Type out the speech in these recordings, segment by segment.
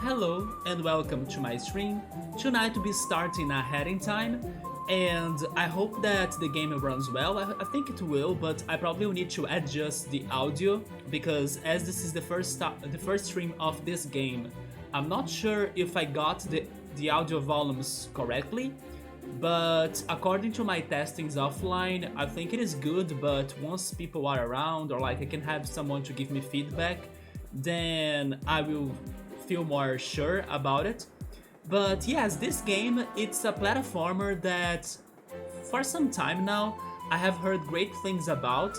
Hello and welcome to my stream. Tonight we'll be starting ahead in time and I hope that the game runs well. I think it will, but I probably will need to adjust the audio because as this is the first stream of this game, I'm not sure if I got the audio volumes correctly, but according to my testings offline, I think it is good, but once people are around or like I can have someone to give me feedback, then I will feel more sure about it. But yes, this game, it's a platformer that for some time now I have heard great things about,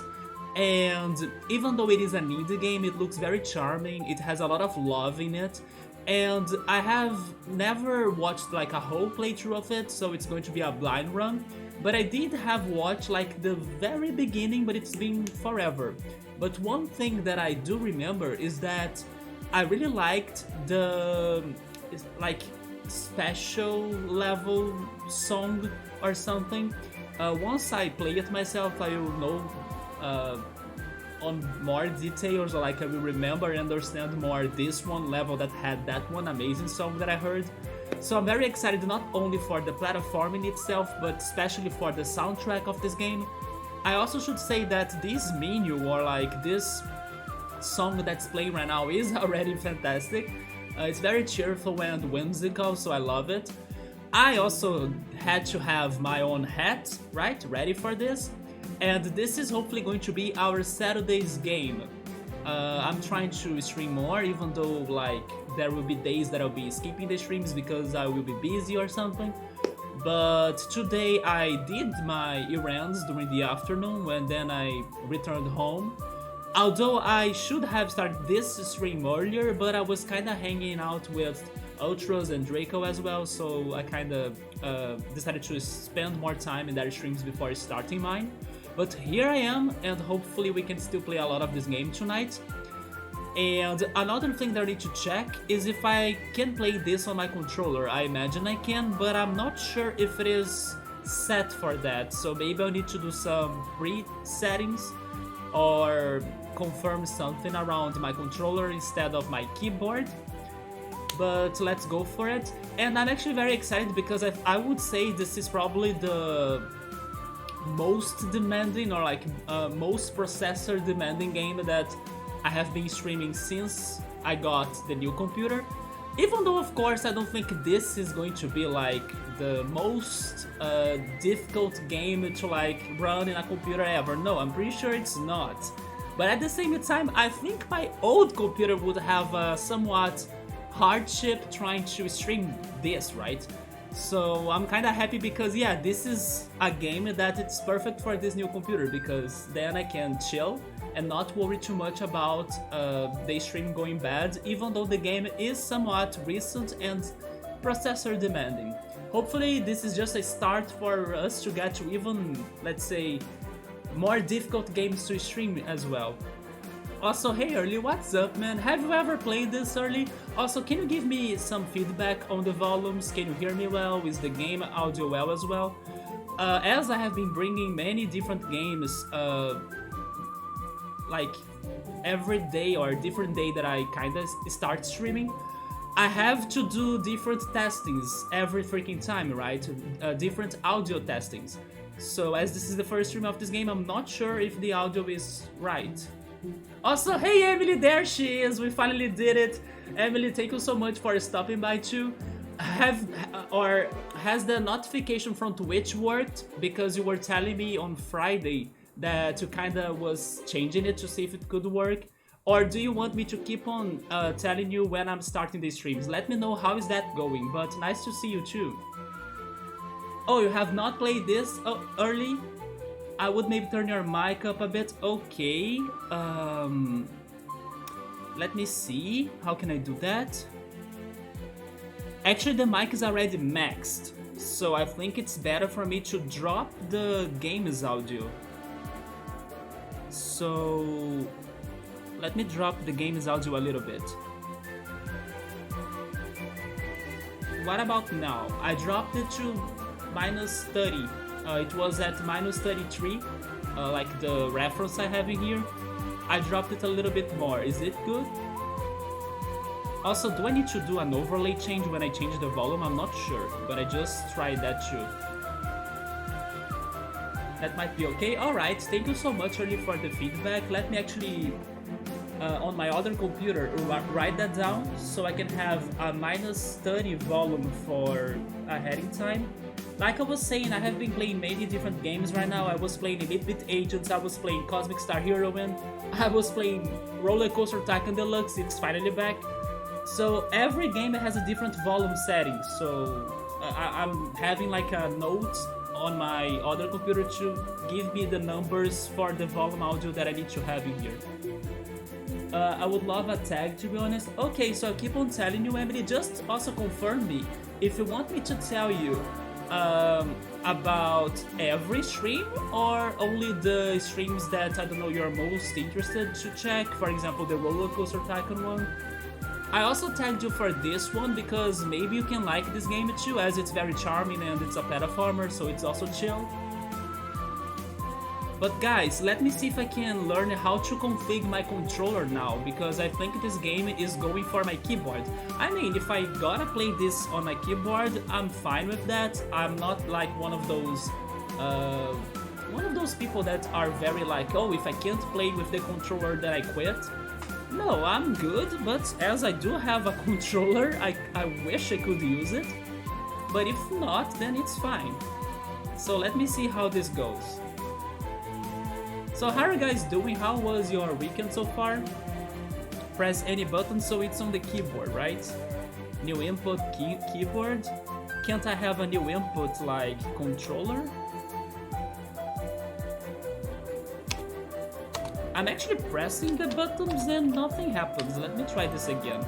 and even though it is an indie game, it looks very charming, it has a lot of love in it, and I have never watched like a whole playthrough of it, so it's going to be a blind run, but I did have watched like the very beginning, but it's been forever. But one thing that I do remember is that I really liked the like special level song or something. Once I play it myself, I will know on more details, or like I will remember and understand more this one level that had that one amazing song that I heard. So I'm very excited not only for the platforming itself, but especially for the soundtrack of this game. I also should say that this menu or like this song that's playing right now is already fantastic. It's very cheerful and whimsical, so I love it. I also had to have my own hat, right, ready for this. And this is hopefully going to be our Saturday's game. I'm trying to stream more, even though like there will be days that I'll be skipping the streams because I will be busy or something. But today I did my errands during the afternoon and then I returned home. Although I should have started this stream earlier, but I was kinda hanging out with Ultras and Draco as well, so I kinda decided to spend more time in their streams before starting mine. But here I am, and hopefully we can still play a lot of this game tonight. And another thing that I need to check is if I can play this on my controller. I imagine I can, but I'm not sure if it is set for that, so maybe I'll need to do some pre-settings or confirm something around my controller instead of my keyboard. But let's go for it. And I'm actually very excited because I would say this is probably the most demanding or like most processor demanding game that I have been streaming since I got the new computer. Even though of course I don't think this is going to be like the most difficult game to like run in a computer ever. No, I'm pretty sure it's not. But at the same time, I think my old computer would have a somewhat hardship trying to stream this, right? So I'm kinda happy because yeah, this is a game that it's perfect for this new computer because then I can chill and not worry too much about the stream going bad, even though the game is somewhat recent and processor demanding. Hopefully this is just a start for us to get to even, let's say, more difficult games to stream as well. Also, hey Early, what's up man? Have you ever played this, Early? Also, can you give me some feedback on the volumes? Can you hear me well? Is the game audio well as well? As I have been bringing many different games like every day or different day that I kinda start streaming, I have to do different testings every freaking time, right? Different audio testings. So as this is the first stream of this game, I'm not sure if the audio is right. Also, hey Emily, there she is, we finally did it. Emily, thank you so much for stopping by too. Has the notification from Twitch worked? Because you were telling me on Friday that you kinda was changing it to see if it could work. Or do you want me to keep on telling you when I'm starting the streams? Let me know how is that going, but nice to see you too. Oh, you have not played this early? I would maybe turn your mic up a bit. Okay. Let me see. How can I do that? Actually, the mic is already maxed, so I think it's better for me to drop the game's audio. So let me drop the game's audio a little bit. What about now? I dropped it to minus 30. It was at minus 33, like the reference I have in here. I dropped it a little bit more. Is it good? Also, do I need to do an overlay change when I change the volume? I'm not sure, but I just tried that too. That might be okay. Alright, thank you so much, Early, for the feedback. Let me actually, on my other computer, write that down so I can have a -30 volume for a heading time. Like I was saying, I have been playing many different games right now. I was playing Elite Beat Agents, I was playing Cosmic Star Heroine, I was playing Roller Coaster Tycoon Deluxe, it's finally back. So every game has a different volume setting, so I'm having like a note on my other computer to give me the numbers for the volume audio that I need to have in here. I would love a tag, to be honest. Okay, so I keep on telling you, Emily, just also confirm me if you want me to tell you about every stream or only the streams that, I don't know, you're most interested to check, for example the Roller Coaster Tycoon one. I also tagged you for this one because maybe you can like this game too, as it's very charming and it's a platformer, so it's also chill. But guys, let me see if I can learn how to configure my controller now, because I think this game is going for my keyboard. I mean, if I gotta play this on my keyboard, I'm fine with that. I'm not like one of those people that are very like, oh, if I can't play with the controller, then I quit. No, I'm good, but as I do have a controller, I wish I could use it. But if not, then it's fine. So let me see how this goes. So how are you guys doing? How was your weekend so far? Press any button so it's on the keyboard, right? New input keyboard? Can't I have a new input like controller? I'm actually pressing the buttons and nothing happens. Let me try this again.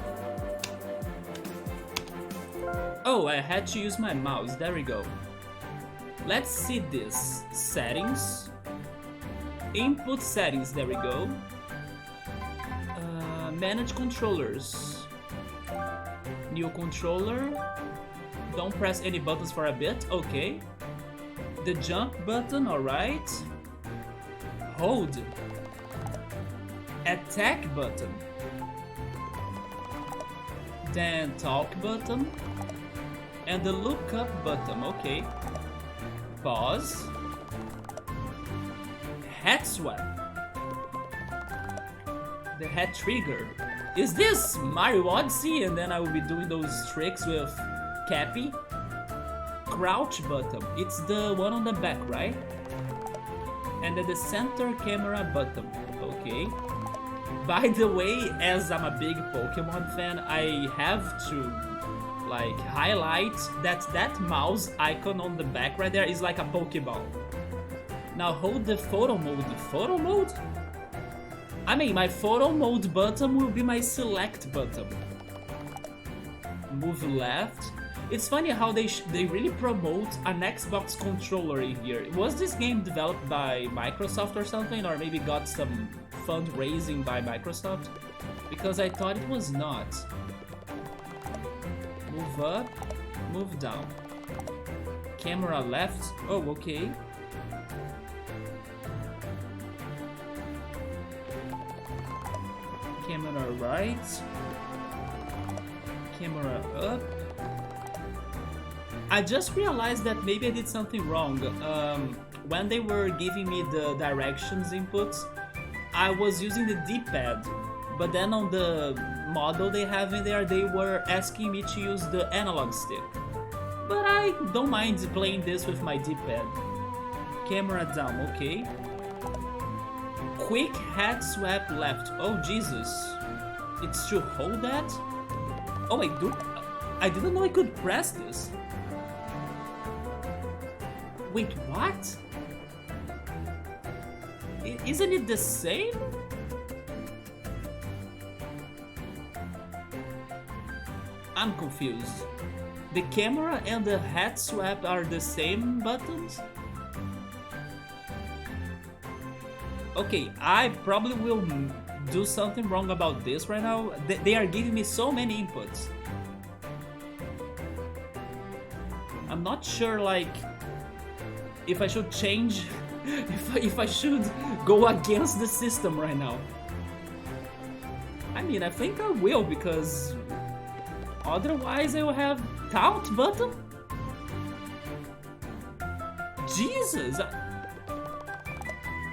Oh, I had to use my mouse. There we go. Let's see this. Settings. Input settings, there we go. Manage controllers. New controller. Don't press any buttons for a bit, okay. The jump button, alright. Hold. Attack button. Then talk button. And the look up button, okay. Pause. Hat swap. The hat trigger. Is this Mario Odyssey? And then I will be doing those tricks with Cappy. Crouch button. It's the one on the back, right? And then the center camera button. Okay. By the way, as I'm a big Pokemon fan, I have to like highlight that mouse icon on the back right there is like a Pokeball. Now hold the photo mode. Photo mode? I mean, my photo mode button will be my select button. Move left. It's funny how they really promote an Xbox controller in here. Was this game developed by Microsoft or something, or maybe got some fundraising by Microsoft? Because I thought it was not. Move up, move down. Camera left. Oh, okay. Camera right. Camera up. I just realized that maybe I did something wrong. When they were giving me the directions inputs, I was using the D-pad, but then on the model they have in there, they were asking me to use the analog stick. But I don't mind playing this with my D-pad. Camera down, okay. Quick hat swap left. Oh Jesus. It's to hold that? Oh, I didn't know I could press this. Wait, what? Isn't it the same? I'm confused. The camera and the hat swap are the same buttons? Okay, I probably will do something wrong about this right now. They are giving me so many inputs. I'm not sure, like, if I should change, if I should go against the system right now. I mean, I think I will, because Otherwise, I will have taunt button. Jesus!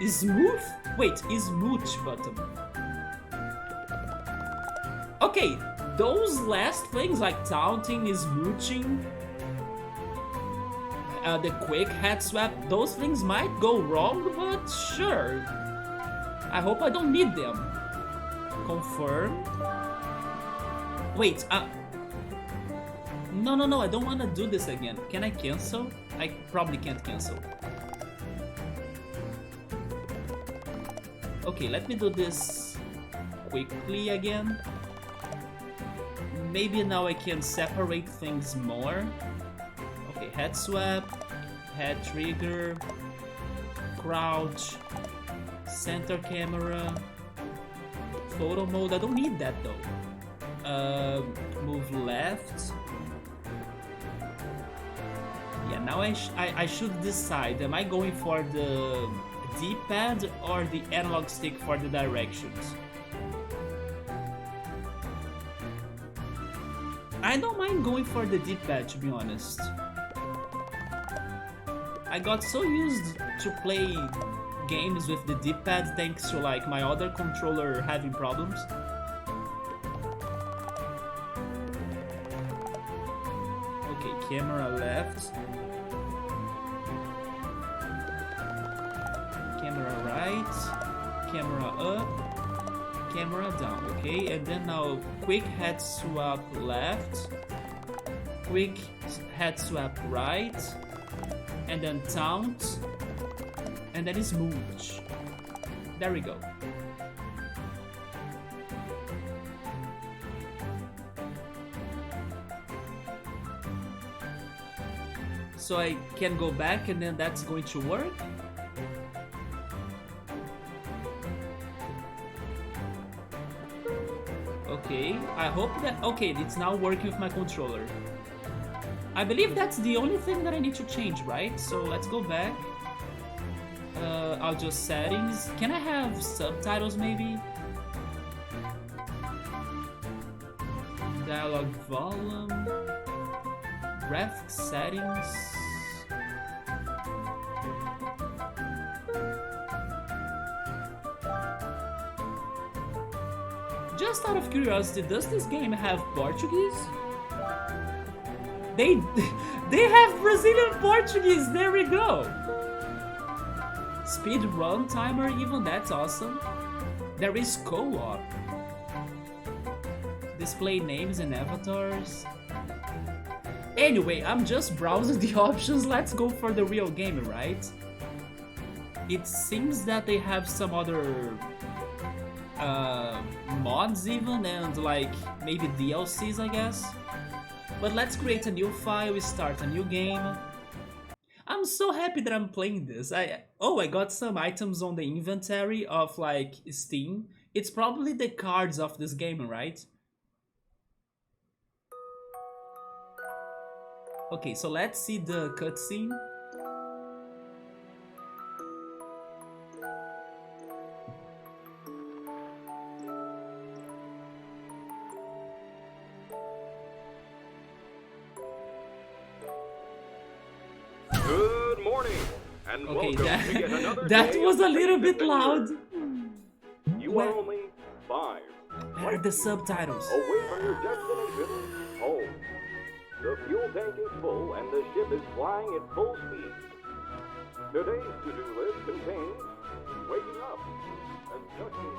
Smooth? Wait, smooch button. Okay, those last things like taunting, smooching, the quick head swap, those things might go wrong, but sure. I hope I don't need them. Confirm. Wait, no, I don't want to do this again. Can I cancel? I probably can't cancel. Okay, let me do this quickly again. Maybe now I can separate things more. Okay, head swap, head trigger, crouch, center camera, photo mode. I don't need that though. Move left. Yeah, now I should decide. Am I going for the D-pad or the analog stick for the directions? I don't mind going for the D-pad, to be honest. I got so used to play games with the D-pad thanks to like my other controller having problems. Okay, camera left. Camera right. Camera up. Camera down, okay? And then now quick head swap left. Quick head swap right. And then taunt. And then smooch. There we go. So I can go back and then that's going to work? Okay, I hope that... Okay, it's now working with my controller. I believe that's the only thing that I need to change, right? So let's go back. I'll just settings. Can I have subtitles maybe? Dialogue volume. Graphics settings. Just out of curiosity, does this game have Portuguese? They have Brazilian Portuguese, there we go! Speed run timer, even that's awesome. There is co-op. Display names and avatars. Anyway, I'm just browsing the options, let's go for the real game, right? It seems that they have some other mods even, and like maybe DLCs, I guess. But let's create a new file, start a new game. I'm so happy that I'm playing this. I got some items on the inventory of like Steam. It's probably the cards of this game, right? Okay, so let's see the cutscene. Good morning, and Okay, welcome to yet another that day was of a little bit adventure. loud. You are only 5 Where are the subtitles? away from your destination, home. The fuel tank is full and the ship is flying at full speed. Today's to-do list contains waking up, adjusting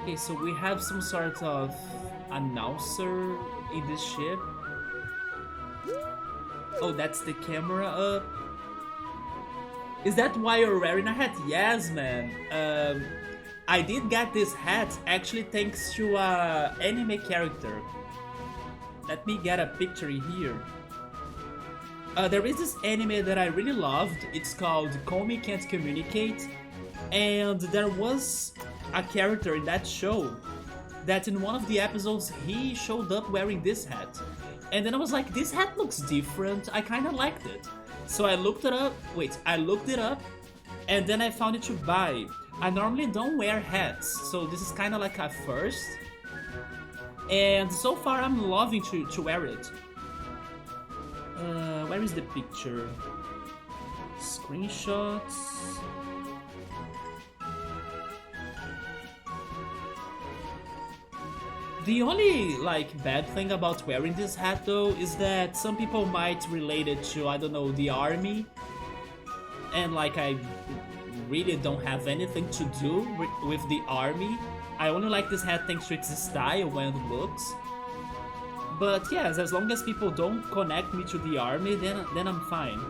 Okay, so we have some sort of announcer in this ship. Oh, that's the camera up. Is that why you're wearing a hat? Yes, man. I did get this hat actually thanks to a anime character. Let me get a picture here. There is this anime that I really loved. It's called Komi Can't Communicate. And there was a character in that show that in one of the episodes he showed up wearing this hat. And then I was like, this hat looks different. I kind of liked it. So I looked it up. Wait, I looked it up. And then I found it to buy. I normally don't wear hats, so this is kind of like a first. And so far I'm loving to wear it. Where is the picture? Screenshots. The only like bad thing about wearing this hat though is that some people might relate it to, I don't know, the army. And like I really don't have anything to do with the army. I only like this hat thanks to its style and looks. But yes, as long as people don't connect me to the army, then I'm fine.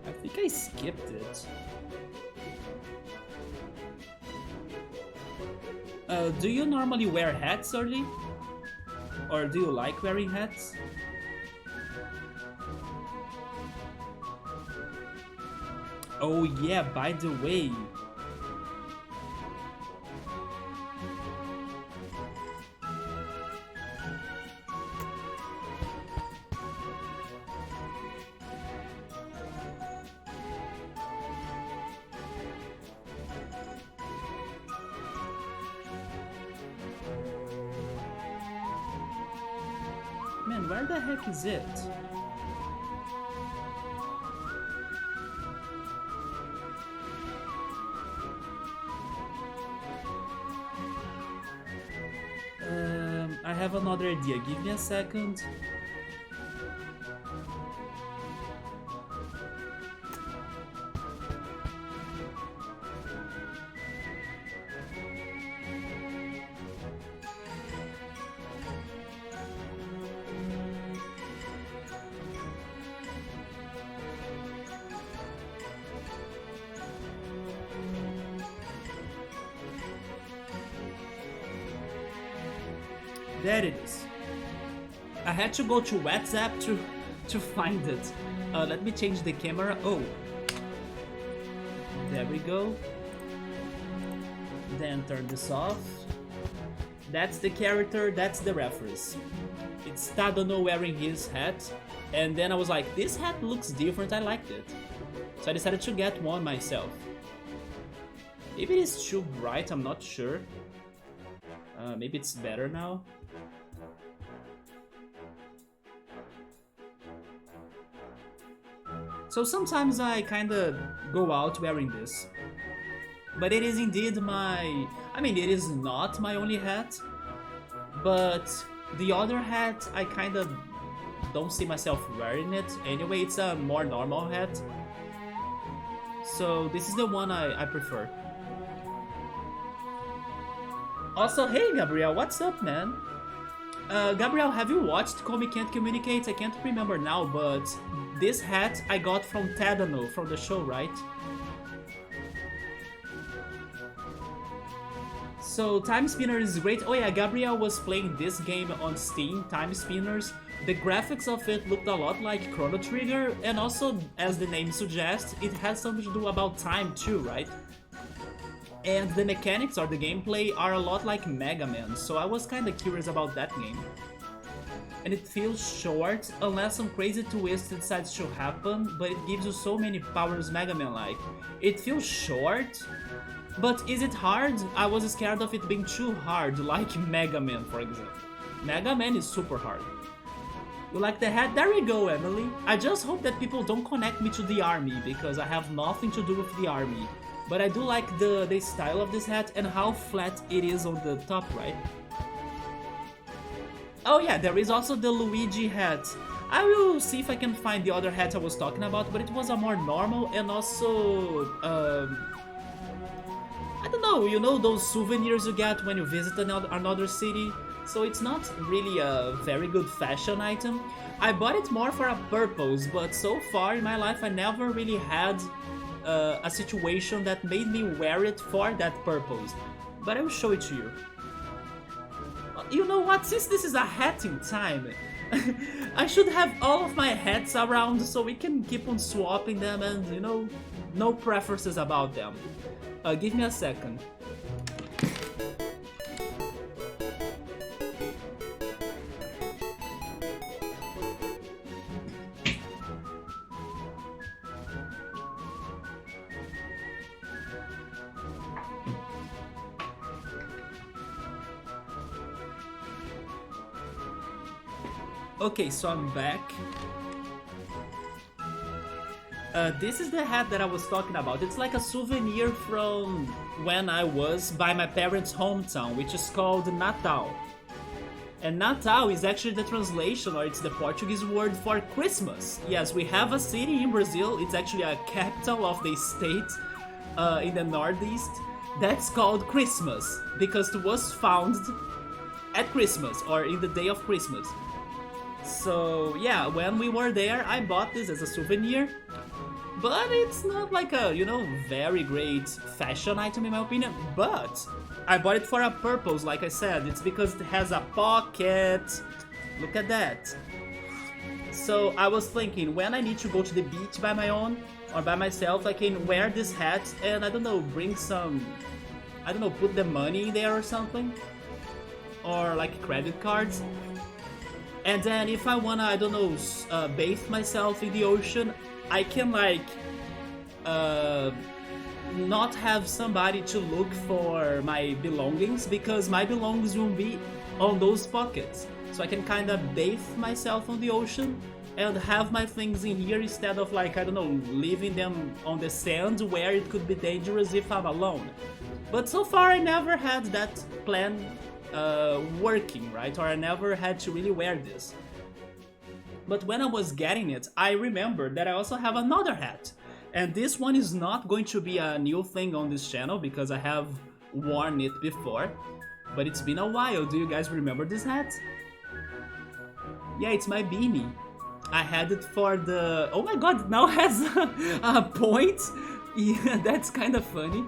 I think I skipped it. Do you normally wear hats, early? Or do you like wearing hats? Oh yeah, by the way. Man, where the heck is it? I have another idea. Give me a second. There it is. I had to go to WhatsApp to find it. Let me change the camera. Oh, there we go. Then turn this off. That's the character, that's the reference. It's Tadano wearing his hat. And then I was like, this hat looks different, I liked it. So I decided to get one myself. Maybe it is too bright, I'm not sure. Maybe it's better now. So sometimes I kinda go out wearing this. But it is indeed my... I mean, it is not my only hat. But the other hat, I kinda don't see myself wearing it. Anyway, it's a more normal hat. So this is the one I prefer. Also, hey Gabriel, what's up, man? Gabriel, have you watched Komi Can't Communicate? I can't remember now, but this hat I got from Tadano, from the show, right? So, Time Spinner is great. Oh yeah, Gabriel was playing this game on Steam, Time Spinners. The graphics of it looked a lot like Chrono Trigger, and also, as the name suggests, it has something to do about time too, right? And the mechanics or the gameplay are a lot like Mega Man, so I was kinda curious about that game. And it feels short, unless some crazy twist decides to happen, but it gives you so many powers Mega Man like. It feels short, but is it hard? I was scared of it being too hard, like Mega Man, for example. Mega Man is super hard. You like the hat? There you go, Emily. I just hope that people don't connect me to the army, because I have nothing to do with the army. But I do like the style of this hat and how flat it is on the top, right? Oh yeah, there is also the Luigi hat. I will see if I can find the other hat I was talking about, but it was a more normal and also... I don't know, you know those souvenirs you get when you visit another city? So it's not really a very good fashion item. I bought it more for a purpose, but so far in my life I never really had a situation that made me wear it for that purpose. But I will show it to you. you know what? Since this is a hatting time, I should have all of my hats around so we can keep on swapping them and, you know, no preferences about them. Give me a second. Okay, so I'm back. This is the hat that I was talking about. It's like a souvenir from when I was by my parents' hometown, which is called Natal. And Natal is actually the translation, or it's the Portuguese word for Christmas. Yes, we have a city in Brazil, it's actually a capital of the state in the northeast, that's called Christmas, because it was founded at Christmas, or in the day of Christmas. So yeah, when we were there, I bought this as a souvenir, but it's not like a, you know, very great fashion item in my opinion, but I bought it for a purpose, like I said. It's because it has a pocket, look at that. So I was thinking, when I need to go to the beach by my own, or by myself, I can wear this hat and, I don't know, bring some, I don't know, put the money in there or something, or like credit cards. And then if I wanna, I don't know, bathe myself in the ocean, I can like not have somebody to look for my belongings, because my belongings will be on those pockets. So I can kind of bathe myself on the ocean and have my things in here instead of like, I don't know, leaving them on the sand where it could be dangerous if I'm alone. But so far I never had that plan working, right? Or I never had to really wear this. But when I was getting it, I remembered that I also have another hat. And this one is not going to be a new thing on this channel because I have worn it before. But it's been a while. Do you guys remember this hat? Yeah, it's my beanie. I had it for the... Oh my god, it now has a point? Yeah, that's kind of funny.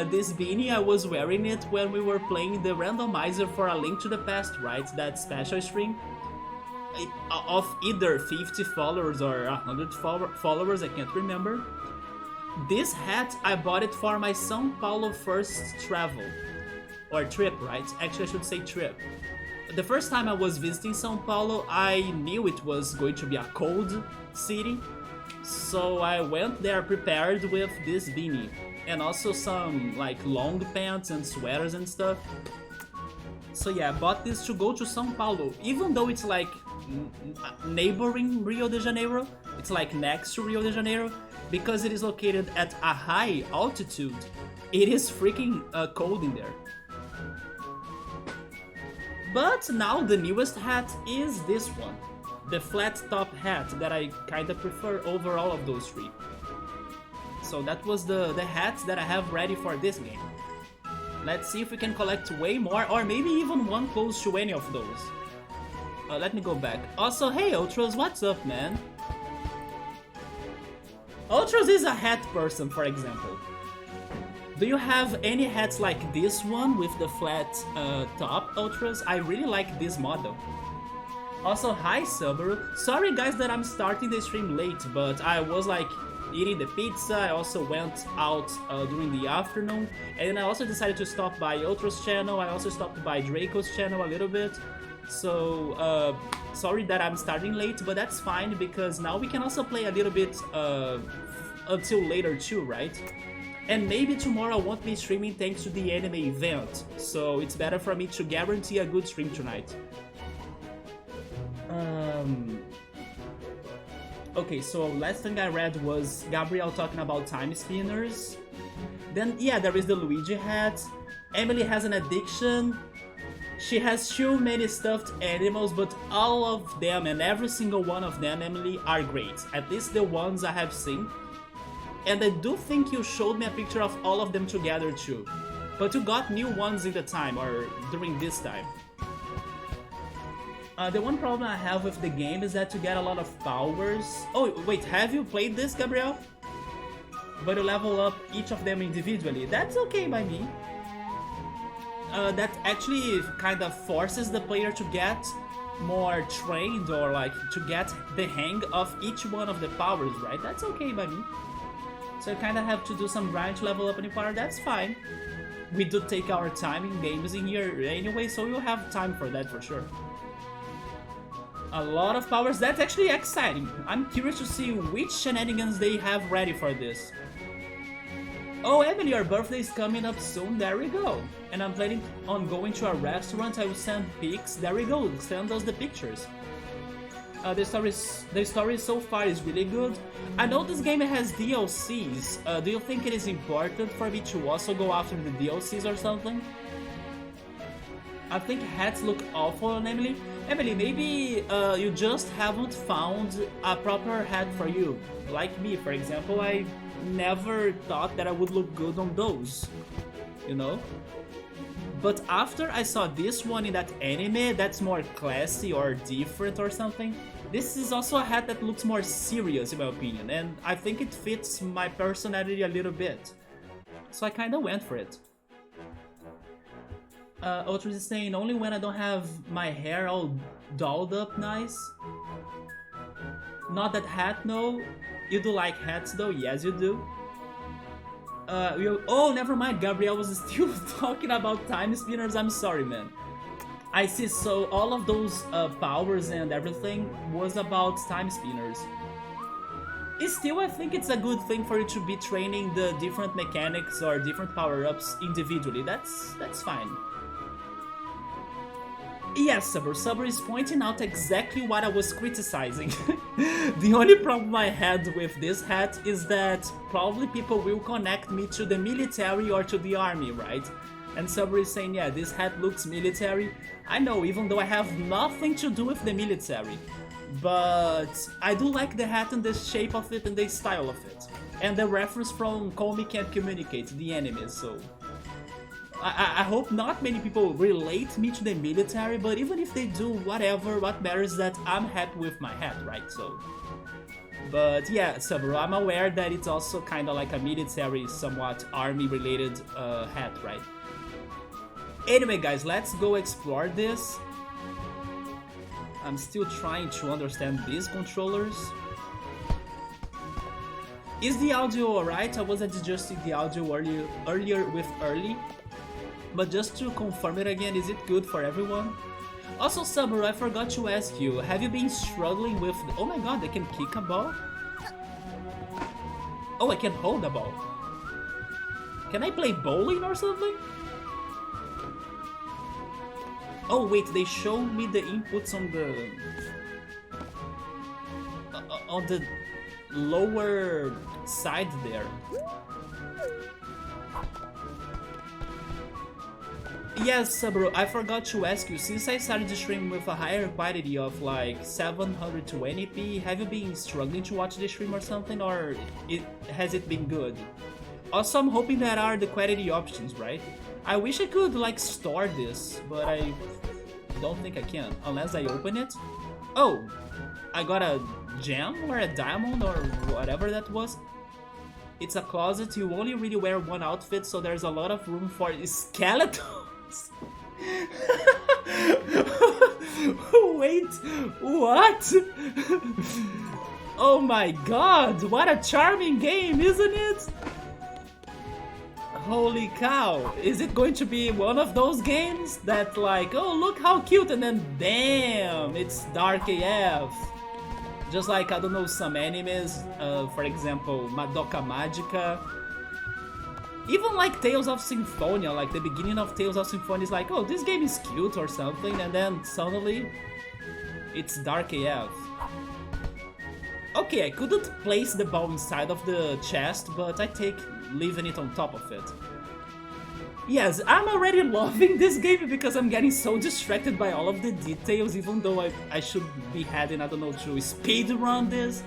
This beanie, I was wearing it when we were playing the randomizer for A Link to the Past, right? That special stream of either 50 followers or 100 followers, I can't remember. This hat, I bought it for my São Paulo first travel. Or trip, right? Actually, I should say trip. The first time I was visiting São Paulo, I knew it was going to be a cold city. So I went there prepared with this beanie. And also some like long pants and sweaters and stuff. So yeah, I bought this to go to São Paulo. Even though it's like neighboring Rio de Janeiro, it's like next to Rio de Janeiro, because it is located at a high altitude, it is freaking cold in there. But now the newest hat is this one, the flat top hat that I kinda prefer over all of those three. So that was the hats that I have ready for this game. Let's see if we can collect way more, or maybe even one close to any of those. Let me go back. Also, hey Ultras, what's up, man? Ultras is a hat person, for example. Do you have any hats like this one with the flat top, Ultras? I really like this model. Also, hi Subaru. Sorry guys that I'm starting the stream late, but I was like eating the pizza. I also went out during the afternoon, and then I also decided to stop by Ultra's channel. I also stopped by Draco's channel a little bit. So sorry that I'm starting late, but that's fine because now we can also play a little bit until later too, right? And maybe tomorrow I won't be streaming thanks to the anime event, so it's better for me to guarantee a good stream tonight. Okay, so last thing I read was Gabriel talking about time spinners. Then, yeah, there is the Luigi hat. Emily has an addiction. She has too many stuffed animals, but all of them and every single one of them, Emily, are great. At least the ones I have seen. And I do think you showed me a picture of all of them together too. But you got new ones in the time, or during this time. The one problem I have with the game is that you get a lot of powers. Oh, wait, have you played this, Gabriel? But you level up each of them individually. That's okay by me. that actually kind of forces the player to get more trained or like to get the hang of each one of the powers, right? That's okay by me. So you kind of have to do some grind to level up any power, that's fine. We do take our time in games in here anyway, so you'll have time for that for sure. A lot of powers, that's actually exciting. I'm curious to see which shenanigans they have ready for this. Oh, Emily, your birthday is coming up soon, there we go. And I'm planning on going to a restaurant, I will send pics, there we go, send us the pictures. The story so far is really good. I know this game has DLCs, do you think it is important for me to also go after the DLCs or something? I think hats look awful on Emily. Emily, maybe you just haven't found a proper hat for you. Like me, for example, I never thought that I would look good on those, you know? But after I saw this one in that anime that's more classy or different or something, this is also a hat that looks more serious in my opinion, and I think it fits my personality a little bit. So I kinda went for it. Ultras is saying, only when I don't have my hair all dolled up nice. Not that hat, no. You do like hats though? Yes, you do. Oh, never mind, Gabriel was still talking about time spinners, I'm sorry, man. I see, so all of those powers and everything was about time spinners. Still, I think it's a good thing for you to be training the different mechanics or different power-ups individually, that's fine. Yes, Saber is pointing out exactly what I was criticizing. The only problem I had with this hat is that probably people will connect me to the military or to the army, right? And Saber is saying, yeah, this hat looks military. I know, even though I have nothing to do with the military. But I do like the hat and the shape of it and the style of it. And the reference from Call Me Can't Communicate, the anime, so... I hope not many people relate me to the military, but even if they do, whatever, what matters is that I'm happy with my hat, right? So, but yeah, Subaru, I'm aware that it's also kind of like a military, somewhat army-related hat, right? Anyway, guys, let's go explore this. I'm still trying to understand these controllers. Is the audio alright? I was adjusting the audio earlier with early. But just to confirm it again, is it good for everyone? Also, Subaru, I forgot to ask you, have you been struggling with... Oh my god, I can kick a ball? Oh, I can hold a ball. Can I play bowling or something? Oh wait, they showed me the inputs on the lower side there. Yes, Subaru, I forgot to ask you, since I started to stream with a higher quality of like 720p, have you been struggling to watch the stream or something, or has it been good? Also, I'm hoping there are the quality options, right? I wish I could like store this, but I don't think I can, unless I open it. Oh, I got a gem or a diamond or whatever that was. It's a closet, you only really wear one outfit, so there's a lot of room for skeletons. Wait, what? Oh my god, what a charming game, isn't it? Holy cow, is it going to be one of those games that like, oh look how cute, and then damn, it's dark AF. Just like, I don't know, some animes, for example, Madoka Magica. Even like Tales of Symphonia, like the beginning of Tales of Symphonia is like, oh, this game is cute or something, and then suddenly it's dark AF. Okay, I couldn't place the ball inside of the chest, but I take leaving it on top of it. Yes, I'm already loving this game because I'm getting so distracted by all of the details, even though I should be heading, I don't know, to speedrun this.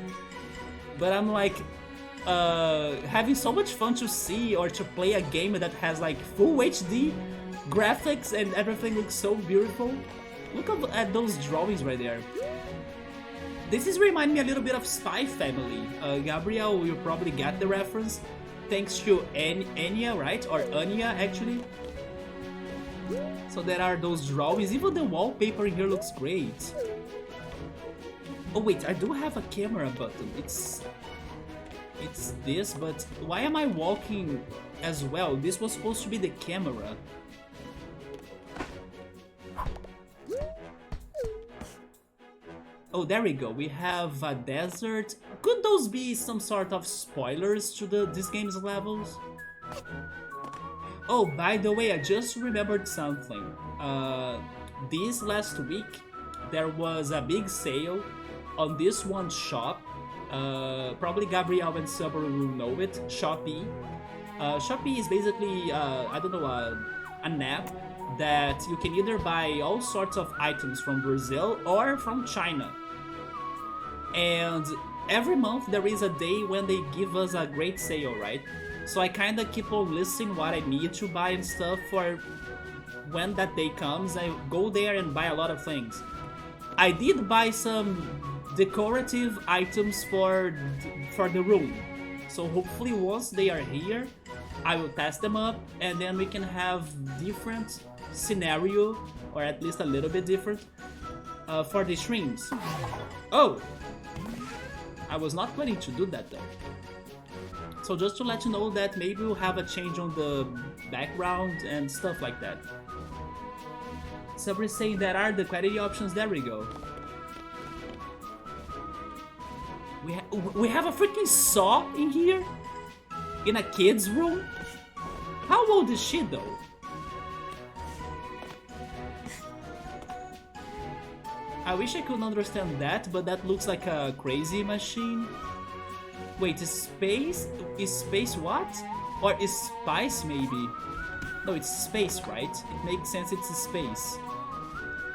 But I'm like, having so much fun to see or to play a game that has like full HD graphics and everything looks so beautiful. Look at those drawings right there. This is reminding me a little bit of Spy Family. Gabriel will probably get the reference. Thanks to Anya, right? Or Anya, actually. So there are those drawings. Even the wallpaper here looks great. Oh wait, I do have a camera button. It's this, but why am I walking as well? This was supposed to be the camera. Oh, there we go. We have a desert. Could those be some sort of spoilers to this game's levels? Oh, by the way, I just remembered something. This last week, there was a big sale on this one shop. Probably Gabriel and Subaru will know it. Shopee. Shopee is basically, I don't know, an app that you can either buy all sorts of items from Brazil or from China. And every month there is a day when they give us a great sale, right? So I kinda keep on listing what I need to buy and stuff for when that day comes. I go there and buy a lot of things. I did buy some decorative items for the room. So hopefully once they are here, I will test them up and then we can have different scenario, or at least a little bit different, for the streams. Oh! I was not planning to do that though. So just to let you know that maybe we'll have a change on the background and stuff like that. Somebody's saying there are the quality options, there we go. We have a freaking saw in here? In a kid's room? How old is she though? I wish I could understand that, but that looks like a crazy machine. Wait, is space what? Or is spice maybe? No, it's space, right? It makes sense, it's space.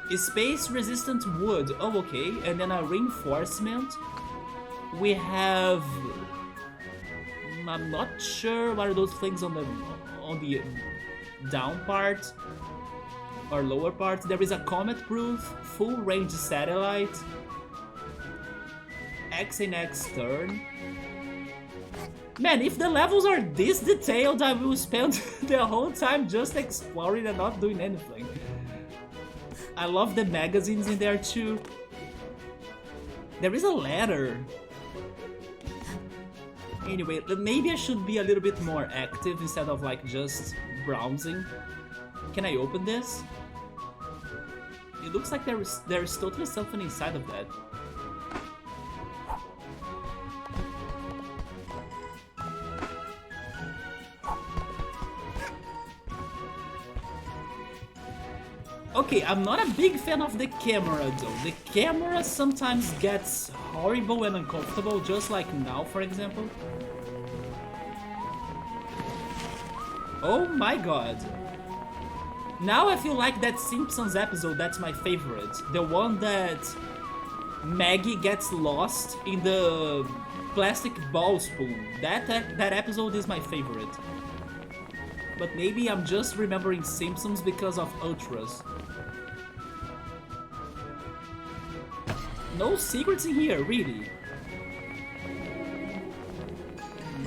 Is space resistant wood? Oh, okay. And then a reinforcement. We have... I'm not sure what are those things on the down part or lower part. There is a comet-proof, full-range satellite, X and X turn. Man, if the levels are this detailed, I will spend the whole time just exploring and not doing anything. I love the magazines in there too. There is a ladder. Anyway, maybe I should be a little bit more active instead of like just browsing. Can I open this? It looks like there's totally something inside of that. Okay, I'm not a big fan of the camera though. The camera sometimes gets horrible and uncomfortable, just like now, for example. Oh my god. Now I feel like that Simpsons episode that's my favorite. The one that Maggie gets lost in the plastic ball spoon. That episode is my favorite. But maybe I'm just remembering Simpsons because of Ultras. No secrets in here, really.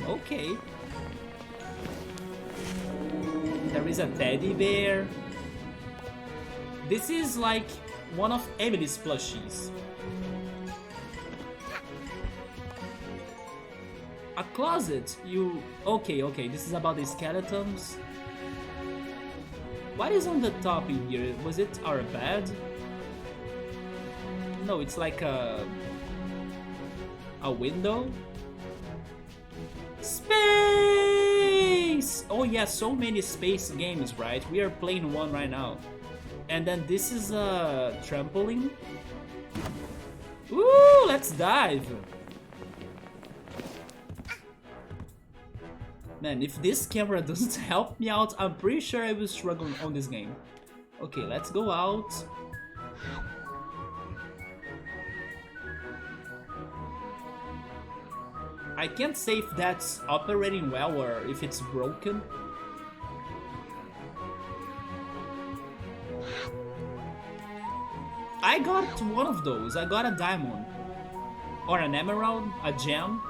Okay. There is a teddy bear. This is like one of Emily's plushies. A closet? Okay, this is about the skeletons. What is on the top in here? Was it our bed? No, it's like a window. Space! Oh yeah, so many space games, right? We are playing one right now. And then this is a trampoline. Ooh, let's dive. Man, if this camera doesn't help me out, I'm pretty sure I will struggle on this game. Okay, let's go out. I can't say if that's operating well or if it's broken. I got one of those. I got a diamond. Or an emerald, a gem.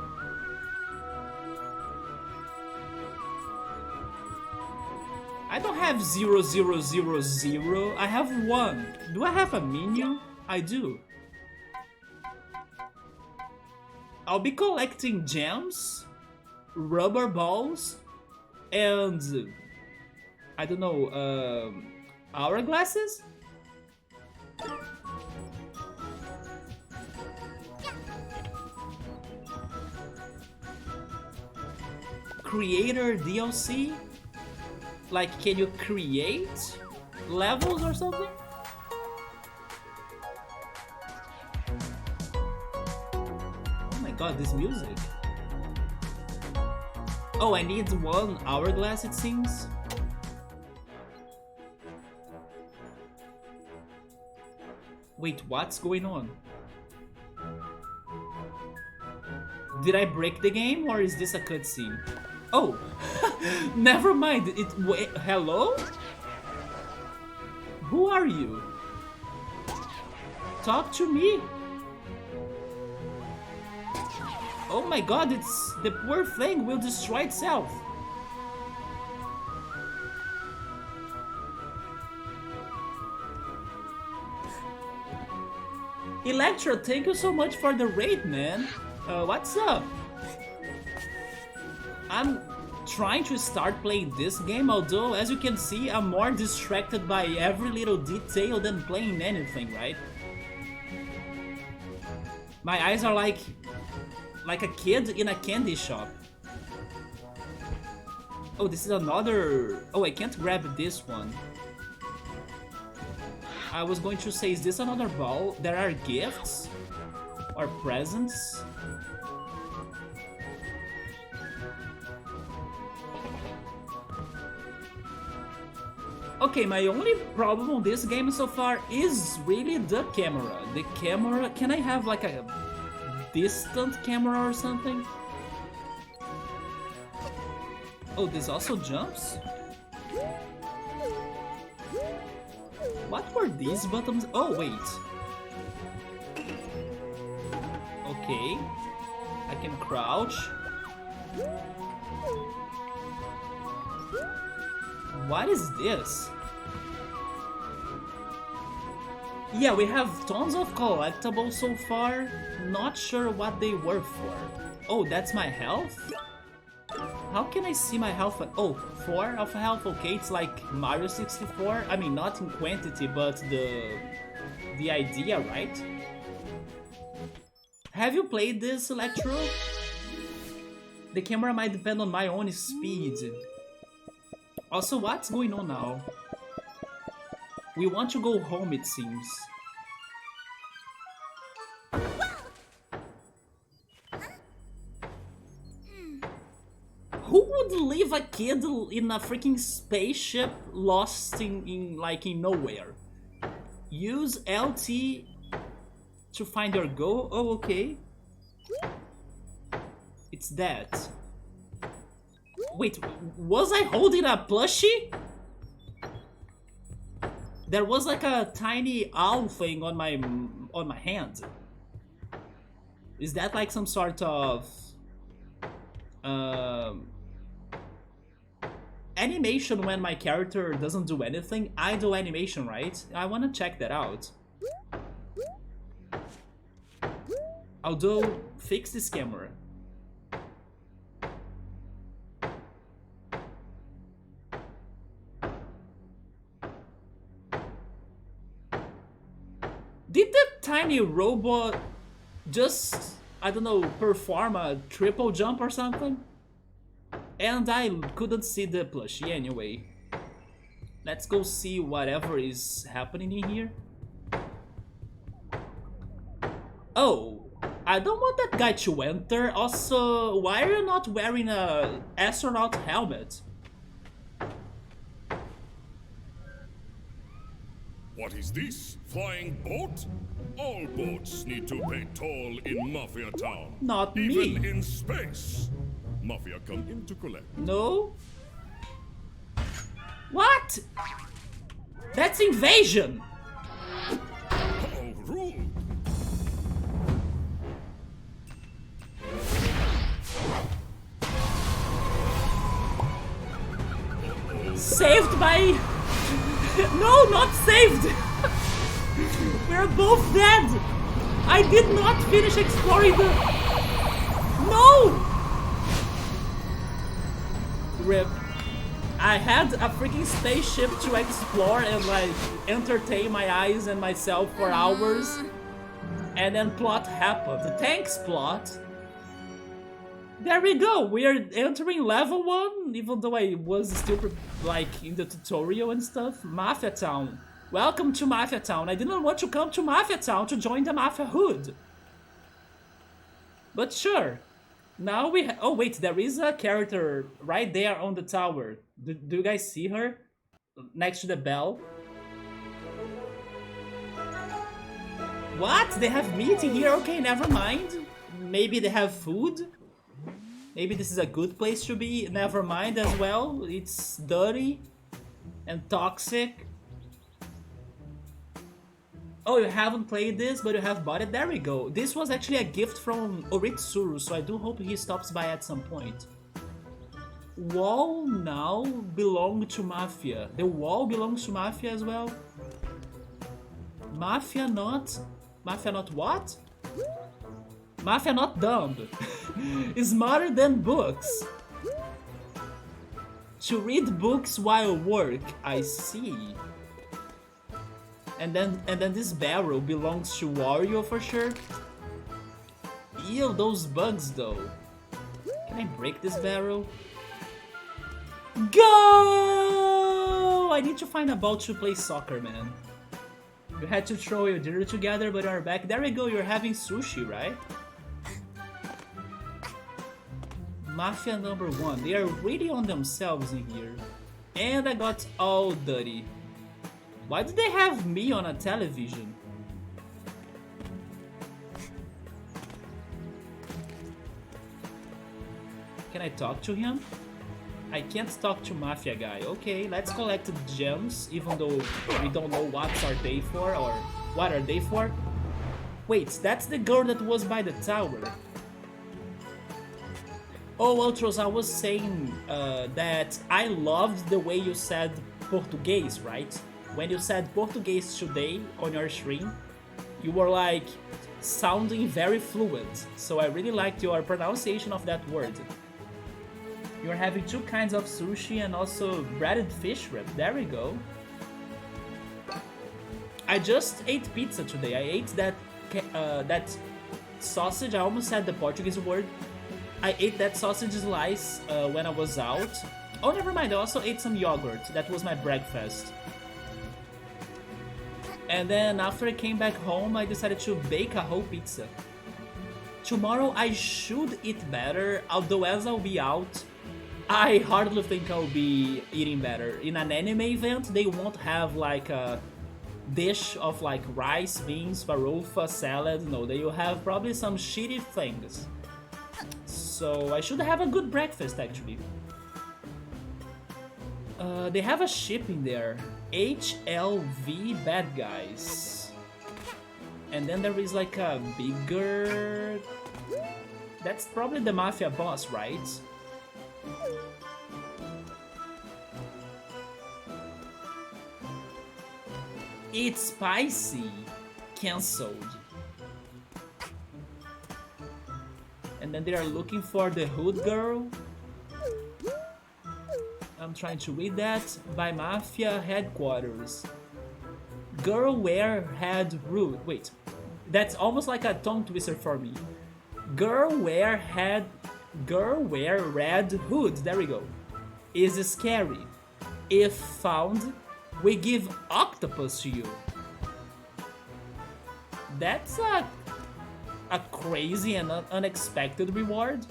I don't have 0000. I have 1. Do I have a menu? I do. I'll be collecting gems, rubber balls, and I don't know, hourglasses? Creator DLC? Like, can you create levels or something? Oh my god, this music. Oh, I need 1 hourglass, it seems. Wait, what's going on? Did I break the game, or is this a cutscene? Oh, never mind. Hello? Who are you? Talk to me. Oh my god, it's the poor thing will destroy itself. Electro, thank you so much for the raid, man. What's up? I'm trying to start playing this game, although as you can see, I'm more distracted by every little detail than playing anything, right? My eyes are like a kid in a candy shop. Oh, this is another... Oh, I can't grab this one. I was going to say, is this another ball? There are gifts or presents. Okay, my only problem on this game so far is really the camera. The camera, can I have like a distant camera or something? Oh, this also jumps? What were these buttons? Oh, wait. Okay. I can crouch. What is this? Yeah, we have tons of collectibles so far. Not sure what they were for. Oh, that's my health? How can I see my health? Oh, 4 of health, okay, it's like Mario 64. I mean, not in quantity, but the idea, right? Have you played this, Electro? The camera might depend on my own speed. Also, what's going on now? We want to go home, it seems. Who would leave a kid in a freaking spaceship lost in nowhere? Use LT to find your goal. Oh, okay. It's that. Wait, was I holding a plushie? There was like a tiny owl thing on my hand. Is that like some sort of animation when my character doesn't do anything? Idle animation, right? I want to check that out. Although, fix this camera. Did the tiny robot just, I don't know, perform a triple jump or something? And I couldn't see the plushie anyway. Let's go see whatever is happening in here. Oh, I don't want that guy to enter. Also, why are you not wearing a astronaut helmet? What is this? Flying boat? All boats need to pay toll in Mafia Town. Not me. Even in space. Mafia come in to collect. No. What? That's invasion. How rude. Saved by... No, not saved! We're both dead! I did not finish exploring the... No! Rip. I had a freaking spaceship to explore and like entertain my eyes and myself for hours. And then plot happened. Thanks, plot. There we go. We are entering level 1, even though I was still like in the tutorial and stuff. Mafia Town. Welcome to Mafia Town. I didn't want to come to Mafia Town to join the Mafia Hood. But sure. Now we oh wait, there is a character right there on the tower. Do you guys see her? Next to the bell. What? They have meat here? Okay, never mind. Maybe they have food? Maybe this is a good place to be? Never mind as well. It's dirty and toxic. Oh, you haven't played this, but you have bought it? There we go. This was actually a gift from Oritsuru, so I do hope he stops by at some point. Wall now belong to Mafia. The wall belongs to Mafia as well? Mafia not what? Mafia not dumb. Smarter than books. To read books while work, I see. And then this barrel belongs to Wario for sure. Ew, those bugs though. Can I break this barrel? Go! I need to find a ball to play soccer, man. You had to throw your dinner together, but are back. There we go, you're having sushi, right? Mafia number 1. They are really on themselves in here. And I got all dirty. Why do they have me on a television? Can I talk to him? I can't talk to Mafia guy. Okay, let's collect the gems, even though we don't know what are they for or what are they for. Wait, that's the girl that was by the tower. Oh, Ultros, I was saying that I loved the way you said Portuguese, right? When you said Portuguese today on your stream, you were like sounding very fluent. So I really liked your pronunciation of that word. You're having 2 kinds of sushi and also breaded fish wrap. There we go. I just ate pizza today. I ate that sausage. I almost said the Portuguese word. I ate that sausage slice when I was out. Oh, never mind. I also ate some yogurt. That was my breakfast. And then after I came back home, I decided to bake a whole pizza. Tomorrow I should eat better, although as I'll be out, I hardly think I'll be eating better. In an anime event, they won't have like a dish of like rice, beans, farofa, salad. No, they will have probably some shitty things. So I should have a good breakfast actually. They have a ship in there. HLV bad guys. And then there is like a bigger... That's probably the Mafia boss, right? It's spicy. Cancelled. And then they are looking for the hood girl. I'm trying to read that. By Mafia headquarters. Girl wear head rude. Wait, that's almost like a tongue twister for me. Girl wear red hood. There we go. Is scary. If found, we give octopus to you. That's a crazy and unexpected reward.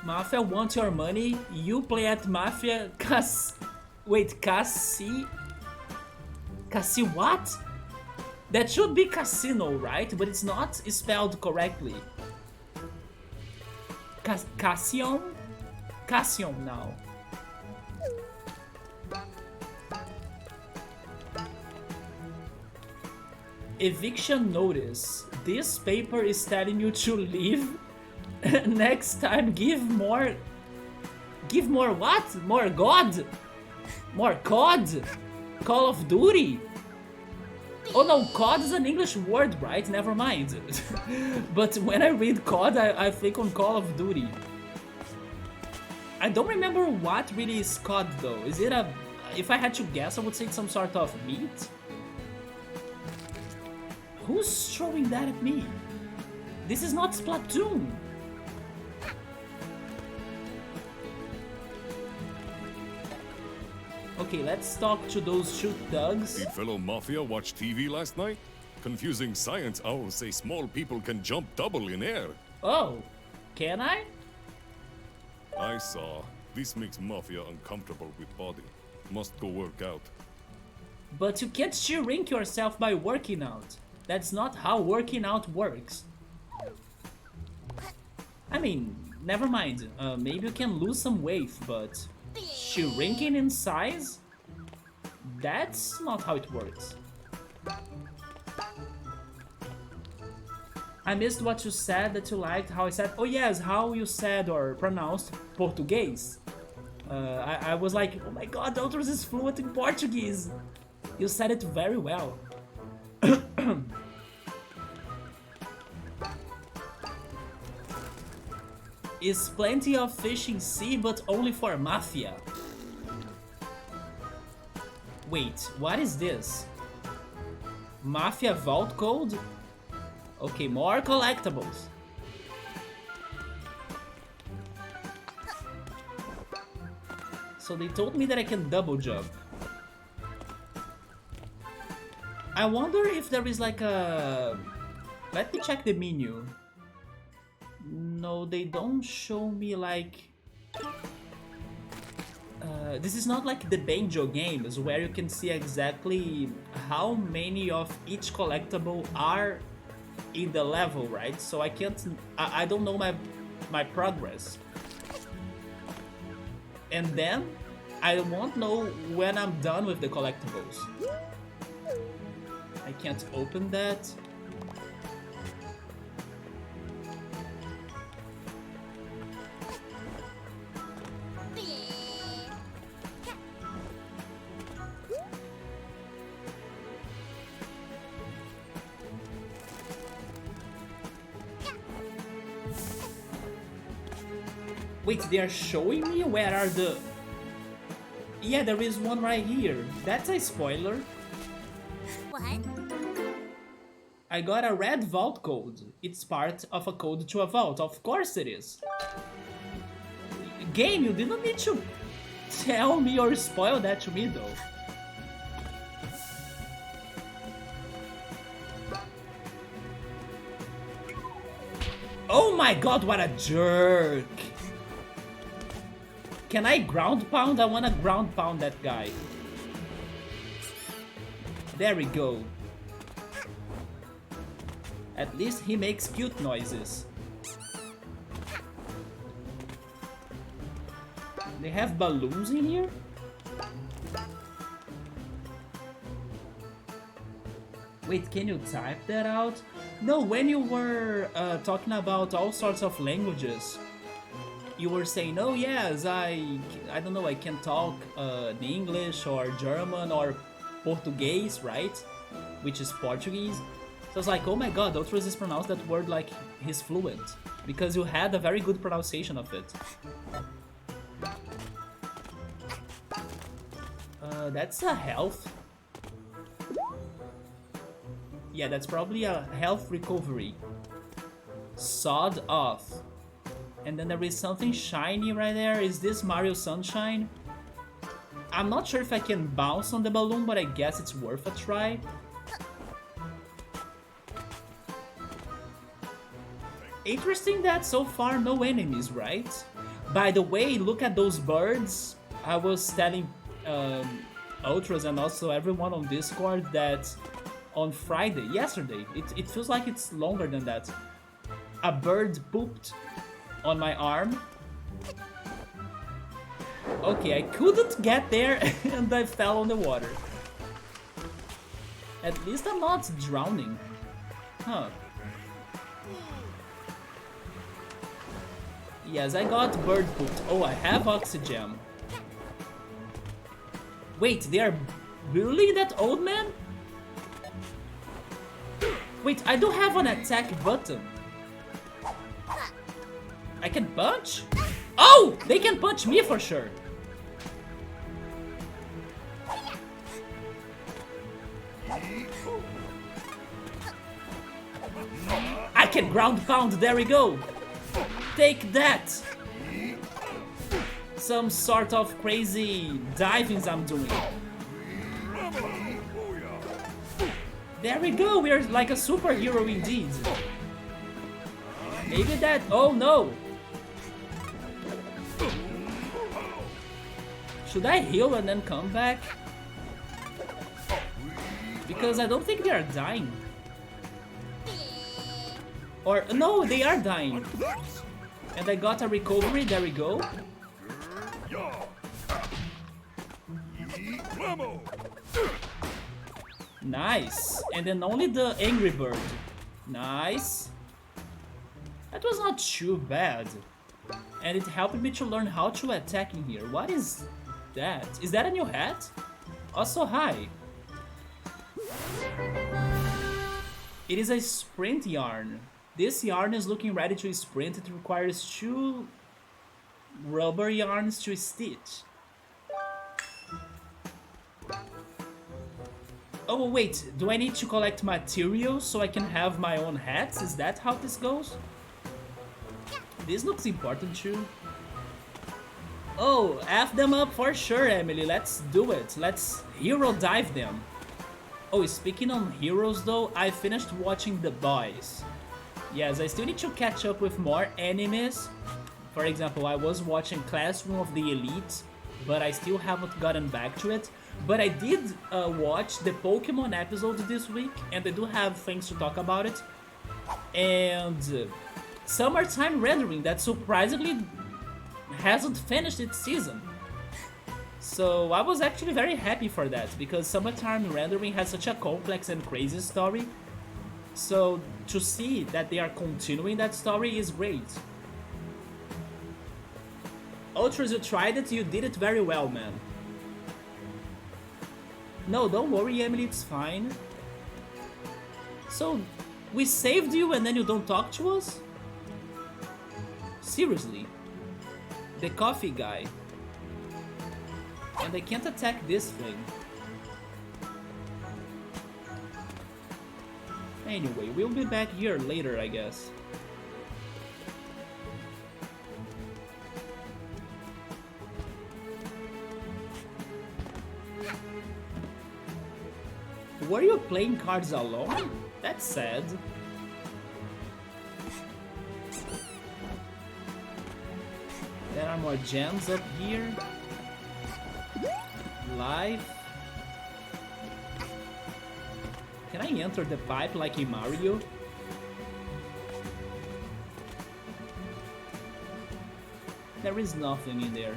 Mafia wants your money. You play at Mafia. Cassi what? That should be casino, right? But it's not spelled correctly. Cassion? Cassion now. Eviction notice. This paper is telling you to leave. Next time, give more what? More God? More COD? Call of Duty? Oh no, COD is an English word, right? Never mind. But when I read COD, I think on Call of Duty. I don't remember what really is COD though. Is it a... If I had to guess, I would say it's some sort of meat. Who's throwing that at me? This is not Splatoon. Okay, let's talk to those two thugs. Did fellow Mafia watch TV last night? Confusing science owls say small people can jump double in air. Oh, can I? I saw. This makes Mafia uncomfortable with body. Must go work out. But you can't shrink yourself by working out. That's not how working out works. I mean, never mind. Maybe you can lose some weight, but shrinking in size? That's not how it works. I missed what you said that you liked, how I said, oh yes, how you said or pronounced Portuguese. I was like, oh my god, Ultros is fluent in Portuguese. You said it very well. Is plenty of fish in sea, but only for Mafia. Wait, what is this? Mafia vault code? Okay, more collectibles. So they told me that I can double jump. I wonder if there is like a... Let me check the menu. No, they don't show me like... this is not like the Banjo games where you can see exactly how many of each collectible are in the level, right? So I can't... I don't know my progress. And then I won't know when I'm done with the collectibles. I can't open that. Wait, they are showing me? Where are the... Yeah, there is one right here. That's a spoiler. What? I got a red vault code. It's part of a code to a vault. Of course it is. Game, you didn't need to tell me or spoil that to me though. Oh my god, what a jerk! Can I ground pound? I wanna ground pound that guy. There we go. At least he makes cute noises. They have balloons in here? Wait, can you type that out? No, when you were talking about all sorts of languages, you were saying, oh yes, I don't know, I can talk the English or German or Portuguese, right? Which is Portuguese. So I was like, oh my god, Ultros is pronounced that word like he's fluent. Because you had a very good pronunciation of it. That's a health. Yeah, that's probably a health recovery. Sawed off. And then there is something shiny right there. Is this Mario Sunshine? I'm not sure if I can bounce on the balloon, but I guess it's worth a try. Interesting that so far no enemies, right? By the way, look at those birds. I was telling Ultros and also everyone on Discord that on Friday, yesterday, it feels like it's longer than that, a bird pooped on my arm. Okay, I couldn't get there and I fell on the water. At least I'm not drowning. Huh. Yes, I got bird poop. Oh, I have oxygen. Wait, they are bullying that old man? Wait, I don't have an attack button. I can punch? Oh! They can punch me for sure. I can ground pound, there we go. Take that. Some sort of crazy divings I'm doing. There we go, we're like a superhero indeed. Maybe that, oh no. Should I heal and then come back? Because I don't think they are dying. Or, no, they are dying. And I got a recovery, there we go. Nice. And then only the angry bird. Nice. That was not too bad. And it helped me to learn how to attack in here. What is that? Is that a new hat? Also, hi. It is a sprint yarn. This yarn is looking ready to sprint. It requires 2 rubber yarns to stitch. Oh wait, do I need to collect materials so I can have my own hats? Is that how this goes? This looks important too. Oh, F them up for sure, Emily. Let's do it. Let's hero dive them. Oh, speaking on heroes though, I finished watching The Boys. Yes, I still need to catch up with more animes. For example, I was watching Classroom of the Elite, but I still haven't gotten back to it. But I did watch the Pokemon episode this week, and I do have things to talk about it. And Summertime Rendering, that surprisingly hasn't finished its season. So I was actually very happy for that, because Summertime Rendering has such a complex and crazy story. So to see that they are continuing that story is great. Ultras, you tried it, you did it very well, man. No, don't worry, Emily, it's fine. So, we saved you and then you don't talk to us? Seriously? The coffee guy. And I can't attack this thing. Anyway, we'll be back here later, I guess. Were you playing cards alone? That's sad. There are more gems up here. Life. Can I enter the pipe like in Mario? There is nothing in there.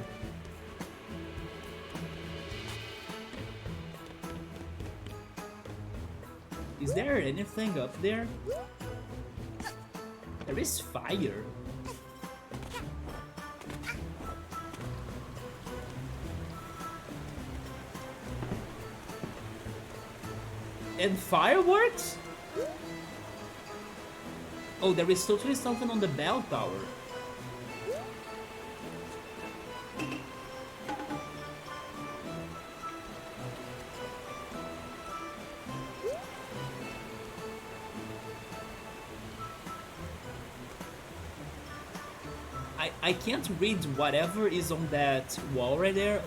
Is there anything up there? There is fire. And fireworks? Oh, there is totally something on the bell tower. I can't read whatever is on that wall right there.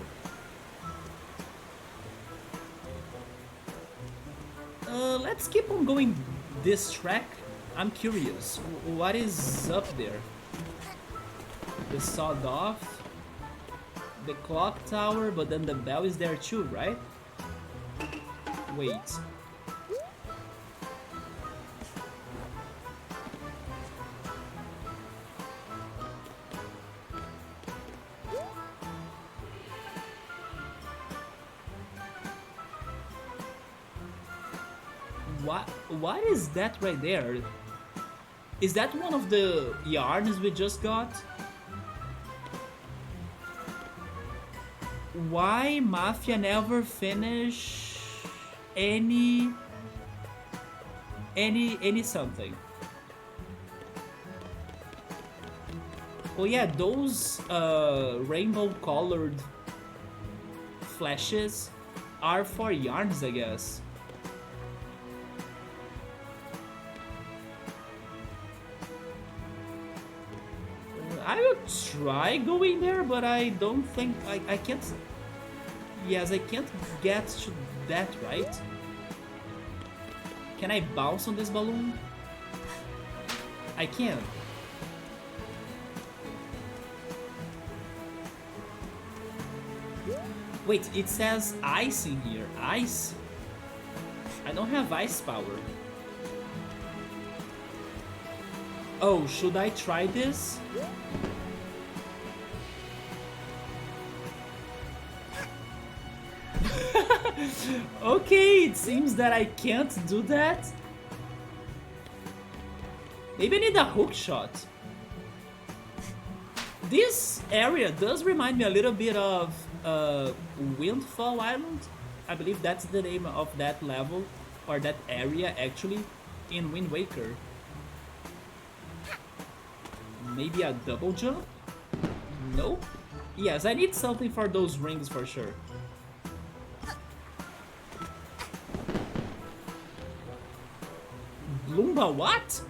Let's keep on going this track. I'm curious. What is up there? The sawed off, the clock tower, but then the bell is there too, right? Wait. What is that right there? Is that one of the yarns we just got? why Mafia never finish any something. Oh yeah, those rainbow colored flashes are for yarns, I guess. I will try going there, but I don't think I can't. Yes, I can't get to that, right? Can I bounce on this balloon? I can. Wait, it says ice in here. Ice? I don't have ice power. Oh, should I try this? Okay, it seems that I can't do that. Maybe I need a hook shot. This area does remind me a little bit of Windfall Island. I believe that's the name of that level, or that area actually, in Wind Waker. Maybe a double jump? Nope. Yes, I need something for those rings for sure. Bloomba what?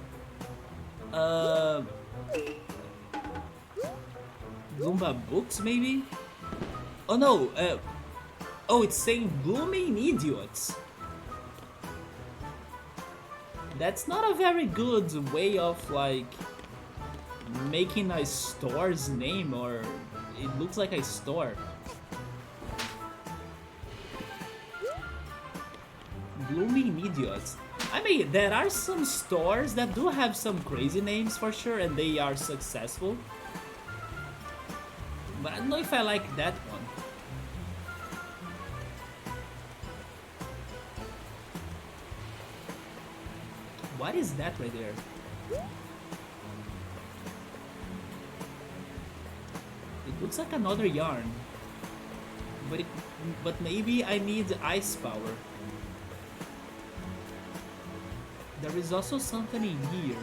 Bloomba books maybe? Oh no, oh, it's saying blooming idiots. That's not a very good way of like making a store's name, or it looks like a store. Blooming idiots. I mean, there are some stores that do have some crazy names for sure, and they are successful. But I don't know if I like that one. What is that right there? It looks like another yarn. But maybe I need ice power. There is also something in here.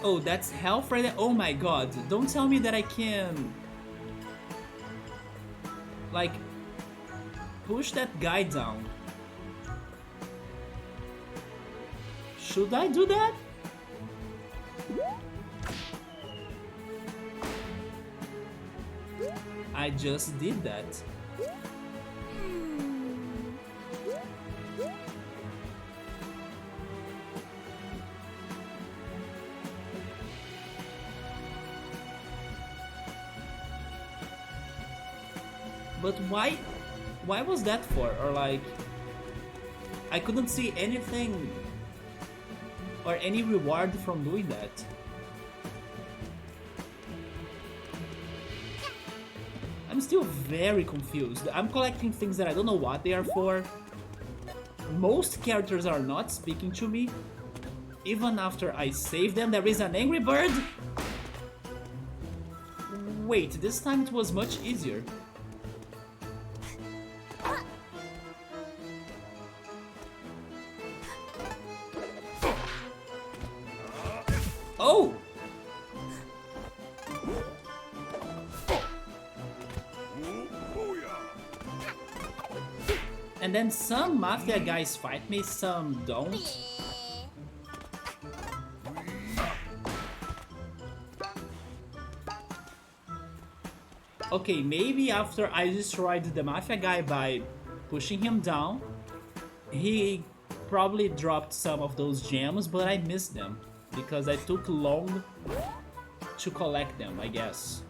Oh, that's health right there. Oh my god, don't tell me that I can like push that guy down. Should I do that? I just did that. But why was that for? Or like, I couldn't see anything or any reward from doing that. I'm still very confused. I'm collecting things that I don't know what they are for. Most characters are not speaking to me. Even after I save them, there is an angry bird. Wait, this time it was much easier. Oh! And then some Mafia guys fight me, some don't. Okay, maybe after I destroyed the Mafia guy by pushing him down, he probably dropped some of those gems, but I missed them because I took long to collect them, I guess.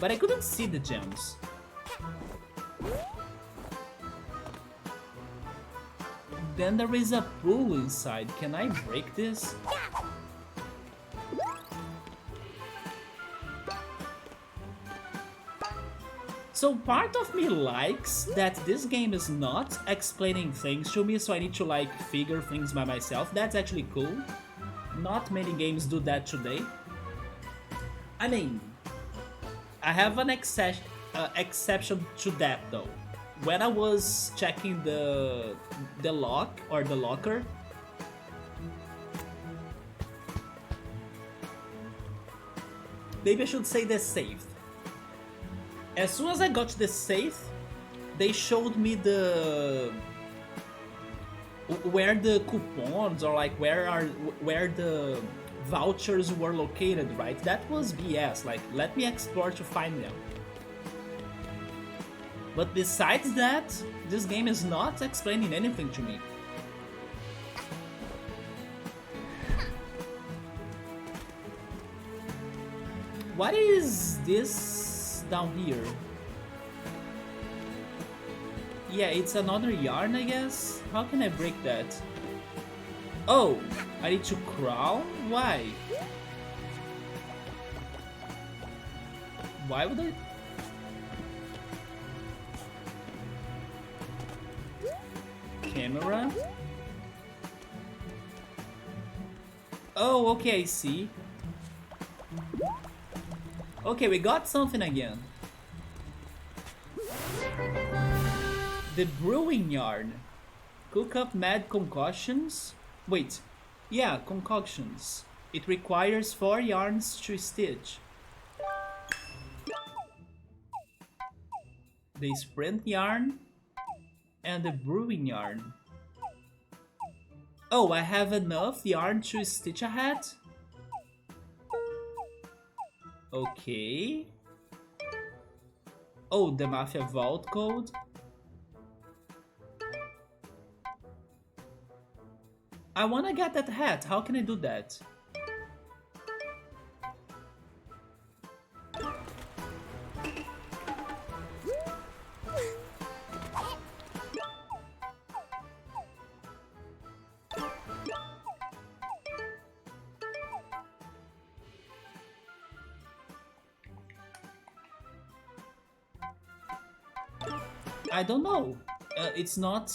But I couldn't see the gems. Then there is a pool inside. Can I break this? So part of me likes that this game is not explaining things to me, so I need to like figure things by myself. That's actually cool. Not many games do that today. I mean, I have an exception to that though. When I was checking the lock or the locker, maybe I should say the safe. As soon as I got to the safe, they showed me where the coupons or like where the vouchers were located, right? That was BS. Like, let me explore to find them. But besides that, this game is not explaining anything to me. What is this down here? Yeah, it's another yarn, I guess. How can I break that? Oh, I need to crawl? Why? Why would I? Camera? Oh, okay, I see. Okay, we got something again. The brewing yarn. Cook up mad concoctions. Wait, yeah, concoctions. It requires 4 yarns to stitch. The sprint yarn and the brewing yarn. Oh, I have enough yarn to stitch a hat? Okay. Oh, the Mafia vault code. I wanna get that hat. How can I do that? I don't know. It's not...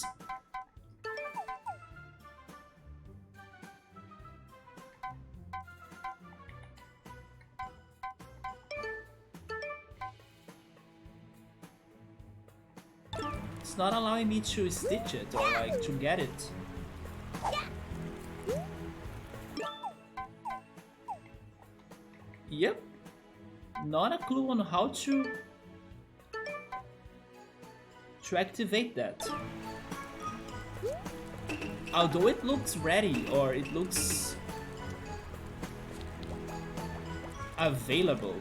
It's not allowing me to stitch it or like to get it. Yep. Not a clue on how to activate that. Although it looks ready or it looks available.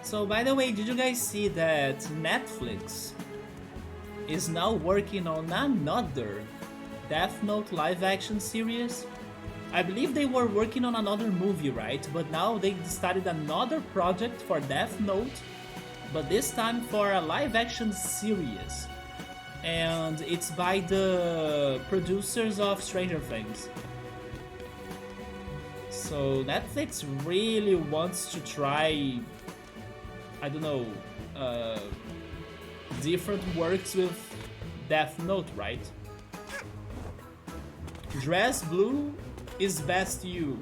So by the way, did you guys see that Netflix is now working on another Death Note live-action series? I believe they were working on another movie, right? But now they started another project for Death Note, but this time for a live-action series. And it's by the producers of Stranger Things. So Netflix really wants to try, I don't know, different works with Death Note, right? Dress blue is best you.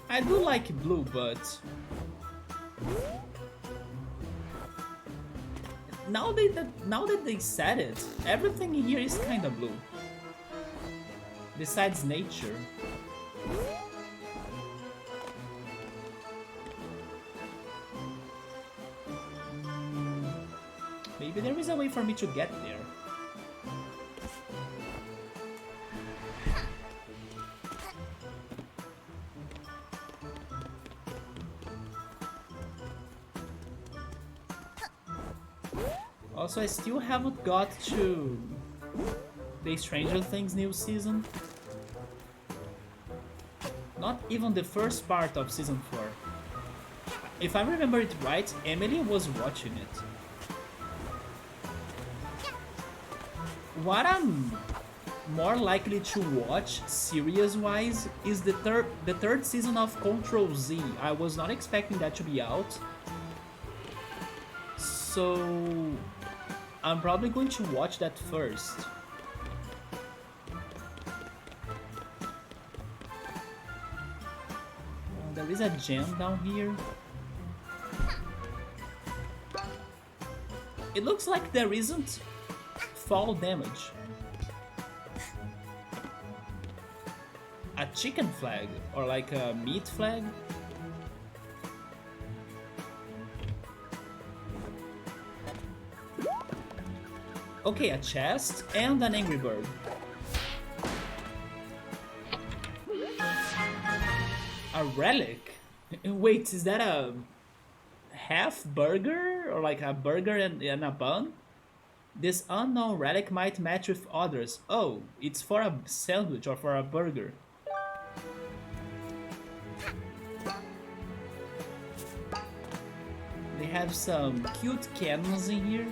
I do like blue, but now that they said it, everything here is kinda blue. Besides nature. Maybe there is a way for me to get there. Also, I still haven't got to the Stranger Things new season. Not even the first part of season 4. If I remember it right, Emily was watching it. What I'm more likely to watch series-wise is the third season of Control Z. I was not expecting that to be out, so I'm probably going to watch that first. There is a gem down here. It looks like there isn't fall damage. A chicken flag, or like a meat flag. Okay, a chest and an Angry Bird. A relic? Wait, is that a half burger? Or like a burger and a bun? This unknown relic might match with others. Oh, it's for a sandwich or for a burger. They have some cute cannons in here.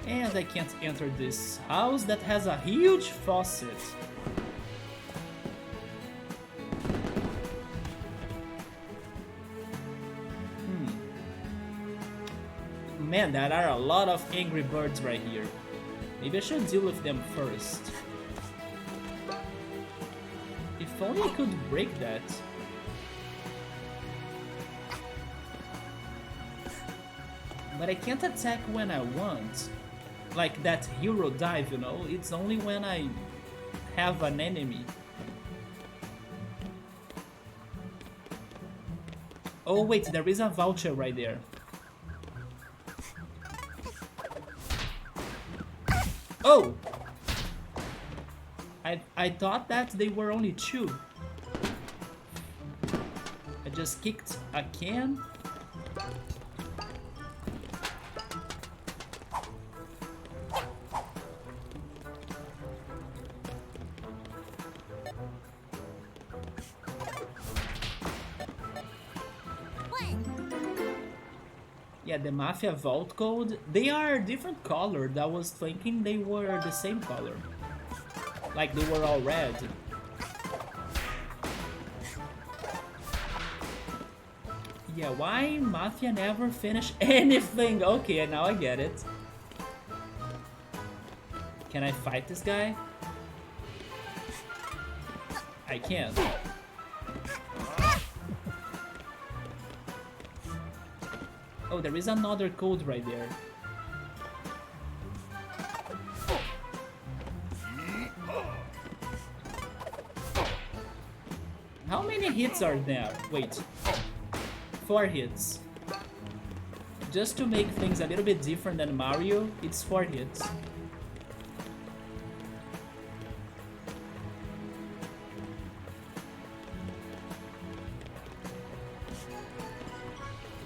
And I can't enter this house that has a huge faucet. Man, there are a lot of Angry Birds right here. Maybe I should deal with them first. If only I could break that. But I can't attack when I want. Like that hero dive, you know? It's only when I have an enemy. Oh wait, there is a voucher right there. Oh! I thought that they were only two. I just kicked a can. Yeah, the Mafia vault code, they are different colored. I was thinking they were the same color. Like they were all red. Yeah, why Mafia never finish anything? Okay, now I get it. Can I fight this guy? I can't. Oh, there is another code right there. How many hits are there? Wait. 4 hits. Just to make things a little bit different than Mario, it's 4 hits.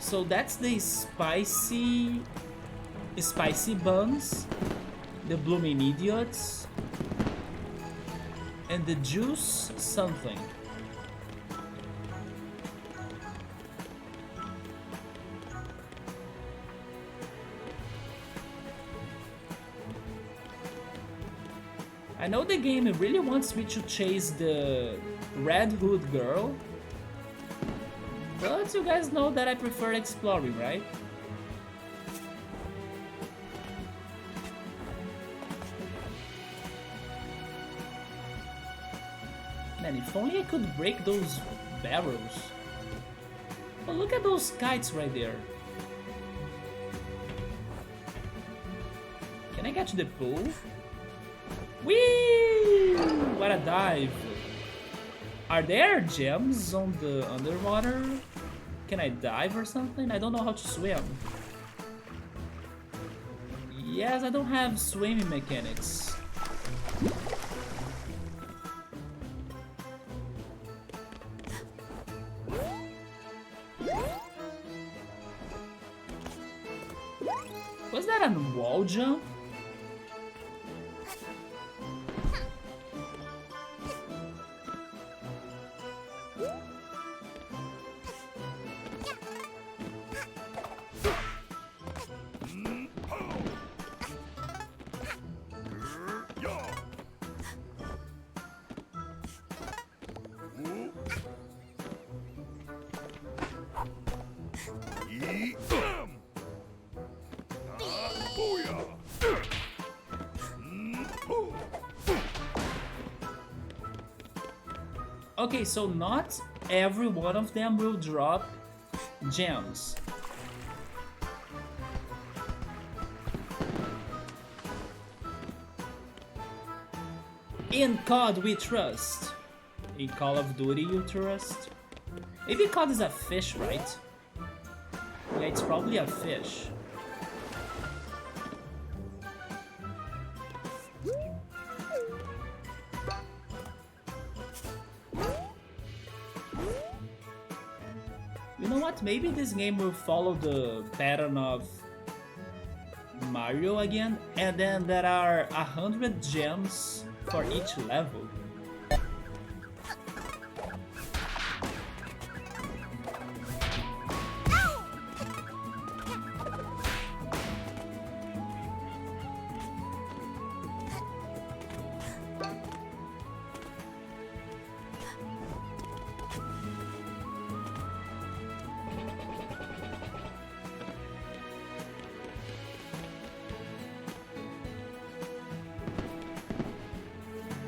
So that's the spicy buns, the blooming idiots, and the juice something. I know the game really wants me to chase the Red Hood girl, but you guys know that I prefer exploring, right? Man, if only I could break those barrels. But look at those kites right there. Can I catch the pool? Whee! What a dive! Are there gems on the underwater? Can I dive or something? I don't know how to swim. Yes, I don't have swimming mechanics. Was that a wall jump? Okay, so not every one of them will drop gems. In COD we trust. In Call of Duty you trust. Maybe COD is a fish, right? Yeah, it's probably a fish. You know what? Maybe this game will follow the pattern of Mario again, and then there are 100 gems for each level.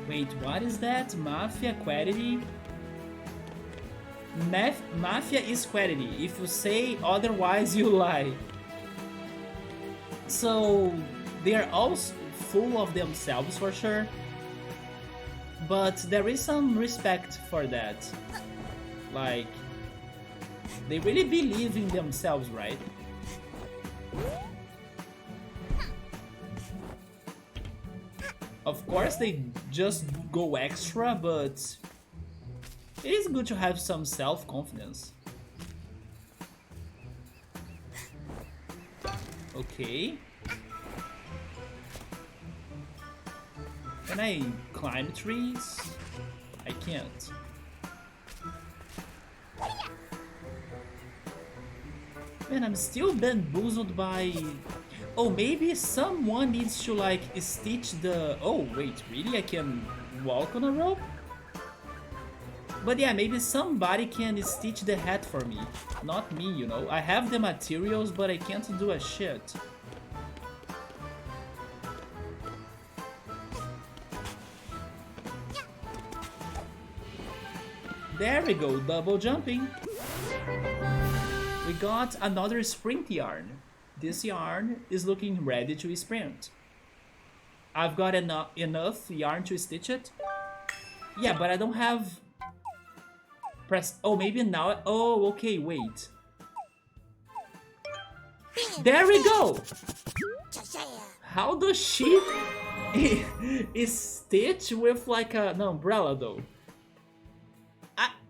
Wait, what is that? Mafia quality? Mafia is quality. If you say otherwise, you lie. So they are all full of themselves for sure, but there is some respect for that. Like, they really believe in themselves, right? Of course they just go extra, but it is good to have some self-confidence. Okay. Can I climb trees? I can't. Man, I'm still bamboozled by... Oh, maybe someone needs to like stitch the... Oh, wait, really? I can walk on a rope? But yeah, maybe somebody can stitch the hat for me. Not me, you know. I have the materials, but I can't do a shit. There we go, double jumping. We got another sprint yarn. This yarn is looking ready to sprint. I've got enough yarn to stitch it. Yeah, but I don't have... Press... Oh, maybe now... Oh, okay, wait. There we go! How does she stitch with like an umbrella though?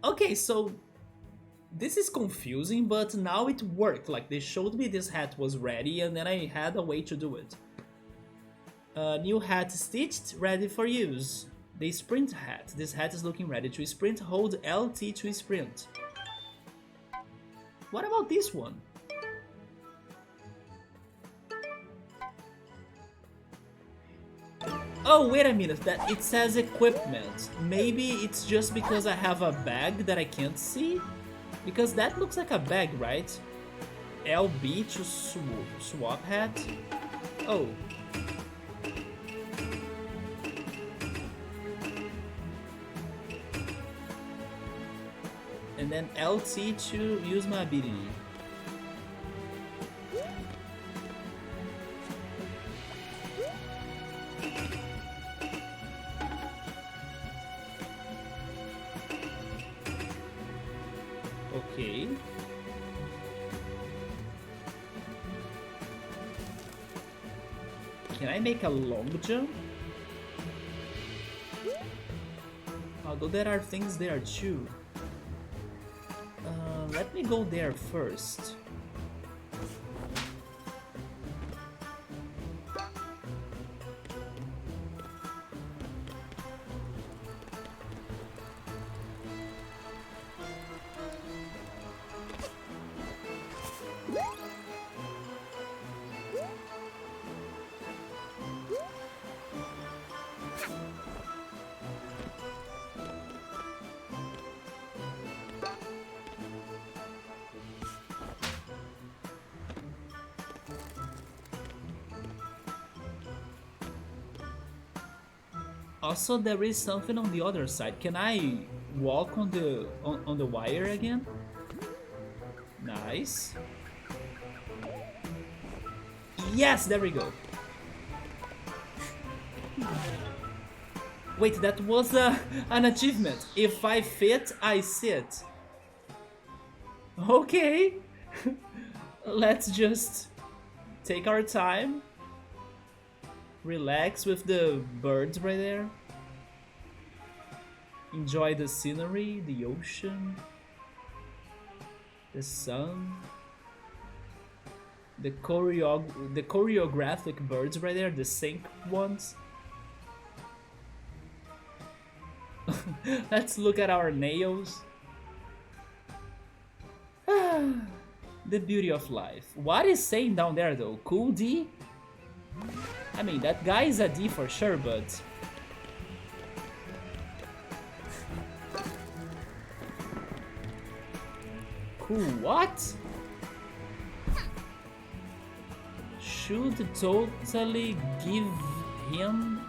Okay, so... This is confusing, but now it worked. Like, they showed me this hat was ready and then I had a way to do it. New hat stitched, ready for use. The sprint hat. This hat is looking ready to sprint. Hold LT to sprint. What about this one? Oh, wait a minute. That it says equipment. Maybe it's just because I have a bag that I can't see? Because that looks like a bag, right? LB to swap hat? Oh. And then LT to use my ability. Okay. Can I make a long jump? Although there are things there too. Let me go there first. Also, there is something on the other side. Can I walk on the wire again. Nice. Yes, there we go. Wait, that was an achievement. If I fit, I sit. Okay. Let's just take our time. Relax with the birds right there. Enjoy the scenery, the ocean, the sun, the choreographic birds right there, the sync ones. Let's look at our nails. The beauty of life. What is saying down there though? Cool D? I mean, that guy is a D for sure, but... Cool, what? Should totally give him...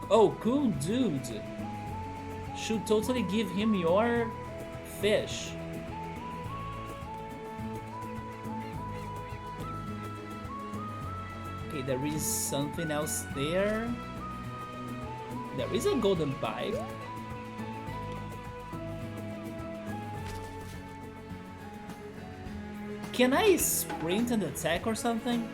Oh, cool dude. Should totally give him your fish. Okay, there is something else there. There is a golden pipe. Can I sprint and attack or something?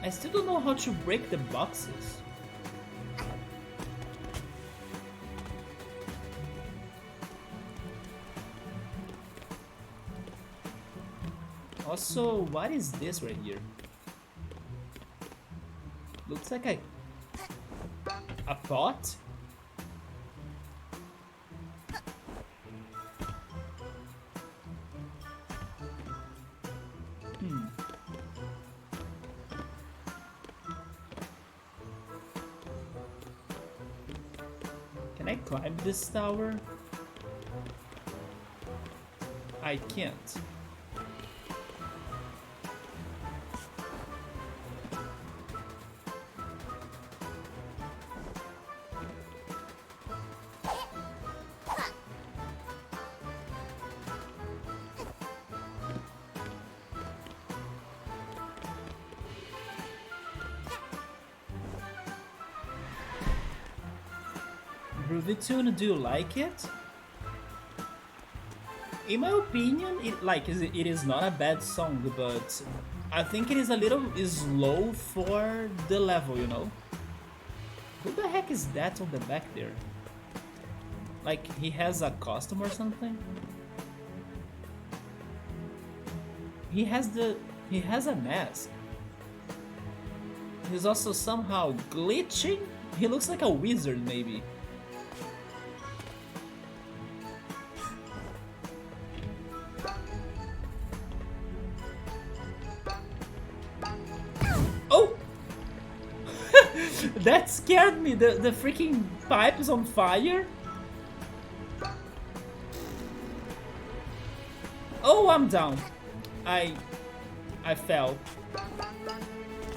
I still don't know how to break the boxes. Also, what is this right here? Looks like a pot? Can I climb this tower? I can't. Tune, do you like it? In my opinion, it is not a bad song, but I think it is a little slow for the level, you know? Who the heck is that on the back there? Like, he has a costume or something? He has a mask. He's also somehow glitching? He looks like a wizard, maybe. That scared me. The freaking pipe is on fire. Oh, I'm down. I fell.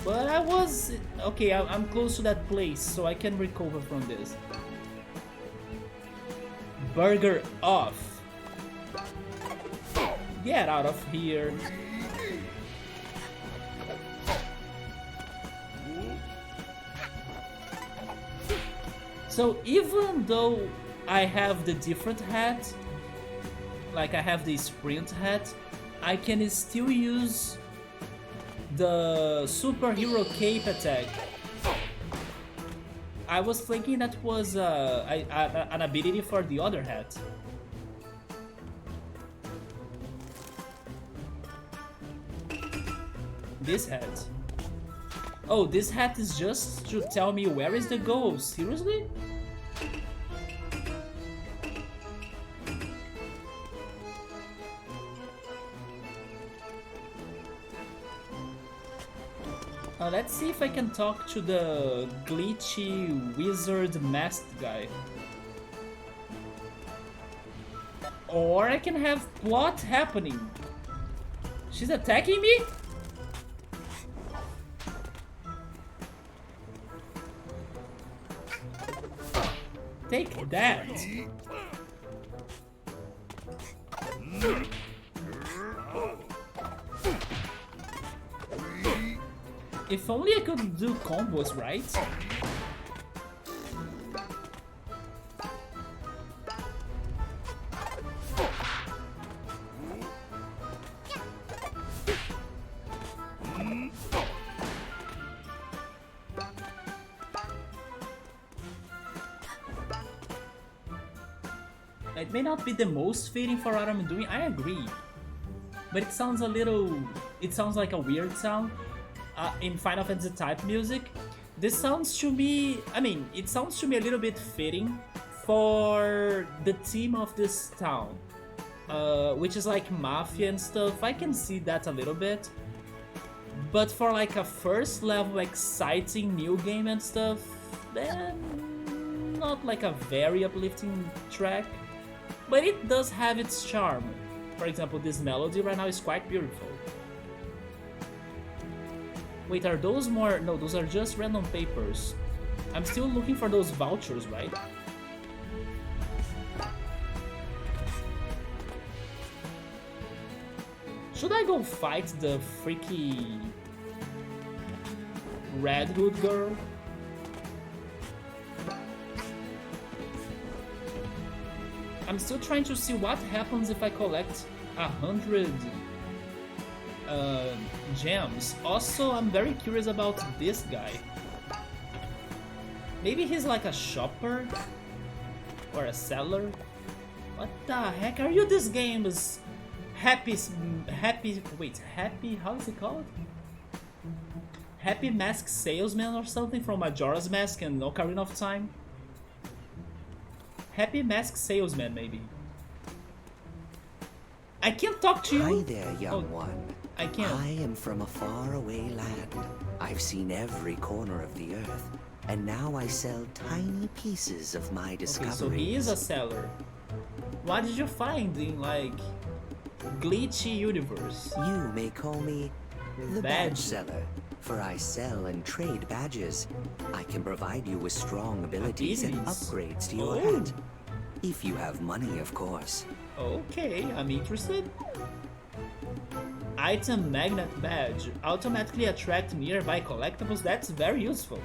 But I was... Okay, I'm close to that place, so I can recover from this. Burger off. Get out of here. So even though I have the different hat, like I have the sprint hat, I can still use the superhero cape attack. I was thinking that was an ability for the other hat. This hat. Oh, this hat is just to tell me where is the goal. Seriously? Let's see if I can talk to the glitchy wizard masked guy. Or I can have plot happening. She's attacking me? Take that. If only I could do combos, right? It may not be the most fitting for what I'm doing, I agree. But it sounds a little... It sounds like a weird sound in Final Fantasy type music. This sounds to me... I mean, it sounds to me a little bit fitting for the theme of this town. Which is like Mafia and stuff. I can see that a little bit. But for like a first level exciting new game and stuff, then not like a very uplifting track. But it does have its charm. For example, this melody right now is quite beautiful. Wait, are those more... No, those are just random papers. I'm still looking for those vouchers, right? Should I go fight the freaky Red Hood girl? I'm still trying to see what happens if I collect 100 gems. Also, I'm very curious about this guy. Maybe he's like a shopper or a seller. What the heck are you? This game is happy. How is it called? Happy Mask Salesman or something from Majora's Mask and Ocarina of Time. Happy Mask Salesman, maybe. I can't talk to you. Hi there, young one. I can't. I am from a faraway land. I've seen every corner of the earth, and now I sell tiny pieces of my discoveries. Okay, so he is a seller. What did you find in, like, glitchy universe? You may call me the Badge. badge seller, for I sell and trade badges. I can provide you with strong abilities and Abilities? upgrades to your Oh. hat. If you have money, of course. Okay, I'm interested. Item Magnet Badge. Automatically attract nearby collectibles. That's very useful.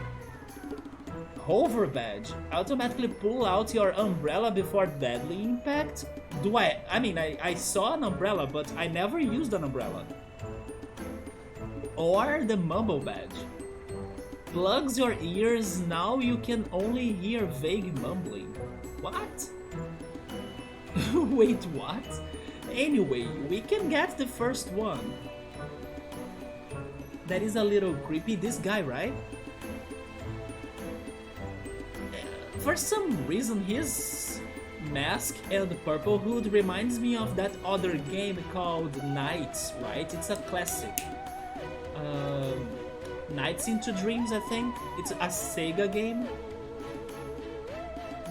Hover Badge. Automatically pull out your umbrella before deadly impact. I mean, I saw an umbrella, but I never used an umbrella. Or the Mumble Badge. Plugs your ears, now you can only hear vague mumbling. What? Wait, what? Anyway, we can get the first one. That is a little creepy. This guy, right? For some reason, his mask and purple hood reminds me of that other game called Nights, right? It's a classic. Nights into Dreams, I think. It's a Sega game.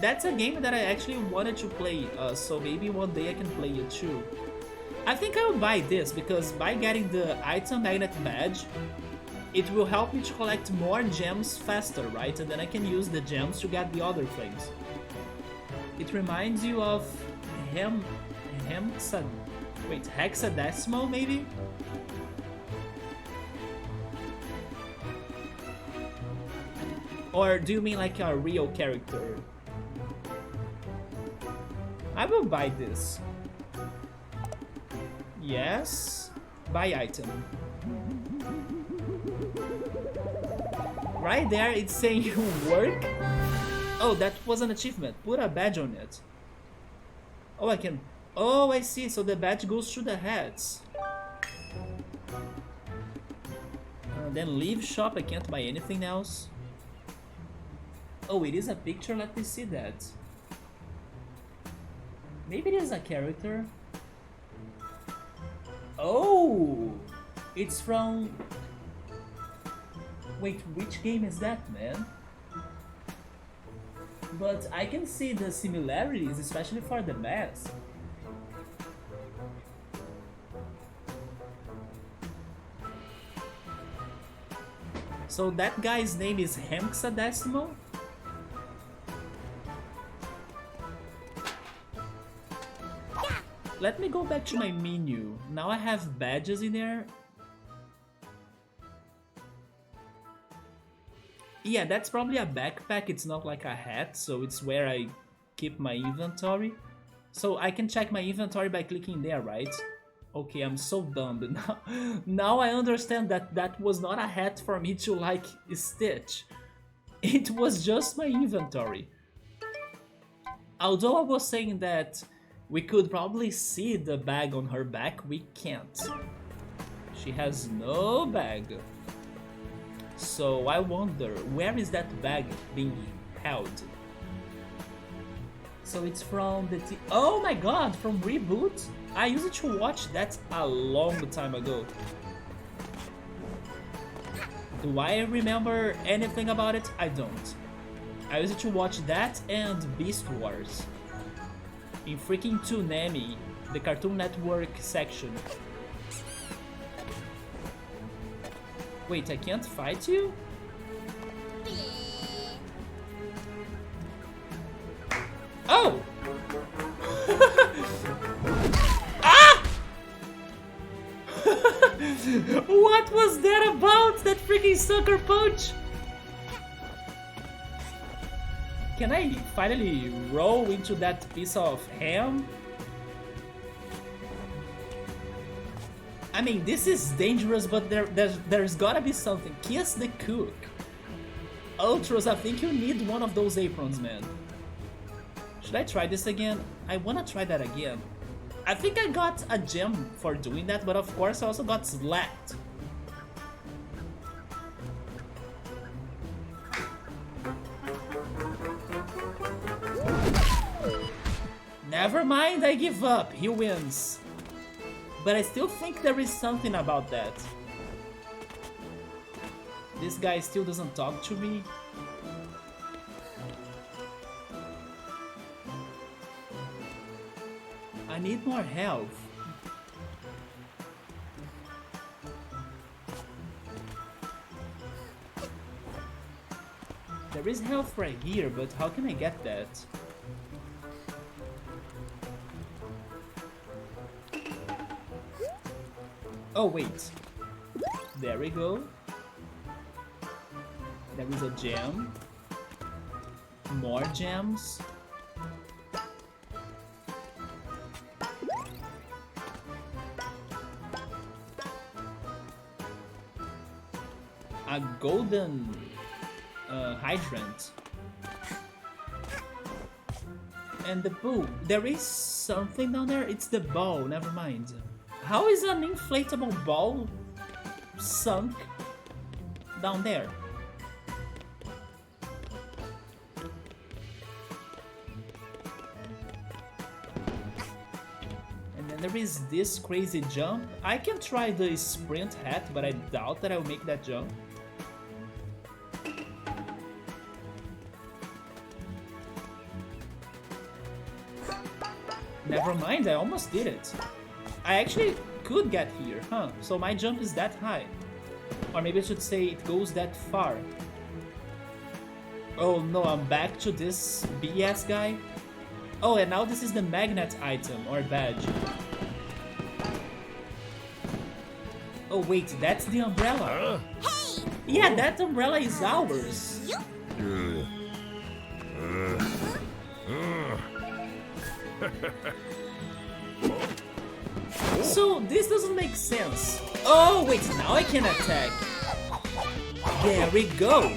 That's a game that I actually wanted to play, so maybe one day I can play it too. I think I will buy this because by getting the Item Magnet Badge, it will help me to collect more gems faster, right? And then I can use the gems to get the other things. It reminds you of hexadecimal maybe? Or do you mean like a real character? I will buy this. Yes. Buy item. Right there, it's saying you work. Oh, that was an achievement. Put a badge on it. Oh, I can... Oh, I see. So the badge goes to the hats. Then leave shop. I can't buy anything else. Oh, it is a picture. Let me see that. Maybe it is a character. Oh! It's from... Wait, which game is that, man? But I can see the similarities, especially for the mask. So that guy's name is Hexadecimal? Let me go back to my menu. Now I have badges in there. Yeah, that's probably a backpack. It's not like a hat, so it's where I keep my inventory. So I can check my inventory by clicking there, right? Okay, I'm so dumb. Now I understand that that was not a hat for me to like stitch. It was just my inventory. Although I was saying that we could probably see the bag on her back, we can't. She has no bag. So I wonder, where is that bag being held? So it's from the oh my god, from Reboot? I used to watch that a long time ago. Do I remember anything about it? I don't. I used to watch that and Beast Wars. In freaking Toonami, the Cartoon Network section. Wait, I can't fight you? Oh! Ah! What was that about? That freaking sucker punch? Can I finally roll into that piece of ham? I mean, this is dangerous, but there's gotta be something. Kiss the cook. Ultros, I think you need one of those aprons, man. Should I try this again? I wanna try that again. I think I got a gem for doing that, but of course I also got slapped. Never mind, I give up. He wins. But I still think there is something about that. This guy still doesn't talk to me. I need more health. There is health right here, but how can I get that? Oh wait, there we go. There is a gem. More gems. A golden hydrant. And the pool. There is something down there. It's the ball. Never mind. How is an inflatable ball sunk down there? And then there is this crazy jump. I can try the sprint hat, but I doubt that I'll make that jump. Never mind, I almost did it. I actually could get here, huh? So my jump is that high. Or maybe I should say it goes that far. Oh no, I'm back to this BS guy. Oh, and now this is the magnet item or badge. Oh wait, that's the umbrella. Hey! Yeah, that umbrella is ours. So this doesn't make sense. Oh wait, now I can attack. There we go.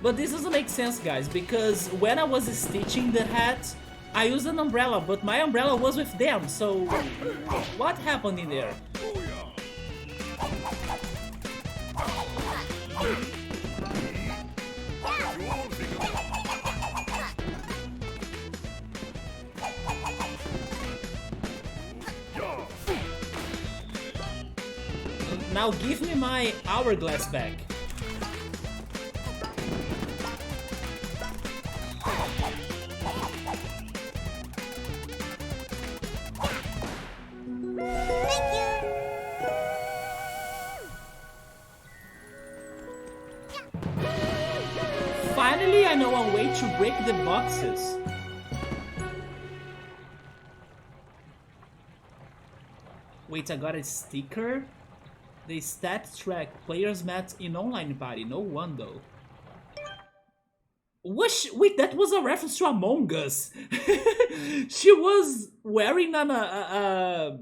But this doesn't make sense, guys, because when I was stitching the hat, I used an umbrella, but my umbrella was with them, so what happened in there? Now give me my hourglass back. Finally, I know a way to break the boxes. Wait, I got a sticker? The stat track players met in online party. No one though. Wait, that was a reference to Among Us. She was wearing a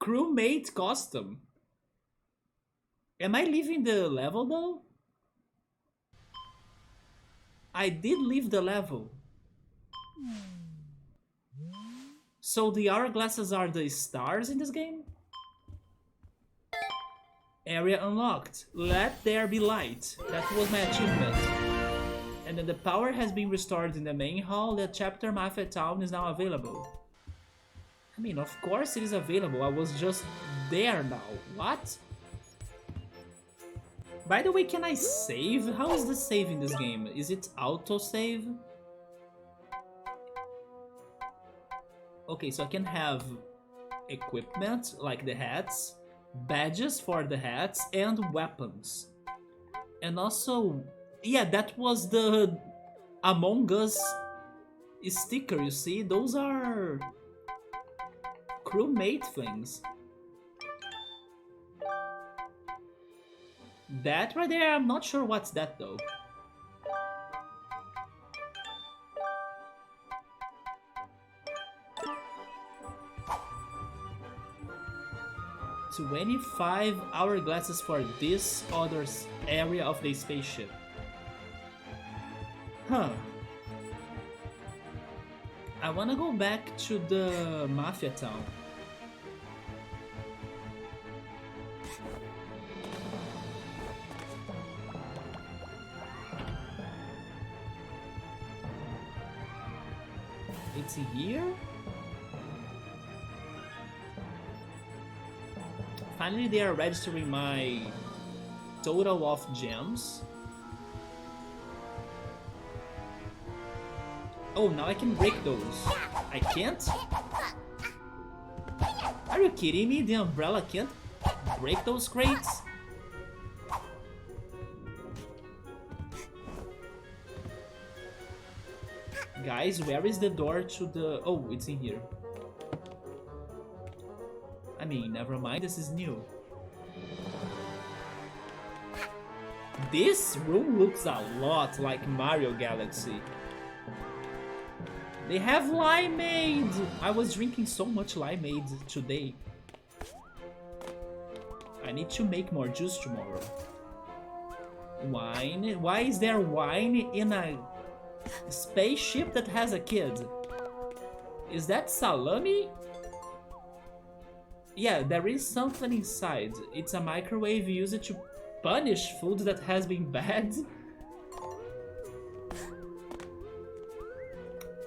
crewmate costume. Am I leaving the level though? I did leave the level. So the hourglasses are the stars in this game? Area unlocked. Let there be light. That was my achievement. And then the power has been restored in the main hall. The chapter Mafia Town is now available. I mean, of course it is available. I was just there now. What? By the way, can I save? How is the save in this game? Is it auto-save? Okay, so I can have equipment, like the hats, badges for the hats, and weapons. And also, yeah, that was the Among Us sticker, you see? Those are crewmate things. That right there, I'm not sure what's that though. $25 hourglasses for this other area of the spaceship. Huh. I wanna go back to the Mafia town. It's here? Finally they are registering my total of gems. Oh, now I can break those. I can't? Are you kidding me? The umbrella can't break those crates? Guys, where is the door to the... Oh, it's in here. I mean, never mind, this is new. This room looks a lot like Mario Galaxy. They have limeade! I was drinking so much limeade today. I need to make more juice tomorrow. Wine? Why is there wine in a spaceship that has a kid? Is that salami? Yeah, there is something inside. It's a microwave used to punish food that has been bad.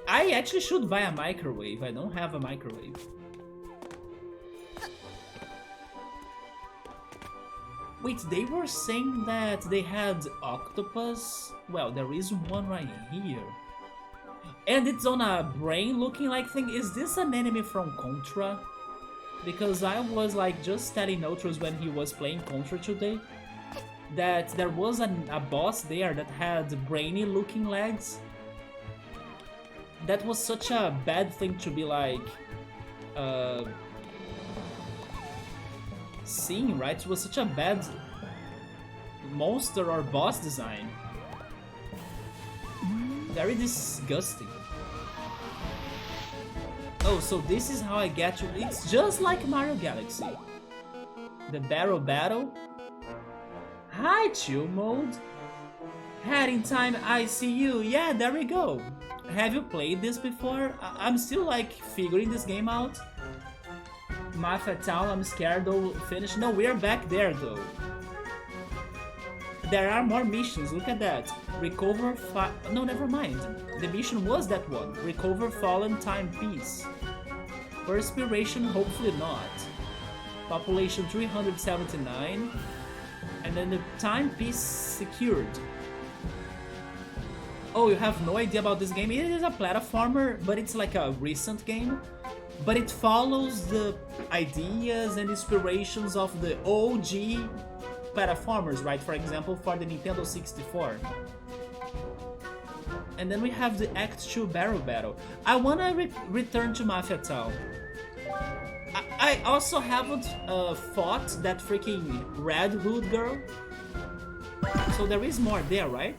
I actually should buy a microwave. I don't have a microwave. Wait, they were saying that they had octopus? Well, there is one right here. And it's on a brain looking like thing. Is this an enemy from Contra? Because I was like just telling Notros when he was playing Contra today that there was a boss there that had brainy looking legs. That was such a bad thing to be like seeing, right? It was such a bad monster or boss design. Very disgusting. Oh, so this is how I get to... It's just like Mario Galaxy. The barrel battle. Hi, chill mode. Heading time, I see you. Yeah, there we go. Have you played this before? I'm still like figuring this game out. Mafia Town, I'm scared they'll finish. No, we're back there though. There are more missions, look at that. Recover no, never mind. The mission was that one. Recover fallen timepiece. Perspiration, hopefully not. Population 379. And then the timepiece secured. Oh, you have no idea about this game? It is a platformer, but it's like a recent game. But it follows the ideas and inspirations of the OG platformers, right? For example, for the Nintendo 64. And then we have the Act 2 Barrel Battle. I wanna return to Mafia Town. I also haven't fought that freaking Red Hood girl. So there is more there, right?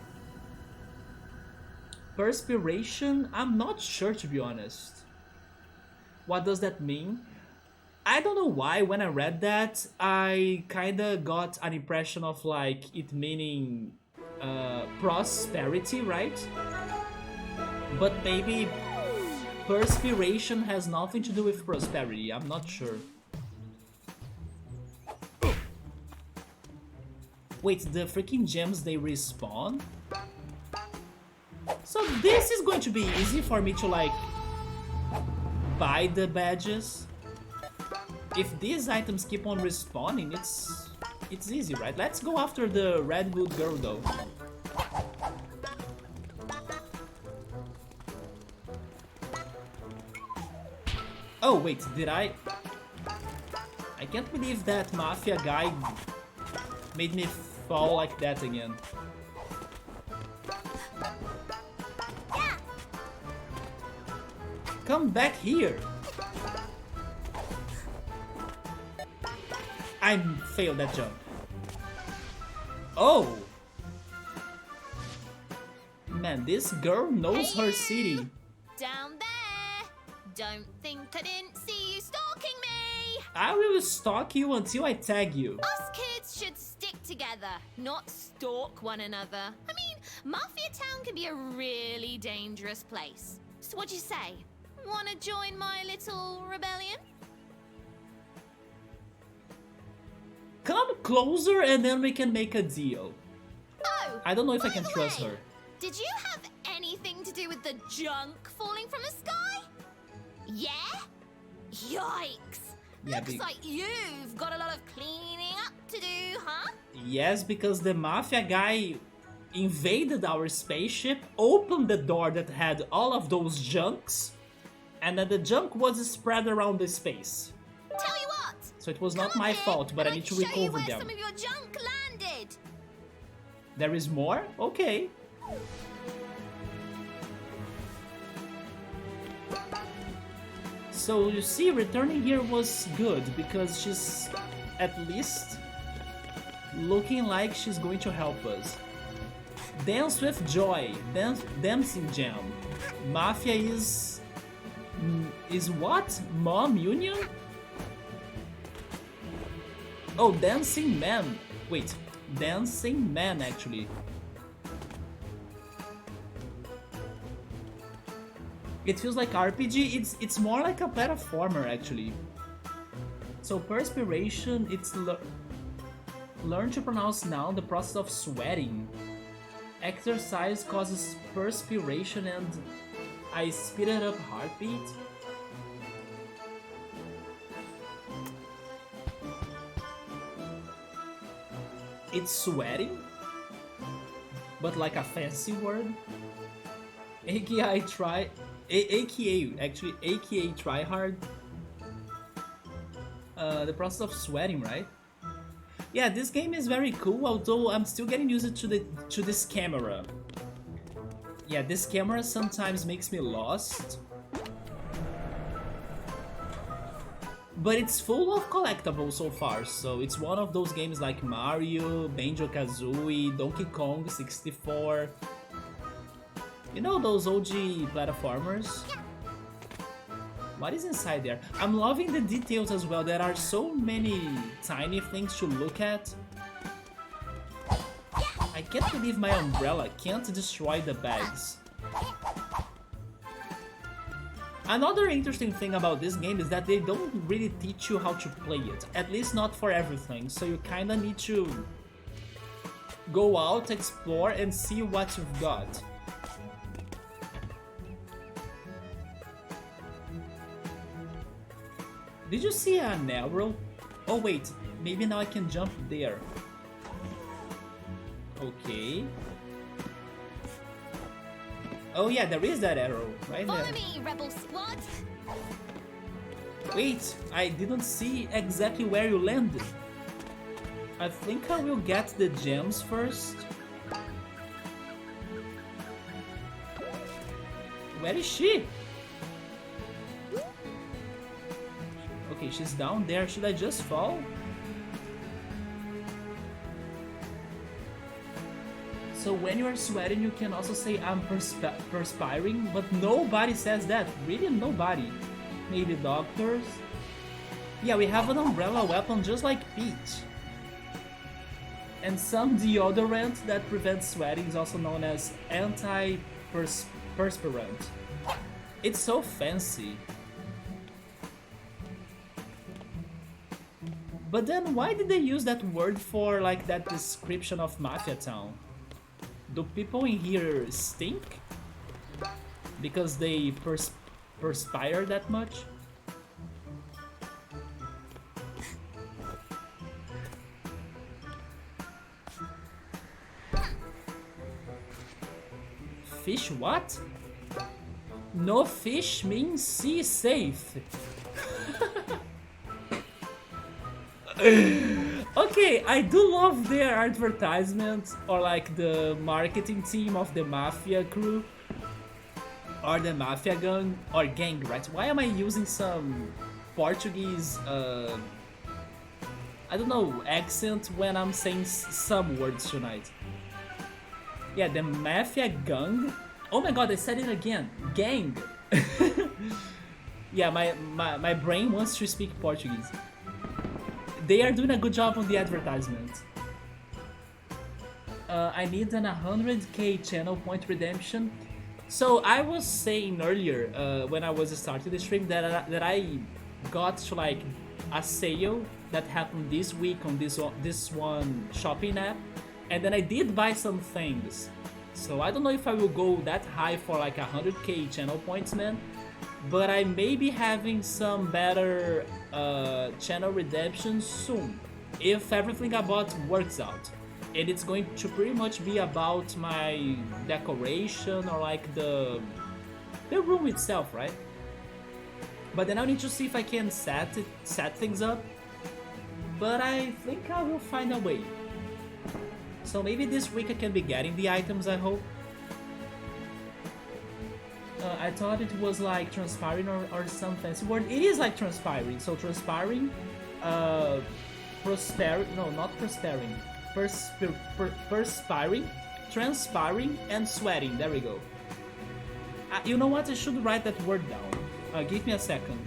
Perspiration? I'm not sure, to be honest. What does that mean? I don't know why when I read that, I kinda got an impression of like it meaning prosperity, right? But maybe perspiration has nothing to do with prosperity, I'm not sure. Wait, the freaking gems, they respawn? So this is going to be easy for me to like buy the badges. If these items keep on respawning, it's easy, right? Let's go after the Red Hood girl though. Oh wait, did I can't believe that Mafia guy made me fall like that again. Come back here! I failed that jump. Oh! Man, this girl knows her city. Down there! Don't think I didn't see you stalking me! I will stalk you until I tag you. Us kids should stick together, not stalk one another. I mean, Mafia Town can be a really dangerous place. So what'd you say? Wanna join my little rebellion? Come closer and then we can make a deal. Oh! I don't know if I by can the trust way, her. Did you have anything to do with the junk falling from the sky? Yeah? Yikes! Yeah, Looks like you've got a lot of cleaning up to do, huh? Yes, because the Mafia guy invaded our spaceship, opened the door that had all of those junks, and then the junk was spread around the space. Tell you what! So it was not Come my on then, fault, but I and need to show you recover where them. some of your junk landed. There is more? Okay. So you see, returning here was good because she's at least looking like she's going to help us. Dance with Joy, Dancing Jam. Mafia is what? Mom Union? Oh, Dancing Man. Wait, Dancing Man actually. It feels like RPG, it's more like a platformer actually. So perspiration, it's learn to pronounce now the process of sweating. Exercise causes perspiration and I speeded up heartbeat. It's sweating, but like a fancy word. AKA try hard. The process of sweating, right? Yeah, this game is very cool, although I'm still getting used to this camera. Yeah, this camera sometimes makes me lost. But it's full of collectibles so far, so it's one of those games like Mario, Banjo-Kazooie, Donkey Kong 64. You know those OG platformers? What is inside there? I'm loving the details as well. There are so many tiny things to look at. I can't believe my umbrella can't destroy the bags. Another interesting thing about this game is that they don't really teach you how to play it. At least not for everything. So you kinda need to go out, explore, and see what you've got. Did you see an arrow? Oh wait, maybe now I can jump there. Okay. Oh yeah, there is that arrow, right there. Follow me, rebel squad. Wait, I didn't see exactly where you landed. I think I will get the gems first. Where is she? Okay, she's down there. Should I just fall? So when you are sweating, you can also say I'm perspiring, but nobody says that. Really, nobody. Maybe doctors. Yeah, we have an umbrella weapon just like Peach. And some deodorant that prevents sweating is also known as anti-perspirant. It's so fancy. But then why did they use that word for like that description of Mafia Town? Do people in here stink? Because they perspire that much? Fish what? No fish means sea safe. Okay, I do love their advertisements or like the marketing team of the Mafia crew or the Mafia gang or gang, right? Why am I using some Portuguese I don't know, accent when I'm saying some words tonight? Yeah, the Mafia gang. Oh my god, I said it again. Gang. Yeah, my brain wants to speak Portuguese. They are doing a good job on the advertisement. I need an 100k channel point redemption. So I was saying earlier when I was starting the stream that I got to like a sale that happened this week on this one shopping app, and then I did buy some things. So I don't know if I will go that high for like 100k channel points, man. But I may be having some better channel redemption soon, if everything I bought works out. And it's going to pretty much be about my decoration or like the room itself, right? But then I need to see if I can set things up. But I think I will find a way. So maybe this week I can be getting the items, I hope. I thought it was like transpiring or some fancy word. It is like transpiring. So transpiring, no, not prospering. Perspiring, transpiring, and sweating. There we go. You know what? I should write that word down. Give me a second.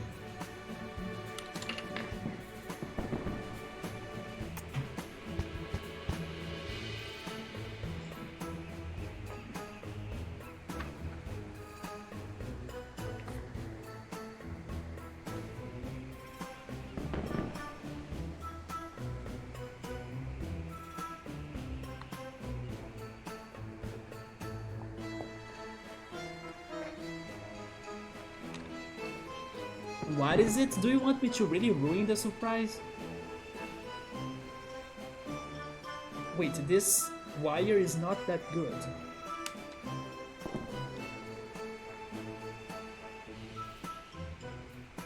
What is it? Do you want me to really ruin the surprise? Wait, this wire is not that good.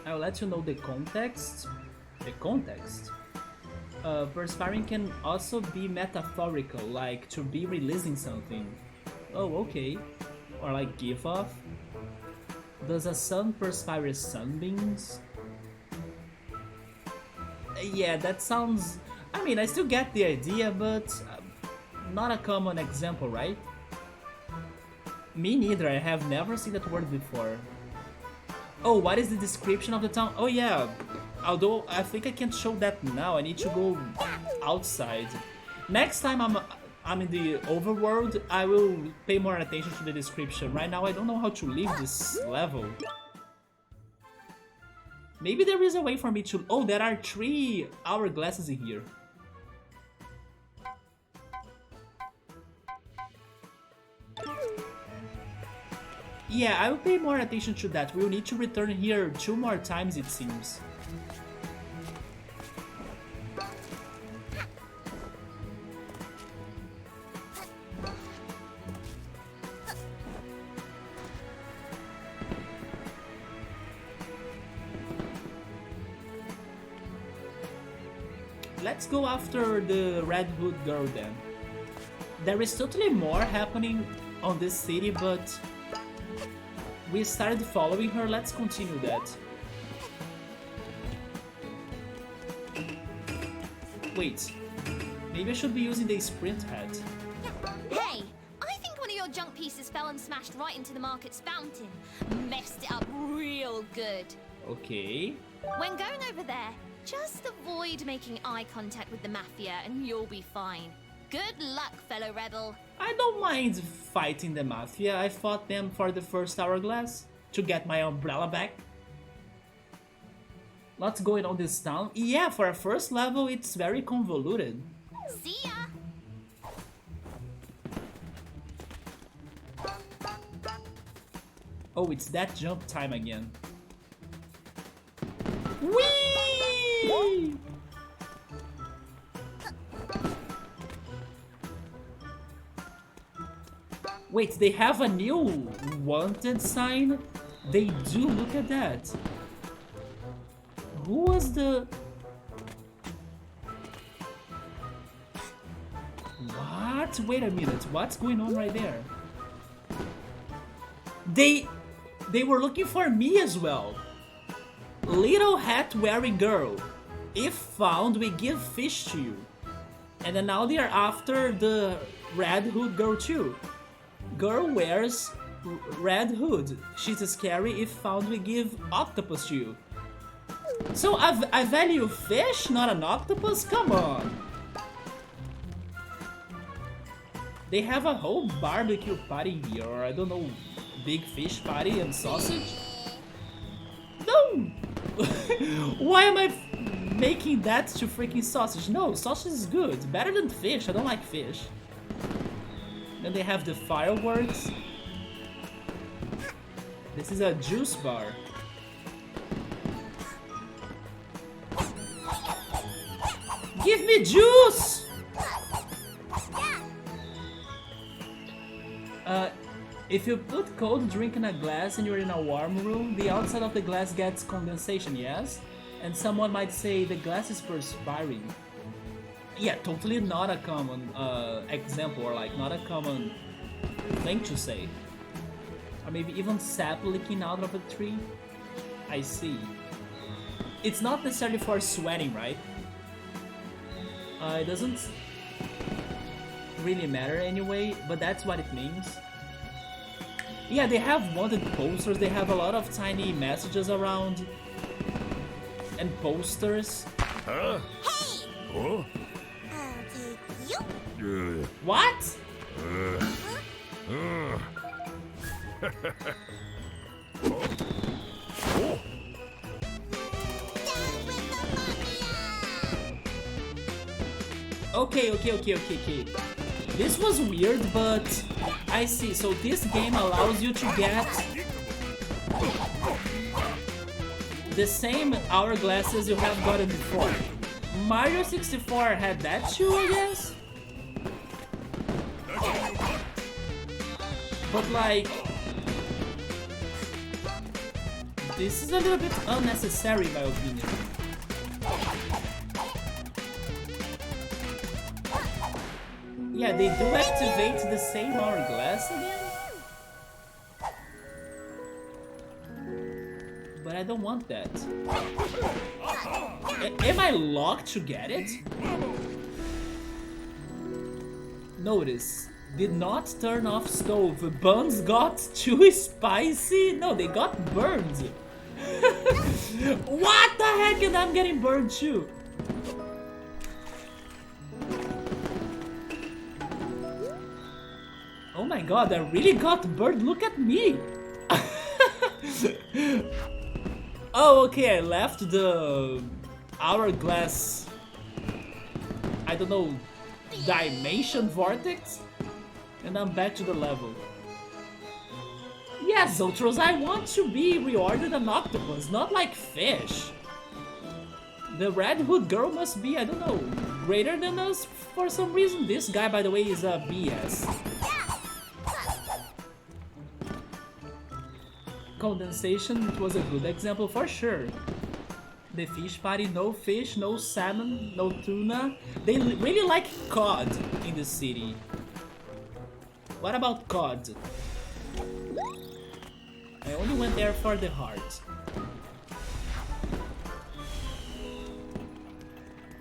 I'll let you know the context. The context? Perspiring can also be metaphorical, like to be releasing something. Oh, okay. Or like give off. Does a sun perspire sunbeams? Yeah, that sounds... I mean, I still get the idea, but not a common example, right? Me neither, I have never seen that word before. Oh, what is the description of the town? Oh yeah, although I think I can't show that now, I need to go outside. Next time I'm in the overworld, I will pay more attention to the description. Right now I don't know how to leave this level. Maybe there is a way for me to... Oh, there are 3 hourglasses in here. Yeah, I will pay more attention to that. We'll need to return here 2 more times, it seems. Let's go after the Red Hood girl then. There is totally more happening on this city, but We started following her, let's continue that. Wait, maybe I should be using the sprint hat. Hey, I think one of your junk pieces fell and smashed right into the market's fountain. Messed it up real good. Okay. When going over there, just avoid making eye contact with the Mafia and you'll be fine. Good luck, fellow rebel. I don't mind fighting the Mafia. I fought them for the first hourglass to get my umbrella back. Lots going on this town. Yeah, for a first level, it's very convoluted. See ya! Oh, it's that jump time again. Whee! Wait, they have a new wanted sign? They do, look at that. Who was the... What? Wait a minute, what's going on right there? They were looking for me as well. Little hat wearing girl. If found, we give fish to you. And then now they are after the red hood girl too. Girl wears red hood. She's scary. If found, we give octopus to you. So I value fish, not an octopus? Come on. They have a whole barbecue party here, or I don't know, big fish party and sausage? No! Why am I making that to freaking sausage? No, sausage is good. Better than fish. I don't like fish. Then they have the fireworks. This is a juice bar. Give me juice! If you put cold drink in a glass and you're in a warm room, the outside of the glass gets condensation, yes? And someone might say the glass is perspiring. Yeah, totally not a common example, or like not a common thing to say. Or maybe even sap leaking out of a tree. I see. It's not necessarily for sweating, right? It doesn't really matter anyway, but that's what it means. Yeah, they have wanted posters, they have a lot of tiny messages around. And posters. Huh? Hey! Huh? I'll take you. What? Oh. Okay. This was weird, but I see. So this game allows you to get the same hourglasses you have gotten before. Mario 64 had that too, I guess? But like... this is a little bit unnecessary in my opinion. Yeah, they do activate the same hourglass again? But I don't want that. Am I locked to get it? Notice, did not turn off stove. Buns got too spicy? No, they got burned. What the heck? And I'm getting burned too. Oh my god, I really got burned. Look at me. Oh, okay, I left the hourglass, I don't know, dimension vortex, and I'm back to the level. Yes, Zotros, I want to be rewarded an octopus, not like fish. The Red Hood girl must be, I don't know, greater than us for some reason. This guy, by the way, is a BS. Condensation, it was a good example for sure. The fish party, no fish, no salmon, no tuna. They really like cod in the city. What about cod? I only went there for the heart.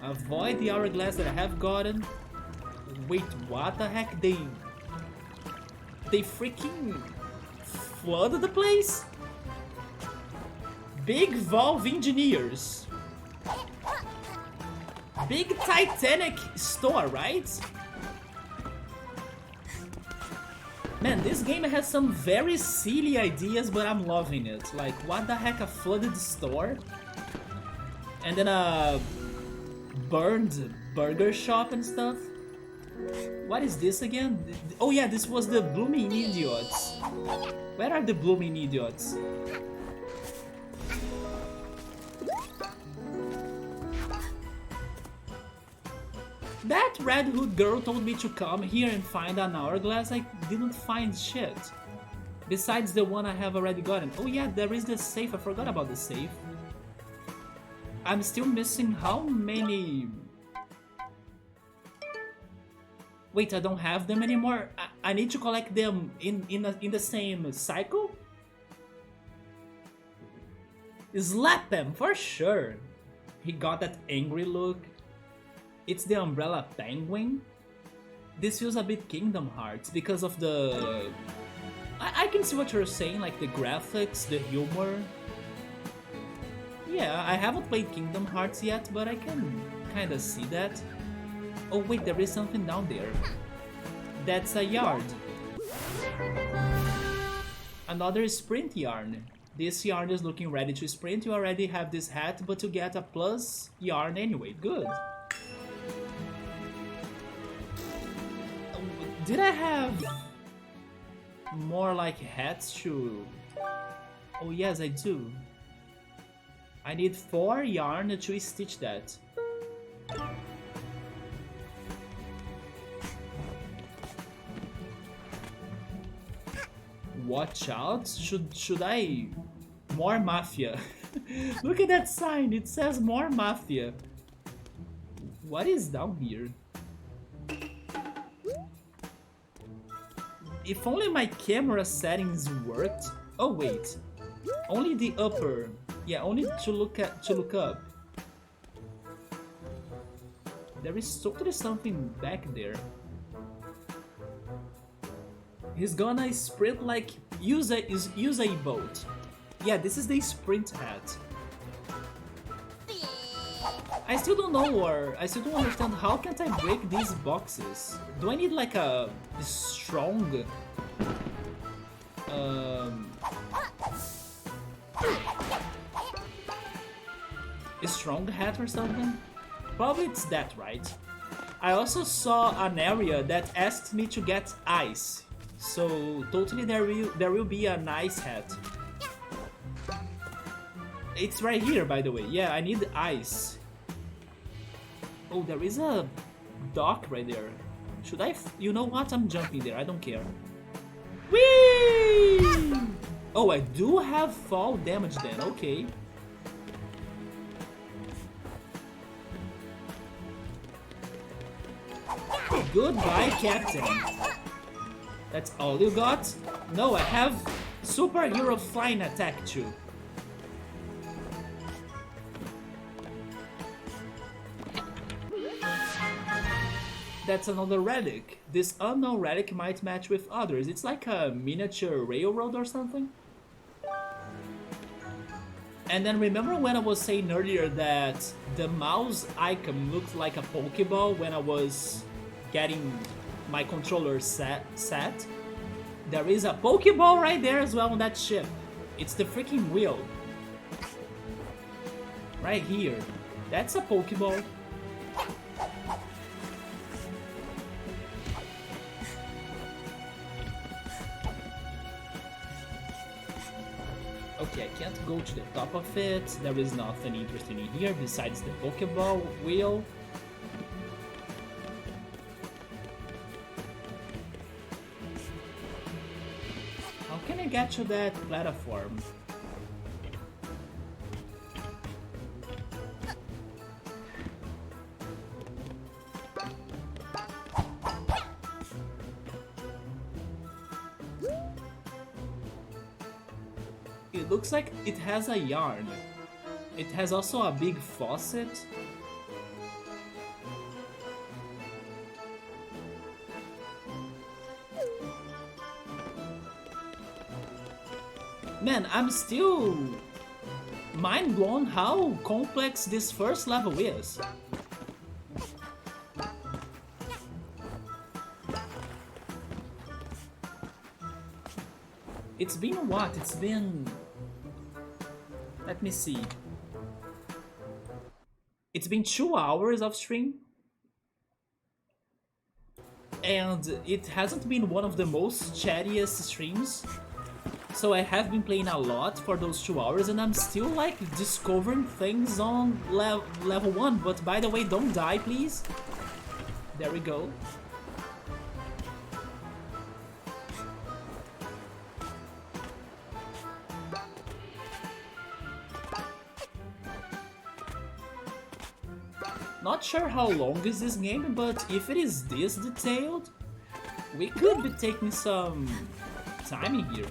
Avoid the hourglass that I have gotten. Wait, what the heck? They freaking flooded the place? Big Valve engineers. Big Titanic store, right? Man, this game has some very silly ideas, but I'm loving it. Like, what the heck, a flooded store? And then a burned burger shop and stuff? What is this again? Oh yeah, this was the Blooming Idiots. Where are the Blooming Idiots? That Red Hood girl told me to come here and find an hourglass. I didn't find shit. Besides the one I have already gotten. Oh yeah, there is the safe. I forgot about the safe. I'm still missing how many... Wait, I don't have them anymore? I need to collect them in the same cycle? Slap him, for sure. He got that angry look. It's the Umbrella Penguin. This feels a bit Kingdom Hearts because of the... I can see what you're saying, like the graphics, the humor. Yeah, I haven't played Kingdom Hearts yet, but I can kinda see that. Oh wait, there is something down there. That's a yard. Another sprint yarn. This yarn is looking ready to sprint. You already have this hat, but you get a plus yarn anyway. Good. Did I have more like hats to... Oh yes, I do. I need 4 yarn to stitch that. Watch out? Should I... More Mafia. Look at that sign, it says more Mafia. What is down here? If only my camera settings worked. Oh wait, only the upper. Yeah, only to look up. There is totally something back there. He's gonna sprint like use a boat. Yeah, this is the sprint hat. I still don't know, or I still don't understand how can't I break these boxes. Do I need like a strong a strong hat or something? Probably it's that, right? I also saw an area that asked me to get ice, so totally there will be an ice hat. It's right here, by the way. Yeah, I need ice. Oh, there is a dock right there. Should I? You know what? I'm jumping there. I don't care. Whee! Oh, I do have fall damage then. Okay. Goodbye, Captain. That's all you got? No, I have superhero flying attack too. That's another relic. This unknown relic might match with others. It's like a miniature railroad or something. And then remember when I was saying earlier that the mouse icon looked like a Pokeball when I was getting my controller set? There is a Pokeball right there as well on that ship. It's the freaking wheel. Right here. That's a Pokeball. Okay, I can't go to the top of it. There is nothing interesting in here besides the Pokeball wheel. How can I get to that platform? It looks like it has a yarn. It has also a big faucet. Man, I'm still mind blown how complex this first level is. It's been what? It's been... Let me see. It's been 2 hours of stream. And it hasn't been one of the most chattiest streams. So I have been playing a lot for those 2 hours and I'm still like discovering things on level 1. But by the way, don't die please. There we go. Not sure how long is this game, but if it is this detailed, we could be taking some time in here.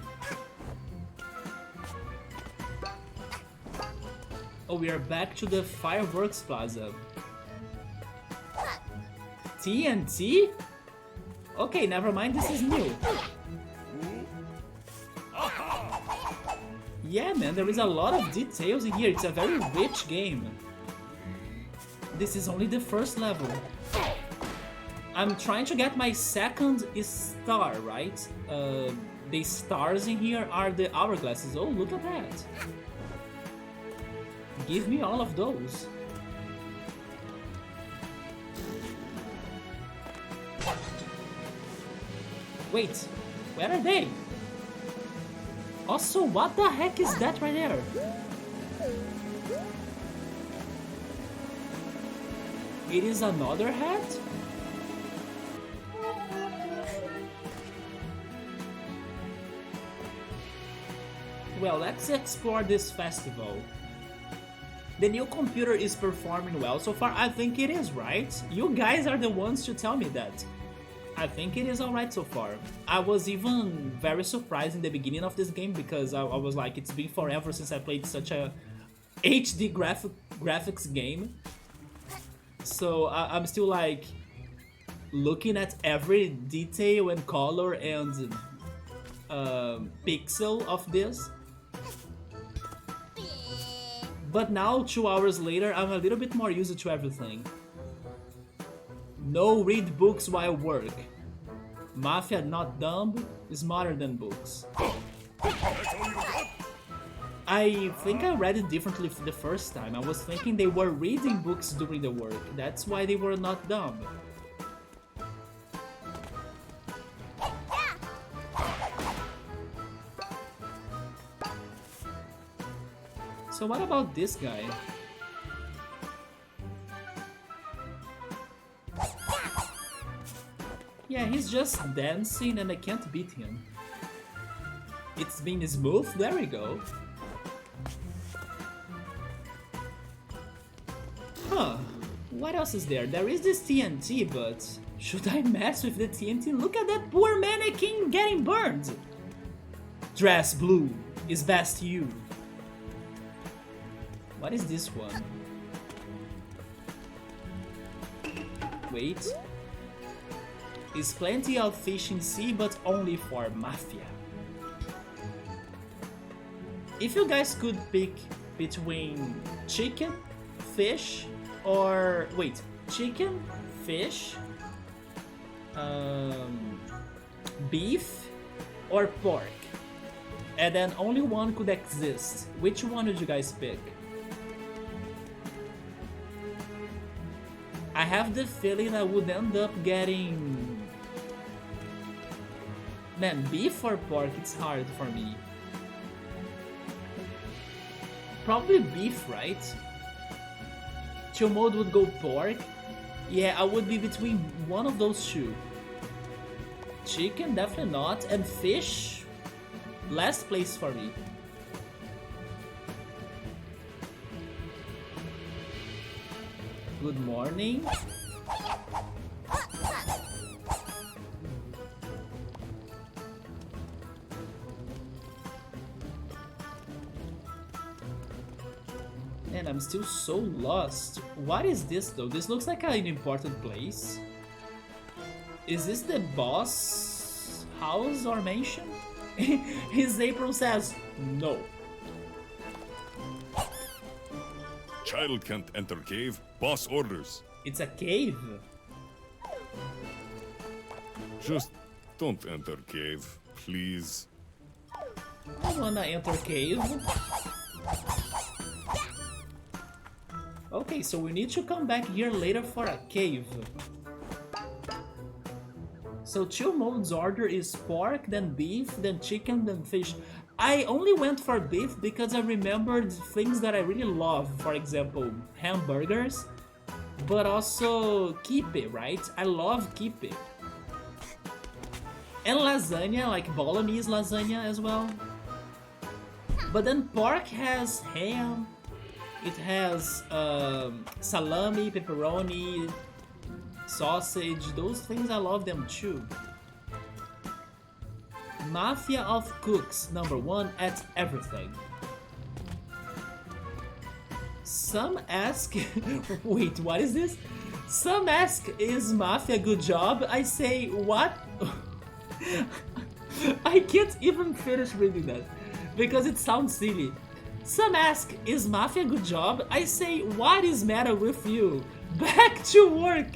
Oh, we are back to the fireworks plaza. TNT? Okay, never mind, this is new. Yeah man, there is a lot of details in here, it's a very rich game. This is only the first level. I'm trying to get my second star, right? The stars in here are the hourglasses. Oh, look at that. Give me all of those. Wait, where are they? Also, what the heck is that right there? It is another hat? Well, let's explore this festival. The new computer is performing well so far. I think it is, right? You guys are the ones to tell me that. I think it is alright so far. I was even very surprised in the beginning of this game because I was like, it's been forever since I played such a HD graphics game. So I'm still like looking at every detail and color and pixel of this. But now, 2 hours later, I'm a little bit more used to everything. No read books while work. Mafia not dumb, smarter than books. I think I read it differently the first time. I was thinking they were reading books during the work. That's why they were not dumb. So what about this guy? Yeah, he's just dancing and I can't beat him. It's been smooth, there we go. Huh, what else is there? There is this TNT, but should I mess with the TNT? Look at that poor mannequin getting burned! Dress blue is best you. What is this one? Wait. Is plenty of fish in sea, but only for Mafia. If you guys could pick between chicken, fish, or... wait, chicken, fish, beef, or pork, and then only one could exist, which one would you guys pick? I have the feeling I would end up getting... Man, beef or pork, it's hard for me. Probably beef, right? Chill mode would go pork. Yeah, I would be between one of those two. Chicken, definitely not. And fish, last place for me. Good morning. Man, I'm still so lost. What is this though? This looks like an important place. Is this the boss house or mansion? His apron says no. Child can't enter cave. Boss orders. It's a cave. Just don't enter cave, please. I wanna enter cave. Okay, so we need to come back here later for a cave. So chill mode's order is pork, then beef, then chicken, then fish. I only went for beef because I remembered things that I really love. For example, hamburgers, but also kipe, right? I love kipe. And lasagna, like bolognese lasagna as well. But then pork has ham, it has salami, pepperoni, sausage, those things I love them too. Mafia of cooks, #1 at everything. Some ask, wait, what is this? Some ask, is Mafia good job? I say, what? I can't even finish reading that because it sounds silly. Some ask, is Mafia good job? I say, what is matter with you? Back to work!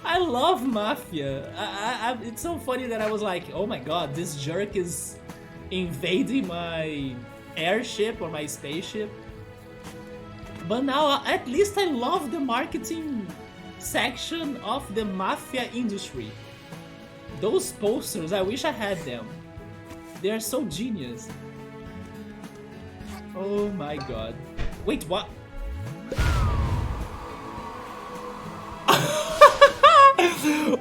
I love Mafia. It's so funny that I was like, oh my god, this jerk is invading my airship or my spaceship. But now at least I love the marketing section of the Mafia industry. Those posters, I wish I had them. They are so genius. Oh my god. Wait, what?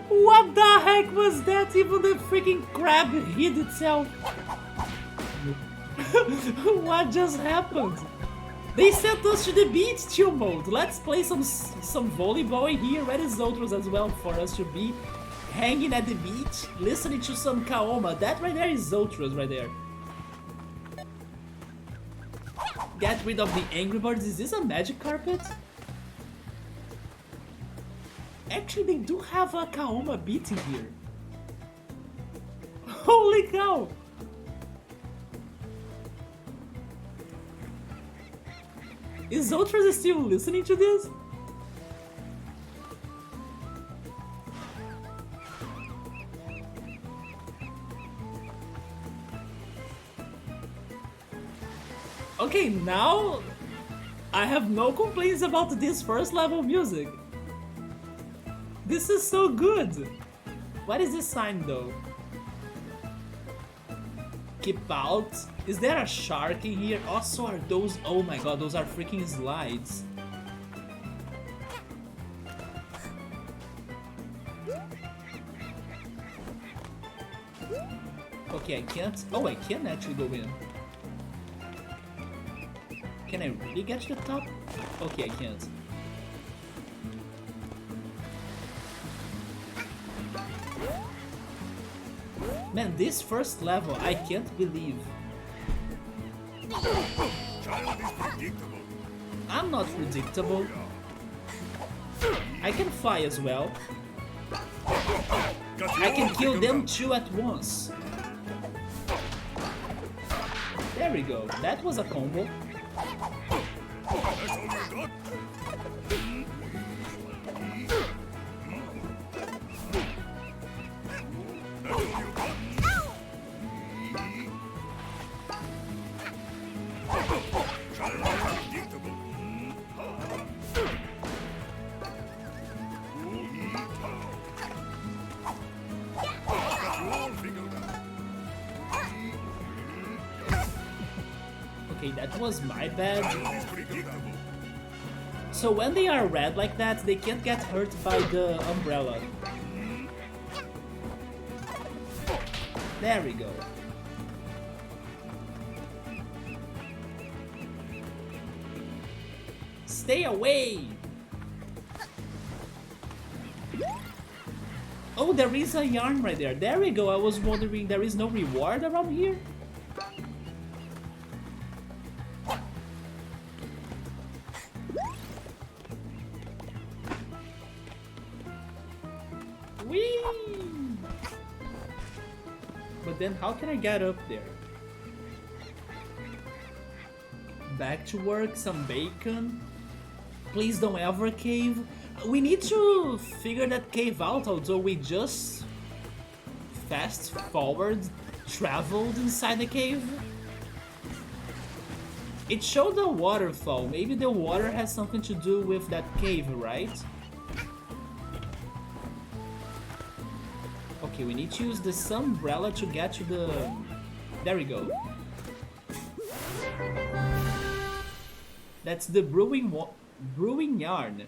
What the heck was that? Even the freaking crab hid itself. What just happened? They sent us to the beach, chill mode. Let's play some volleyball in here. Where is Zoltros as well for us to be hanging at the beach, listening to some Kaoma. That right there is Zoltros right there. Get rid of the Angry Birds. Is this a magic carpet? Actually, they do have a Kaoma beat in here. Holy cow! Is Zoltros still listening to this? Okay, now I have no complaints about this first level music. This is so good. What is this sign though? Keep out. Is there a shark in here? Also are those, oh my god, those are freaking slides. Okay, I can't, oh, I can actually go in. Can I really get to the top? Okay, I can't. Man, this first level, I can't believe. Child is predictable. I'm not predictable. I can fly as well. I can kill them two at once. There we go. That was a combo. That's all you got? Okay, that was my bad. So when they are red like that, they can't get hurt by the umbrella. There we go. Stay away! Oh, there is a yarn right there. There we go. I was wondering, there is no reward around here? Whee! But then how can I get up there? Back to work, some bacon. Please don't ever cave. We need to figure that cave out, although we just fast forward traveled inside the cave. It showed a waterfall. Maybe the water has something to do with that cave, right? Okay, we need to use this umbrella to get to the... There we go. That's the brewing yarn.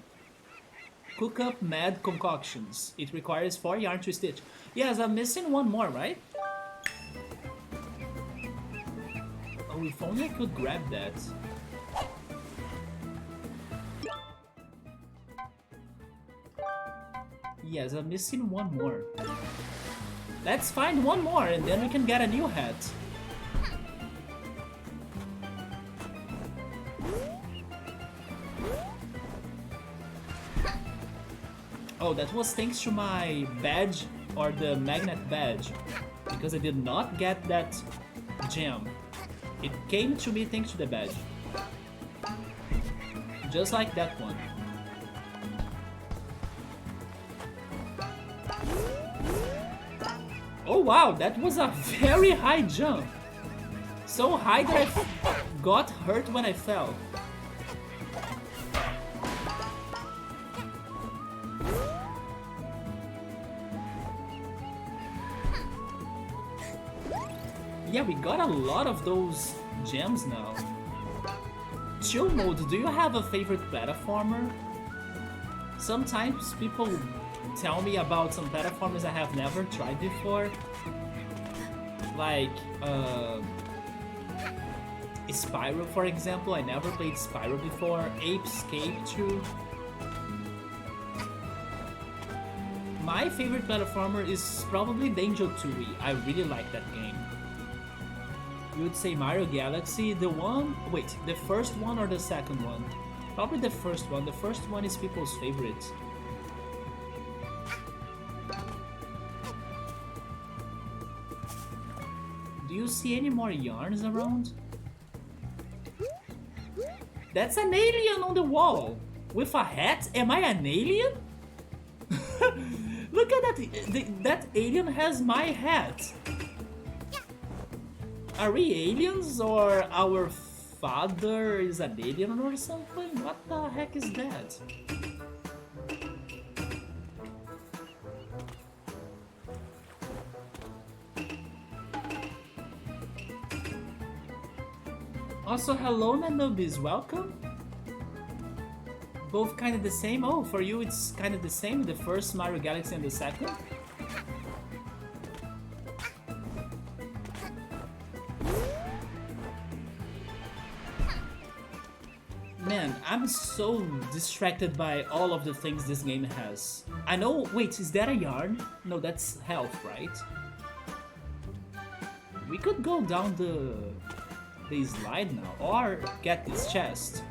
Cook up mad concoctions. It requires 4 yarn to stitch. Yes, I'm missing one more, right? Oh, if only I could grab that. Yes, I'm missing one more. Let's find one more and then we can get a new hat. Oh, that was thanks to my badge, or the magnet badge, because I did not get that gem. It came to me thanks to the badge. Just like that one. Oh wow, that was a very high jump. So high that I got hurt when I fell. Yeah, we got a lot of those gems now. Chill mode, do you have a favorite platformer? Sometimes people tell me about some platformers I have never tried before. Like, Spyro, for example. I never played Spyro before. Apescape too. My favorite platformer is probably Banjo-Tooie. I really like that game. You would say Mario Galaxy, the one... Wait, the first one or the second one? Probably the first one. The first one is people's favorite. Do you see any more yarns around? That's an alien on the wall! With a hat? Am I an alien? Look at that! That alien has my hat! Are we aliens, or our father is an alien or something? What the heck is that? Also, hello Nanubis, welcome! Both kind of the same? Oh, for you it's kind of the same, the first Mario Galaxy and the second? Man, I'm so distracted by all of the things this game has. I know, wait, is that a yarn? No, that's health, right? We could go down the slide now, or get this chest.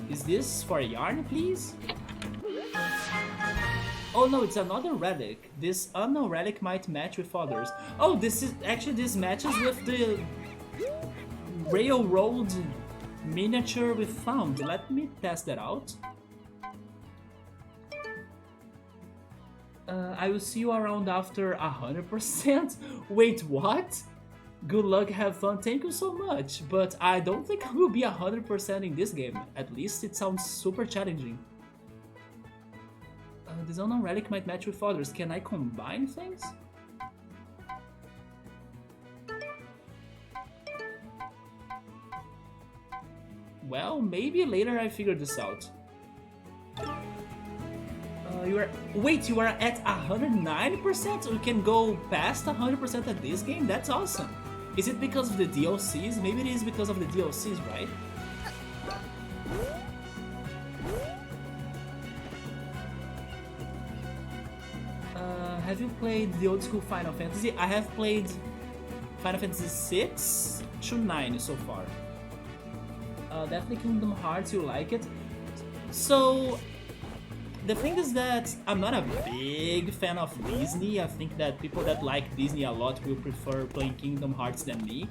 Is this for a yarn, please? Oh no, it's another relic. This unknown relic might match with others. Oh, this matches with the railroad miniature we found. Let me test that out. I will see you around after 100%. Wait, what? Good luck, have fun, thank you so much. But I don't think I will be 100% in this game. At least it sounds super challenging. This unknown relic might match with others. Can I combine things? Well, maybe later I figure this out. You are at 109%? We can go past 100% at this game? That's awesome. Is it because of the DLCs? Maybe it is because of the DLCs, right? Have you played the old school Final Fantasy? I have played Final Fantasy 6 to 9 so far. Definitely Kingdom Hearts, you like it. So, the thing is that I'm not a big fan of Disney. I think that people that like Disney a lot will prefer playing Kingdom Hearts than me.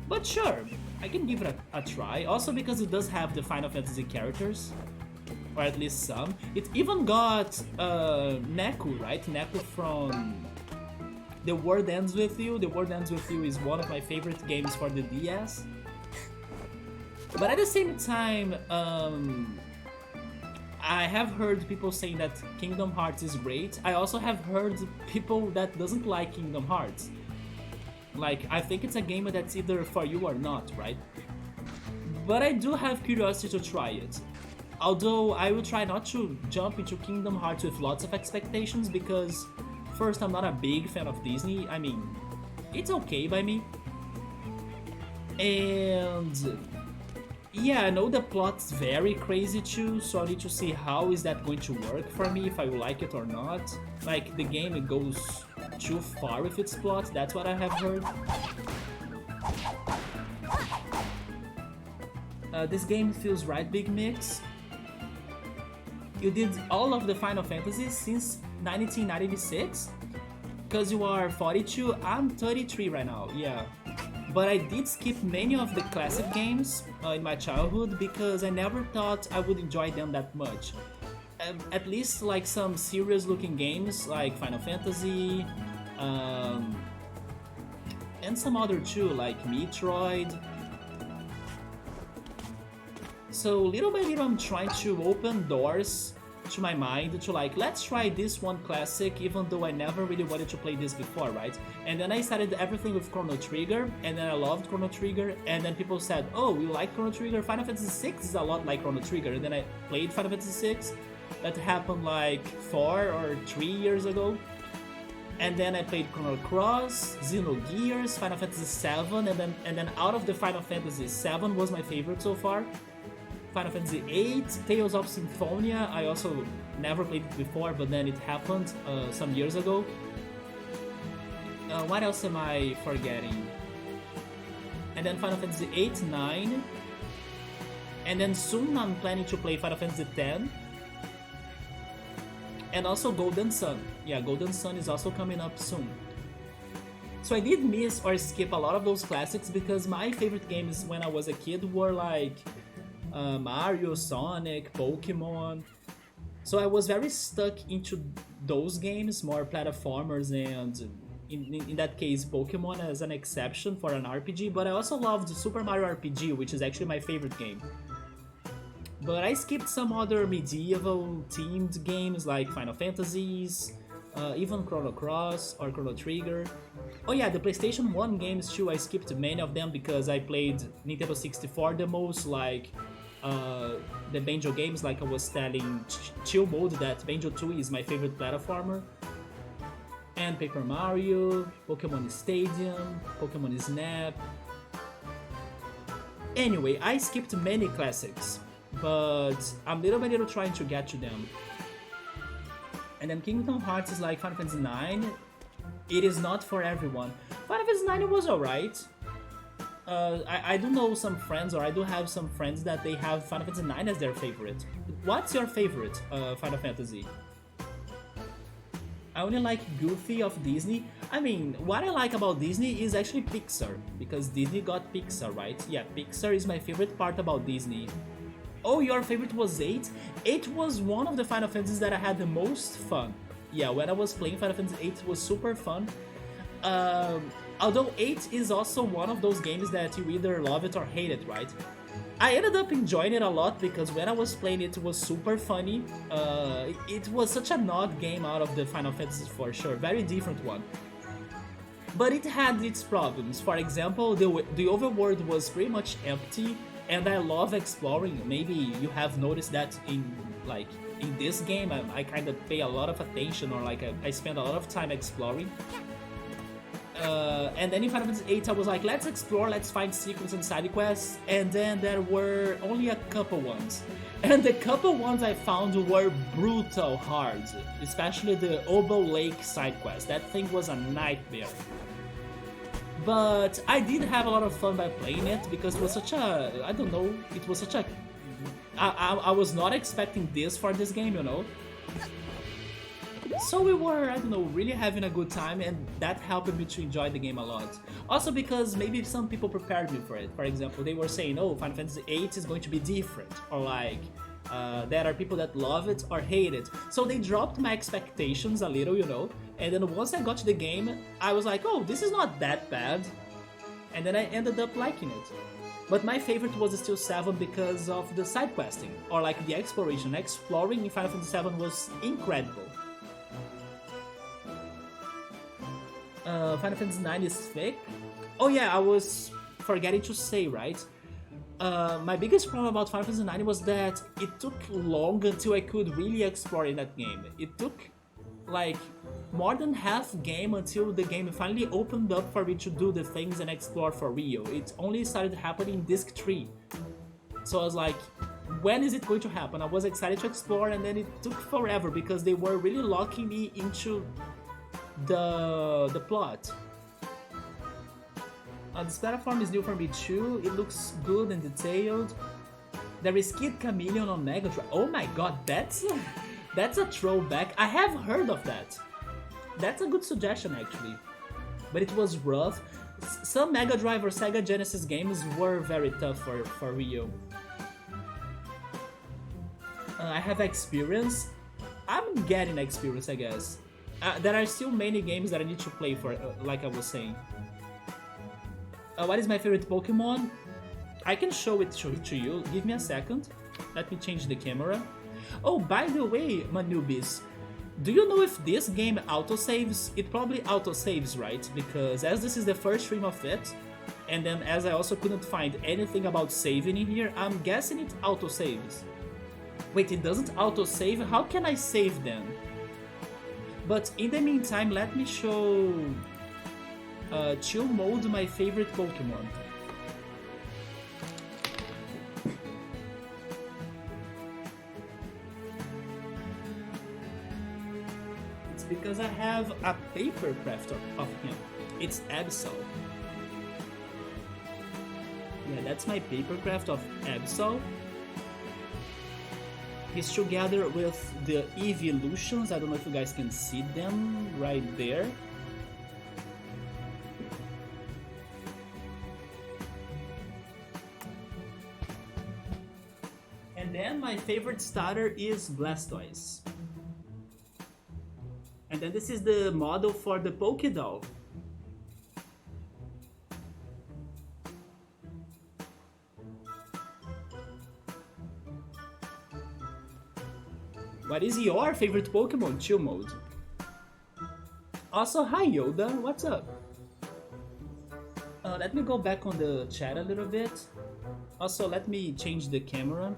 But sure, I can give it a try. Also because it does have the Final Fantasy characters, or at least some. It even got Neku, right? Neku from The World Ends With You. The World Ends With You is one of my favorite games for the DS. But at the same time, I have heard people saying that Kingdom Hearts is great. I also have heard people that doesn't like Kingdom Hearts. Like, I think it's a game that's either for you or not, right? But I do have curiosity to try it. Although I will try not to jump into Kingdom Hearts with lots of expectations because first, I'm not a big fan of Disney. I mean, it's okay by me. And yeah, I know the plot's very crazy too, so I need to see how is that going to work for me, if I will like it or not. Like, the game, it goes too far with its plot, that's what I have heard. This game feels right, Big Mix. You did all of the Final Fantasies since 1996? Because you are 42, I'm 33 right now, yeah. But I did skip many of the classic games in my childhood because I never thought I would enjoy them that much. At least like some serious looking games like Final Fantasy, and some other too, like Metroid. So little by little I'm trying to open doors to my mind to like, let's try this one classic even though I never really wanted to play this before, right? And then I started everything with Chrono Trigger, and then I loved Chrono Trigger, and then people said, oh, you like Chrono Trigger? Final Fantasy VI is a lot like Chrono Trigger, and then I played Final Fantasy VI. That happened like 4 or 3 years ago. And then I played Chrono Cross, Xenogears, Final Fantasy VII, and then out of the Final Fantasy, 7 was my favorite so far. Final Fantasy VIII, Tales of Symphonia, I also never played it before, but then it happened some years ago. What else am I forgetting? And then Final Fantasy VIII, 9, and then soon I'm planning to play Final Fantasy X, and also Golden Sun. Yeah, Golden Sun is also coming up soon. So I did miss or skip a lot of those classics because my favorite games when I was a kid were like Mario, Sonic, Pokemon. So I was very stuck into those games, more platformers, and in that case Pokemon as an exception for an RPG, but I also loved Super Mario RPG, which is actually my favorite game. But I skipped some other medieval themed games like Final Fantasies, even Chrono Cross or Chrono Trigger. Oh yeah, the PlayStation 1 games too, I skipped many of them because I played Nintendo 64 the most, like the Banjo games, like I was telling Chill Mode that Banjo 2 is my favorite platformer. And Paper Mario, Pokemon Stadium, Pokemon Snap. Anyway, I skipped many classics, but I'm little by little trying to get to them. And then Kingdom Hearts is like Final Fantasy 9. It is not for everyone. Final Fantasy 9 was alright. I do know some friends, or I do have some friends that they have Final Fantasy 9 as their favorite. What's your favorite Final Fantasy? I only like Goofy of Disney. I mean, what I like about Disney is actually Pixar, because Disney got Pixar, right? Yeah, Pixar is my favorite part about Disney. Oh, your favorite was 8? 8 was one of the Final Fantasies that I had the most fun. Yeah, when I was playing Final Fantasy 8, it was super fun. Although 8 is also one of those games that you either love it or hate it, right? I ended up enjoying it a lot because when I was playing it, it was super funny. It was such an odd game out of the Final Fantasies for sure, very different one. But it had its problems. For example, the overworld was pretty much empty, and I love exploring. Maybe you have noticed that in this game, I kind of pay a lot of attention, or like I spend a lot of time exploring. And then in Final Fantasy VIII, I was like, let's explore, let's find secrets and side quests, and then there were only a couple ones. And the couple ones I found were brutal hard, especially the Obo Lake side quest. That thing was a nightmare. But I did have a lot of fun by playing it because it was such a, I don't know, it was such a, I was not expecting this for this game, you know? So we were, I don't know, really having a good time, and that helped me to enjoy the game a lot. Also because maybe some people prepared me for it. For example, they were saying, oh, Final Fantasy VIII is going to be different, or like, there are people that love it or hate it. So they dropped my expectations a little, you know, and then once I got to the game, I was like, oh, this is not that bad. And then I ended up liking it. But my favorite was still 7 because of the side questing, or like the exploration. Exploring in Final Fantasy 7 was incredible. Final Fantasy 9 is fake. Oh yeah, I was forgetting to say, right? My biggest problem about Final Fantasy 9 was that it took long until I could really explore in that game. It took like more than half game until the game finally opened up for me to do the things and explore for real. It only started happening in Disc 3. So I was like, when is it going to happen? I was excited to explore, and then it took forever because they were really locking me into the plot. This platform is new for me too. It looks good and detailed. There is Kid Chameleon on Mega Drive. Oh my god, that's a throwback. I have heard of that. That's a good suggestion actually. But it was rough. Some Mega Drive or Sega Genesis games were very tough for Rio. I have experience. I'm getting experience, I guess. There are still many games that I need to play for, like I was saying. What is my favorite Pokemon? I can show it to you. Give me a second. Let me change the camera. Oh, by the way, Manubis, do you know if this game autosaves? It probably autosaves, right? Because as this is the first stream of it, and then as I also couldn't find anything about saving in here, I'm guessing it autosaves. Wait, it doesn't autosave? How can I save then? But in the meantime, let me show Chill Mode, my favorite Pokemon. It's because I have a paper craft of him. It's Absol. Yeah, that's my paper craft of Absol. He's together with the Evolutions. I don't know if you guys can see them right there. And then my favorite starter is Blastoise. And then this is the model for the Pokédoll. What is your favorite Pokemon? Chill Mode. Also, hi Yoda, what's up? Let me go back on the chat a little bit. Also, let me change the camera.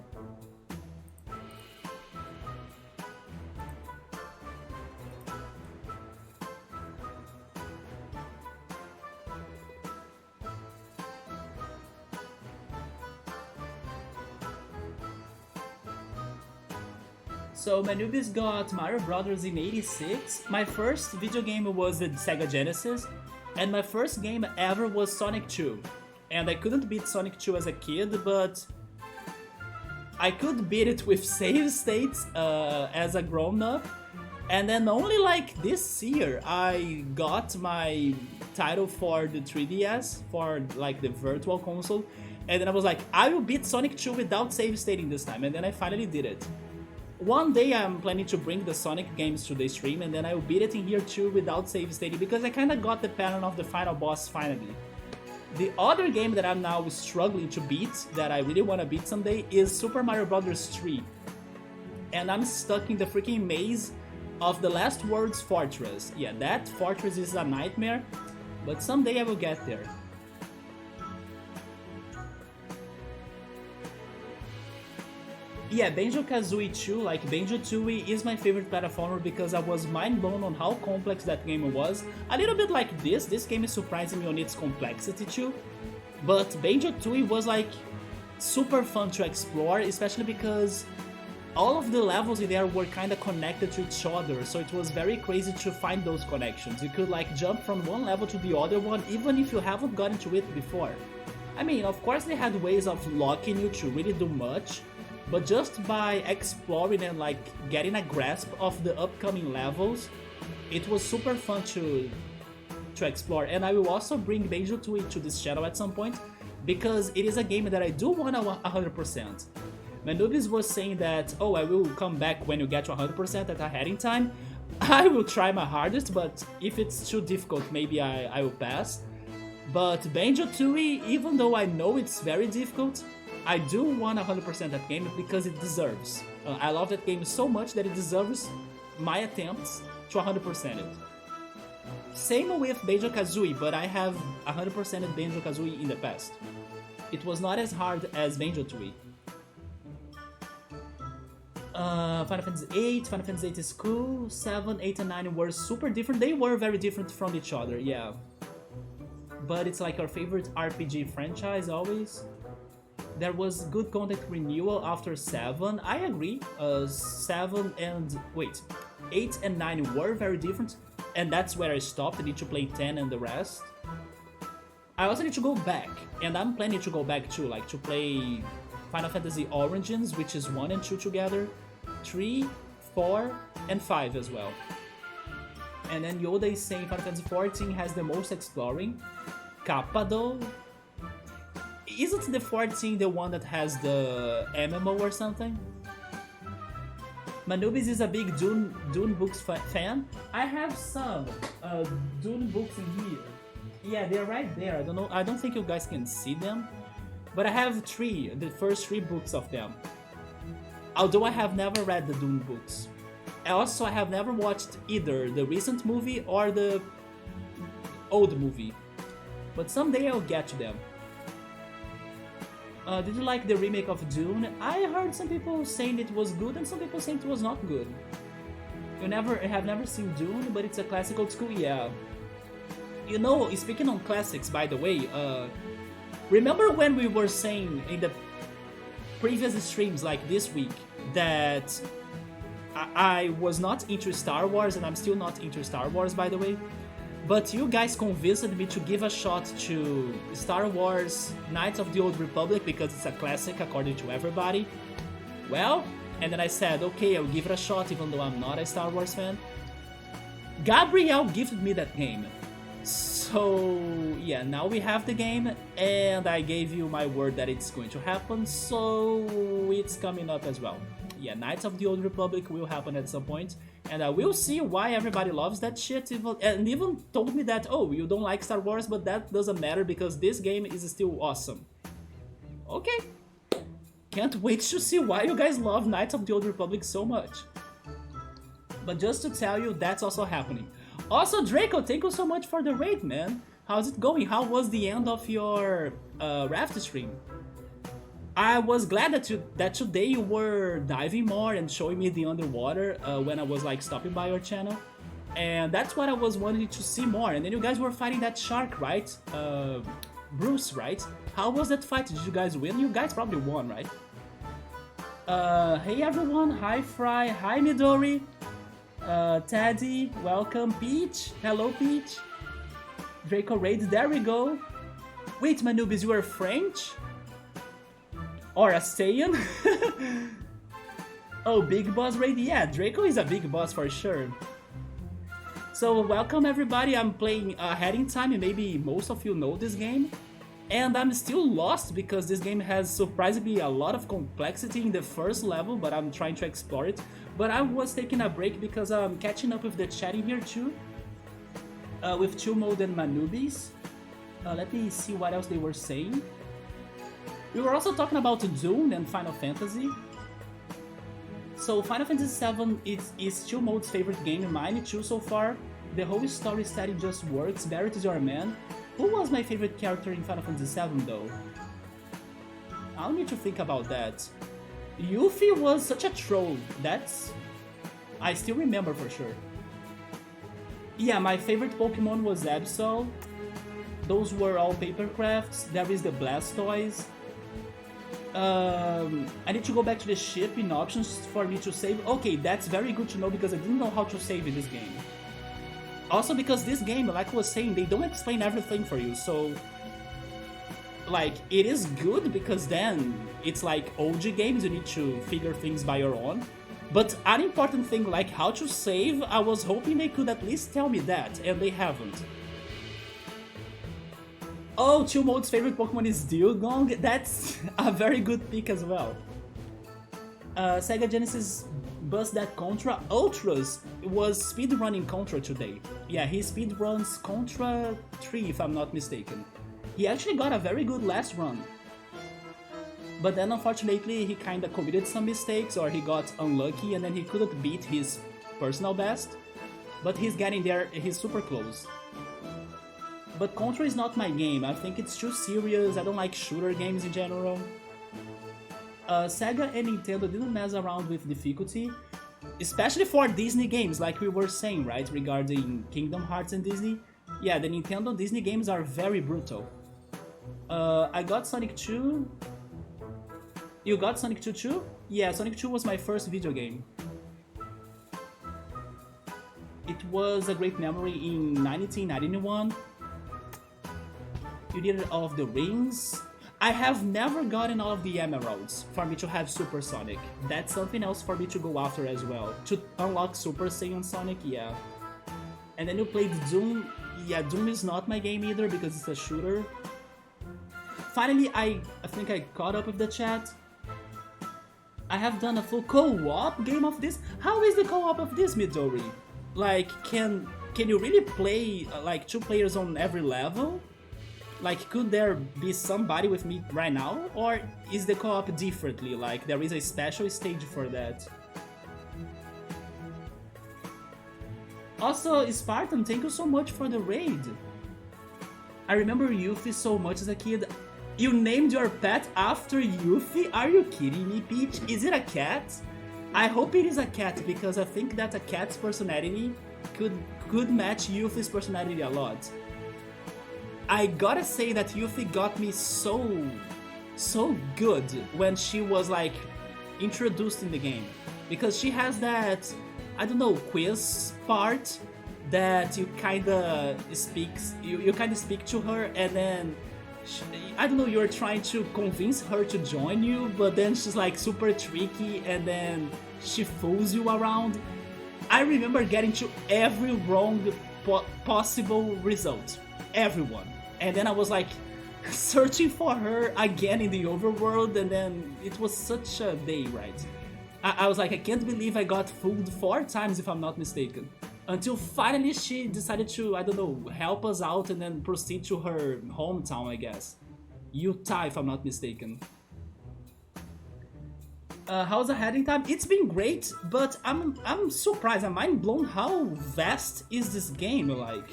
So Manubis got Mario Brothers in '86. My first video game was the Sega Genesis, and my first game ever was Sonic 2. And I couldn't beat Sonic 2 as a kid, but I could beat it with save states as a grown-up. And then only like this year I got my title for the 3DS, for like the virtual console. And then I was like, I will beat Sonic 2 without save stating this time, and then I finally did it. One day I'm planning to bring the Sonic games to the stream, and then I will beat it in here too without save stating, because I kinda got the pattern of the final boss finally. The other game that I'm now struggling to beat, that I really wanna beat someday, is Super Mario Bros. 3. And I'm stuck in the freaking maze of the Last World's Fortress. Yeah, that fortress is a nightmare, but someday I will get there. Yeah, Banjo-Kazooie 2, like Banjo-Tooie, is my favorite platformer because I was mind blown on how complex that game was. A little bit like this game is surprising me on its complexity too. But Banjo-Tooie was like super fun to explore, especially because all of the levels in there were kind of connected to each other, so it was very crazy to find those connections. You could like jump from one level to the other one, even if you haven't gotten to it before. I mean, of course they had ways of locking you to really do much, but just by exploring and like getting a grasp of the upcoming levels, it was super fun to explore. And I will also bring Banjo-Tooie to this channel at some point, because it is a game that I do want 100%. Manubis was saying that, oh, I will come back when you get to 100% at a heading time. I will try my hardest, but if it's too difficult, maybe I will pass. But Banjo-Tooie, even though I know it's very difficult, I do want 100% that game because it deserves. I love that game so much that it deserves my attempts to 100% it. Same with Banjo-Kazooie, but I have 100%ed Banjo-Kazooie in the past. It was not as hard as Banjo-Tooie. Final Fantasy VIII, Final Fantasy VIII is cool, 7, 8, and 9 were super different. They were very different from each other, yeah. But it's like our favorite RPG franchise always. There was good content renewal after 7, I agree. 7 and... wait, 8 and 9 were very different, and that's where I stopped. I need to play 10 and the rest. I also need to go back, and I'm planning to go back too, like to play Final Fantasy Origins, which is 1 and 2 together, 3, 4, and 5 as well. And then Yoda is saying Final Fantasy 14 has the most exploring. Kappa though? Isn't the 14 the one that has the MMO or something? Manubis is a big Dune books fan. I have some Dune books in here. Yeah, they're right there. I don't think you guys can see them. But I have the first 3 books of them. Although I have never read the Dune books. Also, I have never watched either the recent movie or the old movie. But someday I'll get to them. Did you like the remake of Dune? I heard some people saying it was good and some people saying it was not good. I have never seen Dune, but it's a classic old school, yeah. You know, speaking on classics, by the way, remember when we were saying in the previous streams, like this week, that I was not into Star Wars, and I'm still not into Star Wars, by the way, but you guys convinced me to give a shot to Star Wars Knights of the Old Republic because it's a classic according to everybody. Well, and then I said, okay, I'll give it a shot even though I'm not a Star Wars fan. Gabrielle gifted me that game. So, yeah, now we have the game, and I gave you my word that it's going to happen, so it's coming up as well. Yeah, Knights of the Old Republic will happen at some point, and I will see why everybody loves that shit, and even told me that, oh, you don't like Star Wars, but that doesn't matter because this game is still awesome. Okay. Can't wait to see why you guys love Knights of the Old Republic so much. But just to tell you, that's also happening. Also, Draco, thank you so much for the raid, man. How's it going? How was the end of your raft stream? I was glad that today you were diving more and showing me the underwater when I was like stopping by your channel. And that's what I was wanting to see more. And then you guys were fighting that shark, right? Bruce, right? How was that fight? Did you guys win? You guys probably won, right? Hey everyone, hi Fry, hi Midori. Teddy, welcome. Peach, hello Peach. Draco Raid, there we go. Wait, Manubis, you are French? Or a Saiyan? Oh, Big Boss Raid, yeah, Draco is a big boss for sure. So welcome everybody, I'm playing Heading Time, and maybe most of you know this game. And I'm still lost because this game has surprisingly a lot of complexity in the first level, but I'm trying to explore it. But I was taking a break because I'm catching up with the chat in here too. With Chill Mode and Manubis. Let me see what else they were saying. We were also talking about Dune and Final Fantasy. So Final Fantasy VII is Chill Mode's favorite game, mine too so far. The whole story setting just works, Barrett is your man. Who was my favorite character in Final Fantasy VII though? I'll need to think about that. Yuffie was such a troll, I still remember for sure. Yeah, my favorite Pokemon was Absol. Those were all paper crafts. There is the Blastoise. I need to go back to the ship in options for me to save. Okay, that's very good to know because I didn't know how to save in this game. Also because this game, like I was saying, they don't explain everything for you, so like, it is good because then it's like OG games, you need to figure things by your own. But an important thing like how to save, I was hoping they could at least tell me that, and they haven't. Oh, Chillmode's favorite Pokemon is Dewgong? That's a very good pick as well. Sega Genesis bust that Contra. Ultras was speedrunning Contra today. Yeah, he speedruns Contra 3 if I'm not mistaken. He actually got a very good last run. But then unfortunately he kinda committed some mistakes or he got unlucky and then he couldn't beat his personal best. But he's getting there, he's super close. But Contra is not my game, I think it's too serious, I don't like shooter games in general. Sega and Nintendo didn't mess around with difficulty, especially for Disney games, like we were saying, right, regarding Kingdom Hearts and Disney. Yeah, the Nintendo Disney games are very brutal. I got Sonic 2. You got Sonic 2 too? Yeah, Sonic 2 was my first video game. It was a great memory in 1991. You did all of the rings. I have never gotten all of the emeralds for me to have Super Sonic. That's something else for me to go after as well. To unlock Super Saiyan Sonic, yeah. And then you played Doom. Yeah, Doom is not my game either because it's a shooter. Finally, I think I caught up with the chat. I have done a full co-op game of this. How is the co-op of this, Midori? Like, can you really play like 2 players on every level? Like, could there be somebody with me right now? Or is the co-op differently? Like, there is a special stage for that? Also, Spartan, thank you so much for the raid. I remember Yuffie so much as a kid. You named your pet after Yuffie? Are you kidding me, Peach? Is it a cat? I hope it is a cat because I think that a cat's personality could match Yuffie's personality a lot. I gotta say that Yuffie got me so good when she was like introduced in the game, because she has that, I don't know, quiz part that you kinda speak to her and then I don't know, you're trying to convince her to join you, but then she's like super tricky and then she fools you around. I remember getting to every wrong possible result. Everyone. And then I was like searching for her again in the overworld, and then it was such a day, right? I was like, I can't believe I got fooled 4 times if I'm not mistaken. Until finally she decided to, I don't know, help us out and then proceed to her hometown, I guess. Utah, if I'm not mistaken. How's the heading time? It's been great, but I'm surprised, I'm mind blown how vast is this game, like.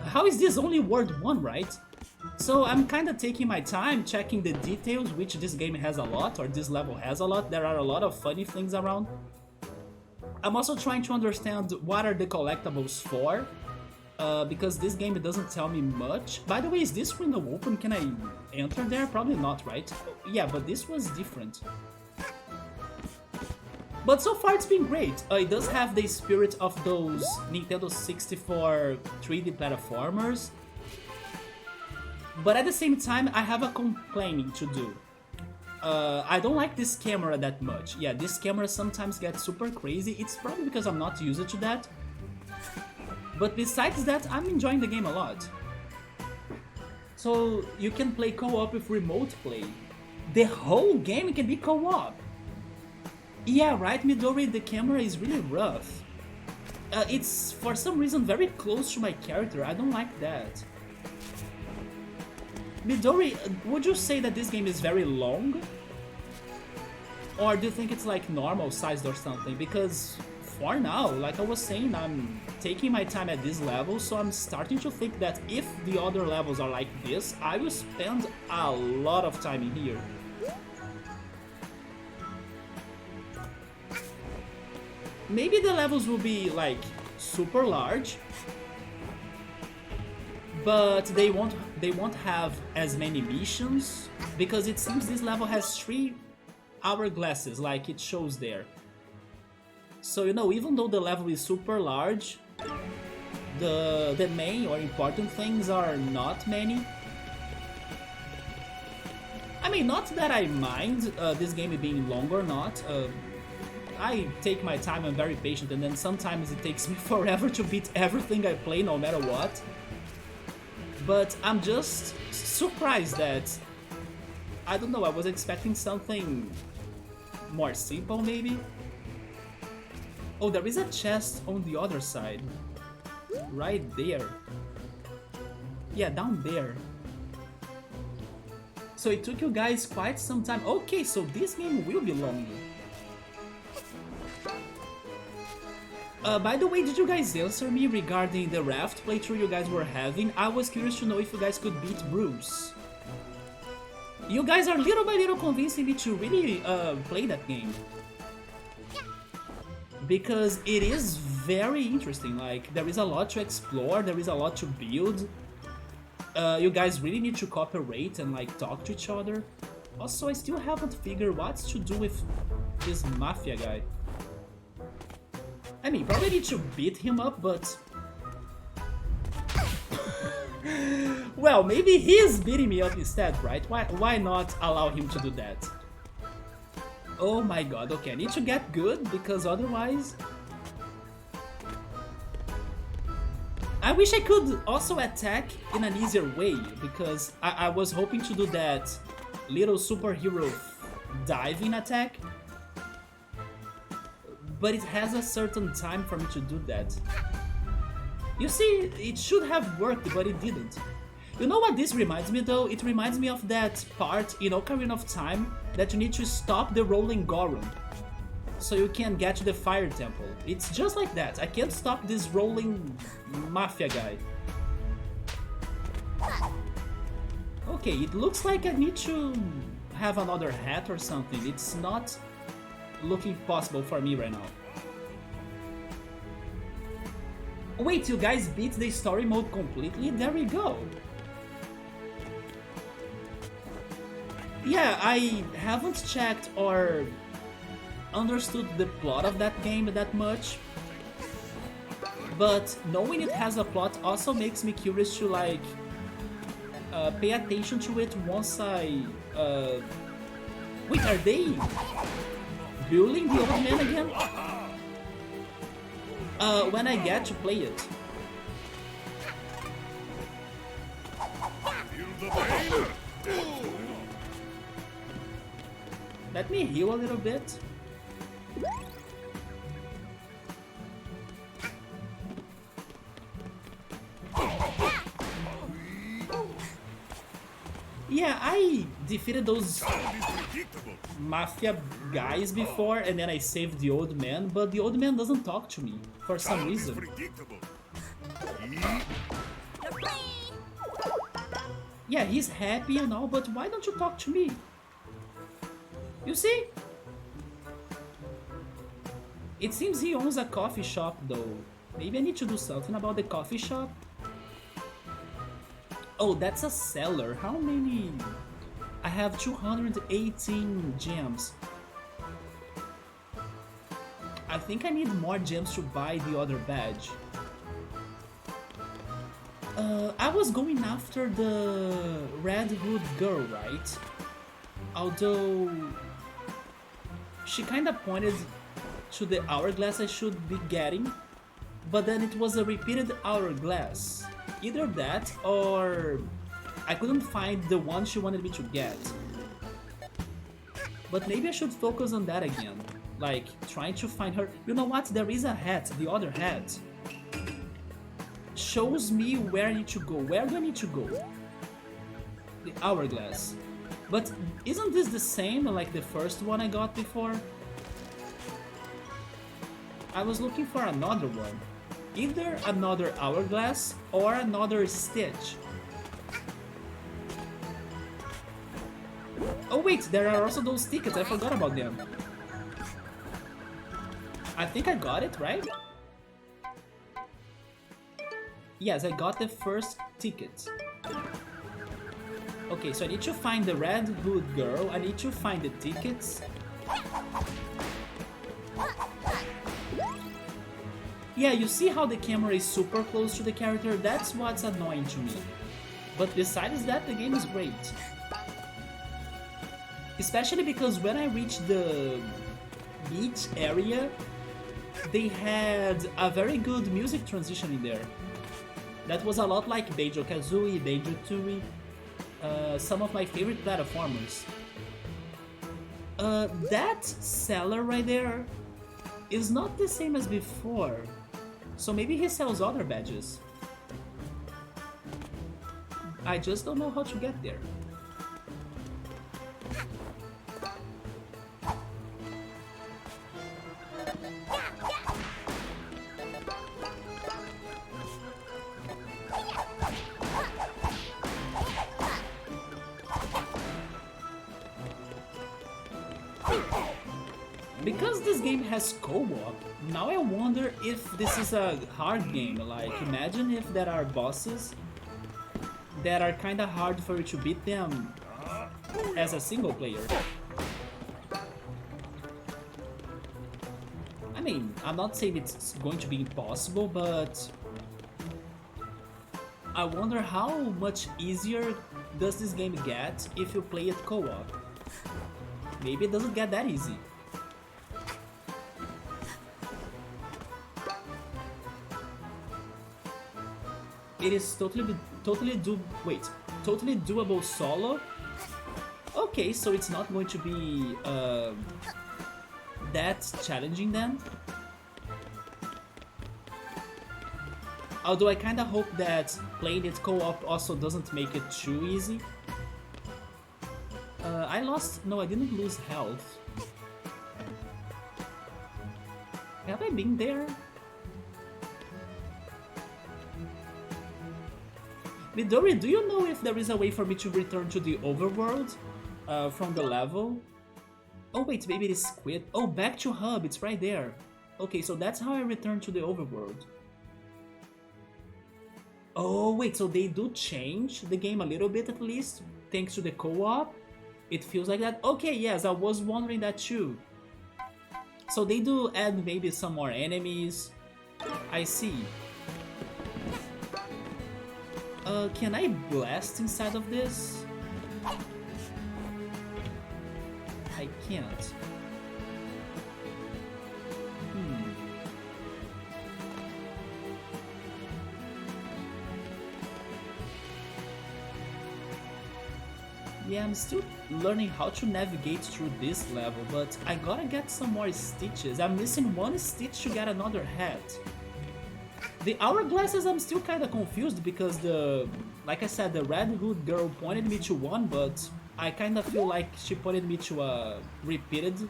How is this only World 1, right? So I'm kinda taking my time checking the details, which this game has a lot, or this level has a lot. There are a lot of funny things around. I'm also trying to understand what are the collectibles for, because this game doesn't tell me much. By the way, is this window open? Can I enter there? Probably not, right? Yeah, but this was different. But so far it's been great. It does have the spirit of those Nintendo 64 3D platformers. But at the same time, I have a complaining to do. I don't like this camera that much. Yeah, this camera sometimes gets super crazy. It's probably because I'm not used to that. But besides that, I'm enjoying the game a lot. So you can play co-op with remote play. The whole game can be co-op. Yeah, right, Midori, the camera is really rough. It's, for some reason, very close to my character. I don't like that. Midori, would you say that this game is very long? Or do you think it's like normal sized or something? Because for now, like I was saying, I'm taking my time at this level, so I'm starting to think that if the other levels are like this, I will spend a lot of time in here. Maybe the levels will be like super large, but they won't have as many missions, because it seems this level has 3 hourglasses, like it shows there. So, you know, even though the level is super large, the main or important things are not many. I mean, not that I mind this game being long or not. I take my time, I'm very patient, and then sometimes it takes me forever to beat everything I play, no matter what. But I'm just surprised that, I don't know, I was expecting something more simple, maybe? Oh, there is a chest on the other side. Right there. Yeah, down there. So it took you guys quite some time. Okay, so this game will be long. By the way, did you guys answer me regarding the raft playthrough you guys were having? I was curious to know if you guys could beat Bruce. You guys are little by little convincing me to really play that game. Because it is very interesting, like, there is a lot to explore, there is a lot to build. You guys really need to cooperate and, like, talk to each other. Also, I still haven't figured what to do with this Mafia guy. I mean, probably need to beat him up, but... well, maybe he's beating me up instead, right? Why not allow him to do that? Oh my god, okay, I need to get good, because otherwise... I wish I could also attack in an easier way, because I was hoping to do that little superhero diving attack, but it has a certain time for me to do that. You see, it should have worked, but it didn't. You know what this reminds me though? It reminds me of that part in Ocarina of Time that you need to stop the rolling Goron so you can get to the fire temple. It's just like that. I can't stop this rolling Mafia guy. Okay, it looks like I need to have another hat or something. It's not looking possible for me right now. Wait, you guys beat the story mode completely? There we go. Yeah, I haven't checked or understood the plot of that game that much, but knowing it has a plot also makes me curious to, like, pay attention to it once I... Wait, are they bullying the old man again? When I get to play it. Let me heal a little bit. Yeah, I defeated those Mafia guys before, and then I saved the old man, but the old man doesn't talk to me for some reason. Yeah, he's happy and all, but why don't you talk to me? You see? It seems he owns a coffee shop though. Maybe I need to do something about the coffee shop? Oh, that's a cellar. How many? I have 218 gems. I think I need more gems to buy the other badge. I was going after the Red Hood girl, right? Although she kinda pointed to the hourglass I should be getting, but then it was a repeated hourglass. Either that, or I couldn't find the one she wanted me to get. But maybe I should focus on that again, like trying to find her. You know what, there is a hat, the other hat. Shows me where I need to go. Where do I need to go? The hourglass. But isn't this the same like the first one I got before? I was looking for another one. Either another hourglass or another stitch. Oh wait, there are also those tickets, I forgot about them. I think I got it, right? Yes, I got the first ticket. Okay, so I need to find the Red Hood girl, I need to find the tickets. Yeah, you see how the camera is super close to the character? That's what's annoying to me. But besides that, the game is great. Especially because when I reached the beach area, they had a very good music transition in there. That was a lot like Banjo-Kazooie, Banjo-Tooie, some of my favorite platformers. That seller right there is not the same as before, so maybe he sells other badges. I just don't know how to get there. Because this game has co-op, now I wonder if this is a hard game. Like, imagine if there are bosses that are kinda hard for you to beat them as a single player. I mean, I'm not saying it's going to be impossible, but I wonder how much easier does this game get if you play it co-op. Maybe it doesn't get that easy. It is totally doable solo. Okay, so it's not going to be that challenging then. Although I kinda hope that playing it co-op also doesn't make it too easy. No, I didn't lose health. Have I been there? Midori, do you know if there is a way for me to return to the overworld from the level? Oh wait, maybe it is quit. Oh, back to hub, it's right there. Okay, so that's how I return to the overworld. Oh wait, so they do change the game a little bit at least, thanks to the co-op? It feels like that? Okay, yes, I was wondering that too. So they do add maybe some more enemies. I see. Can I blast inside of this? I can't. Yeah, I'm still learning how to navigate through this level, but I gotta get some more stitches. I'm missing one stitch to get another hat. The hourglasses, I'm still kinda confused because like I said, the red hood girl pointed me to one, but I kinda feel like she pointed me to a repeated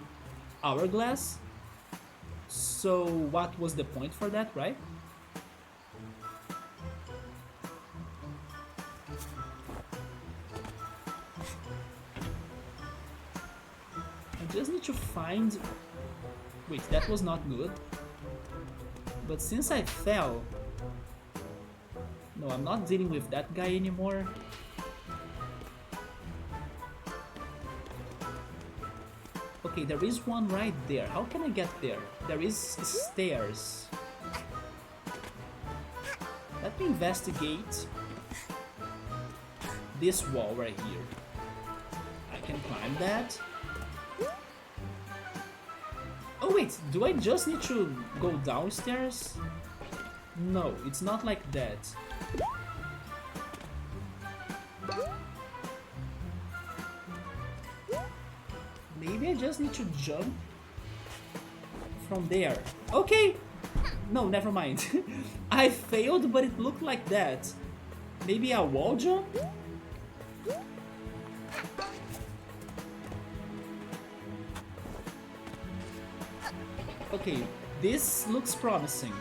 hourglass. So what was the point for that, right? I just need to find... Wait, that was not good. But since I fell... No, I'm not dealing with that guy anymore. Okay, there is one right there. How can I get there? There is stairs. Let me investigate this wall right here. I can climb that. Oh wait, do I just need to go downstairs? No, it's not like that. Maybe I just need to jump from there. Okay! No, never mind. I failed, but it looked like that. Maybe a wall jump? Okay, this looks promising.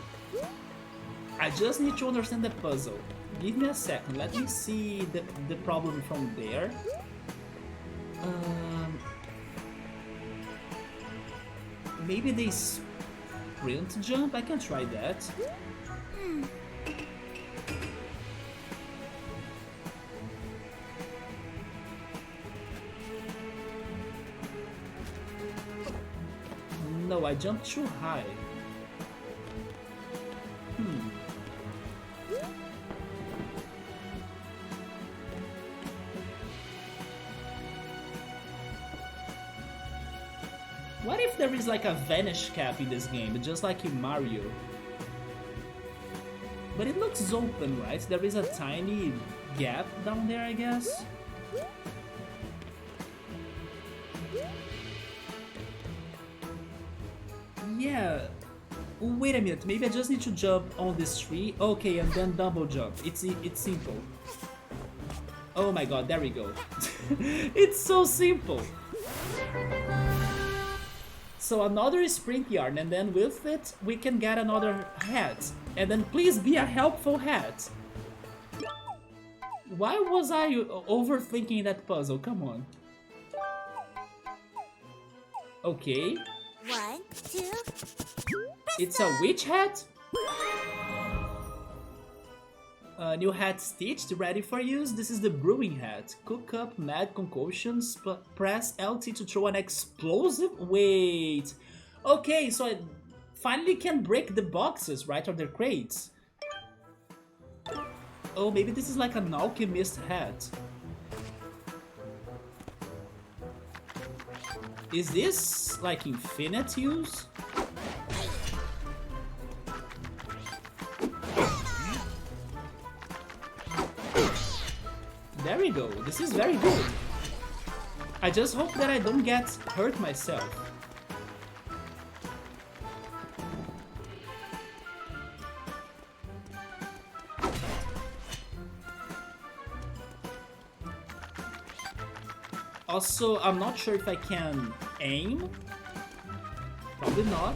I just need to understand the puzzle. Give me a second, let me see the problem from there. Maybe they sprint jump? I can try that. No, I jumped too high. there is like a vanish cap in this game, just like in Mario. But it looks open, right? There is a tiny gap down there, I guess. Yeah. Wait a minute, maybe I just need to jump on this tree. Okay, and then double jump. It's simple. Oh my god, there we go. It's so simple. So another sprint yarn, and then with it we can get another hat. And then please be a helpful hat. Why was I overthinking that puzzle? Come on. Okay. 1, 2. It's a witch hat? New hat stitched, ready for use. This is the brewing hat. Cook up mad concoctions, press LT to throw an explosive. Wait. Okay, so I finally can break the boxes, right? Or the crates. Oh, maybe this is like an alchemist hat. Is this like infinite use? There we go, this is very good. I just hope that I don't get hurt myself. Also, I'm not sure if I can aim. Probably not.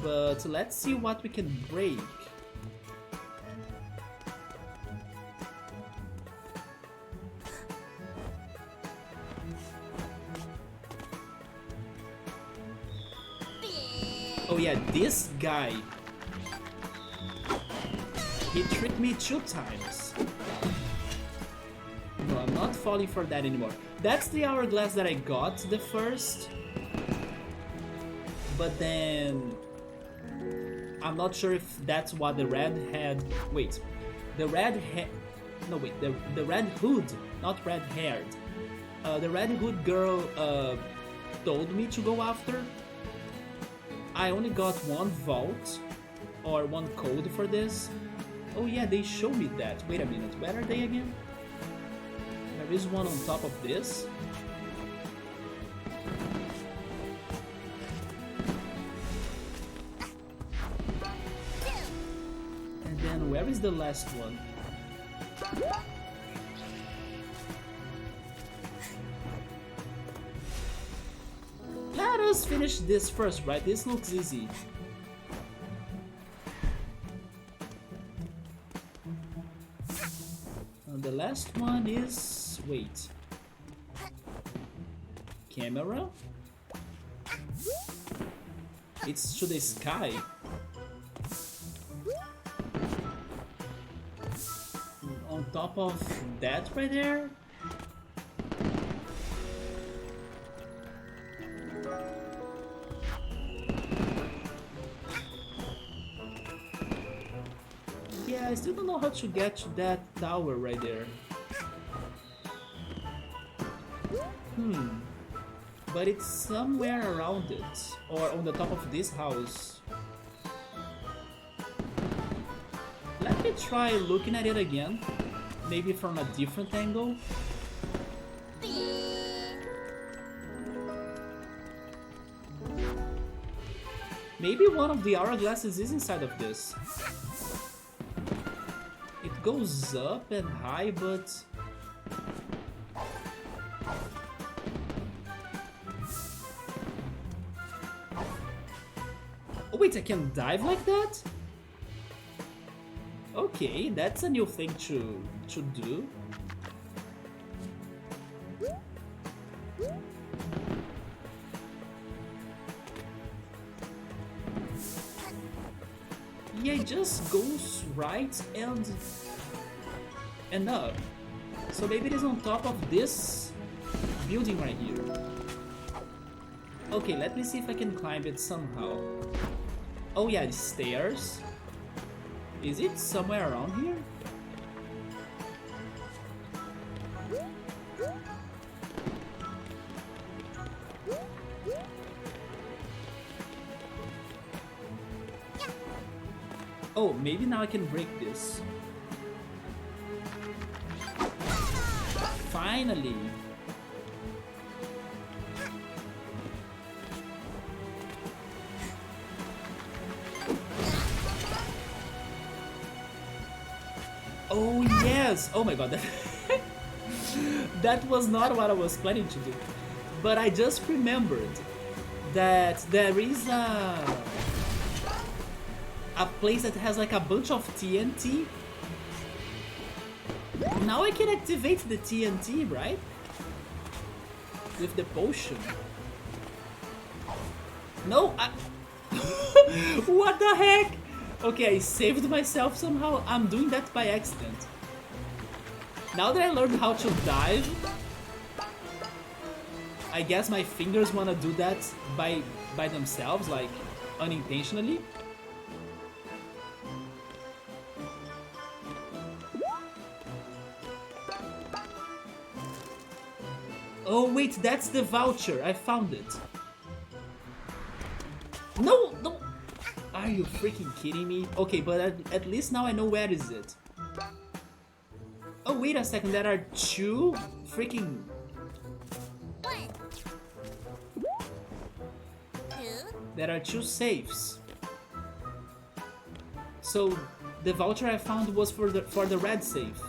But let's see what we can break. Oh yeah, this guy. He tricked me 2 times. No, I'm not falling for that anymore. That's the hourglass that I got the first. But then I'm not sure if that's what the red head. Wait, the red head. No, wait, the red hood, not red haired. The red hood girl told me to go after. I only got 1 vault or 1 code for this. Oh yeah, they show me that. Wait a minute, where are they again? There is one on top of this. And then where is the last one? Let us finish this first, right? This looks easy. And the last one is... wait. Camera? It's to the sky. On top of that right there? Yeah, I still don't know how to get to that tower right there. But it's somewhere around it, or on the top of this house. Let me try looking at it again, maybe from a different angle. Maybe one of the hourglasses is inside of this. It goes up and high, but... oh wait, I can dive like that? Okay, that's a new thing to do. Yeah, it just goes right and up. So maybe it is on top of this building right here. Okay, let me see if I can climb it somehow. Oh yeah, the stairs. Is it somewhere around here? Oh, maybe now I can break this. Finally. Oh yes! Oh my god, that was not what I was planning to do. But I just remembered that there is a place that has like a bunch of TNT. Now I can activate the TNT, right? With the potion. No, I... What the heck? Okay, I saved myself somehow. I'm doing that by accident. Now that I learned how to dive, I guess my fingers wanna do that by themselves, like unintentionally. Oh wait, that's the voucher. I found it. No, no. Are you freaking kidding me? Okay, but at least now I know where is it. Oh, wait a second. There are two freaking... There are two safes. So the voucher I found was for the red safe.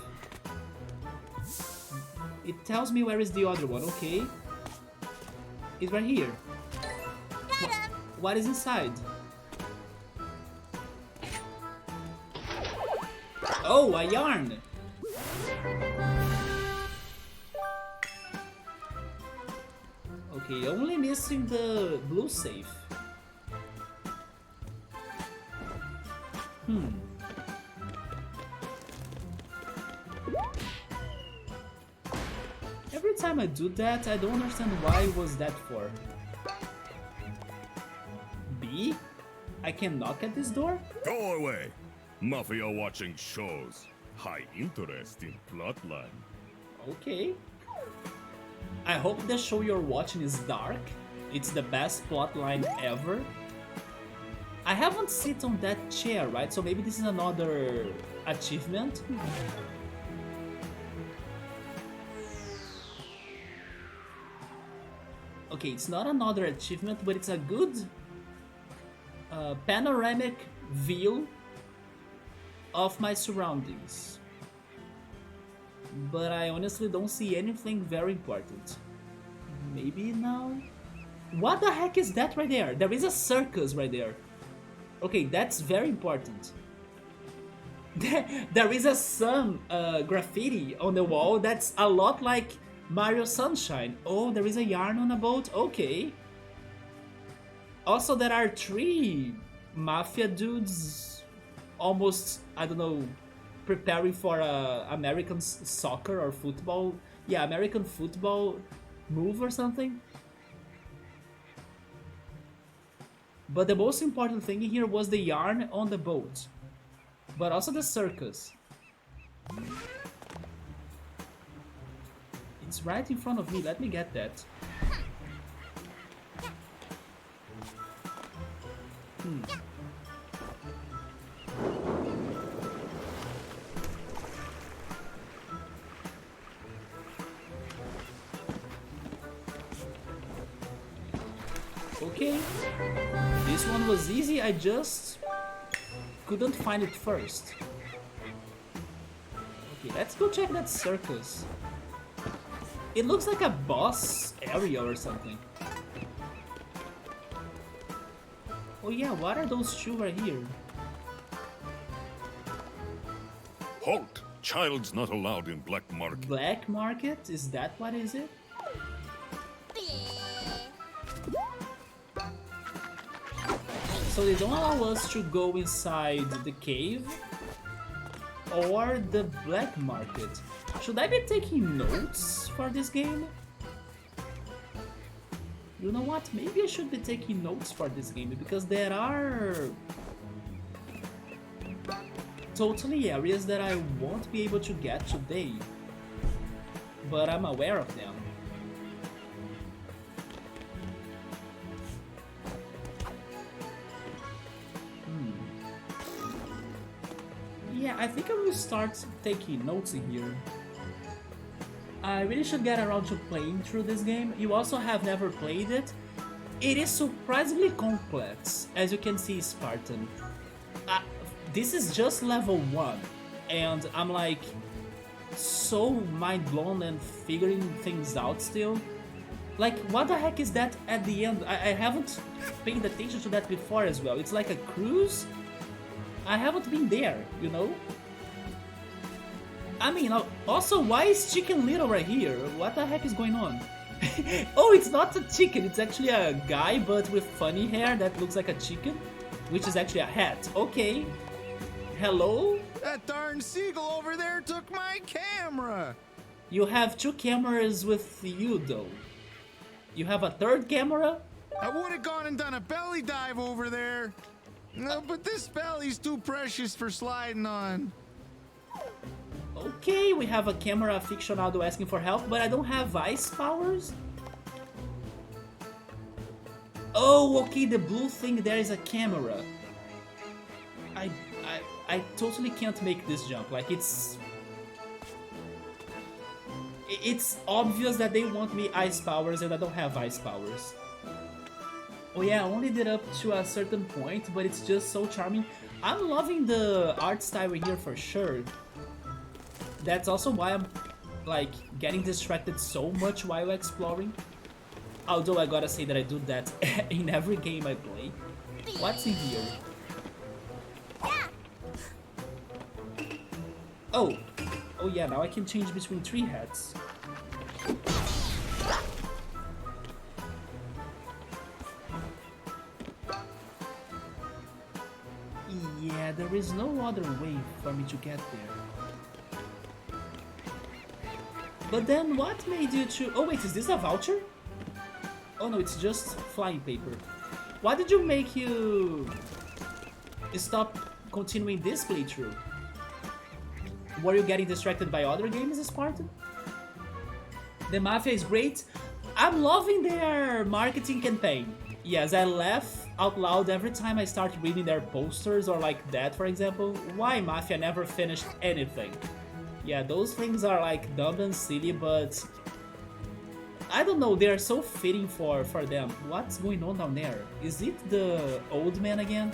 It tells me where is the other one. Okay, it's right here. What is inside? Oh, a yarn. Okay, only missing the blue safe. Every time I do that, I don't understand why was that for. B? I can knock at this door? Go away! Mafia watching shows. High interest in plotline. Okay. I hope the show you're watching is dark. It's the best plotline ever. I haven't sit on that chair, right? So maybe this is another achievement. Okay, it's not another achievement, but it's a good panoramic view of my surroundings. But I honestly don't see anything very important. Maybe now? What the heck is that right there? There is a circus right there. Okay, that's very important. There is a sun graffiti on the wall that's a lot like Mario Sunshine. Oh, there is a yarn on a boat? Okay. Also, there are 3 Mafia dudes almost, I don't know, preparing for American soccer or football. Yeah, American football move or something. But the most important thing here was the yarn on the boat. But also the circus. It's right in front of me, let me get that. Okay, this one was easy, I just couldn't find it first. Okay, let's go check that circus. It looks like a boss area or something. Oh yeah, what are those 2 right here? Halt! Child's not allowed in black market. Black market? Is that what is it? So they don't allow us to go inside the cave or the black market. Should I be taking notes for this game? You know what? Maybe I should be taking notes for this game because there are totally areas that I won't be able to get today, but I'm aware of them. Yeah, I think I will start taking notes in here. I really should get around to playing through this game. You also have never played it. It is surprisingly complex, as you can see, Spartan. This is just level 1, and I'm like so mind blown and figuring things out still. Like, what the heck is that at the end? I haven't paid attention to that before as well. It's like a cruise? I haven't been there, you know? I mean, also, why is Chicken Little right here? What the heck is going on? Oh, it's not a chicken, it's actually a guy, but with funny hair that looks like a chicken, which is actually a hat. Okay. Hello? That darn seagull over there took my camera! You have 2 cameras with you, though. You have a 3rd camera? I would have gone and done a belly dive over there. No, but this belly's too precious for sliding on. Okay, we have a camera aficionado asking for help, but I don't have ice powers? Oh, okay, the blue thing there is a camera. I totally can't make this jump. Like, it's obvious that they want me ice powers and I don't have ice powers. Oh yeah, I only did up to a certain point, but it's just so charming. I'm loving the art style here for sure. That's also why I'm like getting distracted so much while exploring. Although I gotta say that I do that in every game I play. What's in here? Oh! Oh yeah, now I can change between 3 hats. Yeah, there is no other way for me to get there. But then what made you to... Oh wait, is this a voucher? Oh no, it's just flying paper. What did you make you stop continuing this playthrough? Were you getting distracted by other games, Spartan? The Mafia is great. I'm loving their marketing campaign. Yes, I laugh out loud every time I start reading their posters or like that, for example. Why Mafia never finished anything? Yeah, those things are like dumb and silly, but I don't know, they are so fitting for them. What's going on down there? Is it the old man again?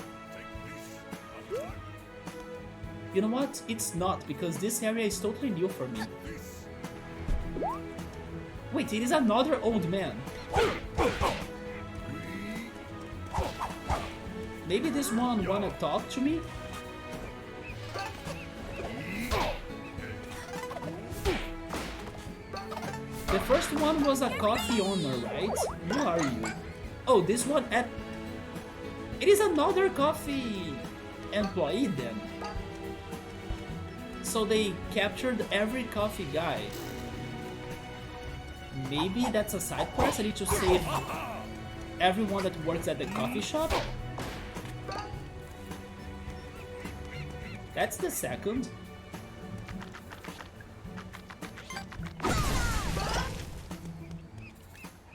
You know what? It's not, because this area is totally new for me. Wait, it is another old man. Maybe this one wanna talk to me? The first one was a coffee owner, right? Who are you? Oh, this one at... It is another coffee employee then. So they captured every coffee guy. Maybe that's a side quest. I need to save everyone that works at the coffee shop. That's the second.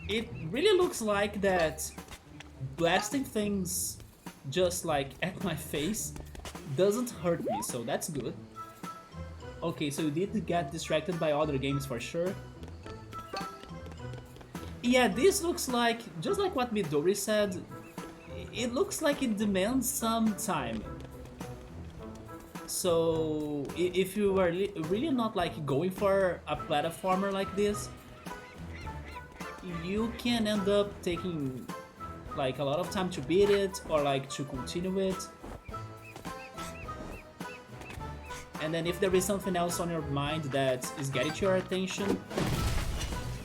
It really looks like that blasting things just like at my face doesn't hurt me, so that's good. Okay, so you did get distracted by other games for sure. Yeah, this looks like, just like what Midori said, it looks like it demands some time. So, if you were really not like going for a platformer like this, you can end up taking like a lot of time to beat it or like to continue it. And then if there is something else on your mind that is getting to your attention,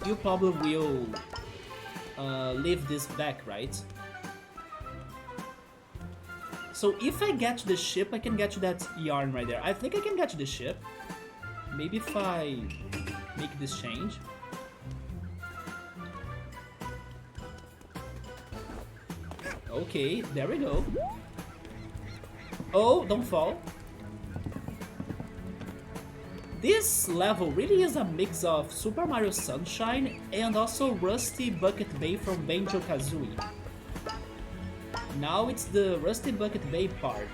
you probably will leave this back, right? So if I get to the ship, I can get to that yarn right there. I think I can get to the ship. Maybe if I make this change. Okay, there we go. Oh, don't fall. This level really is a mix of Super Mario Sunshine and also Rusty Bucket Bay from Banjo-Kazooie. Now it's the Rusty Bucket Bay part.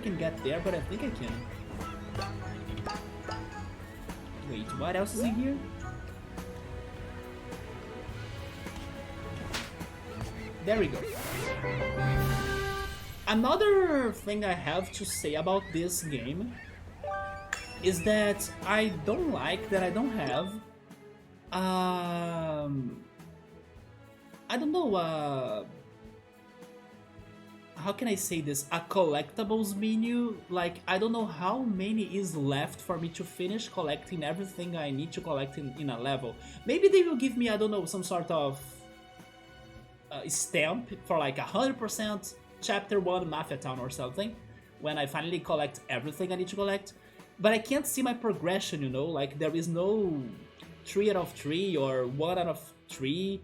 I can get there, but I think I can. Wait, what else is in here? There we go. Another thing I have to say about this game is that I don't like that I don't have I don't know, how can I say this? A collectibles menu. Like, I don't know how many is left for me to finish collecting everything I need to collect in a level. Maybe they will give me, I don't know, some sort of stamp for like 100% chapter 1 Mafia Town or something when I finally collect everything I need to collect. But I can't see my progression, you know? Like, there is no 3 out of 3 or 1 out of 3,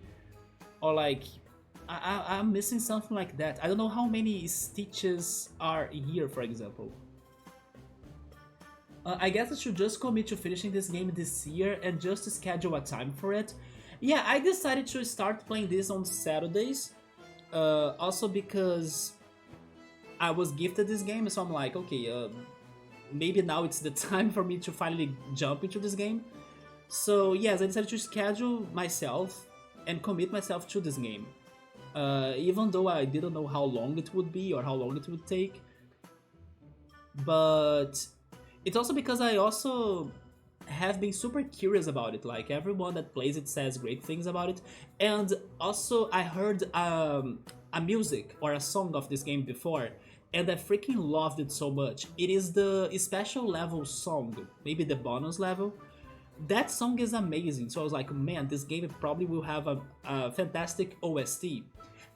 or like I'm missing something like that. I don't know how many stitches are here, for example. I guess I should just commit to finishing this game this year and just schedule a time for it. Yeah, I decided to start playing this on Saturdays, also because I was gifted this game, so I'm like, okay, maybe now it's the time for me to finally jump into this game. So yes, I decided to schedule myself and commit myself to this game. Even though I didn't know how long it would be or how long it would take. But it's also because I also have been super curious about it. Like, everyone that plays it says great things about it. And also I heard a music or a song of this game before, and I freaking loved it so much. It is the special level song, maybe the bonus level. That song is amazing, so I was like, man, this game probably will have a fantastic OST.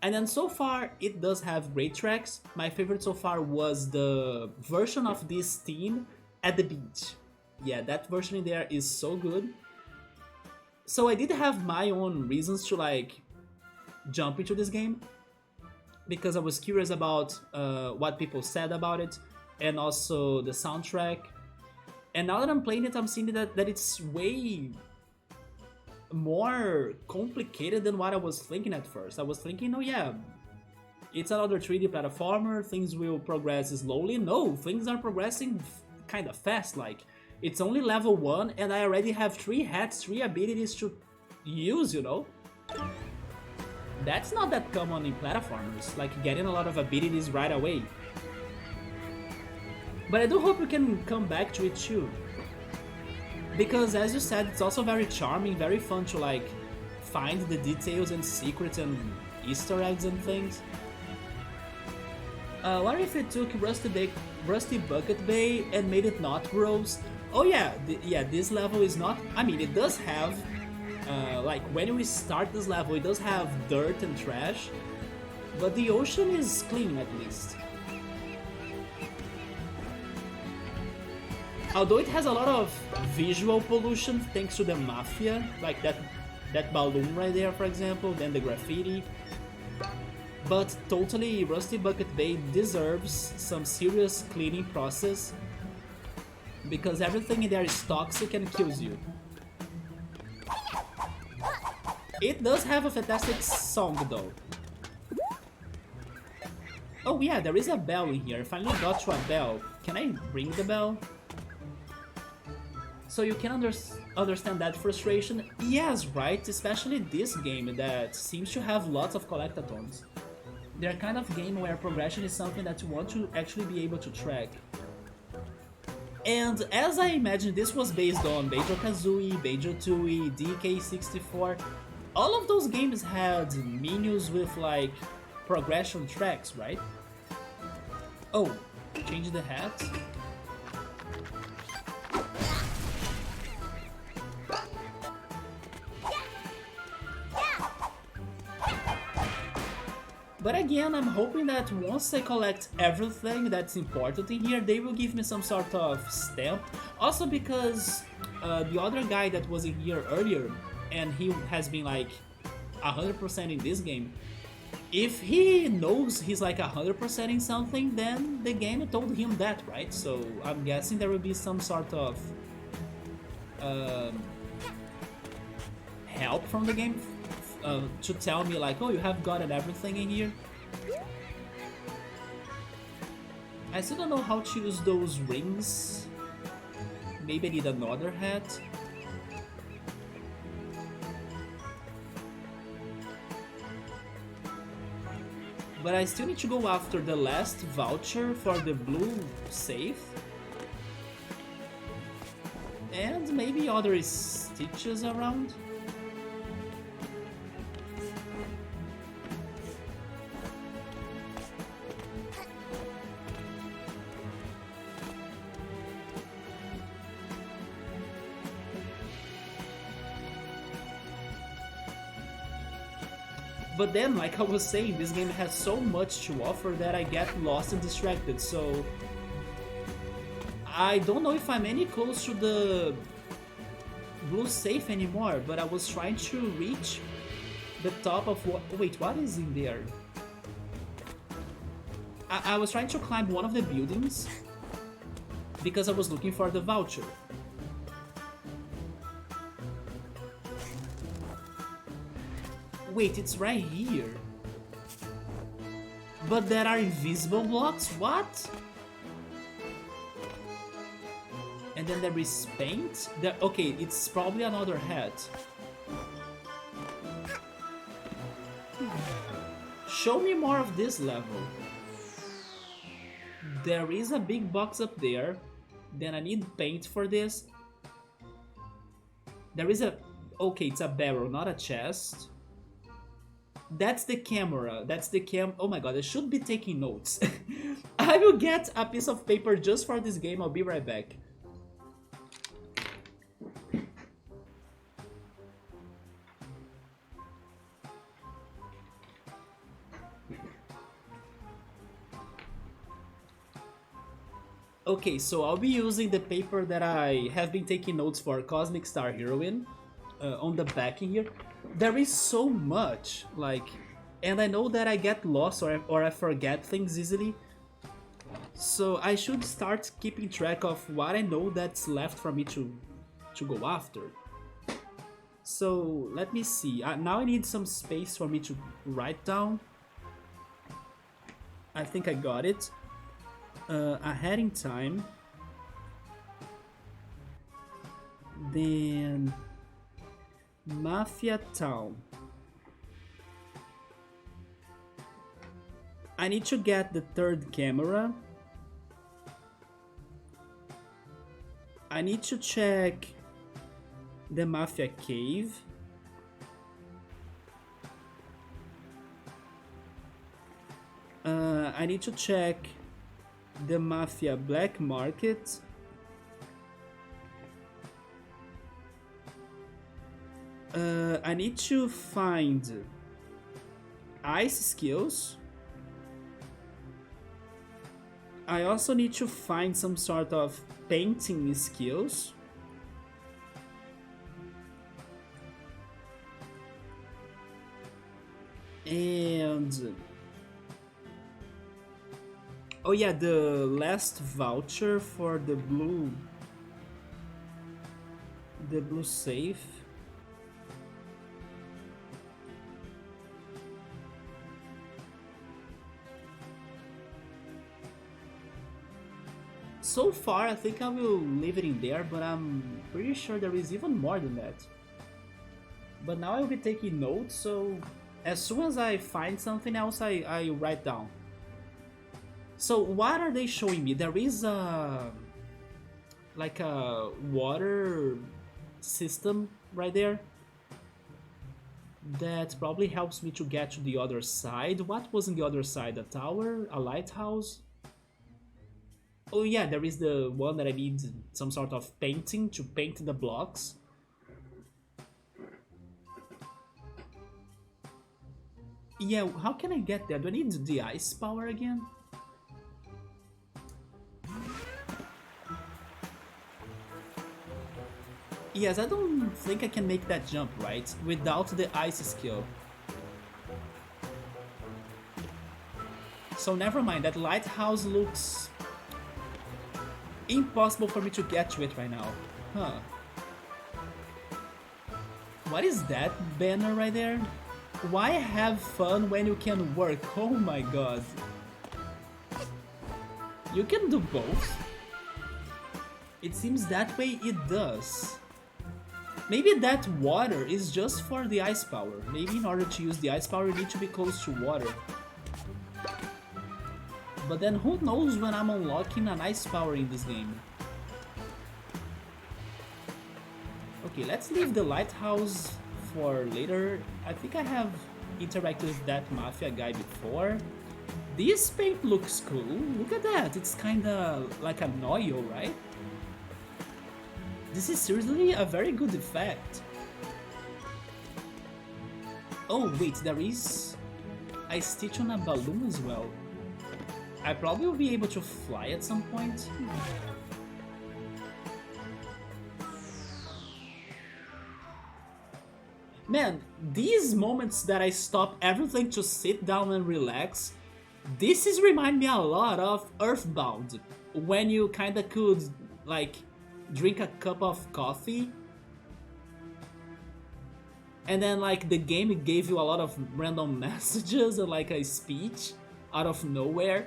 And then so far, it does have great tracks. My favorite so far was the version of this theme at the beach. Yeah, that version in there is so good. So I did have my own reasons to like jump into this game, because I was curious about what people said about it, and also the soundtrack. And now that I'm playing it, I'm seeing that it's way more complicated than what I was thinking at first. I was thinking, oh yeah, it's another 3D platformer, things will progress slowly. No, things are progressing kind of fast. Like, it's only level 1 and I already have 3 hats, 3 abilities to use, you know? That's not that common in platformers, like getting a lot of abilities right away. But I do hope we can come back to it too. Because as you said, it's also very charming, very fun to like find the details and secrets and Easter eggs and things. What if it took Rusty Bucket Bay and made it not gross? Oh yeah, this level is not... I mean, it does have... like, when we start this level, it does have dirt and trash. But the ocean is clean, at least. Although it has a lot of visual pollution thanks to the Mafia, like that balloon right there, for example, then the graffiti. But totally, Rusty Bucket Bay deserves some serious cleaning process, because everything in there is toxic and kills you. It does have a fantastic song though. Oh yeah, there is a bell in here. I finally got to a bell. Can I ring the bell? So you can understand that frustration. Yes, right? Especially this game that seems to have lots of collectathons. They're kind of game where progression is something that you want to actually be able to track. And as I imagine, this was based on Banjo-Kazooie, Banjo-Tooie, DK64. All of those games had menus with like progression tracks, right? Oh, change the hat. But again, I'm hoping that once I collect everything that's important in here, they will give me some sort of stamp. Also because the other guy that was in here earlier, and he has been like 100% in this game, if he knows he's like 100% in something, then the game told him that, right? So I'm guessing there will be some sort of help from the game to tell me like, oh, you have gotten everything in here. I still don't know how to use those rings. Maybe I need another hat. But I still need to go after the last voucher for the blue safe. And maybe other stitches around. But then, like I was saying, this game has so much to offer that I get lost and distracted, so I don't know if I'm any close to the blue safe anymore, but I was trying to reach the top of what... Wait, what is in there? I was trying to climb one of the buildings because I was looking for the voucher. Wait, it's right here. But there are invisible blocks? What? And then there is paint? Okay, it's probably another hat. Show me more of this level. There is a big box up there. Then I need paint for this. There is a... Okay, it's a barrel, not a chest. That's the camera. That's the oh my god, I should be taking notes. I will get a piece of paper just for this game. I'll be right back. Okay, so I'll be using the paper that I have been taking notes for Cosmic Star Heroine on the back in here. There is so much, like, and I know that I get lost or I forget things easily. So I should start keeping track of what I know that's left for me to go after. So let me see. Now I need some space for me to write down. I think I got it. Ahead in time. Then Mafia Town. I need to get the third camera. I need to check the Mafia Cave. I need to check the Mafia Black Market. I need to find ice skills. I also need to find some sort of painting skills. And oh yeah, the last voucher for the blue safe. So far, I think I will leave it in there, but I'm pretty sure there is even more than that. But now I will be taking notes, so as soon as I find something else, I write down. So what are they showing me? There is like a water system right there that probably helps me to get to the other side. What was on the other side? A tower? A lighthouse? Oh yeah, there is the one that I need some sort of painting to paint the blocks. Yeah, how can I get there? Do I need the ice power again? Yes, I don't think I can make that jump, right? Without the ice skill. So never mind, that lighthouse looks impossible for me to get to it right now. Huh. What is that banner right there? Why have fun when you can work? Oh my god. You can do both. It seems that way it does. Maybe that water is just for the ice power. Maybe in order to use the ice power you need to be close to water. But then who knows when I'm unlocking an ice power in this game. Okay, let's leave the lighthouse for later. I think I have interacted with that Mafia guy before. This paint looks cool. Look at that. It's kinda like an oil, right? This is seriously a very good effect. Oh wait, there is a stitch on a balloon as well. I probably will be able to fly at some point. Man, these moments that I stop everything to sit down and relax, this is remind me a lot of Earthbound, when you kinda could like drink a cup of coffee and then like the game gave you a lot of random messages and like a speech out of nowhere.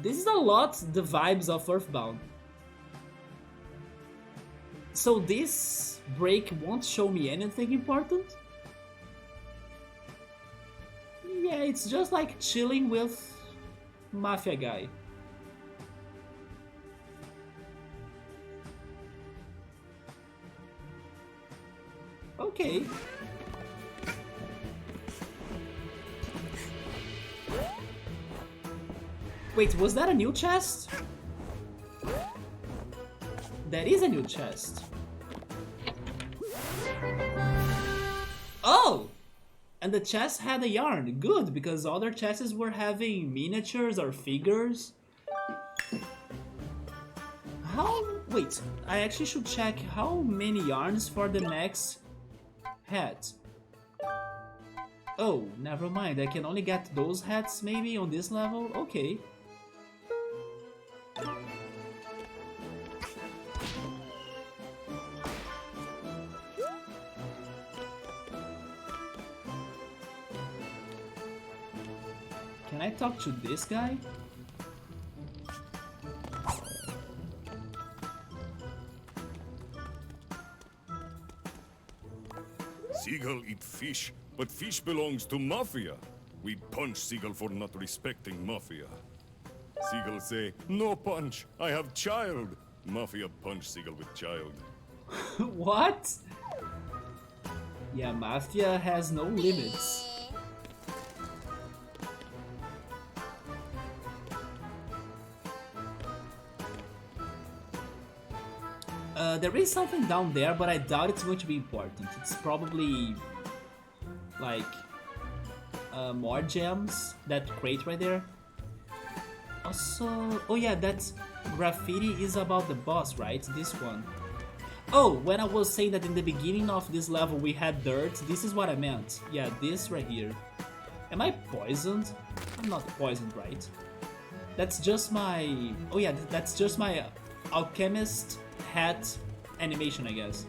This is a lot the vibes of Earthbound. So this break won't show me anything important? Yeah, it's just like chilling with Mafia guy. Okay. Wait, was that a new chest? That is a new chest. Oh! And the chest had a yarn. Good, because other chests were having miniatures or figures. How... Wait, I actually should check how many yarns for the next hat. Oh, never mind. I can only get those hats maybe on this level? Okay. Can I talk to this guy? Seagull eat fish, but fish belongs to Mafia. We punch Seagull for not respecting Mafia. Seagull say, no punch, I have child. Mafia punch Seagull with child. What? Yeah, Mafia has no limits. There is something down there, but I doubt it's going to be important. It's probably like more gems. That crate right there. Also, oh yeah, that graffiti is about the boss, right? This one. Oh, when I was saying that in the beginning of this level we had dirt, this is what I meant. Yeah, this right here. Am I poisoned? I'm not poisoned, right? That's just my... Oh yeah, that's just my alchemist hat animation, I guess.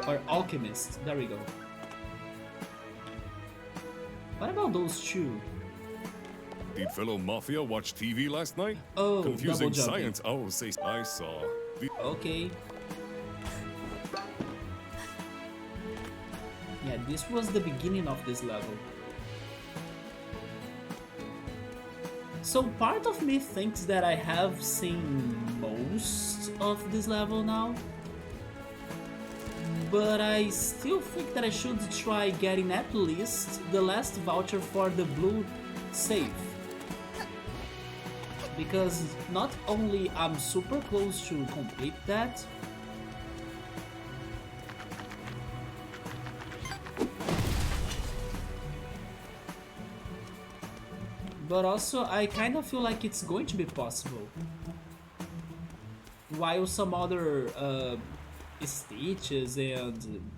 Or alchemist, there we go. What about those two? Did fellow Mafia watch TV last night? Oh, confusing double jumping. science. Oh, say I saw. Okay. Yeah, this was the beginning of this level. So part of me thinks that I have seen most of this level now, but I still think that I should try getting at least the last voucher for the blue safe. Because not only I'm super close to complete that, but also I kind of feel like it's going to be possible. While some other stitches and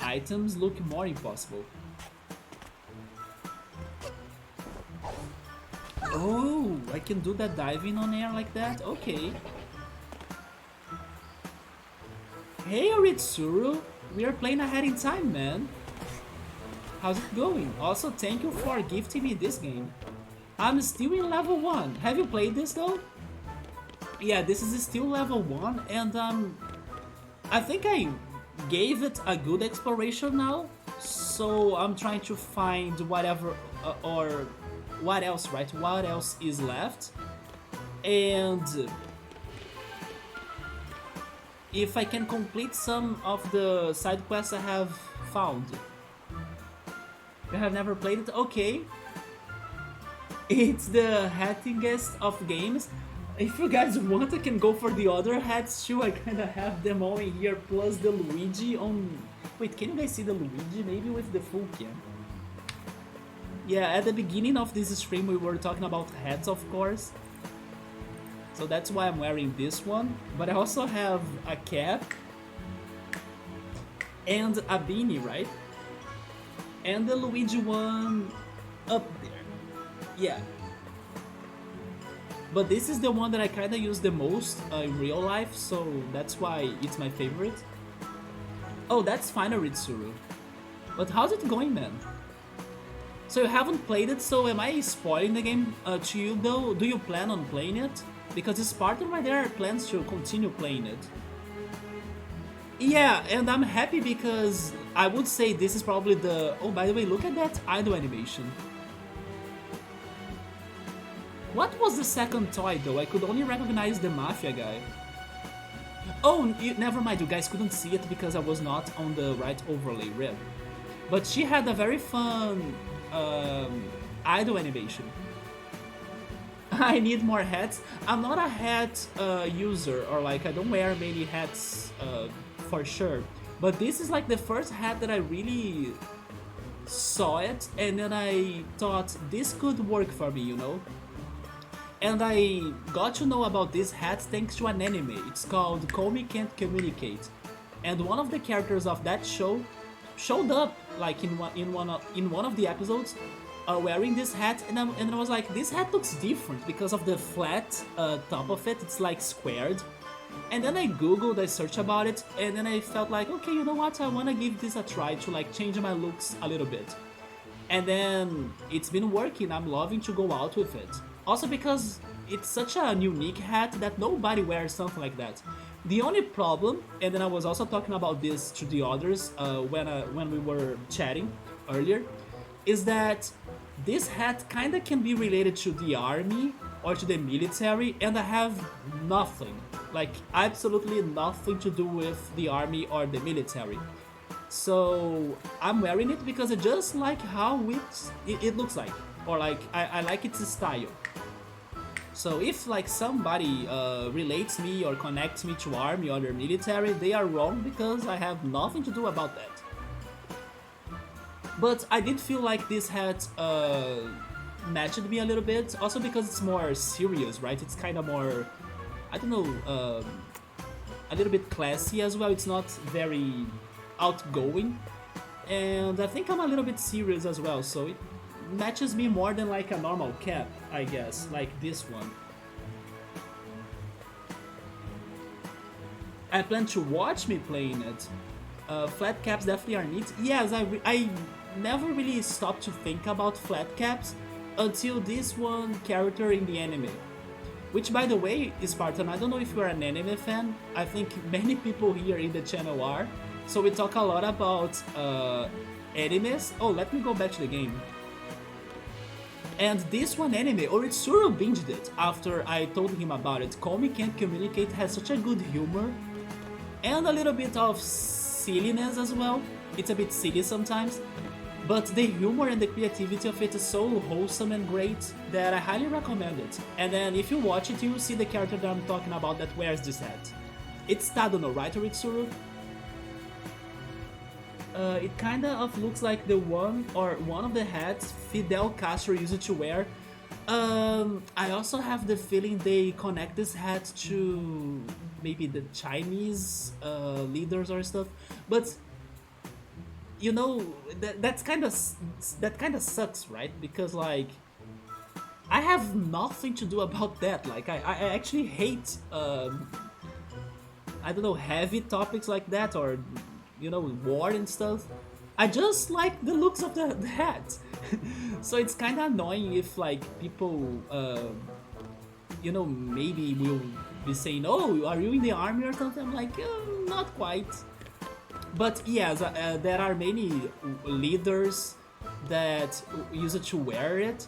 items look more impossible. Oh, I can do that diving on air like that? Okay. Hey Ritsuru, we are playing ahead in time, man. how's it going? Also, thank you for gifting me this game. I'm still in level 1. Have you played this though? Yeah, this is still level 1, and I think I gave it a good exploration now, so I'm trying to find whatever, or what else, right? What else is left, and if I can complete some of the side quests I have found. You have never played it? Okay. It's the hattingest of games. If you guys want, I can go for the other hats too. I kinda have them all in here, plus the Luigi on... Wait, can you guys see the Luigi? Maybe with the full cam. Yeah, at the beginning of this stream we were talking about hats, of course. So that's why I'm wearing this one. But I also have a cap and a beanie, right? And the Luigi one up there. Yeah. But this is the one that I kinda use the most in real life, so that's why it's my favorite. Oh, that's Final Ritsuru. But how's it going, man? So you haven't played it, so am I spoiling the game to you though? Do you plan on playing it? Because Spartan right there plans to continue playing it. Yeah, and I'm happy because I would say this is probably the... Oh, by the way, look at that idol animation. What was the second toy though? I could only recognize the Mafia guy. Oh, never mind, you guys couldn't see it because I was not on the right overlay rib. But she had a very fun idol animation. I need more hats. I'm not a hat user, or like I don't wear many hats for sure. But this is like the first hat that I really saw it, and then I thought this could work for me, you know? And I got to know about this hat thanks to an anime. It's called Komi Can't Communicate. And one of the characters of that show showed up like in one of the episodes wearing this hat, and I was like, this hat looks different because of the flat top of it. It's like squared. And then I googled, I searched about it, and then I felt like, okay, you know what, I want to give this a try to like change my looks a little bit. And then it's been working. I'm loving to go out with it. Also because it's such a unique hat that nobody wears something like that. The only problem, and then I was also talking about this to the others when we were chatting earlier, is that this hat kinda can be related to the army or to the military, and I have nothing, like absolutely nothing to do with the army or the military. So I'm wearing it because I just like how it looks like, or like I like its style. So if like somebody relates me or connects me to army or the military, they are wrong because I have nothing to do about that. But I did feel like this hat matched me a little bit, also because it's more serious, right? It's kind of more, I don't know, a little bit classy as well. It's not very outgoing, and I think I'm a little bit serious as well, so it matches me more than like a normal cap, I guess, like this one. I plan to watch me playing it. Flat caps definitely are neat. Yes, I never really stopped to think about flat caps until this one character in the anime. Which, by the way, Spartan, I don't know if you're an anime fan. I think many people here in the channel are. So we talk a lot about animes. Oh, let me go back to the game. And this one anime, Oritsuru binged it after I told him about it. Komi Can't Communicate has such a good humor and a little bit of silliness as well. It's a bit silly sometimes, but the humor and the creativity of it is so wholesome and great that I highly recommend it. And then if you watch it, you will see the character that I'm talking about that wears this hat. It's Tadono, right, Oritsuru? It kinda of looks like the one of the hats Fidel Castro used to wear. I also have the feeling they connect this hat to maybe the Chinese leaders or stuff, but you know that kind of sucks, right? Because like I have nothing to do about that. Like I actually hate I don't know, heavy topics like that, or you know, war and stuff. I just like the looks of the hat. So it's kind of annoying if like people, you know, maybe will be saying, "Oh, are you in the army or something?" I'm like, not quite. But yes, there are many leaders that use it to wear it,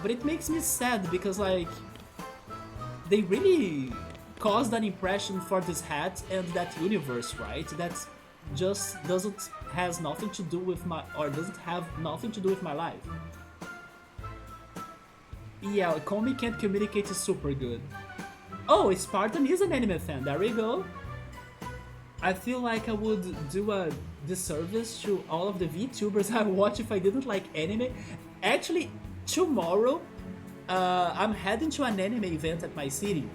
but it makes me sad because like they really caused an impression for this hat and that universe, right? That just has nothing to do with doesn't have nothing to do with my life. Yeah, Komi can't communicate is super good. Oh, Spartan is an anime fan. There we go. I feel like I would do a disservice to all of the VTubers I watch if I didn't like anime. Actually, tomorrow, I'm heading to an anime event at my city.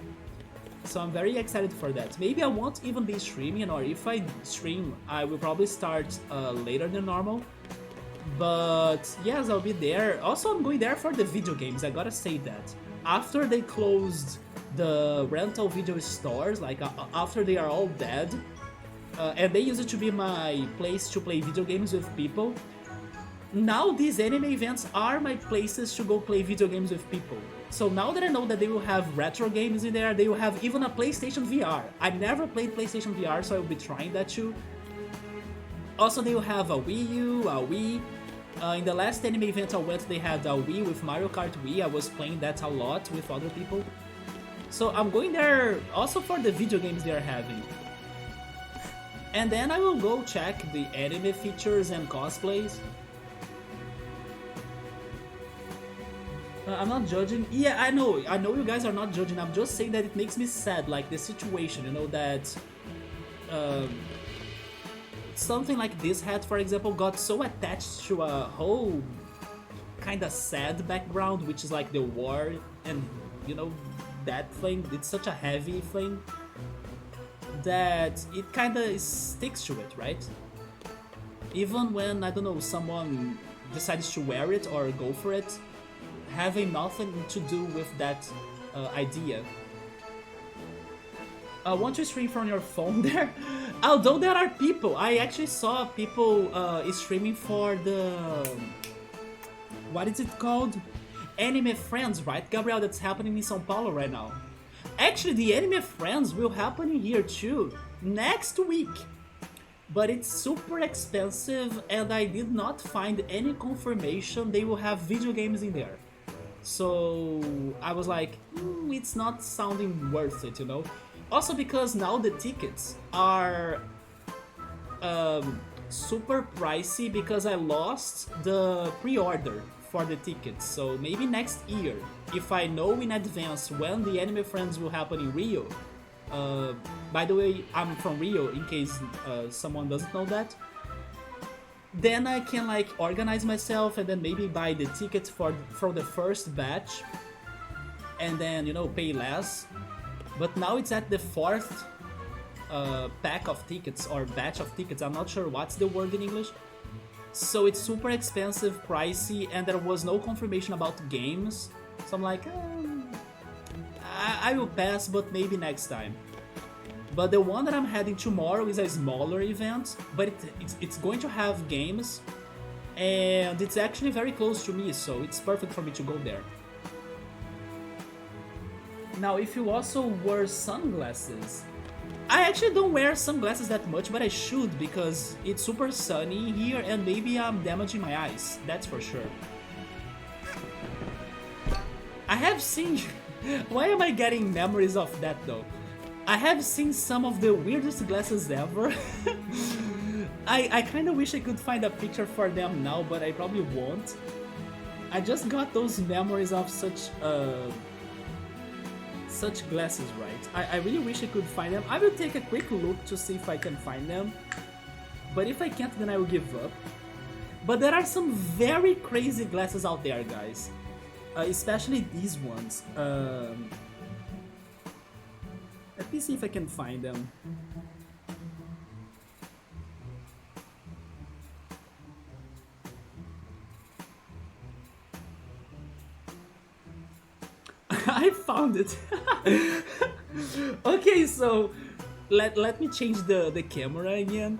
So I'm very excited for that. Maybe I won't even be streaming, or if I stream, I will probably start later than normal. But yes, I'll be there. Also, I'm going there for the video games, I gotta say that. After they closed the rental video stores, like after they are all dead, and they used to be my place to play video games with people. Now these anime events are my places to go play video games with people. So now that I know that they will have retro games in there, they will have even a PlayStation VR. I never played PlayStation VR, so I will be trying that too. Also, they will have a Wii U, a Wii. In the last anime event I went, they had a Wii with Mario Kart Wii. I was playing that a lot with other people. So I'm going there also for the video games they are having. And then I will go check the anime features and cosplays. I'm not judging. Yeah, I know you guys are not judging. I'm just saying that it makes me sad, like the situation, you know, that something like this hat, for example, got so attached to a whole kind of sad background, which is like the war and, you know, that thing. It's such a heavy thing that it kind of sticks to it, right? Even when, I don't know, someone decides to wear it or go for it, having nothing to do with that idea. Want to stream from your phone there? Although there are people, I actually saw people streaming for the... what is it called? Anime Friends, right, Gabriel? That's happening in São Paulo right now. Actually, the Anime Friends will happen here too, next week. But it's super expensive and I did not find any confirmation they will have video games in there. So I was like, it's not sounding worth it, you know? Also because now the tickets are super pricey because I lost the pre-order for the tickets. So maybe next year, if I know in advance when the Anime Friends will happen in Rio. By the way, I'm from Rio, in case someone doesn't know that. Then I can like organize myself and then maybe buy the tickets for the first batch and then, you know, pay less. But now it's at the fourth pack of tickets or batch of tickets. I'm not sure what's the word in English. So it's super expensive, pricey, and there was no confirmation about games. So I'm like, I will pass, but maybe next time. But the one that I'm heading tomorrow is a smaller event, but it's going to have games, and it's actually very close to me, so it's perfect for me to go there. Now, if you also wear sunglasses, I actually don't wear sunglasses that much, but I should because it's super sunny here and maybe I'm damaging my eyes, that's for sure. I have seen... Why am I getting memories of that though? I have seen some of the weirdest glasses ever. I kind of wish I could find a picture for them now, but I probably won't. I just got those memories of such glasses, right? I really wish I could find them. I will take a quick look to see if I can find them. But if I can't, then I will give up. But there are some very crazy glasses out there, guys. Especially these ones. Let me see if I can find them. I found it. Okay, so let me change the camera again.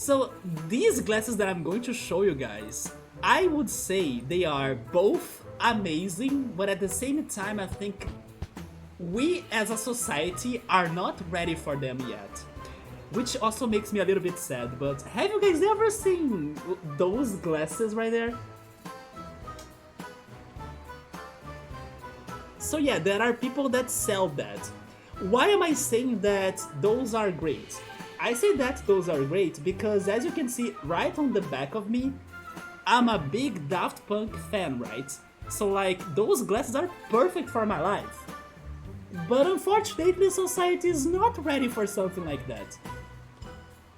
So these glasses that I'm going to show you guys, I would say they are both amazing, but at the same time I think we as a society are not ready for them yet. Which also makes me a little bit sad, but have you guys ever seen those glasses right there? So yeah, there are people that sell that. Why am I saying that those are great? I say that those are great because as you can see right on the back of me, I'm a big Daft Punk fan, right? So like, those glasses are perfect for my life. But unfortunately, society is not ready for something like that.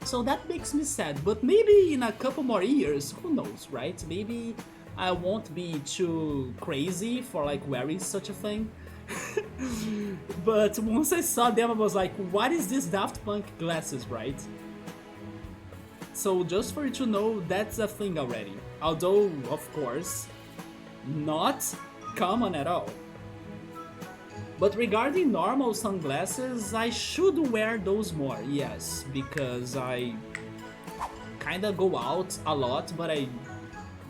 So that makes me sad, but maybe in a couple more years, who knows, right? Maybe I won't be too crazy for like wearing such a thing. But once I saw them, I was like, what is this Daft Punk glasses, right? So just for you to know, that's a thing already. Although, of course, not common at all. But regarding normal sunglasses, I should wear those more, yes, because I kinda go out a lot, but I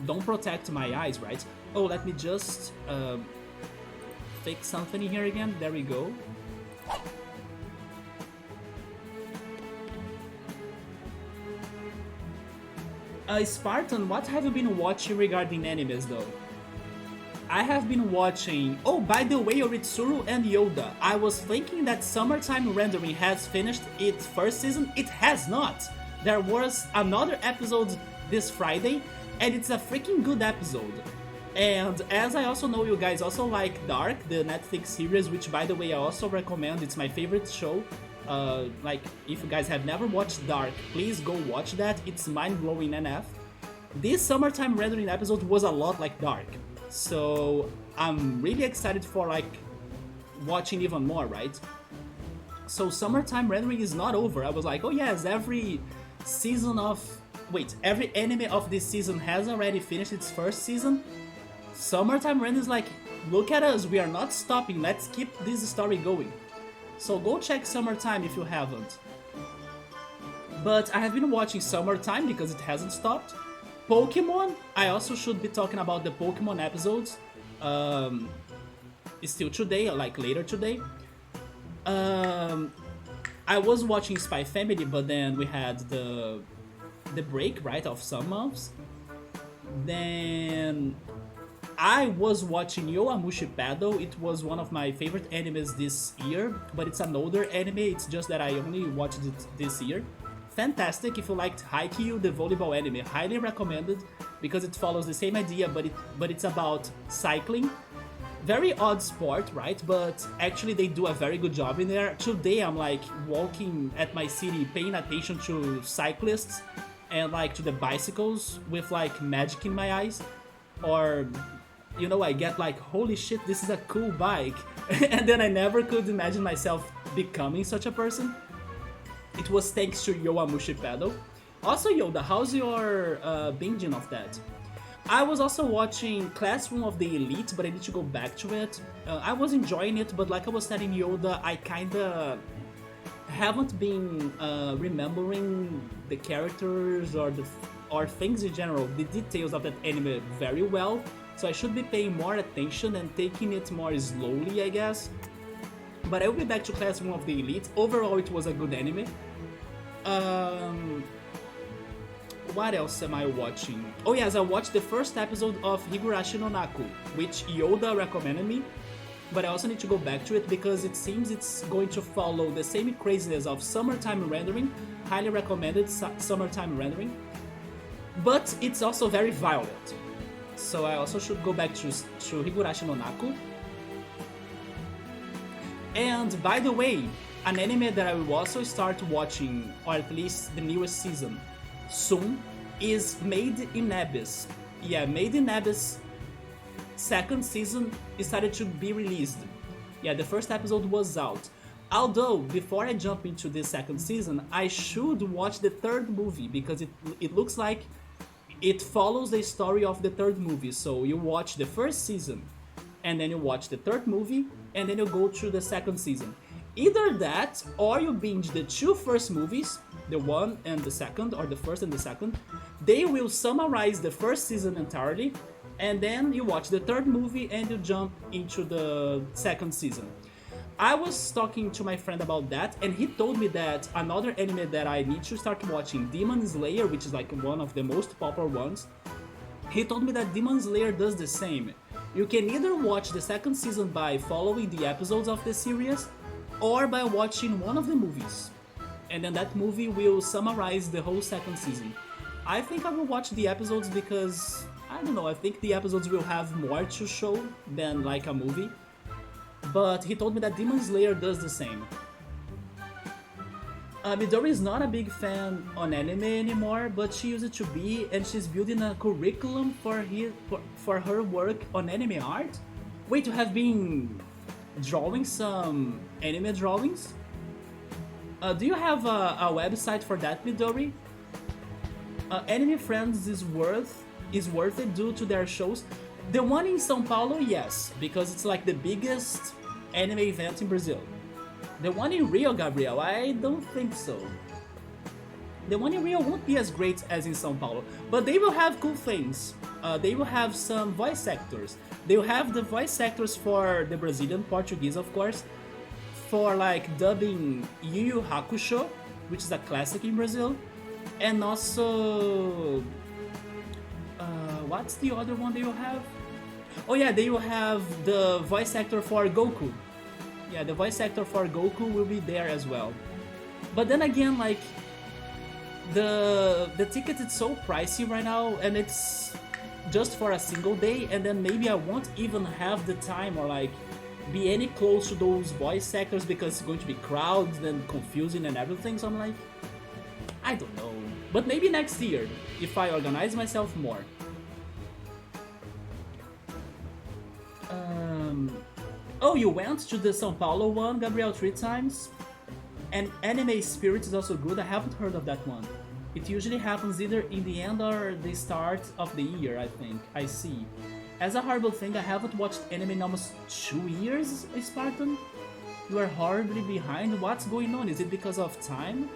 don't protect my eyes, right? Oh, let me just fix something in here again, there we go. Spartan, what have you been watching regarding animes though? I have been watching... Oh, by the way, Oritsuru and Yoda, I was thinking that Summertime Rendering has finished its first season. It has not! There was another episode this Friday, and it's a freaking good episode. And as I also know you guys also like Dark, the Netflix series, which by the way I also recommend, it's my favorite show. Like, if you guys have never watched Dark, please go watch that, it's mind-blowing NF. This Summertime Rendering episode was a lot like Dark. So I'm really excited for like watching even more, right? So Summertime Rendering is not over. I was like, oh yes, every anime of this season has already finished its first season. Summertime Rendering is like, look at us, we are not stopping, let's keep this story going. So go check Summertime if you haven't. But I have been watching Summertime because it hasn't stopped. Pokemon, I also should be talking about the Pokemon episodes. Still today, like later today. I was watching Spy Family, but then we had the break, right, of some months. Then I was watching Yowamushi Paddle. It was one of my favorite animes this year, but it's an older anime. It's just that I only watched it this year. Fantastic if you liked Haikyuu, the volleyball anime, highly recommended because it follows the same idea, but it's about cycling. Very odd sport, right? But actually they do a very good job in there. Today I'm like walking at my city, paying attention to cyclists and like to the bicycles with like magic in my eyes. Or, you know, I get like, holy shit, this is a cool bike. And then I never could imagine myself becoming such a person. It was thanks to Yowamushi Paddle. Also, Yoda, how's your binging of that? I was also watching Classroom of the Elite, but I need to go back to it. I was enjoying it, but like I was telling Yoda, I kinda haven't been remembering the characters or things in general, the details of that anime very well. So I should be paying more attention and taking it more slowly, I guess. But I will be back to Classroom of the Elite. Overall, it was a good anime. What else am I watching? Oh yes, I watched the first episode of Higurashi no Naku, which Yoda recommended me. But I also need to go back to it because it seems it's going to follow the same craziness of Summertime Rendering. Highly recommended Summertime Rendering. But it's also very violent. So I also should go back to Higurashi no Naku. And by the way, an anime that I will also start watching, or at least the newest season, soon, is Made in Abyss. Yeah, Made in Abyss second season started to be released. Yeah, the first episode was out. Although, before I jump into the second season, I should watch the third movie because it looks like it follows the story of the third movie. So you watch the first season, and then you watch the third movie, and then you go through the second season. Either that, or you binge the two first movies, the one and the second, or the first and the second, they will summarize the first season entirely, and then you watch the third movie and you jump into the second season. I was talking to my friend about that, and he told me that another anime that I need to start watching, Demon Slayer, which is like one of the most popular ones, he told me that Demon Slayer does the same. You can either watch the second season by following the episodes of the series, or by watching one of the movies. And then that movie will summarize the whole second season. I think I will watch the episodes because, I don't know, I think the episodes will have more to show than like a movie. But he told me that Demon Slayer does the same. Midori is not a big fan on anime anymore, but she used to be, and she's building a curriculum for her work on anime art. Wait, you have been drawing some anime drawings? Do you have a website for that, Midori? Anime Friends is worth it due to their shows. The one in São Paulo, yes, because it's like the biggest anime event in Brazil. The one in Rio, Gabriel, I don't think so. The one in Rio won't be as great as in São Paulo, but they will have cool things. They will have some voice actors. They will have the voice actors for the Brazilian Portuguese, of course, for like dubbing Yu Yu Hakusho, which is a classic in Brazil, and also what's the other one they will have? Oh yeah, they will have the voice actor for Goku. Yeah, the voice actor for Goku will be there as well. But then again, like the ticket is so pricey right now, and it's just for a single day, and then maybe I won't even have the time or like be any close to those voice actors because it's going to be crowded and confusing and everything. So I'm like, I don't know. But maybe next year, if I organize myself more. Oh, you went to the São Paulo one, Gabriel, 3 times? And Anime Spirit is also good. I haven't heard of that one. It usually happens either in the end or the start of the year, I think. I see. As a horrible thing, I haven't watched anime in almost 2 years, Spartan? You are horribly behind. What's going on? Is it because of time?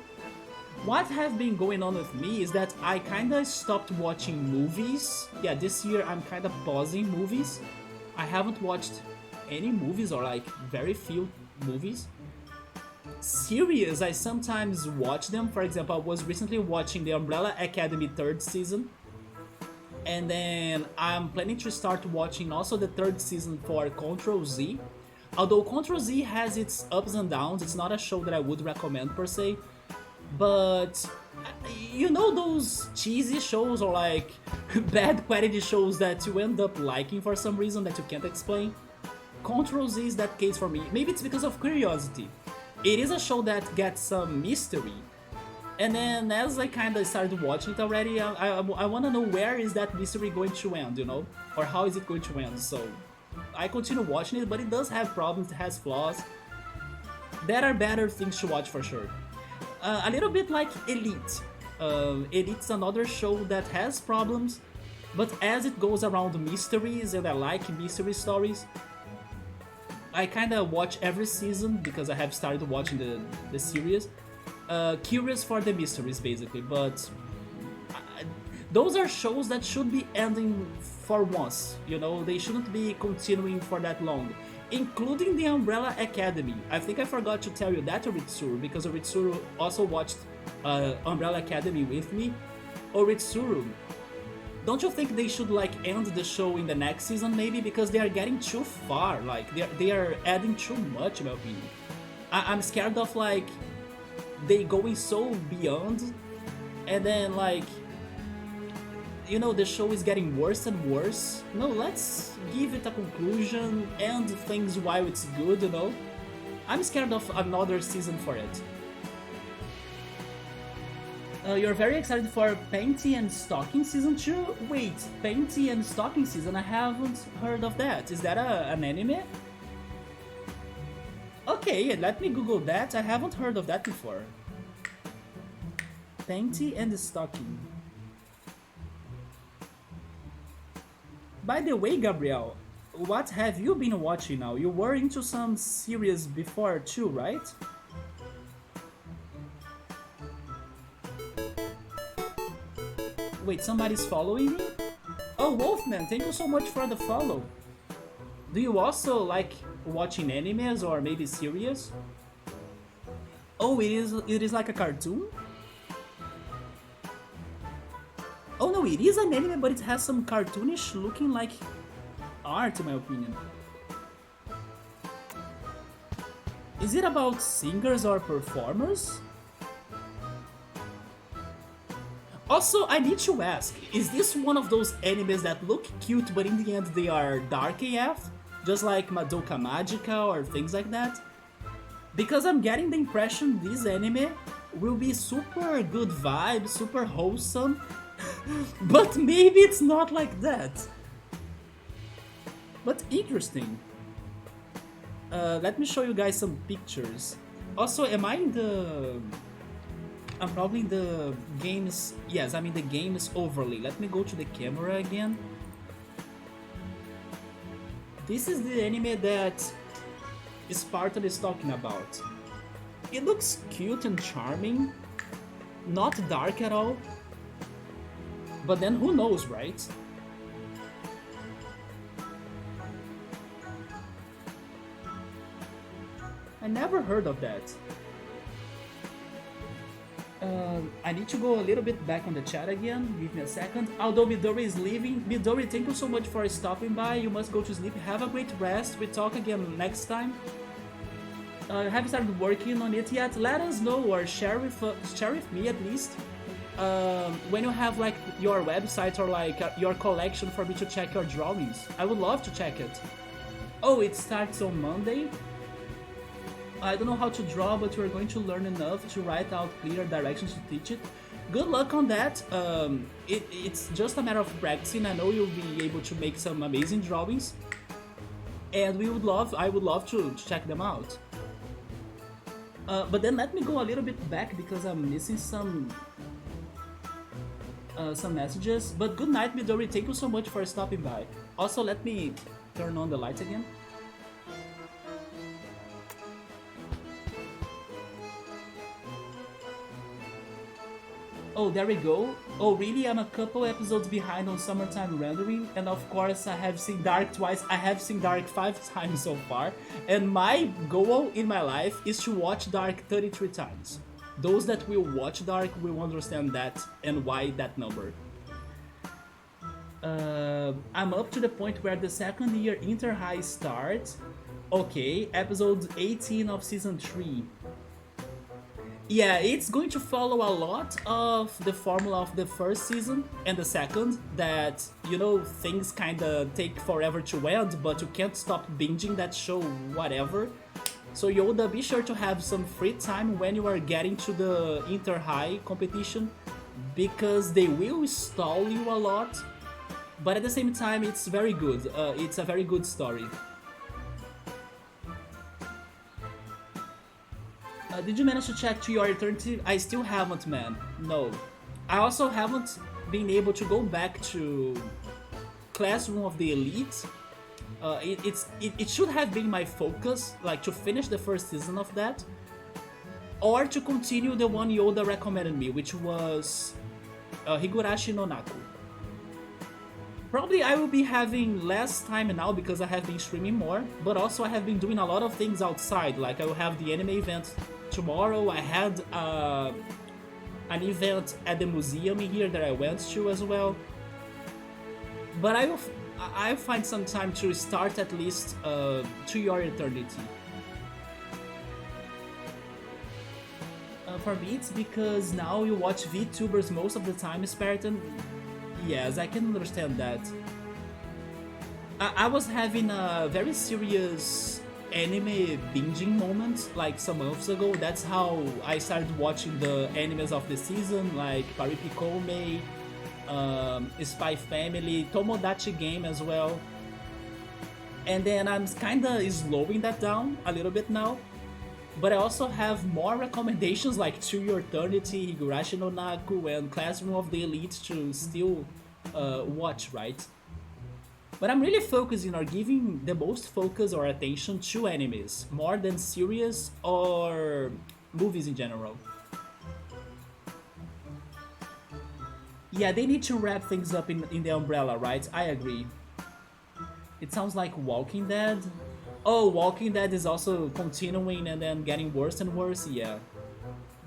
What has been going on with me is that I kinda stopped watching movies. Yeah, this year I'm kinda pausing movies. I haven't watched any movies, or like very few movies. Series, I sometimes watch them. For example, I was recently watching the Umbrella Academy 3rd season, and then I'm planning to start watching also the 3rd season for Control Z. Although Control Z has its ups and downs, it's not a show that I would recommend per se, but you know those cheesy shows or like bad quality shows that you end up liking for some reason that you can't explain? Control Z is that case for me. Maybe it's because of curiosity. It is a show that gets some mystery, and then as I kinda started watching it already, I wanna know where is that mystery going to end, you know? Or how is it going to end, so I continue watching it, but it does have problems, it has flaws. There are better things to watch for sure. A little bit like Elite. Elite's another show that has problems, but as it goes around mysteries, and I like mystery stories, I kinda watch every season because I have started watching the series. Curious for the mysteries, basically, but those are shows that should be ending for once, you know? They shouldn't be continuing for that long. Including the Umbrella Academy. I think I forgot to tell you that, Oritsuru, because Oritsuru also watched Umbrella Academy with me. Oritsuru, don't you think they should like end the show in the next season maybe? Because they are getting too far, like they are adding too much in my opinion. I'm scared of like they going so beyond, and then like, you know, the show is getting worse and worse. No, let's give it a conclusion, end things while it's good, you know? I'm scared of another season for it. You're very excited for Panty and Stocking Season 2? Wait, Panty and Stocking Season? I haven't heard of that. Is that an anime? Okay, let me Google that. I haven't heard of that before. Panty and Stocking. By the way, Gabriel, what have you been watching now? You were into some series before too, right? Wait, somebody's following me? Oh, Wolfman, thank you so much for the follow. Do you also like watching animes or maybe series? Oh, it is like a cartoon? Oh no, it is an anime, but it has some cartoonish looking like art in my opinion. Is it about singers or performers? Also, I need to ask, is this one of those animes that look cute but in the end they are dark AF? Just like Madoka Magica or things like that? Because I'm getting the impression this anime will be super good vibes, super wholesome, but maybe it's not like that. But interesting. Let me show you guys some pictures. Also, am I in the... I'm probably in the games... Yes, I'm in the games overlay. Let me go to the camera again. This is the anime that Spartan is talking about. It looks cute and charming. Not dark at all. But then who knows, right? I never heard of that. I need to go a little bit back on the chat again. Give me a second. Although Midori is leaving. Midori, thank you so much for stopping by. You must go to sleep. Have a great rest. We talk again next time. Have you started working on it yet? Let us know or share with me at least. When you have like your website or like your collection for me to check your drawings. I would love to check it. Oh, it starts on Monday. I don't know how to draw, but we're going to learn enough to write out clear directions to teach it. Good luck on that. It's just a matter of practicing. I know you'll be able to make some amazing drawings, and I would love to check them out. But then let me go a little bit back because I'm missing some messages. But good night, Midori. Thank you so much for stopping by. Also, let me turn on the lights again. Oh, there we go. Oh, really? I'm a couple episodes behind on summertime rendering, and of course I have seen Dark twice. I have seen Dark 5 times so far, and my goal in my life is to watch Dark 33 times. Those that will watch Dark will understand that and why that number. I'm up to the point where the second year inter-high starts. Okay, episode 18 of season 3. Yeah, it's going to follow a lot of the formula of the first season and the second, that, you know, things kinda take forever to end, but you can't stop binging that show, whatever. So Yoda, be sure to have some free time when you are getting to the inter-high competition, because they will stall you a lot, but at the same time it's very good, it's a very good story. Did you manage to check to your eternity? I still haven't, man. No. I also haven't been able to go back to Classroom of the Elite. It should have been my focus, like to finish the first season of that, or to continue the one Yoda recommended me, which was Higurashi no Naku. Probably I will be having less time now because I have been streaming more, but also I have been doing a lot of things outside, like I will have the anime event tomorrow. I had an event at the museum here that I went to as well. But I'll find some time to start at least To Your Eternity. For me, it's because now you watch VTubers most of the time, Spartan. Yes, I can understand that. I was having a very serious anime binging moment like some months ago. That's how I started watching the animes of the season, like Paripikome, Spy Family, Tomodachi Game as well. And then I'm kinda slowing that down a little bit now. But I also have more recommendations like To Your Eternity, Higurashi no Naku, and Classroom of the Elite to still watch, right? But I'm really focusing on giving the most focus or attention to animes, more than series or movies in general. Yeah, they need to wrap things up in the umbrella, right? I agree. It sounds like Walking Dead. Oh, Walking Dead is also continuing and then getting worse and worse, yeah.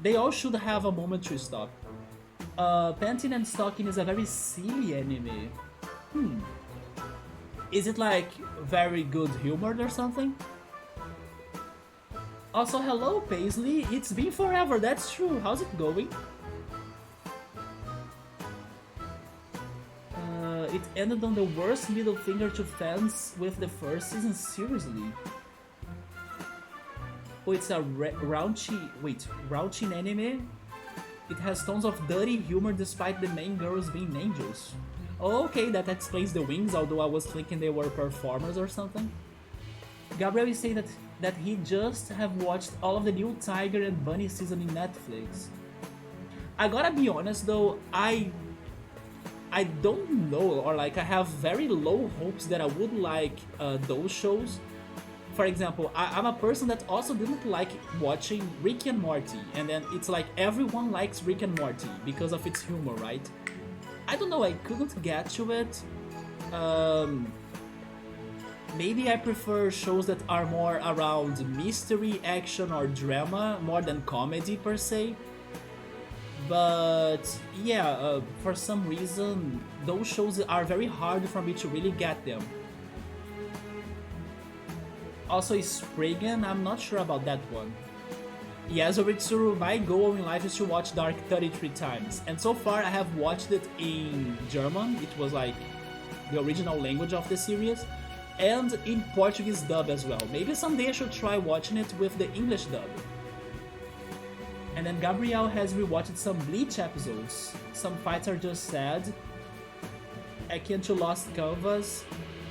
They all should have a moment to stop. Panting and Stalking is a very silly anime. Is it like very good humored or something? Also, hello Paisley, it's been forever, that's true. How's it going? It ended on the worst middle finger to fans with the first season, seriously. Oh, it's a raunchy anime? It has tons of dirty humor despite the main girls being angels. Oh, okay, that explains the wings, although I was thinking they were performers or something. Gabriel is saying that he just have watched all of the new Tiger and Bunny season in Netflix. I gotta be honest though, I don't know, or like I have very low hopes that I would like those shows. For example, I'm a person that also didn't like watching Rick and Morty, and then it's like everyone likes Rick and Morty because of its humor, right? I don't know, I couldn't get to it. Maybe I prefer shows that are more around mystery, action, or drama more than comedy per se. But yeah, for some reason, those shows are very hard for me to really get them. Also, Spriggan, I'm not sure about that one. Yes, Oritsuru, my goal in life is to watch Dark 33 times, and so far I have watched it in German, it was like the original language of the series, and in Portuguese dub as well. Maybe someday I should try watching it with the English dub. And then Gabrielle has rewatched some Bleach episodes. Some fights are just sad. Akin to Lost Canvas,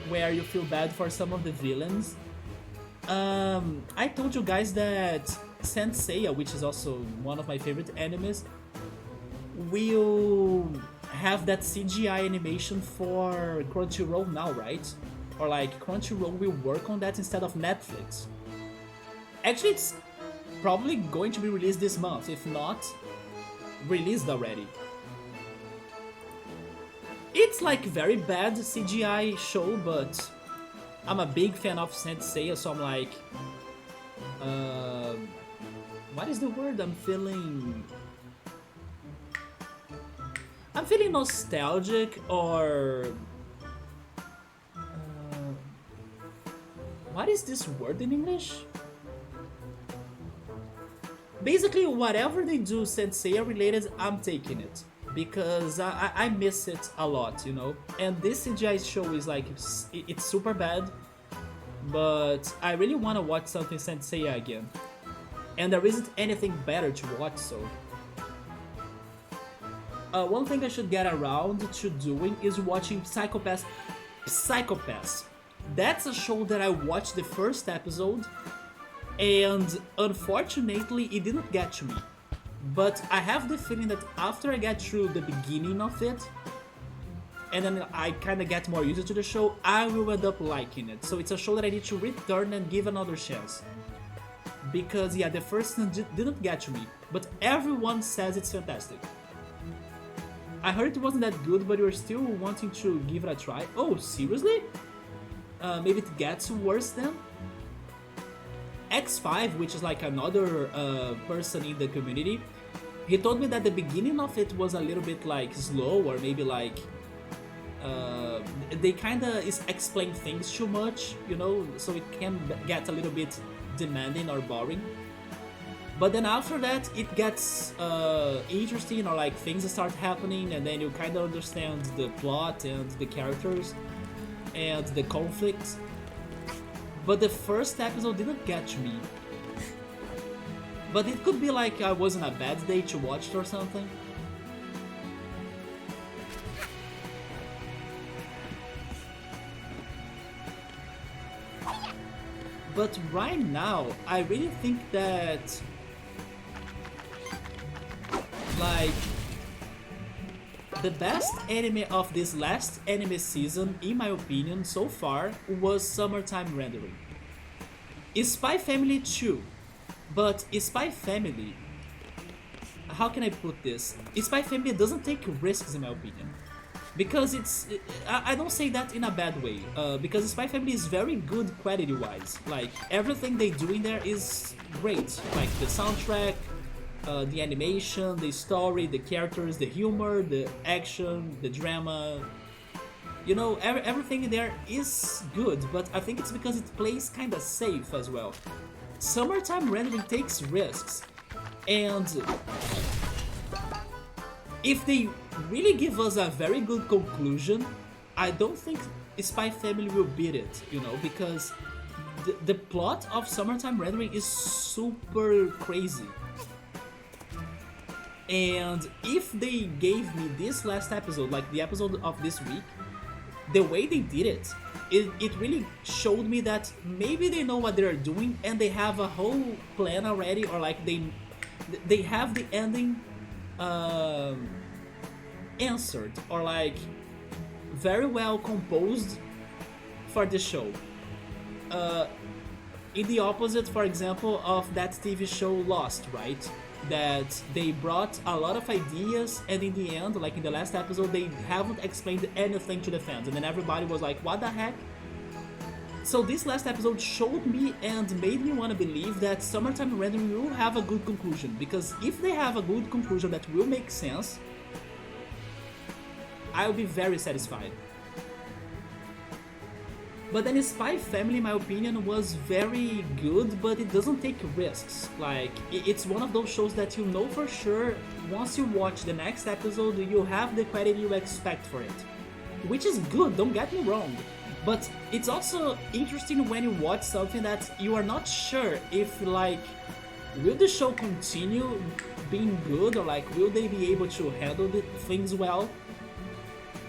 where you feel bad for some of the villains. I told you guys that Saint Seiya, which is also one of my favorite animes, will have that CGI animation for Crunchyroll now, right? Or like Crunchyroll will work on that instead of Netflix. Actually, it's probably going to be released this month, if not released already. It's like very bad CGI show, but I'm a big fan of Saint Seiya, so I'm like, what is the word I'm feeling? I'm feeling nostalgic, or what is this word in English? Basically, whatever they do Saint Seiya related, I'm taking it. Because I miss it a lot, you know? And this CGI show is like, it's super bad, but I really want to watch something Saint Seiya again. And there isn't anything better to watch, so... one thing I should get around to doing is watching Psychopaths. Psychopaths. That's a show that I watched the first episode, and unfortunately it didn't get to me. But I have the feeling that after I get through the beginning of it, and then I kind of get more used to the show, I will end up liking it. So it's a show that I need to return and give another chance. Because yeah, the first season didn't get to me, but everyone says it's fantastic. I heard it wasn't that good, but you're still wanting to give it a try. Oh, seriously? Maybe it gets worse then? X5, which is like another person in the community, he told me that the beginning of it was a little bit like slow, or maybe like they kinda explain things too much, you know, so it can get a little bit demanding or boring. But then after that it gets interesting, or like things start happening, and then you kinda understand the plot and the characters and the conflicts. But the first episode didn't catch me. But it could be like I was on a bad day to watch it or something. But right now, I really think that, like, the best anime of this last anime season, in my opinion, so far, was Summertime Rendering. Spy Family 2, but Spy Family how can I put this? Spy Family doesn't take risks in my opinion. Because I don't say that in a bad way, because Spy Family is very good quality-wise. Like, everything they do in there is great. Like, the soundtrack, the animation, the story, the characters, the humor, the action, the drama. You know, everything in there is good, but I think it's because it plays kinda safe as well. Summertime Rendering takes risks, and if they really give us a very good conclusion, I don't think Spy Family will beat it, you know, because the plot of Summertime Rendering is super crazy. And if they gave me this last episode, like the episode of this week, the way they did it, it really showed me that maybe they know what they're doing and they have a whole plan already, or like they have the ending answered, or like very well composed for the show. In the opposite, for example, of that TV show Lost, right? That they brought a lot of ideas, and in the end, like in the last episode, they haven't explained anything to the fans, and then everybody was like, what the heck? So this last episode showed me and made me want to believe that Summertime Rendering will have a good conclusion, because if they have a good conclusion that will make sense, I'll be very satisfied. But then Spy Family, in my opinion, was very good, but it doesn't take risks. Like, it's one of those shows that you know for sure, once you watch the next episode, you have the quality you expect for it. Which is good, don't get me wrong. But it's also interesting when you watch something that you are not sure if, like, will the show continue being good, or like, will they be able to handle the things well?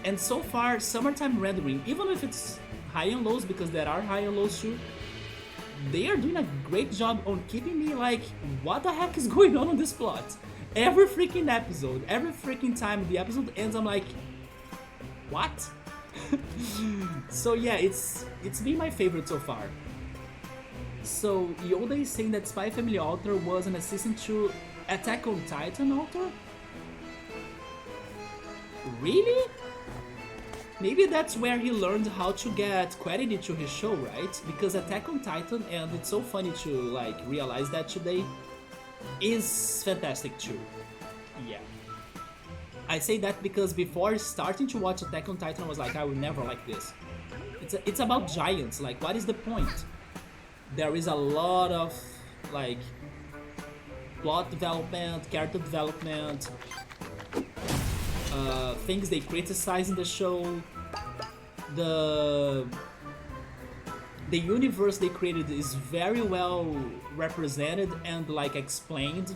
And so far, Summertime Rendering, even if it's high and lows, because there are high and lows too, they are doing a great job on keeping me like, what the heck is going on this plot? Every freaking episode, every freaking time the episode ends, I'm like, what? So yeah, it's been my favorite so far. So Yoda is saying that Spy Family author was an assistant to Attack on Titan author? Really? Maybe that's where he learned how to get quality to his show, right? Because Attack on Titan, and it's so funny to like realize that today, is fantastic too. Yeah. I say that because before starting to watch Attack on Titan, I was like, I will never like this. It's about giants, like what is the point? There is a lot of like plot development, character development, things they criticize in the show. The universe they created is very well represented and like explained,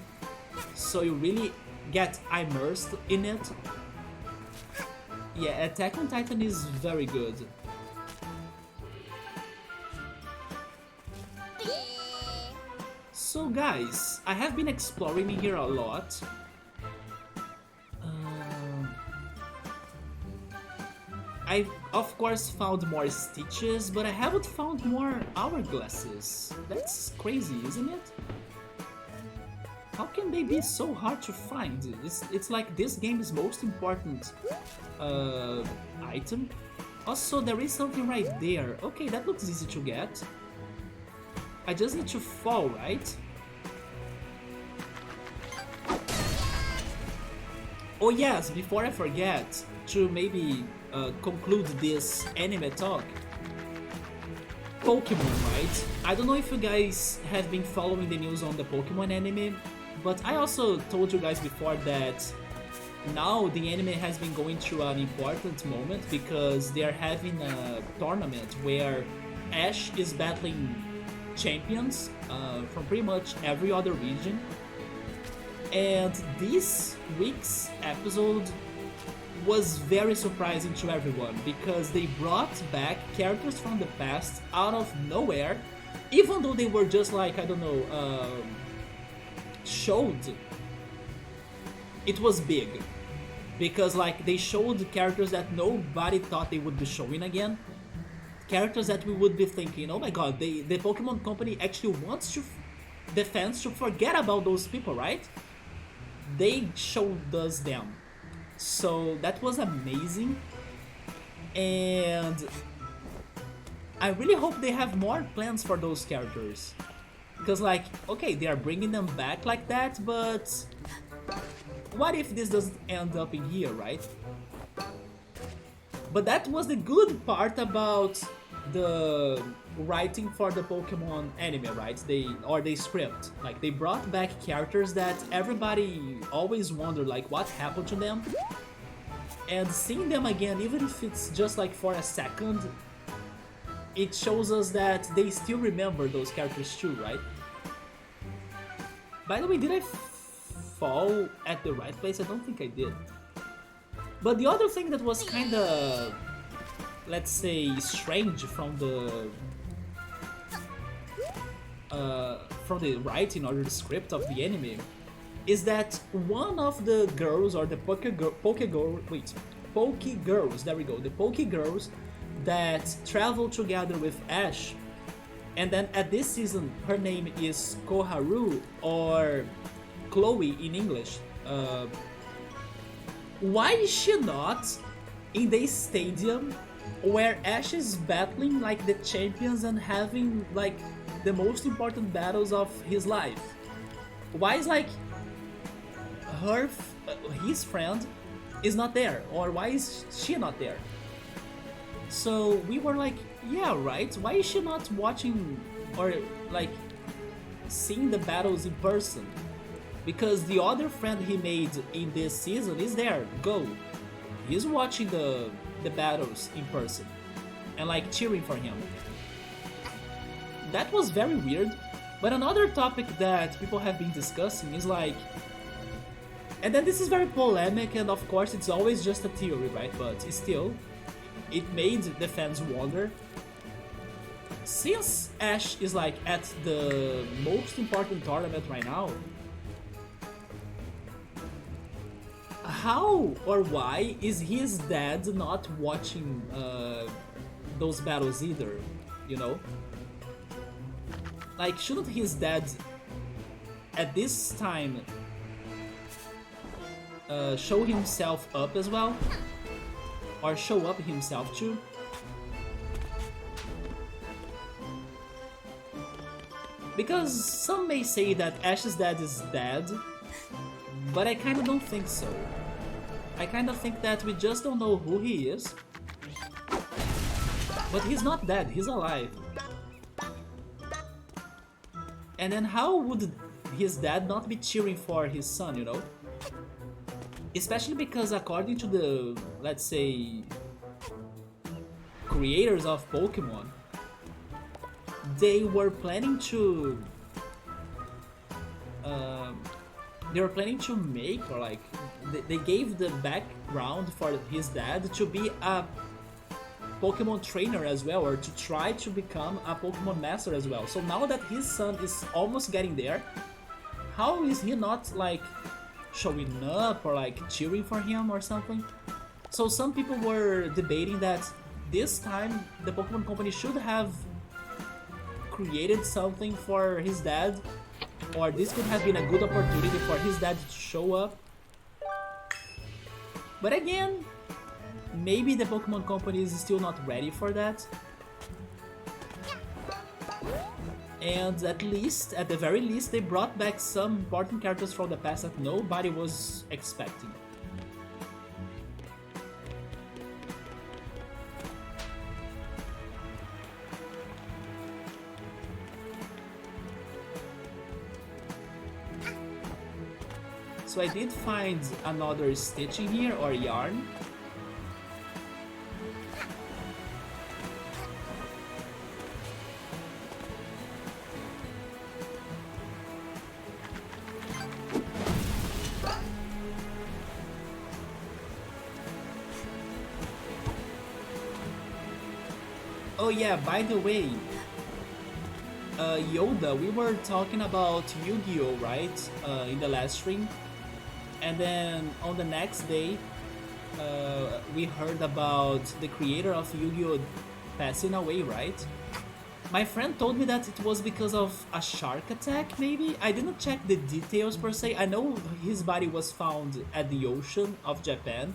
so you really get immersed in it. Yeah, Attack on Titan is very good. So guys, I have been exploring in here a lot. I of course found more stitches, but I haven't found more hourglasses. That's crazy, isn't it? How can they be so hard to find? It's like this game's most important item. Also, there is something right there. Okay, that looks easy to get. I just need to fall, right? Oh yes, before I forget, to maybe conclude this anime talk, Pokemon, right? I don't know if you guys have been following the news on the Pokemon anime, but I also told you guys before that now the anime has been going through an important moment because they are having a tournament where Ash is battling champions from pretty much every other region. And this week's episode was very surprising to everyone because they brought back characters from the past out of nowhere, even though they were just like, I don't know, showed. It was big because like they showed characters that nobody thought they would be showing again, characters that we would be thinking, oh my god, the Pokemon company actually wants to the fans to forget about those people, right? they showed us them. So that was amazing, and I really hope they have more plans for those characters. Because like, okay, they are bringing them back like that, but what if this doesn't end up in here, right? But that was the good part about the writing for the Pokemon anime, right? The script. Like they brought back characters that everybody always wondered like what happened to them. And seeing them again, even if it's just like for a second, it shows us that they still remember those characters too, right? By the way, did I fall at the right place? I don't think I did. But the other thing that was kinda, let's say, strange from the writing or the script of the anime is that one of the girls, or the Poke girls, there we go, the Poke girls that travel together with Ash, and then at this season her name is Koharu, or Chloe in English. Why is she not in the stadium where Ash is battling like the champions and having like the most important battles of his life? Why is like his friend is not there, or why is she not there? So we were like, yeah, right, why is she not watching or like seeing the battles in person? Because the other friend he made in this season is there, Go. He's watching the battles in person and like cheering for him. That was very weird. But another topic that people have been discussing is like, and then this is very polemic, and of course it's always just a theory, right? But still, it made the fans wonder. Since Ash is like at the most important tournament right now, how or why is his dad not watching those battles either, you know? Like, shouldn't his dad at this time show himself up as well? Or show up himself too? Because some may say that Ash's dad is dead, but I kinda don't think so. I kinda think that we just don't know who he is. But he's not dead, he's alive. And then how would his dad not be cheering for his son, you know? Especially because according to the, let's say, creators of Pokemon, they were planning to make, or like they gave the background for his dad to be a Pokemon trainer as well, or to try to become a Pokemon master as well. So now that his son is almost getting there, how is he not like showing up or like cheering for him or something? So some people were debating that this time the Pokemon Company should have created something for his dad, or this could have been a good opportunity for his dad to show up. But again, maybe the Pokemon Company is still not ready for that. And at the very least, they brought back some important characters from the past that nobody was expecting. So I did find another stitch in here, or yarn. Oh yeah, by the way, Yoda, we were talking about Yu-Gi-Oh, right? In the last stream. And then on the next day, we heard about the creator of Yu-Gi-Oh passing away, right? My friend told me that it was because of a shark attack, maybe? I didn't check the details per se. I know his body was found at the ocean of Japan.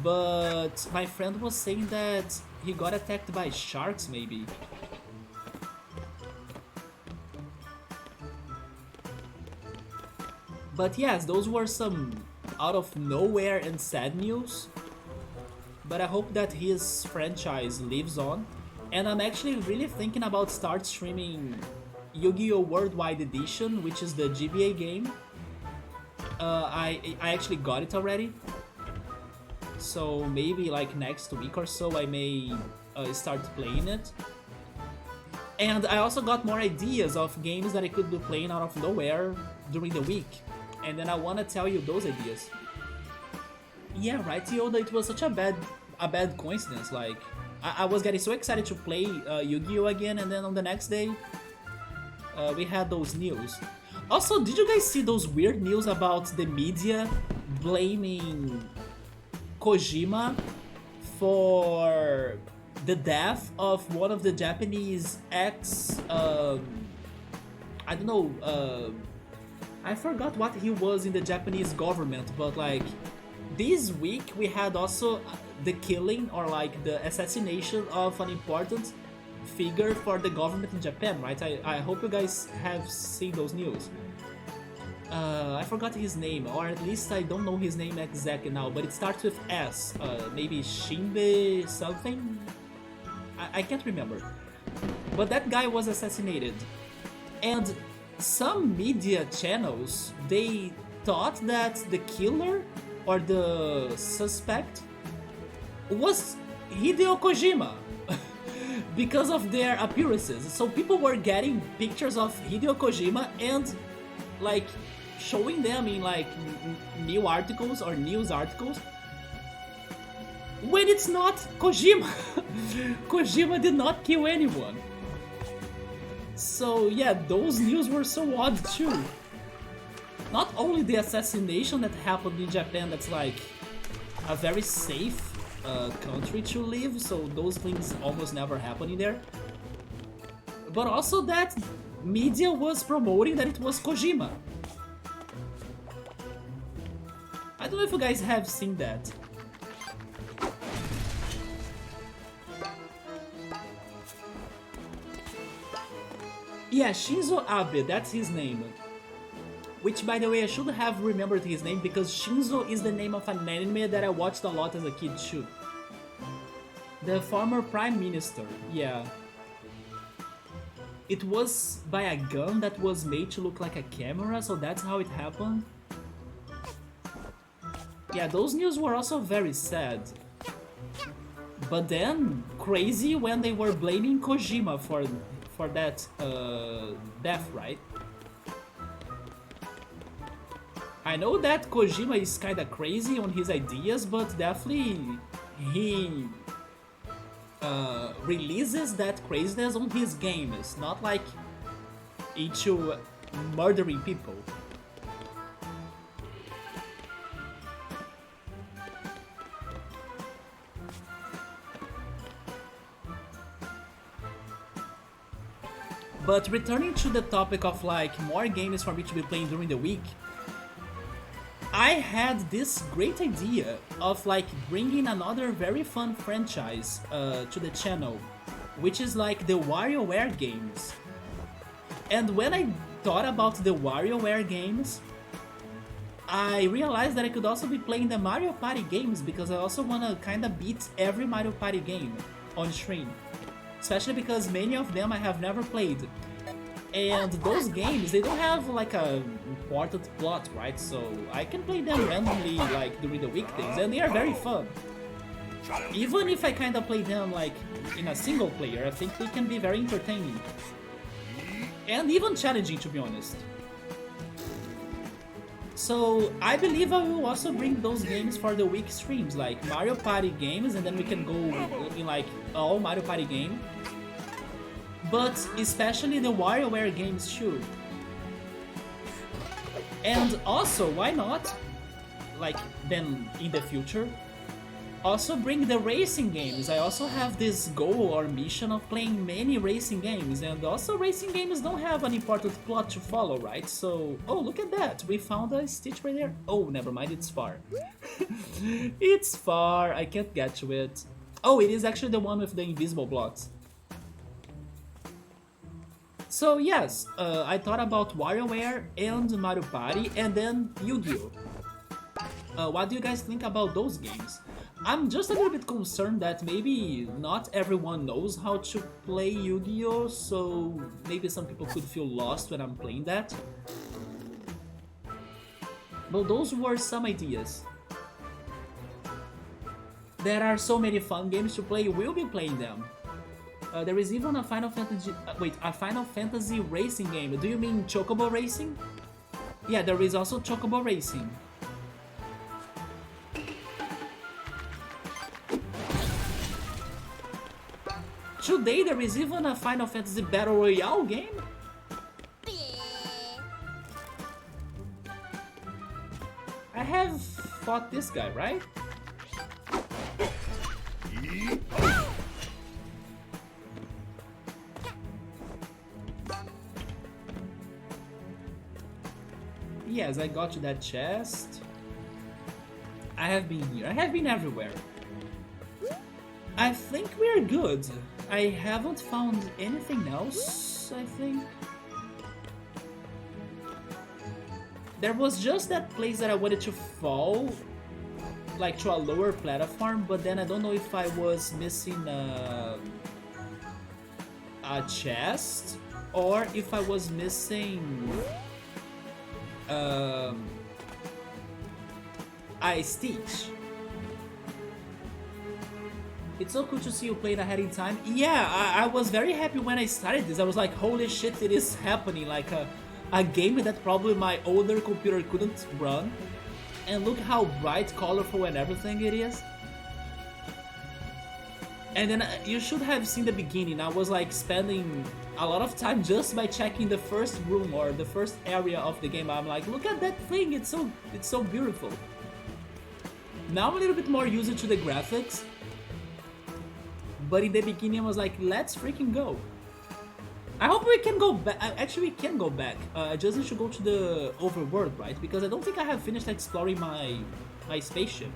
But my friend was saying that he got attacked by sharks, maybe. But yes, those were some out of nowhere and sad news. But I hope that his franchise lives on. And I'm actually really thinking about start streaming Yu-Gi-Oh! Worldwide Edition, which is the GBA game. I actually got it already. So maybe like next week or so I may start playing it. And I also got more ideas of games that I could be playing out of nowhere during the week. And then I want to tell you those ideas. Yeah, right, Yoda, it was such a bad coincidence. Like, I was getting so excited to play Yu-Gi-Oh! Again, and then on the next day, we had those news. Also, did you guys see those weird news about the media blaming Kojima for the death of one of the Japanese I don't know, I forgot what he was in the Japanese government, but like this week we had also the killing or like the assassination of an important figure for the government in Japan, right? I hope you guys have seen those news. I forgot his name, or at least I don't know his name exactly now, but it starts with S. Maybe Shinbe something? I can't remember. But that guy was assassinated. And some media channels, they thought that the killer or the suspect was Hideo Kojima because of their appearances. So people were getting pictures of Hideo Kojima and like showing them in like new articles or news articles when it's not Kojima. Kojima did not kill anyone. So yeah, those news were so odd too. Not only the assassination that happened in Japan, that's like a very safe country to live, so those things almost never happen in there. But also that media was promoting that it was Kojima. I don't know if you guys have seen that. Yeah, Shinzo Abe, that's his name. Which, by the way, I should have remembered his name because Shinzo is the name of an anime that I watched a lot as a kid too. The former prime minister, yeah. It was by a gun that was made to look like a camera, so that's how it happened. Yeah, those news were also very sad. But then, crazy when they were blaming Kojima for that death, right? I know that Kojima is kinda crazy on his ideas, but definitely he releases that craziness on his games, not like into murdering people. But returning to the topic of like more games for me to be playing during the week, I had this great idea of like bringing another very fun franchise to the channel, which is like the WarioWare games. And when I thought about the WarioWare games, I realized that I could also be playing the Mario Party games because I also want to kind of beat every Mario Party game on stream. Especially because many of them I have never played. And those games, they don't have like a important plot, right? So I can play them randomly like during the weekdays and they are very fun. Even if I kind of play them like in a single player, I think they can be very entertaining. And even challenging, to be honest. So I believe I will also bring those games for the week streams, like Mario Party games, and then we can go in like all Mario Party game. But especially the WarioWare games too. And also, why not, like then in the future, also bring the racing games. I also have this goal or mission of playing many racing games, and also racing games don't have an important plot to follow, right? So, oh, look at that, we found a Stitch right there. Oh, never mind, it's far. It's far, I can't get to it. Oh, it is actually the one with the invisible blocks. So yes, I thought about WarioWare and Mario Party, and then Yu-Gi-Oh! What do you guys think about those games? I'm just a little bit concerned that maybe not everyone knows how to play Yu-Gi-Oh! So maybe some people could feel lost when I'm playing that. But those were some ideas. There are so many fun games to play, we'll be playing them. There is even a Final Fantasy racing game. Do you mean Chocobo Racing? Yeah, there is also Chocobo Racing. Today there is even a Final Fantasy Battle Royale game? I have fought this guy, right? Yes, I got to that chest. I have been here. I have been everywhere. I think we're good. I haven't found anything else, I think. There was just that place that I wanted to fall, like to a lower platform, but then I don't know if I was missing a chest or if I was missing a Stitch. It's so cool to see you playing ahead in time. Yeah, I was very happy when I started this. I was like, holy shit, it is happening. Like a game that probably my older computer couldn't run. And look how bright, colorful and everything it is. And then you should have seen the beginning. I was like spending a lot of time just by checking the first room or the first area of the game. I'm like, look at that thing, it's so beautiful. Now I'm a little bit more used to the graphics. But in the beginning I was like, let's freaking go. I hope we can go back. Actually, we can go back. I just need to go to the overworld, right? Because I don't think I have finished exploring my spaceship.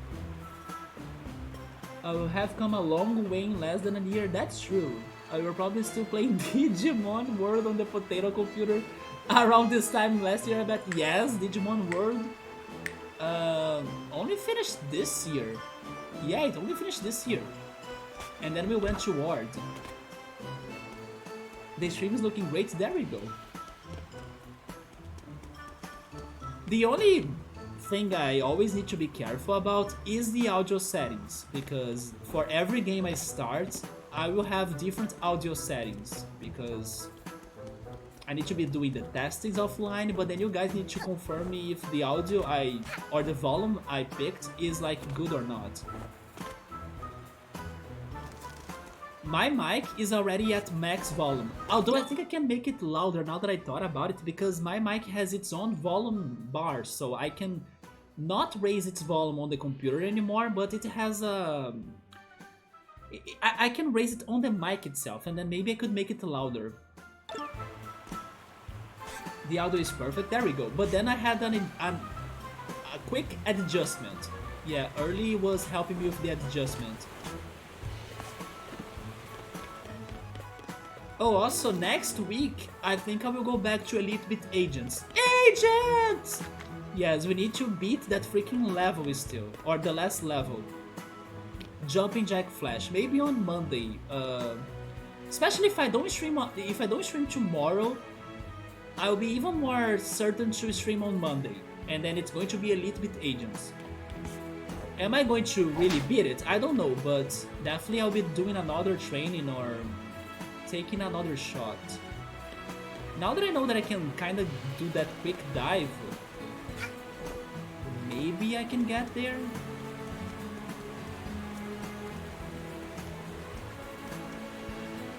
I will have come a long way in less than a year. That's true. I were probably still playing Digimon World on the potato computer around this time last year, I bet. Yes, Digimon World. Only finished this year. Yeah, it only finished this year. And then we went to Ward. The stream is looking great. There we go. The only thing I always need to be careful about is the audio settings, because for every game I start, I will have different audio settings, because I need to be doing the testings offline, but then you guys need to confirm me if the audio or the volume I picked is like good or not. My mic is already at max volume, although I think I can make it louder now that I thought about it, because my mic has its own volume bar, so I can not raise its volume on the computer anymore, but it has a... I can raise it on the mic itself, and then maybe I could make it louder. The audio is perfect, there we go. But then I had a quick adjustment. Yeah, early was helping me with the adjustment. Oh, also next week, I think I will go back to Elite Beat Agents. Agents! Yes, we need to beat that freaking level still, or the last level. Jumping Jack Flash, maybe on Monday. Especially if I don't stream tomorrow, I'll be even more certain to stream on Monday, and then it's going to be Elite Beat Agents. Am I going to really beat it? I don't know, but definitely I'll be doing another training or taking another shot. Now that I know that I can kind of do that quick dive, maybe I can get there?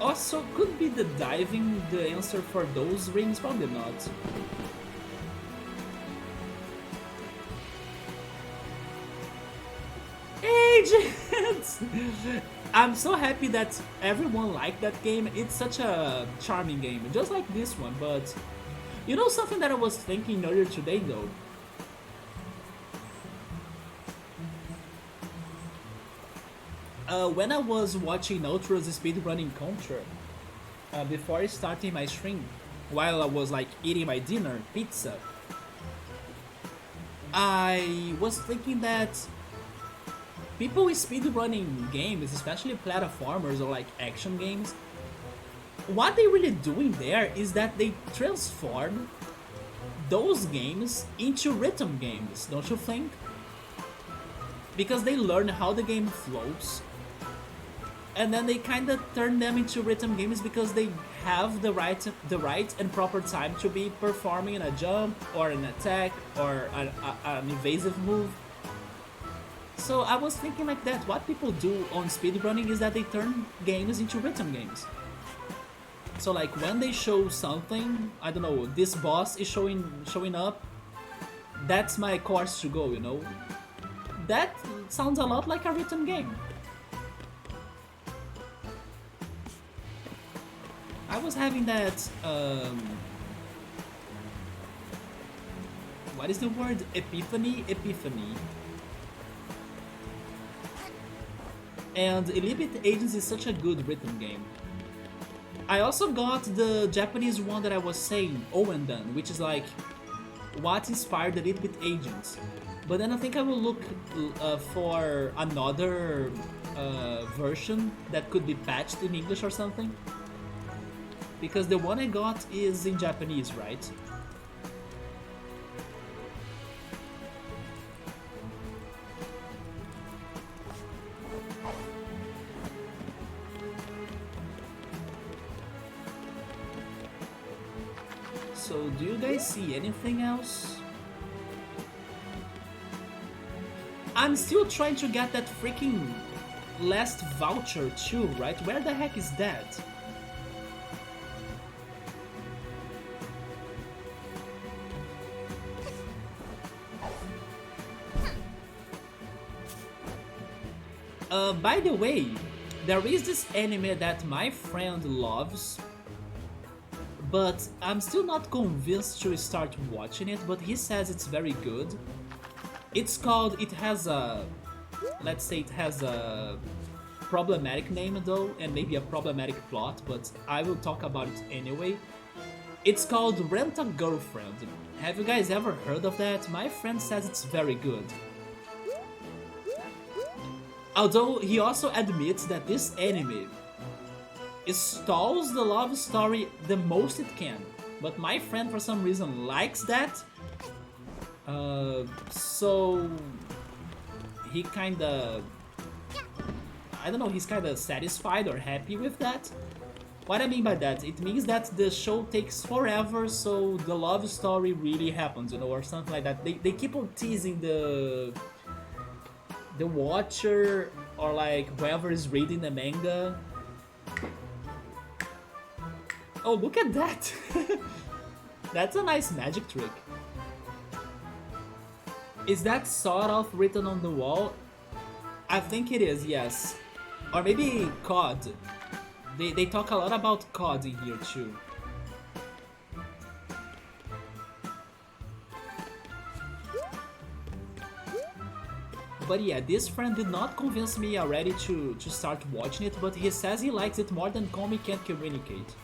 Also, could be the diving the answer for those rings? Probably not. Agents! I'm so happy that everyone liked that game. It's such a charming game, just like this one. But you know something that I was thinking earlier today though? When I was watching Ultra's speedrunning culture, before starting my stream, while I was like eating my dinner, pizza, I was thinking that people with speedrunning games, especially platformers or like action games, what they really doing there is that they transform those games into rhythm games, don't you think? Because they learn how the game flows, and then they kind of turn them into rhythm games because they have the right and proper time to be performing a jump or an attack or an evasive move. So I was thinking like that, what people do on speedrunning is that they turn games into rhythm games. So like when they show something, I don't know, this boss is showing up, that's my course to go, you know? That sounds a lot like a rhythm game. I was having that, what is the word? Epiphany? And Elite Agents is such a good rhythm game. I also got the Japanese one that I was saying, Owendan, which is like what inspired Elite Agents. But then I think I will look for another version that could be patched in English or something. Because the one I got is in Japanese, right? So, do you guys see anything else? I'm still trying to get that freaking last voucher too, right? Where the heck is that? By the way, there is this anime that my friend loves, but I'm still not convinced to start watching it, but he says it's very good. It's called, it has a, let's say it has a problematic name though, and maybe a problematic plot, but I will talk about it anyway. It's called Rent a Girlfriend. Have you guys ever heard of that? My friend says it's very good. Although he also admits that this anime stalls the love story the most it can, but my friend for some reason likes that, so he kinda, I don't know, he's kinda satisfied or happy with that. What I mean by that, it means that the show takes forever, so the love story really happens, you know, or something like that. They keep on teasing the watcher or like whoever is reading the manga. Oh, look at that! That's a nice magic trick. Is that sort of written on the wall? I think it is, yes. Or maybe COD. They talk a lot about COD in here too. But yeah, this friend did not convince me already to start watching it, but he says he likes it more than Komi Can't Communicate.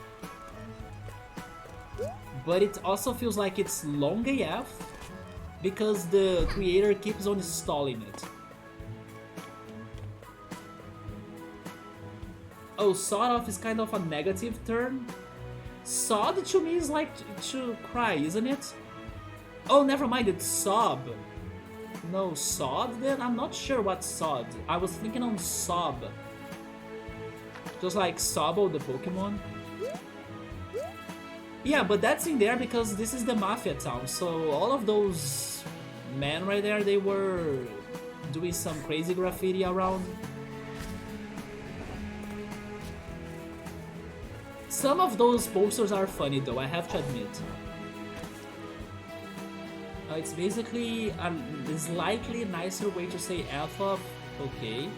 But it also feels like it's long AF, because the creator keeps on stalling it. Oh, sort of is kind of a negative term. Sod to me is like to cry, isn't it? Oh, never mind, it's sob. No, sod then? I'm not sure what sod. I was thinking on sob. Just like Sobble the Pokemon. Yeah, but that's in there because this is the Mafia town, so all of those men right there, they were doing some crazy graffiti around. Some of those posters are funny though, I have to admit. It's basically a slightly nicer way to say F up, okay.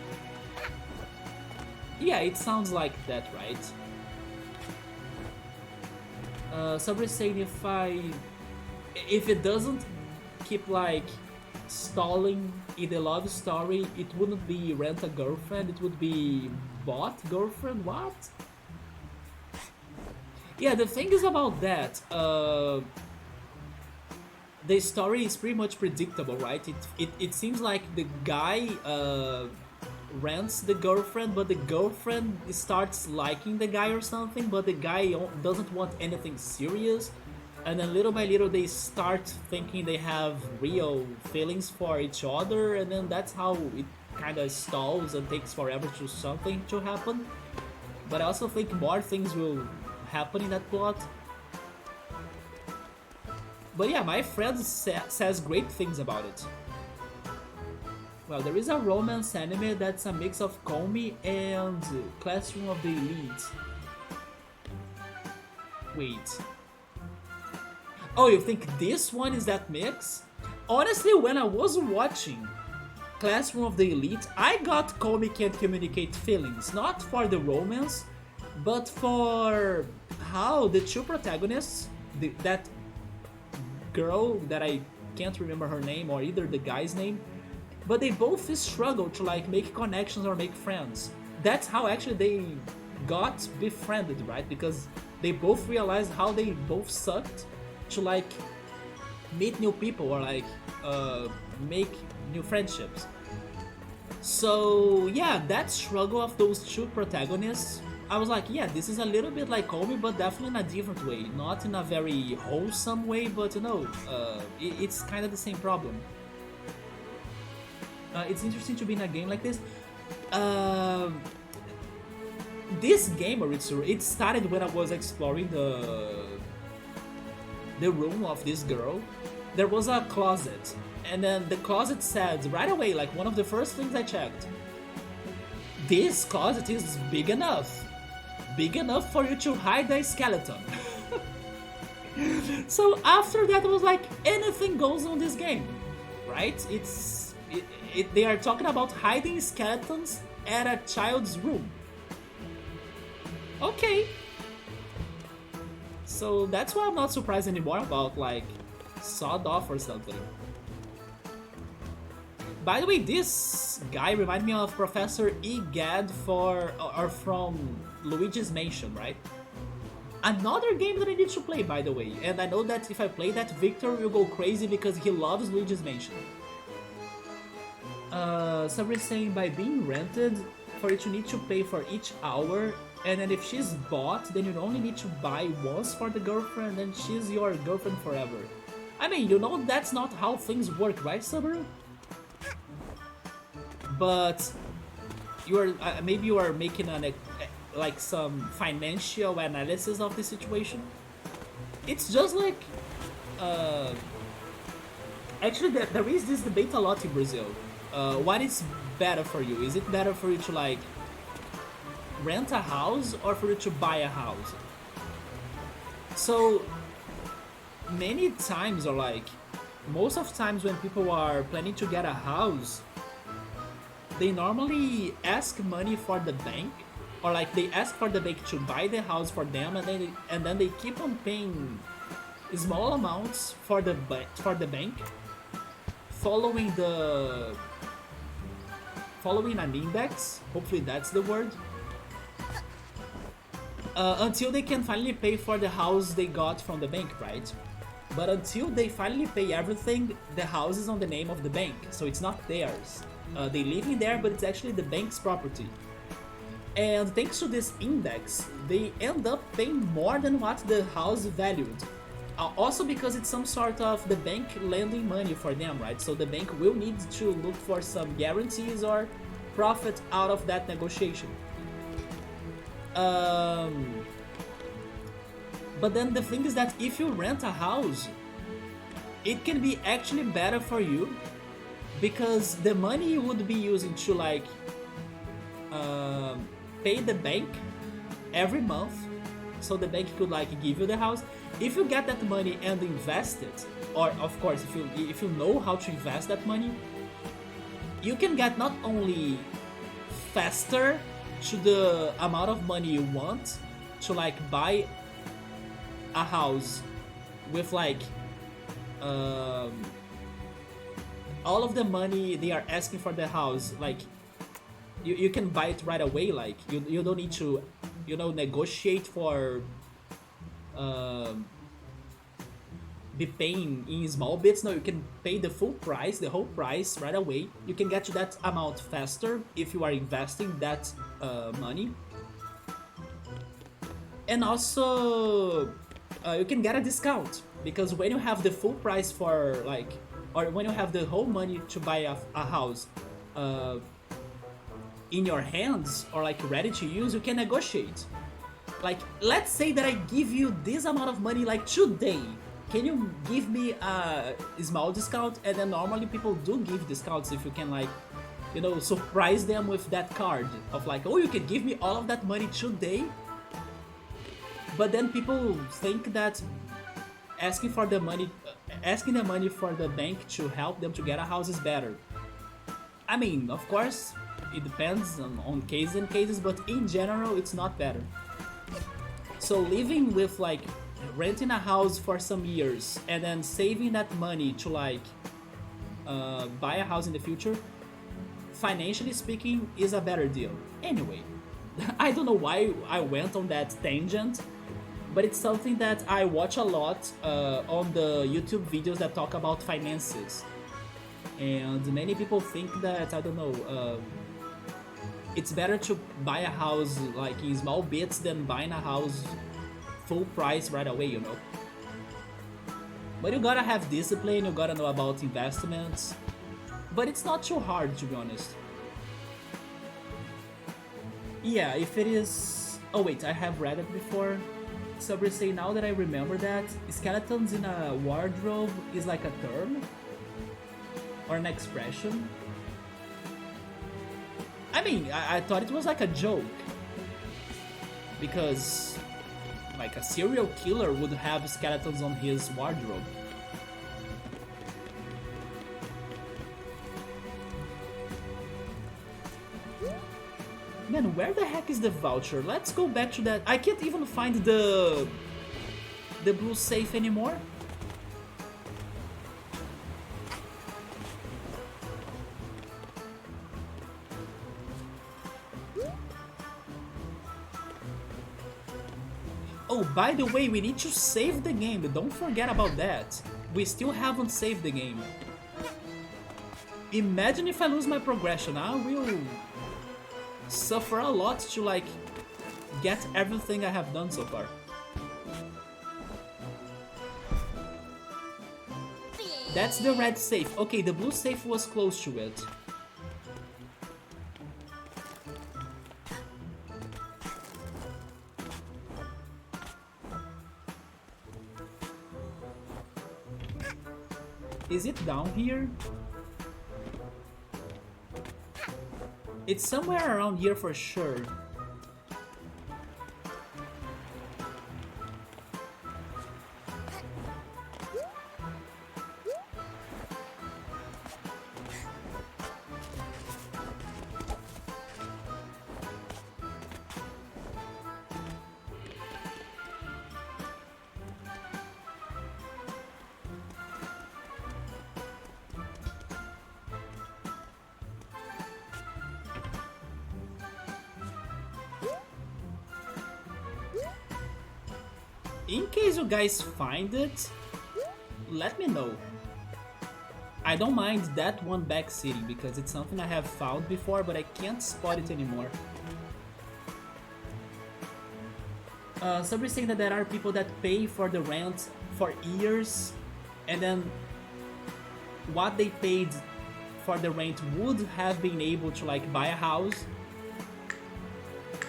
Yeah, it sounds like that, right? Somebody saying if it doesn't keep like stalling in the love story, it wouldn't be rent a girlfriend, it would be bought girlfriend. What? Yeah, the thing is about that, the story is pretty much predictable, right? It seems like the guy rents the girlfriend, but the girlfriend starts liking the guy or something, but the guy doesn't want anything serious, and then little by little they start thinking they have real feelings for each other, and then that's how it kind of stalls and takes forever for something to happen. But I also think more things will happen in that plot. But yeah, my friend says great things about it. Well, there is a romance anime that's a mix of Komi and Classroom of the Elite. Wait. Oh, you think this one is that mix? Honestly, when I was watching Classroom of the Elite, I got Komi can't communicate feelings. Not for the romance, but for how the two protagonists, that girl that I can't remember her name or either the guy's name, but they both struggle to like make connections or make friends. That's how actually they got befriended, right? Because they both realized how they both sucked to like meet new people or like make new friendships. So yeah, that struggle of those two protagonists, I was like, yeah, this is a little bit like Komi, but definitely in a different way. Not in a very wholesome way, but you know, it's kind of the same problem. It's interesting to be in a game like this. This game, Aritsu, it started when I was exploring the room of this girl. There was a closet, and then the closet said right away, like one of the first things I checked, this closet is big enough for you to hide a skeleton. So after that, I was like, anything goes on this game, right? They are talking about hiding skeletons at a child's room. Okay. So that's why I'm not surprised anymore about like sawed off or something. By the way, this guy reminded me of Professor Egad from Luigi's Mansion, right? Another game that I need to play, by the way, and I know that if I play that, Victor will go crazy because he loves Luigi's Mansion. Somebody's saying by being rented, for it you need to pay for each hour, and then if she's bought, then you only need to buy once for the girlfriend, and she's your girlfriend forever. I mean, you know that's not how things work, right, Subaru? But you are maybe you are making like some financial analysis of the situation. It's just like actually there is this debate a lot in Brazil. What is better for you? Is it better for you to like rent a house or for you to buy a house? So many times, or like most of times when people are planning to get a house, they normally ask money for the bank, or like they ask for the bank to buy the house for them, and then they keep on paying small amounts for the bank, following an index. Hopefully that's the word. Until they can finally pay for the house they got from the bank, right? But until they finally pay everything, the house is on the name of the bank, so it's not theirs. They live in there, but it's actually the bank's property. And thanks to this index, they end up paying more than what the house valued. Also because it's some sort of the bank lending money for them, right? So the bank will need to look for some guarantees or profit out of that negotiation. But then the thing is that if you rent a house, it can be actually better for you, because the money you would be using to like pay the bank every month, so the bank could like give you the house. If you get that money and invest it, or of course if you know how to invest that money, you can get not only faster to the amount of money you want to like buy a house with like all of the money they are asking for the house, like you can buy it right away. Like you don't need to, you know, negotiate for be paying in small bits. No, you can pay the full price, the whole price right away. You can get to that amount faster if you are investing that money. And also you can get a discount, because when you have the full price for like, or when you have the whole money to buy a house in your hands or like ready to use, you can negotiate. Like, let's say that I give you this amount of money like today. Can you give me a small discount? And then normally people do give discounts if you can, like, you know, surprise them with that card of like, oh, you can give me all of that money today. But then people think that asking the money for the bank to help them to get a house is better. I mean, of course, it depends on cases and cases, but in general, it's not better. So living with like renting a house for some years and then saving that money to like buy a house in the future, financially speaking, is a better deal. Anyway, I don't know why I went on that tangent, but it's something that I watch a lot on the YouTube videos that talk about finances. And many people think that, I don't know, it's better to buy a house like in small bits than buying a house full price right away, you know. But you gotta have discipline, you gotta know about investments. But it's not too hard, to be honest. Yeah, if it is... Oh wait, I have read it before. Sabri say, now that I remember that, skeletons in a wardrobe is like a term? Or an expression? I mean, I thought it was like a joke. Because, like, a serial killer would have skeletons on his wardrobe. Man, where the heck is the voucher? Let's go back to that. I can't even find the blue safe anymore. Oh, by the way, we need to save the game. Don't forget about that. We still haven't saved the game. Imagine if I lose my progression. I will suffer a lot to, like, get everything I have done so far. That's the red safe. Okay, the blue safe was close to it. Is it down here? It's somewhere around here for sure. In case you guys find it, let me know. I don't mind that one backseating because it's something I have found before, but I can't spot it anymore. Somebody's saying that there are people that pay for the rent for years, and then what they paid for the rent would have been able to, like, buy a house,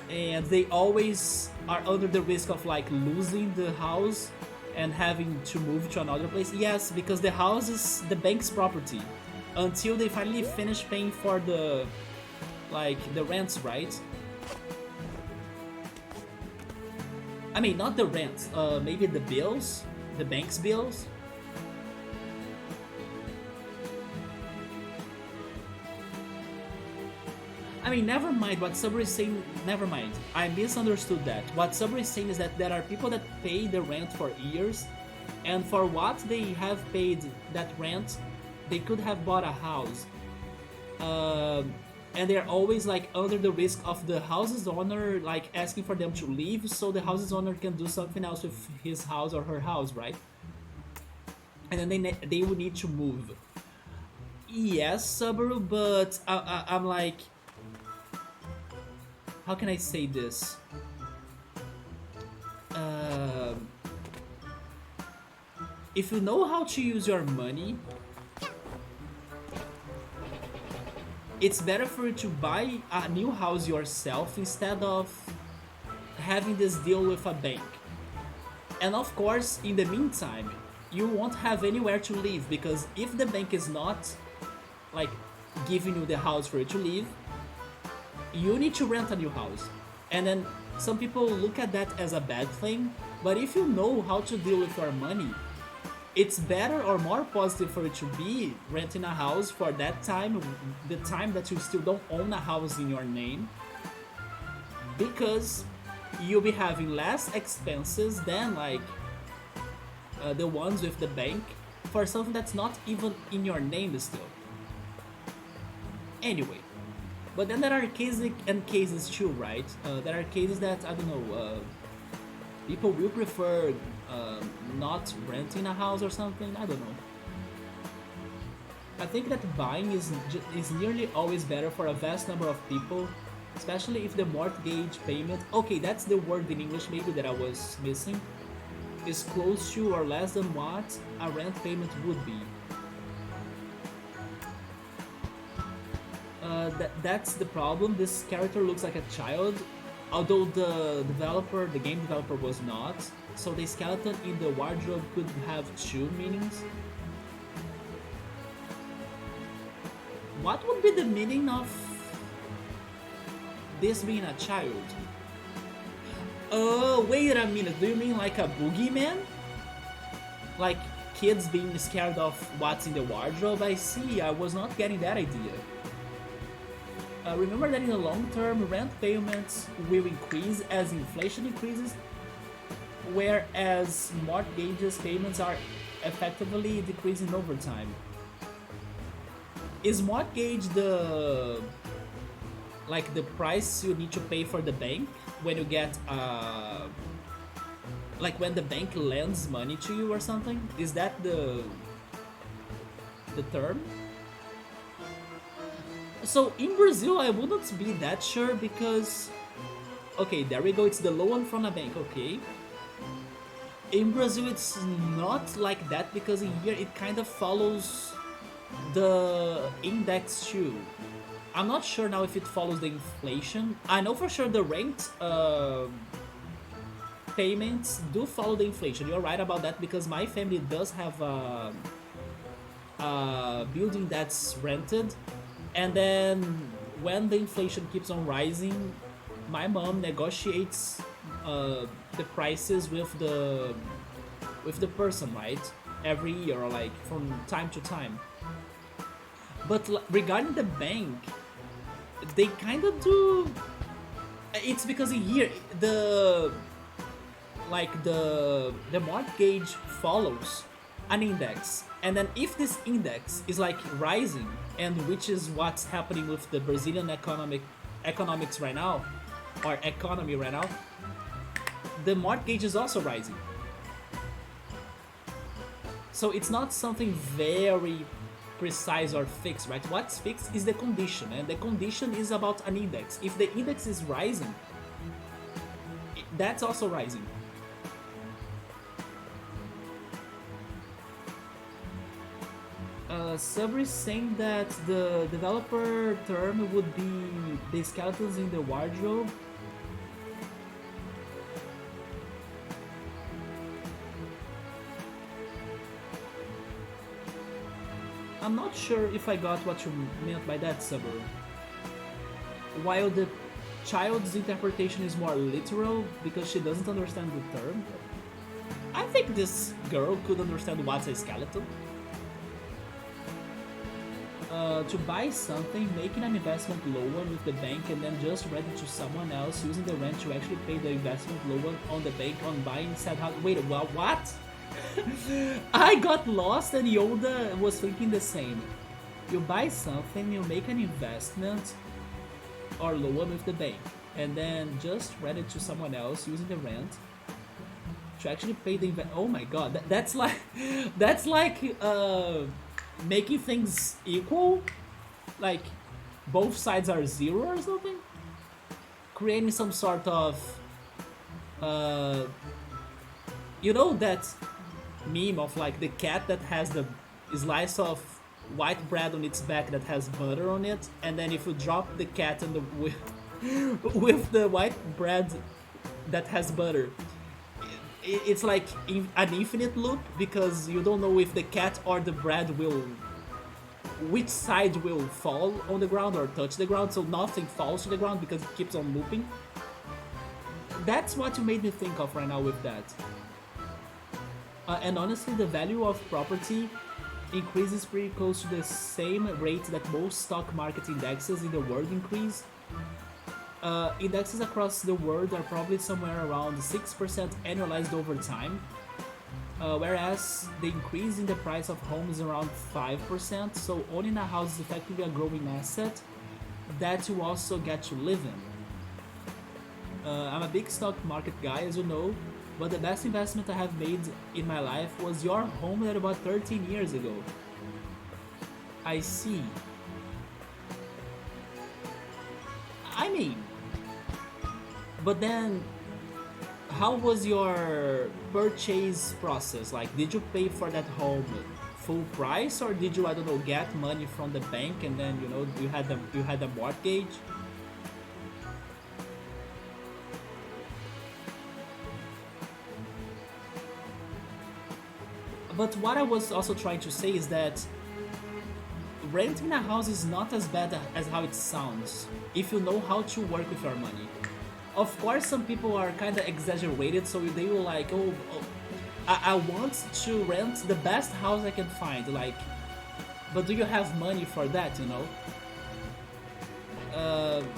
and they always are under the risk of, like, losing the house and having to move to another place. Yes, because the house is the bank's property until they finally finish paying for the, like, the rents, right? I mean, not the rent, maybe the bills, the bank's bills. I mean, never mind what Sabri is saying. Never mind. I misunderstood that. What Sabri is saying is that there are people that pay the rent for years, and for what they have paid that rent, they could have bought a house. And they're always like under the risk of the house's owner like asking for them to leave, so the house's owner can do something else with his house or her house, right? And then they would need to move. Yes, Subaru, but I'm like, how can I say this? If you know how to use your money, it's better for you to buy a new house yourself instead of having this deal with a bank. And of course, in the meantime, you won't have anywhere to live, because if the bank is not like giving you the house for you to live, you need to rent a new house. And then some people look at that as a bad thing, but if you know how to deal with your money, it's better or more positive for you to be renting a house for that time, the time that you still don't own a house in your name, because you'll be having less expenses than like the ones with the bank for something that's not even in your name still. Anyway, but then there are cases and cases too, right? There are cases that, I don't know, people will prefer not renting a house or something, I don't know. I think that buying is nearly always better for a vast number of people, especially if the mortgage payment, okay, that's the word in English maybe that I was missing, is close to or less than what a rent payment would be. That's the problem. This character looks like a child, although the game developer was not, so the skeleton in the wardrobe could have two meanings. What would be the meaning of this being a child? Oh, wait a minute, do you mean like a boogeyman? Like kids being scared of what's in the wardrobe? I see, I was not getting that idea. Remember that in the long term, rent payments will increase as inflation increases, whereas mortgages payments are effectively decreasing over time. Is mortgage the price you need to pay for the bank when you get like when the bank lends money to you or something? Is that the term? So in Brazil, I wouldn't be that sure because, okay, there we go, it's the loan from a bank, okay. In Brazil, it's not like that because in here it kind of follows the index too. I'm not sure now if it follows the inflation. I know for sure the rent payments do follow the inflation. You're right about that because my family does have a building that's rented. And then when the inflation keeps on rising, my mom negotiates the prices with the person, right? Every year or like from time to time. But regarding the bank, they kind of do. It's because a year the mortgage follows an index, and then if this index is like rising, and which is what's happening with the Brazilian economics right now, or economy right now, the mortgage is also rising. So it's not something very precise or fixed, right? What's fixed is the condition, and the condition is about an index. If the index is rising, that's also rising. Sabri is saying that the developer term would be the skeletons in the wardrobe. I'm not sure if I got what you meant by that, Sabri. While the child's interpretation is more literal because she doesn't understand the term, I think this girl could understand what's a skeleton. To buy something, making an investment loan with the bank and then just rent it to someone else using the rent to actually pay the investment loan on the bank on buying said house. Wait, well, what? I got lost and Yoda was thinking the same. You buy something, you make an investment or loan with the bank and then just rent it to someone else using the rent to actually pay the oh my god, that's like making things equal, like both sides are zero or something, creating some sort of you know that meme of like the cat that has the slice of white bread on its back that has butter on it, and then if you drop the cat in the with the white bread that has butter, it's like an infinite loop because you don't know if the cat or the bread will, which side will fall on the ground or touch the ground, so nothing falls to the ground because it keeps on looping. That's what you made me think of right now with that. And honestly, the value of property increases pretty close to the same rate that most stock market indexes in the world increase. Indexes across the world are probably somewhere around 6% annualized over time, whereas the increase in the price of homes is around 5%, so owning a house is effectively a growing asset that you also get to live in. I'm a big stock market guy, as you know, but the best investment I have made in my life was your home that about 13 years ago. I see. I mean, but then how was your purchase process? Like, did you pay for that home full price, or did you, I don't know, get money from the bank and then, you know, you had a mortgage? But what I was also trying to say is that renting a house is not as bad as how it sounds if you know how to work with your money. Of course, some people are kind of exaggerated, so they will like, I want to rent the best house I can find, like, but do you have money for that, you know?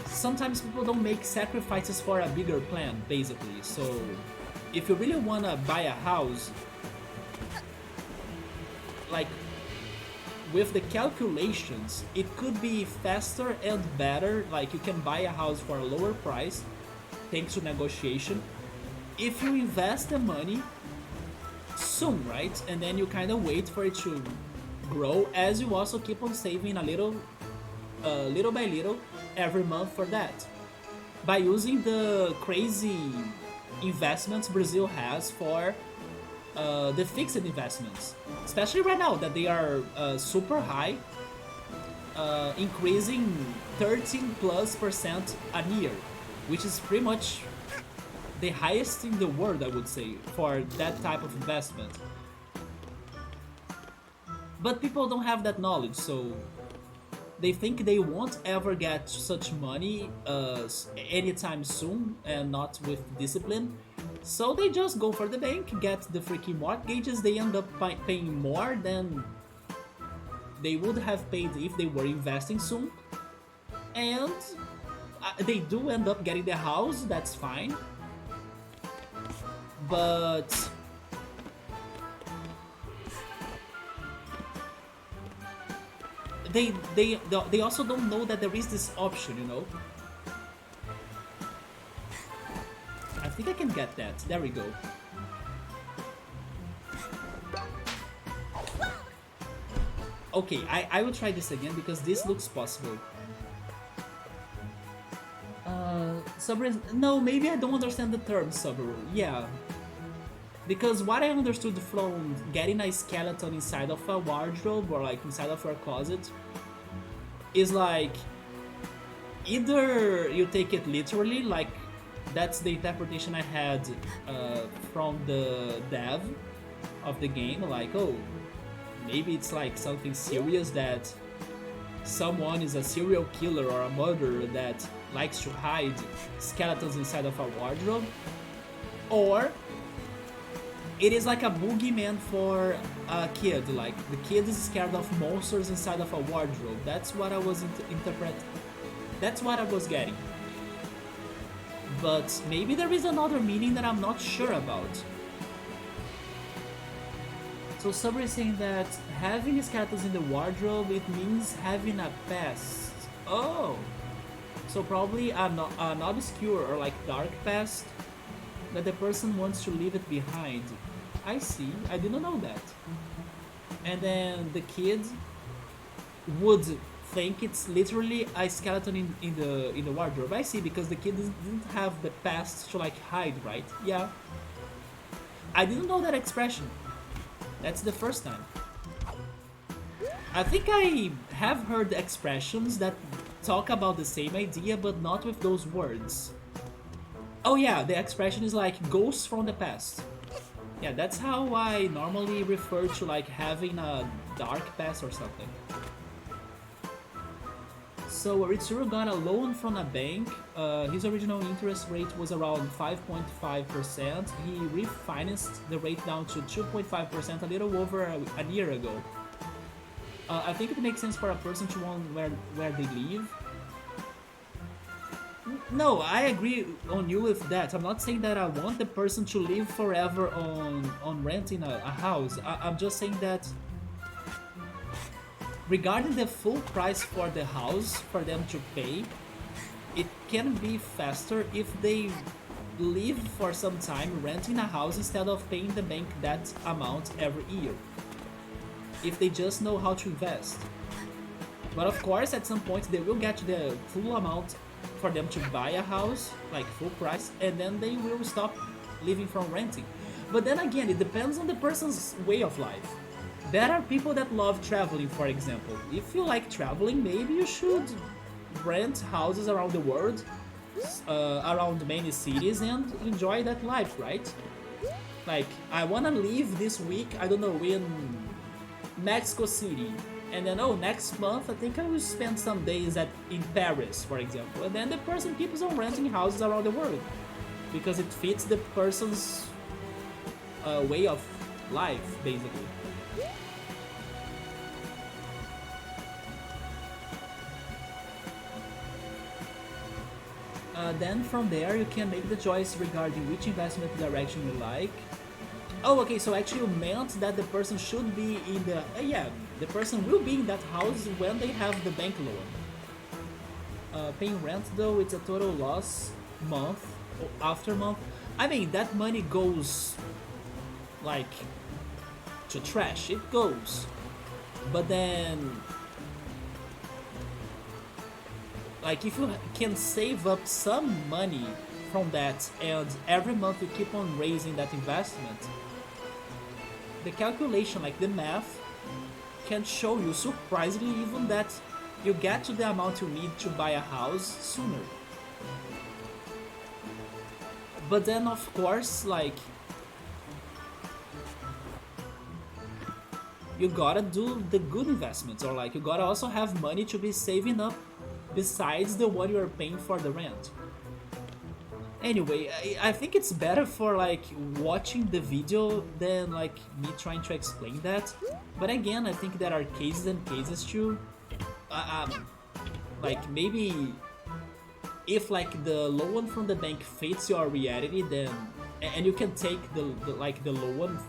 Sometimes people don't make sacrifices for a bigger plan, basically, so if you really want to buy a house, like, with the calculations, it could be faster and better, like you can buy a house for a lower price thanks to negotiation if you invest the money soon, right? And then you kind of wait for it to grow as you also keep on saving a little by little every month for that, by using the crazy investments Brazil has for the fixed investments, especially right now that they are super high, increasing 13+% a year, which is pretty much the highest in the world, I would say, for that type of investment. But people don't have that knowledge, so they think they won't ever get such money anytime soon and not with discipline. So they just go for the bank, get the freaking mortgages, they end up paying more than they would have paid if they were investing soon. And they do end up getting the house, that's fine. But they also don't know that there is this option, you know? I think I can get that. There we go. Okay, I will try this again because this looks possible. Subaru, no, maybe I don't understand the term Subaru. Yeah. Because what I understood from getting a skeleton inside of a wardrobe or like inside of your closet is like either you take it literally, like that's the interpretation I had from the dev of the game, like, oh, maybe it's like something serious that someone is a serial killer or a murderer that likes to hide skeletons inside of a wardrobe, or it is like a boogeyman for a kid. Like the kid is scared of monsters inside of a wardrobe. That's what I was interpreting. That's what I was getting. But maybe there is another meaning that I'm not sure about. So somebody is saying that having skeletons in the wardrobe, it means having a past. Oh! So probably an obscure or like dark past that the person wants to leave it behind. I see, I didn't know that. And then the kid would think it's literally a skeleton in the wardrobe. I see, because the kid didn't have the past to like hide, right? Yeah. I didn't know that expression. That's the first time. I think I have heard expressions that talk about the same idea, but not with those words. Oh yeah, the expression is like ghosts from the past. Yeah, that's how I normally refer to like having a dark past or something. So Ritsuru got a loan from a bank. His original interest rate was around 5.5%. He refinanced the rate down to 2.5% a little over a year ago. I think it makes sense for a person to want where they live. No, I agree on you with that. I'm not saying that I want the person to live forever on renting a house. I'm just saying that regarding the full price for the house for them to pay, it can be faster if they live for some time renting a house instead of paying the bank that amount every year. If they just know how to invest. But of course, at some point they will get the full amount for them to buy a house, like full price, and then they will stop living from renting. But then again, it depends on the person's way of life. There are people that love traveling, for example. If you like traveling, maybe you should rent houses around the world, around many cities, and enjoy that life, right? Like, I wanna live this week, I don't know, in Mexico City, and then next month I think I will spend some days in Paris, for example, and then the person keeps on renting houses around the world because it fits the person's way of life, basically. Then from there you can make the choice regarding which investment direction you like. Oh, okay, so actually you meant that the person should be in the... yeah, the person will be in that house when they have the bank loan. Paying rent though, it's a total loss month after month. I mean, that money goes like to trash, it goes. But then, like, if you can save up some money from that and every month you keep on raising that investment, the calculation, like the math, can show you surprisingly even that you get to the amount you need to buy a house sooner. But then of course, like, you gotta do the good investments, or like you gotta also have money to be saving up besides the one you are paying for the rent. Anyway, I think it's better for like watching the video than like me trying to explain that. But again, I think there are cases and cases too. Like maybe if like the loan from the bank fits your reality, then and you can take the loan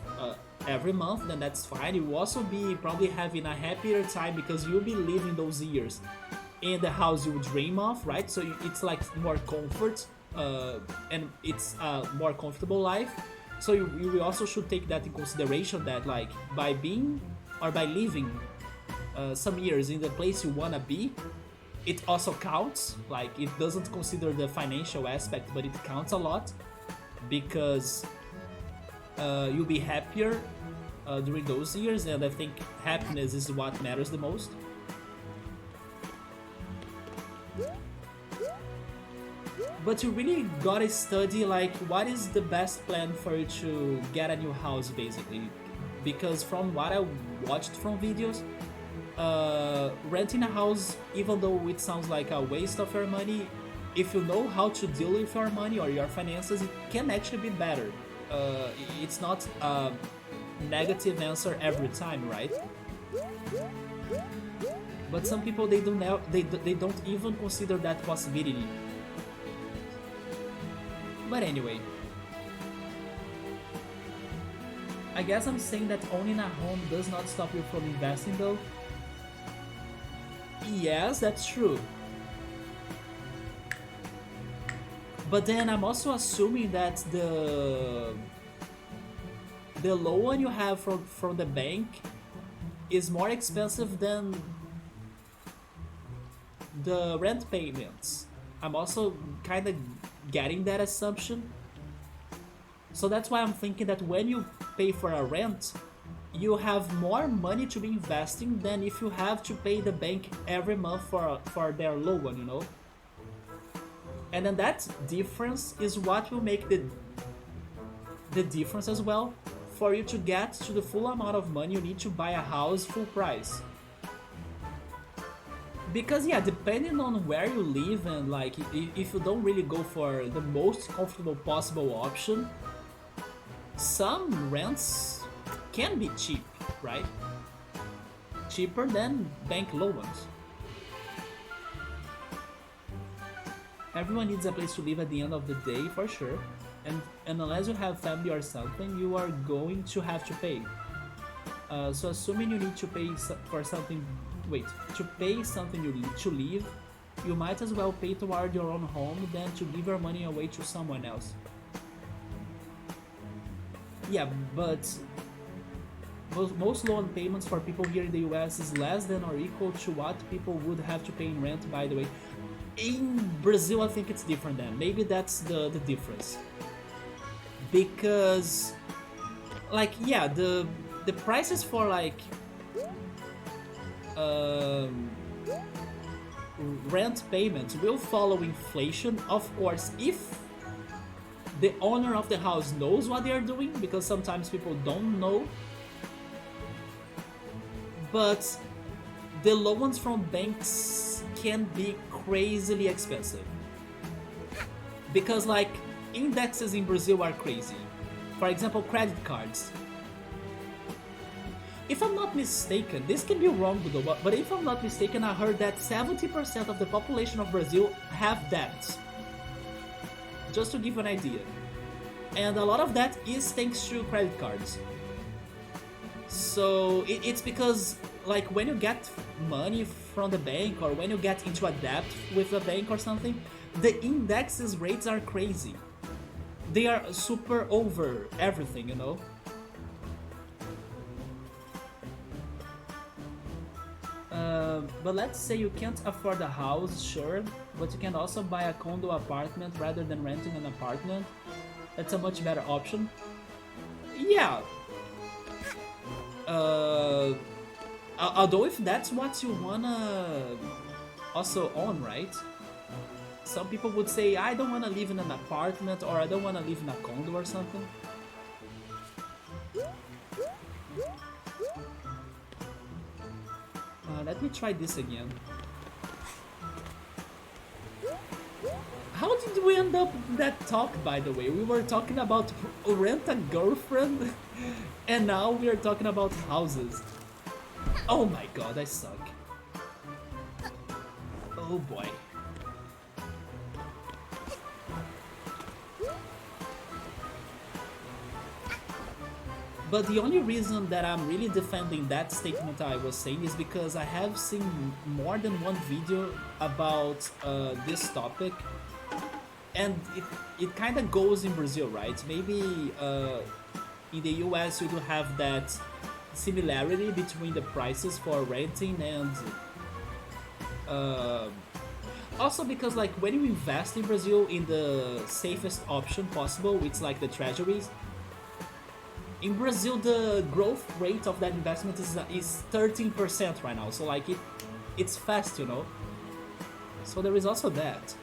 every month, then that's fine. You will also be probably having a happier time because you'll be living those years in the house you dream of, right? So it's like more comfort. And it's a more comfortable life, so you also should take that in consideration, that like by being or by living some years in the place you wanna be, it also counts. Like, it doesn't consider the financial aspect, but it counts a lot because you'll be happier during those years, and I think happiness is what matters the most. But you really gotta study like what is the best plan for you to get a new house, basically. Because from what I watched from videos, renting a house, even though it sounds like a waste of your money, if you know how to deal with your money or your finances, it can actually be better. it's not a negative answer every time, right? But some people they don't even consider that possibility. But anyway, I guess I'm saying that owning a home does not stop you from investing though. Yes, that's true. But then I'm also assuming that the loan you have from the bank is more expensive than the rent payments. I'm also kind of getting that assumption. So that's why I'm thinking that when you pay for a rent, you have more money to be investing than if you have to pay the bank every month for their loan, you know? And then that difference is what will make the difference as well for you to get to the full amount of money you need to buy a house full price. Because yeah, depending on where you live and like if you don't really go for the most comfortable possible option, some rents can be cheap, right? Cheaper than bank loans. Everyone needs a place to live at the end of the day, for sure. And unless you have family or something, you are going to have to pay. So assuming you need to pay for something, to pay something you need to live, you might as well pay toward your own home than to give your money away to someone else. Yeah, but most loan payments for people here in the US is less than or equal to what people would have to pay in rent, by the way. In Brazil, I think it's different then. Maybe that's the difference. Because, like, yeah, the prices for, like, rent payments will follow inflation, of course, if the owner of the house knows what they are doing, because sometimes people don't know. But the loans from banks can be crazily expensive. Because like indexes in Brazil are crazy. For example, credit cards. If I'm not mistaken, this can be wrong though, but if I'm not mistaken, I heard that 70% of the population of Brazil have debts. Just to give you an idea. And a lot of that is thanks to credit cards. So it's because like when you get money from the bank or when you get into a debt with the bank or something, the indexes rates are crazy. They are super over everything, you know? But let's say you can't afford a house, sure, but you can also buy a condo apartment rather than renting an apartment. That's a much better option. Yeah. Although if that's what you wanna also own, right? Some people would say, I don't wanna live in an apartment or I don't wanna live in a condo or something. Let me try this again. How did we end up in that talk, by the way? We were talking about rent a girlfriend, and now we are talking about houses. Oh my god, I suck. Oh boy. But the only reason that I'm really defending that statement I was saying is because I have seen more than one video about this topic, and it kind of goes in Brazil, right? Maybe in the US you do have that similarity between the prices for renting and also because like when you invest in Brazil in the safest option possible, it's like the treasuries. In Brazil, the growth rate of that investment is 13% right now, so like it's fast, you know. So there is also that.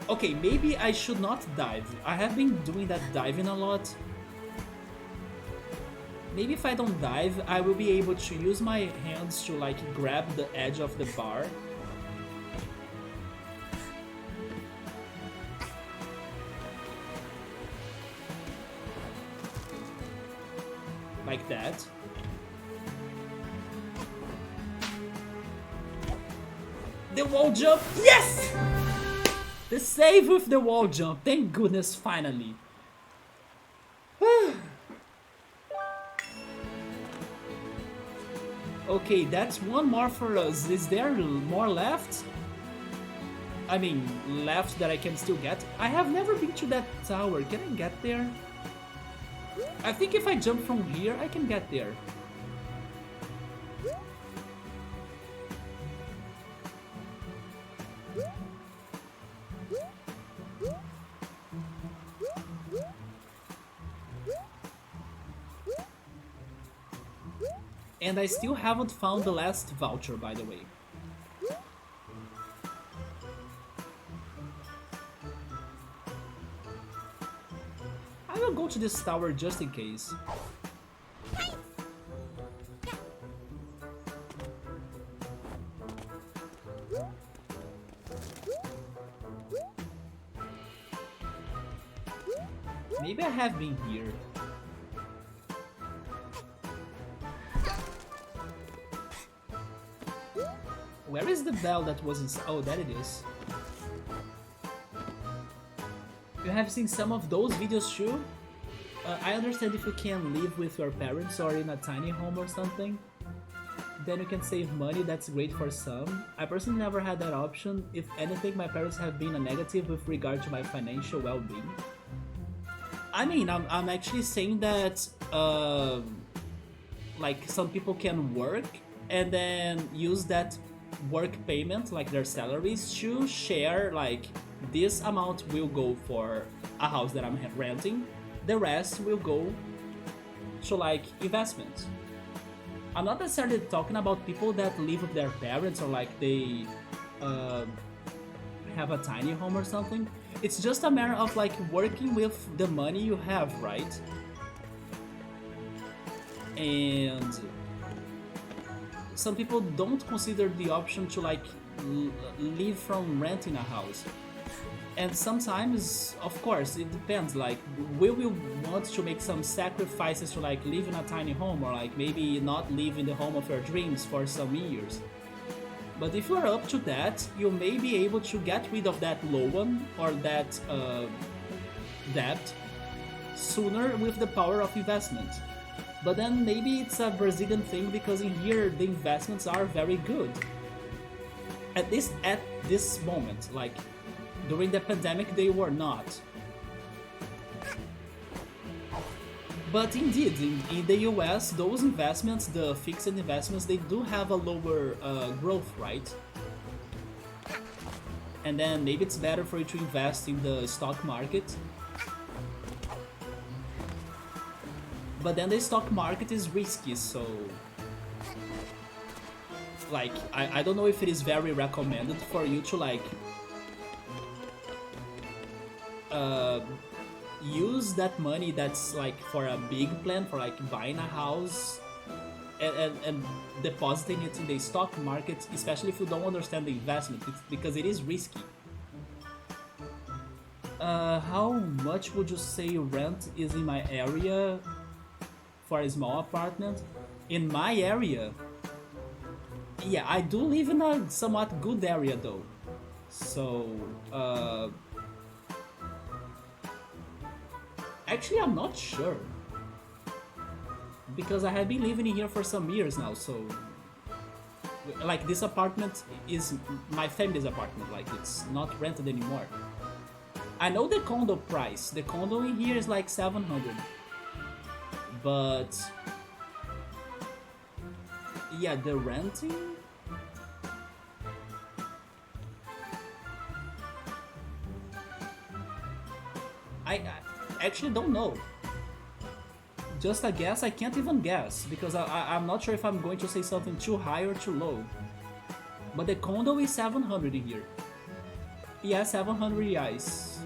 Okay, maybe I should not dive. I have been doing that diving a lot. Maybe if I don't dive, I will be able to use my hands to like grab the edge of the bar. like that. The wall jump, yes! The save with the wall jump, thank goodness, finally. Okay, that's one more for us. Is there more left? I mean, left that I can still get. I have never been to that tower. Can I get there? I think if I jump from here, I can get there. And I still haven't found the last voucher, by the way. I will go to this tower just in case. Maybe I have been here. Where is the bell that was inside? Oh, there it is. You have seen some of those videos too? I understand if you can live with your parents or in a tiny home or something, then you can save money, that's great for some. I personally never had that option. If anything, my parents have been a negative with regard to my financial well-being. I mean, I'm actually saying that like some people can work and then use that work payment, like their salaries, to share, like this amount will go for a house that I'm renting, the rest will go to like investments. I'm not necessarily talking about people that live with their parents or like they have a tiny home or something. It's just a matter of like working with the money you have, right? And some people don't consider the option to like live from renting a house. And sometimes, of course, it depends, like, will you want to make some sacrifices to like live in a tiny home or like maybe not live in the home of your dreams for some years? But if you're up to that, you may be able to get rid of that loan or that debt sooner with the power of investment. But then maybe it's a Brazilian thing because in here the investments are very good. At least at this moment, like during the pandemic they were not. But indeed, in the US, those investments, the fixed investments, they do have a lower growth, right? And then maybe it's better for you to invest in the stock market. But then the stock market is risky, so like I don't know if it is very recommended for you to like use that money that's like for a big plan, for like buying a house and depositing it in the stock market, especially if you don't understand the investment, because it is risky. How much would you say rent is in my area for a small apartment? In my area, yeah, I do live in a somewhat good area though, so actually I'm not sure, because I have been living here for some years now, so like this apartment is my family's apartment, like it's not rented anymore. I know the condo price, the condo in here is like 700, but yeah, the renting, I actually don't know. Just a guess, I can't even guess, because I'm not sure if I'm going to say something too high or too low. But the condo is 700 in here. Yeah, 700 reais.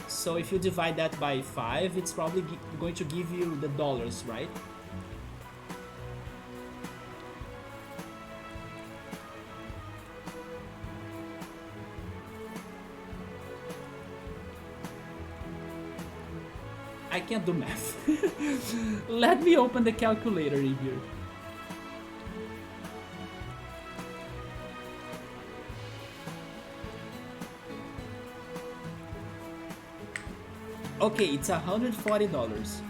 So if you divide that by 5, it's probably going to give you the dollars, right? I can't do math. Let me open the calculator in here. Okay, it's $140.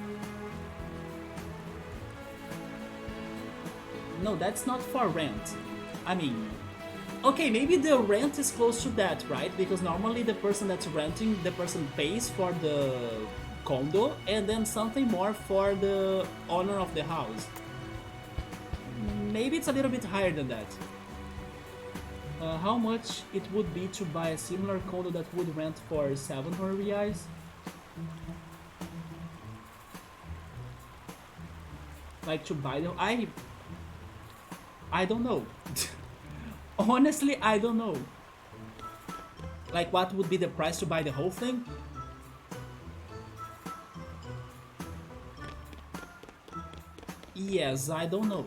No, that's not for rent. I mean, okay, maybe the rent is close to that, right? Because normally the person that's renting, the person pays for the condo and then something more for the owner of the house. Maybe it's a little bit higher than that. How much it would be to buy a similar condo that would rent for 700 reais? Like to buy the... I don't know. Honestly, I don't know. Like what would be the price to buy the whole thing? Yes, I don't know.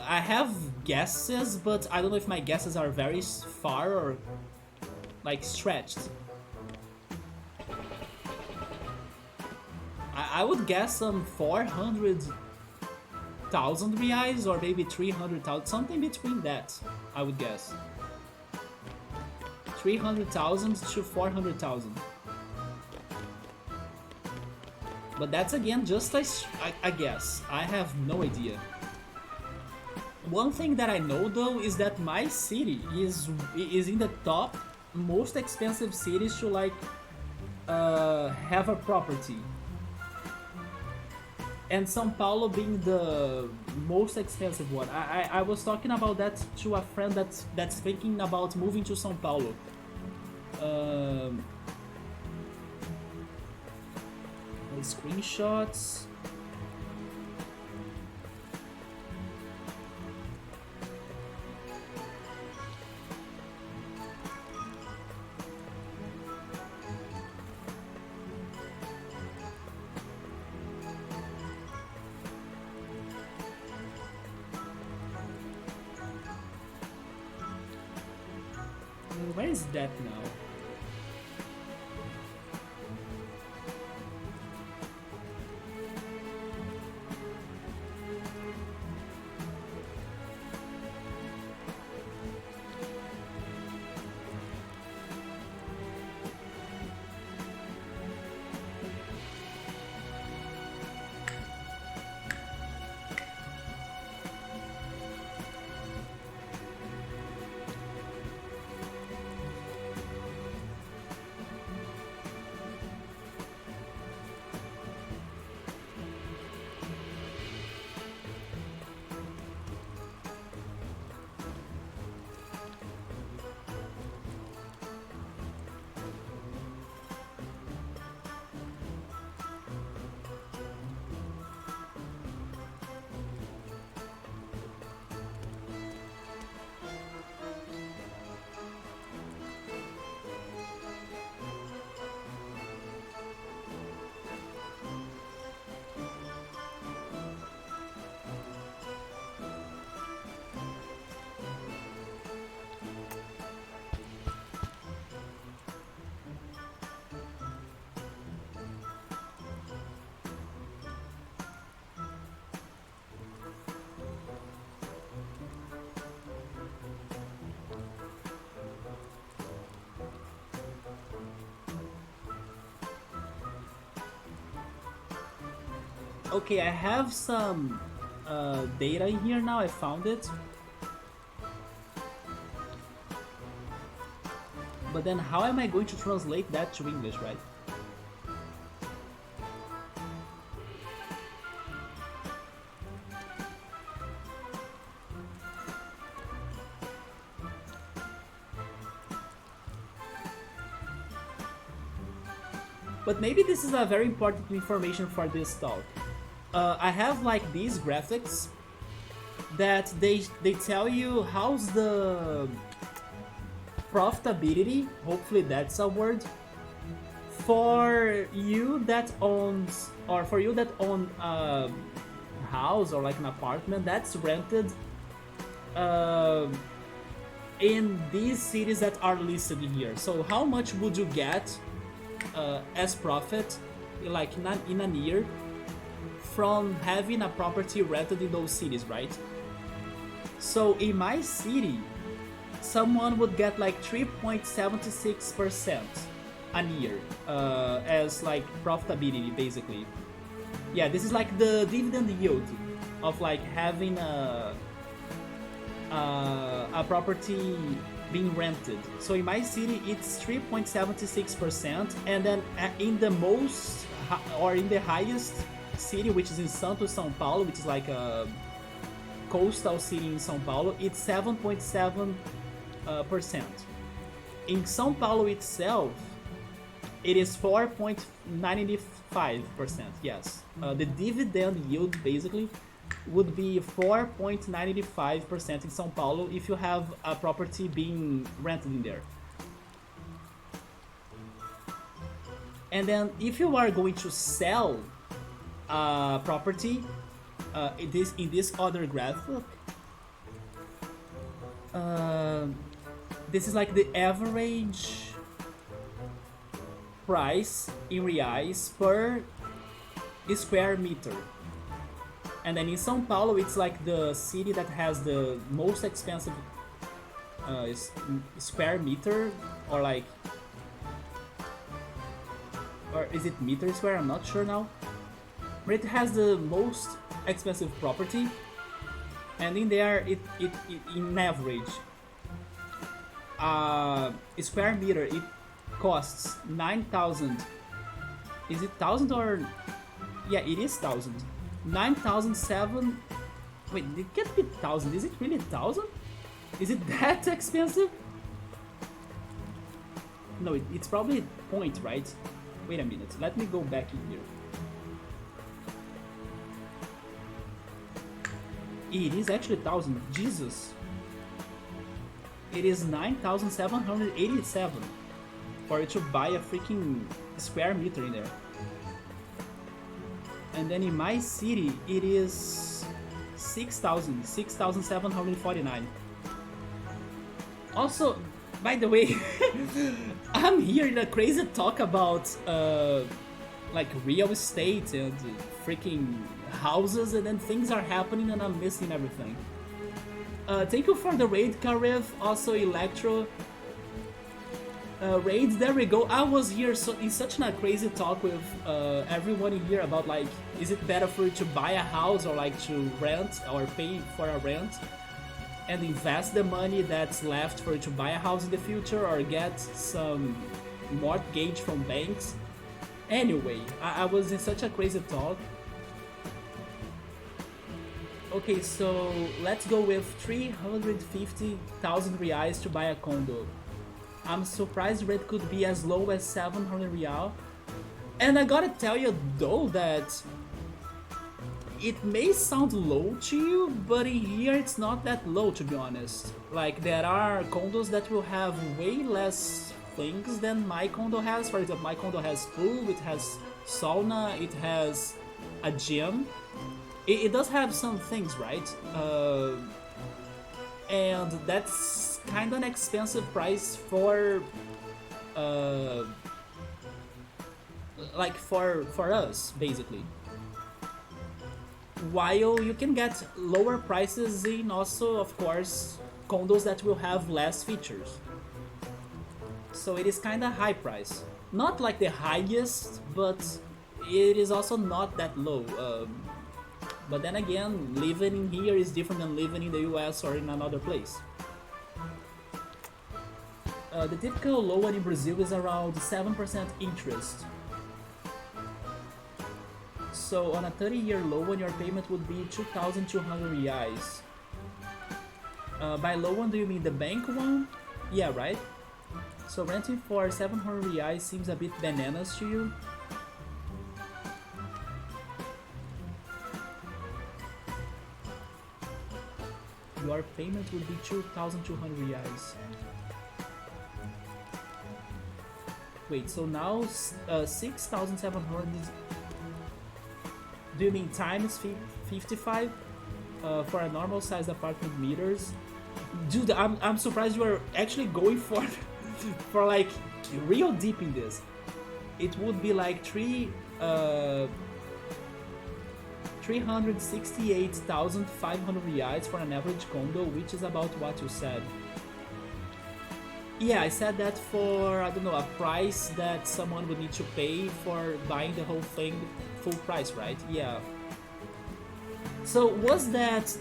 I have guesses, but I don't know if my guesses are very far or like stretched. I would guess some 400,000 reais or maybe 300,000, something between that, I would guess. 300,000 to 400,000. But that's again just a guess. I have no idea. One thing that I know though is that my city is in the top most expensive cities to like have a property. And São Paulo being the most expensive one. I was talking about that to a friend that's thinking about moving to São Paulo. Screenshots. Where is that now? Okay, I have some data in here now, I found it. But then how am I going to translate that to English, right? But maybe this is a very important information for this talk. I have like these graphics that they tell you how's the profitability, hopefully that's a word, for you that owns, or for you that own a house or like an apartment that's rented in these cities that are listed in here. So how much would you get as profit like in a year from having a property rented in those cities, right? So in my city, someone would get like 3.76% a year as like profitability, basically. Yeah, this is like the dividend yield of like having a property being rented. So in my city, it's 3.76%, and then in the most or in the highest city, which is in Santos, São Paulo, which is like a coastal city in São Paulo, it's 7.7%. In São Paulo itself, it is 4.95%. Yes, the dividend yield basically would be 4.95% in São Paulo if you have a property being rented in there. And then if you are going to sell a property, in this other graphic, this is like the average price in reais per square meter. And then in São Paulo, it's like the city that has the most expensive square meter, or like, or is it meter square? I'm not sure now. But it has the most expensive property, and in there, it in average, square meter it costs 9,000. Is it 1,000 or? Yeah, it is 1,000. 9,007. Wait, it can't be 1,000. Is it really 1,000? Is it that expensive? No, it's probably point, right? Wait a minute. Let me go back in here. It is actually 1,000. Jesus. It is 9,787 for you to buy a freaking square meter in there. And then in my city, it is 6,749. Also, by the way, I'm hearing a crazy talk about like real estate and freaking houses, and then things are happening and I'm missing everything. Thank you for the raid, Karev. Also, Electro. Raids, there we go. I was here in such a crazy talk with everyone in here about like, is it better for you to buy a house or like to rent or pay for a rent and invest the money that's left for you to buy a house in the future, or get some mortgage from banks. Anyway, I was in such a crazy talk. Okay, so let's go with 350,000 reais to buy a condo. I'm surprised rate could be as low as 700 real. And I gotta tell you though that it may sound low to you, but in here it's not that low, to be honest. Like, there are condos that will have way less things than my condo has. For example, my condo has pool, it has sauna, it has a gym. It does have some things, right? And that's kind of an expensive price for like for us, basically. While you can get lower prices in also, of course, condos that will have less features. So it is kind of high price. Not like the highest, but it is also not that low. But then again, living in here is different than living in the US or in another place. The typical loan in Brazil is around 7% interest. So on a 30-year loan, your payment would be 2,200 reais. By loan, do you mean the bank one? Yeah, right? So renting for 700 reais seems a bit bananas to you. Your payment would be 2,200 reais. Wait, so now 6,700 is... Do you mean times 55 for a normal sized apartment meters? Dude, I'm surprised you are actually going for for like real deep in this. It would be like 368,500 reais for an average condo, which is about what you said. Yeah, I said that for, I don't know, a price that someone would need to pay for buying the whole thing full price, right? Yeah. So was that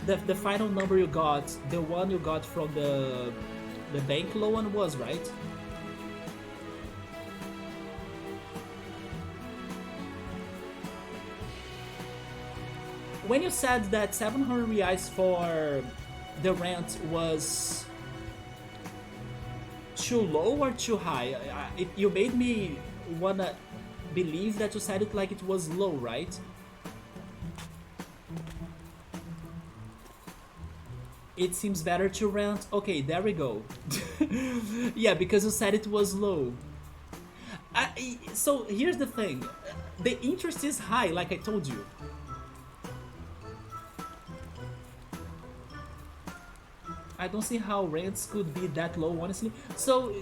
the final number you got, the one you got from the bank loan was, right? When you said that 700 reais for the rent was too low or too high, you made me wanna believe that you said it like it was low, right? It seems better to rent. Okay, there we go. Yeah, because you said it was low. So here's the thing. The interest is high, like I told you. I don't see how rents could be that low, honestly. So,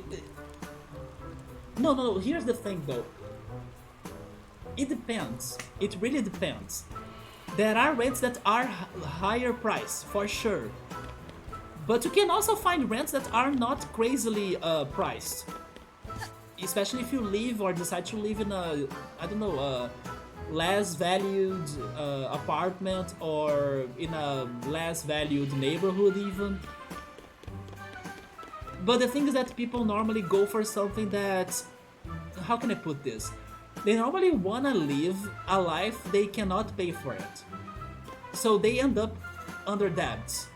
no, here's the thing though. It depends. It really depends. There are rents that are higher price, for sure. But you can also find rents that are not crazily priced. Especially if you live or decide to live in a, I don't know, a less valued apartment or in a less valued neighborhood even. But the thing is that people normally go for something that, how can I put this? They normally wanna live a life they cannot pay for it. So they end up under debt.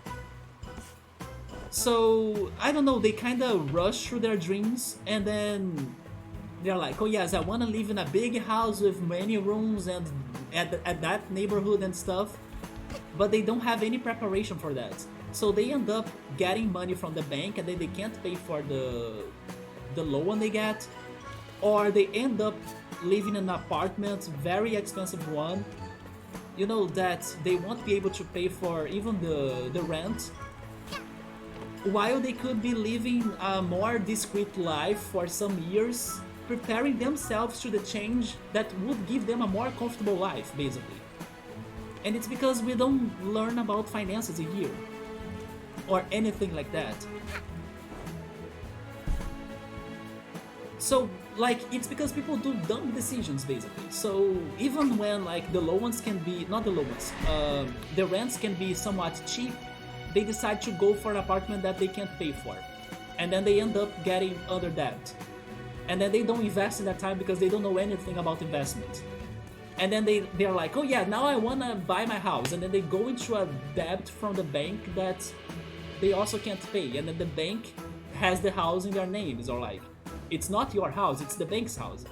So, I don't know, they kinda rush through their dreams and then they're like, oh yes, I wanna live in a big house with many rooms and at that neighborhood and stuff. But they don't have any preparation for that. So they end up getting money from the bank and then they can't pay for the loan they get. Or they end up living in an apartment, very expensive one, you know, that they won't be able to pay for even the rent, while they could be living a more discreet life for some years, preparing themselves to the change that would give them a more comfortable life, basically. And it's because we don't learn about finances here, or anything like that. So, like, it's because people do dumb decisions, basically. So, even when, like, the loans can be, not the loans, the rents can be somewhat cheap, they decide to go for an apartment that they can't pay for. And then they end up getting under debt. And then they don't invest in that time because they don't know anything about investment. And then they're like, oh yeah, now I wanna buy my house. And then they go into a debt from the bank that they also can't pay. And then the bank has the house in their names, or like, it's not your house, it's the bank's house.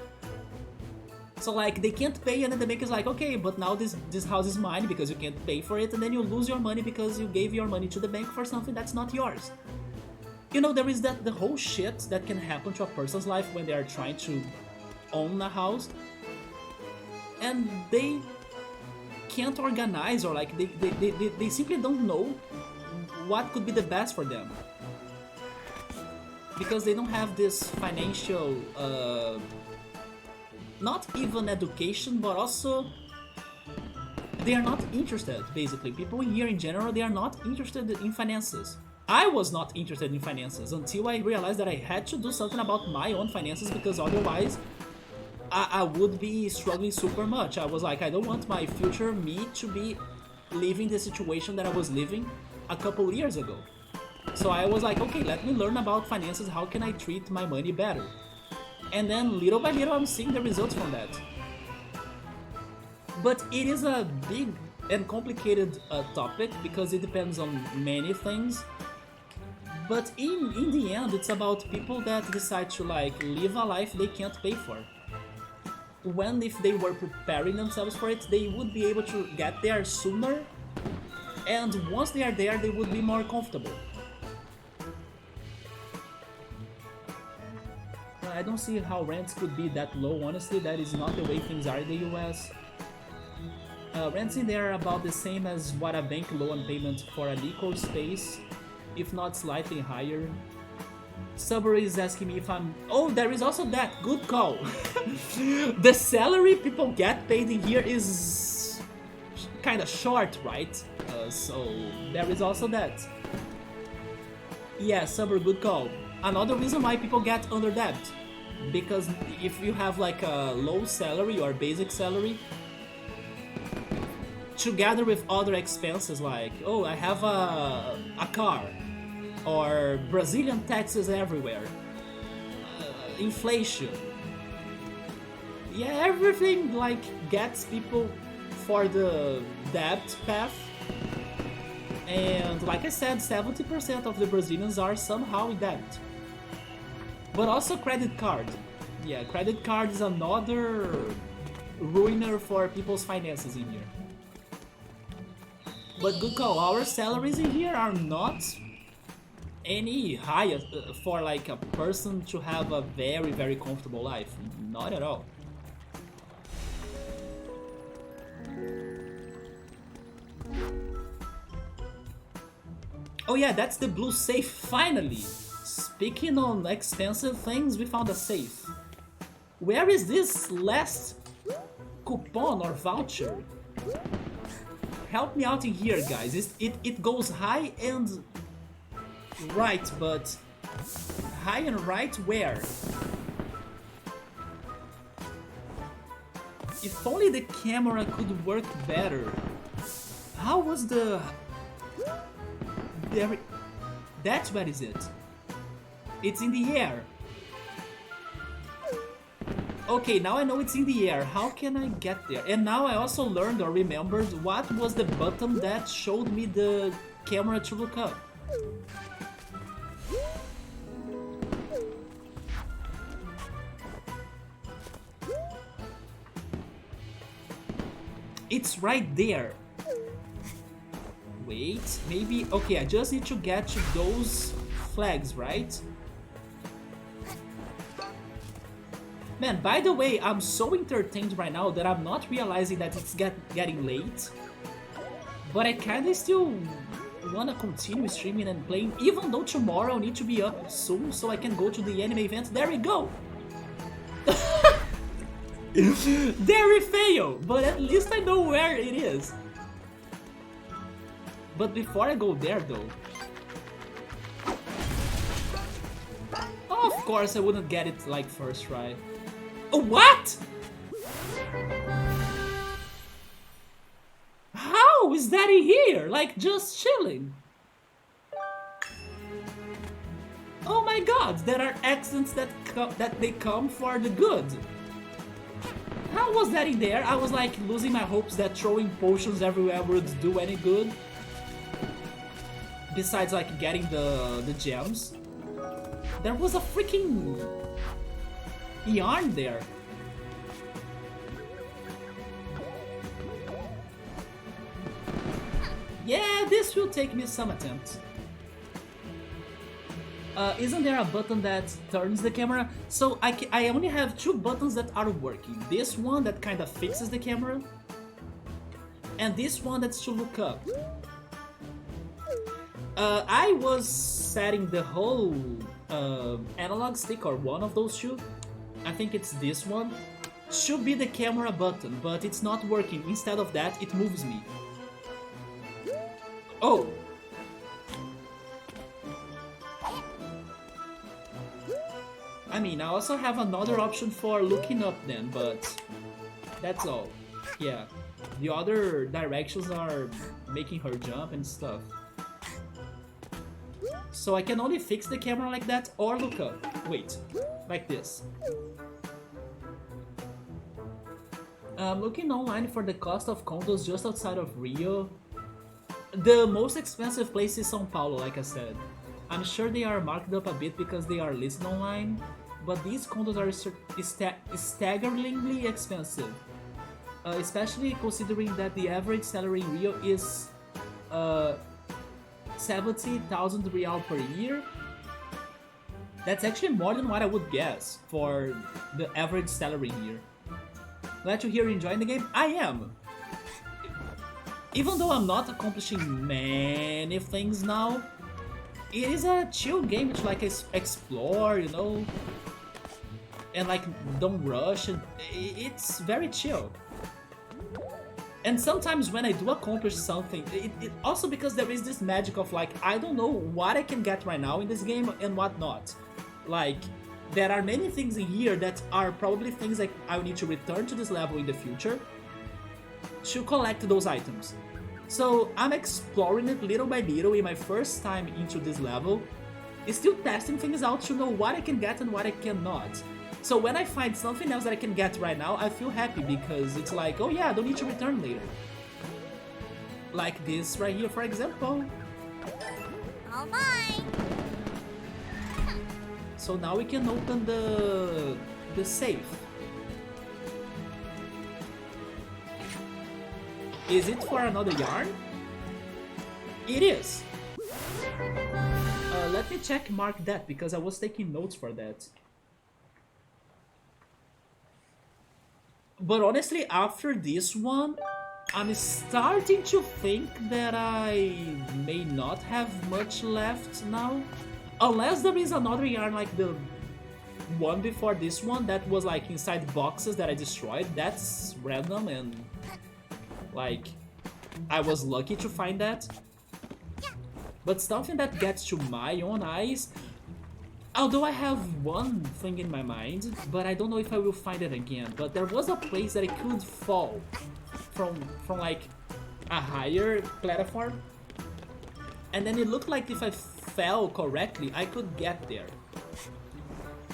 So like, they can't pay and then the bank is like, okay, but now this house is mine because you can't pay for it, and then you lose your money because you gave your money to the bank for something that's not yours. You know, there is the whole shit that can happen to a person's life when they are trying to own a house. And they can't organize, or like, they simply don't know what could be the best for them. Because they don't have this financial, not even education, but also they are not interested, basically. People here in general, they are not interested in finances. I was not interested in finances until I realized that I had to do something about my own finances, because otherwise I would be struggling super much. I was like, I don't want my future me to be living the situation that I was living a couple years ago. So I was like, okay, let me learn about finances, how can I treat my money better? And then little by little I'm seeing the results from that. But it is a big and complicated topic because it depends on many things. But in the end, it's about people that decide to like live a life they can't pay for. When if they were preparing themselves for it, they would be able to get there sooner, and once they are there, they would be more comfortable. I don't see how rents could be that low, honestly. That is not the way things are in the US. Rents in there are about the same as what a bank loan payment for an equal space, if not slightly higher. Subber is asking me if I'm... Oh, there is also that. Good call. The salary people get paid in here is kind of short, right? So there is also that. Yeah, Subber, good call. Another reason why people get under debt. Because if you have like a low salary or basic salary, together with other expenses like, oh, I have a car, or Brazilian taxes everywhere, inflation. Yeah, everything like gets people for the debt path. And like I said, 70% of the Brazilians are somehow in debt. But also credit card. Yeah, credit card is another ruiner for people's finances in here. But good call, our salaries in here are not any higher for like a person to have a very, very comfortable life. Not at all. Oh yeah, that's the blue safe, finally! Speaking on expensive things, we found a safe. Where is this last coupon or voucher? Help me out in here, guys. It goes high and right, but high and right where? If only the camera could work better. How was the... There... That's where is it. It's in the air. Okay, now I know it's in the air. How can I get there? And now I also learned or remembered what was the button that showed me the camera to look up. It's right there. Wait, maybe... Okay, I just need to get to those flags, right? Man, by the way, I'm so entertained right now that I'm not realizing that it's getting late. But I kinda still wanna continue streaming and playing, even though tomorrow I need to be up soon so I can go to the anime event. There we go! There we fail! But at least I know where it is. But before I go there though... Of course I wouldn't get it like first try. Oh, what? How is that in here? Like just chilling? Oh my god, there are accidents that they come for the good. How was that in there? I was like losing my hopes that throwing potions everywhere would do any good. Besides like getting the gems. There was a freaking yarn there. Yeah, this will take me some attempt. Isn't there a button that turns the camera? So I only have two buttons that are working. This one that kind of fixes the camera, and this one that's to look up. I was setting the whole analog stick, or one of those two, I think it's this one, should be the camera button, but it's not working. Instead of that, it moves me. Oh! I mean, I also have another option for looking up then, but that's all. Yeah, the other directions are making her jump and stuff. So I can only fix the camera like that or look up. Wait, like this. I'm looking online for the cost of condos just outside of Rio. The most expensive place is São Paulo, like I said. I'm sure they are marked up a bit because they are listed online, but these condos are staggeringly expensive. Especially considering that the average salary in Rio is 70,000 real per year. That's actually more than what I would guess for the average salary here. Glad to hear you enjoying the game. I am! Even though I'm not accomplishing many things now, it is a chill game to like explore, you know, and like don't rush, and it's very chill. And sometimes when I do accomplish something, it also because there is this magic of like, I don't know what I can get right now in this game and what not. Like, there are many things in here that are probably things like I will need to return to this level in the future to collect those items. So I'm exploring it little by little in my first time into this level, still testing things out to know what I can get and what I cannot. So when I find something else that I can get right now, I feel happy because it's like, oh yeah, I don't need to return later. Like this right here, for example. All mine. So now we can open the safe. Is it for another yarn? It is. Let me check mark that because I was taking notes for that. But honestly, after this one, I'm starting to think that I may not have much left now. Unless there is another yarn like the one before this one that was like inside boxes that I destroyed. That's random and like I was lucky to find that. But something that gets to my own eyes, although I have one thing in my mind, but I don't know if I will find it again. But there was a place that I could fall from like a higher platform, and then it looked like if I fell correctly, I could get there.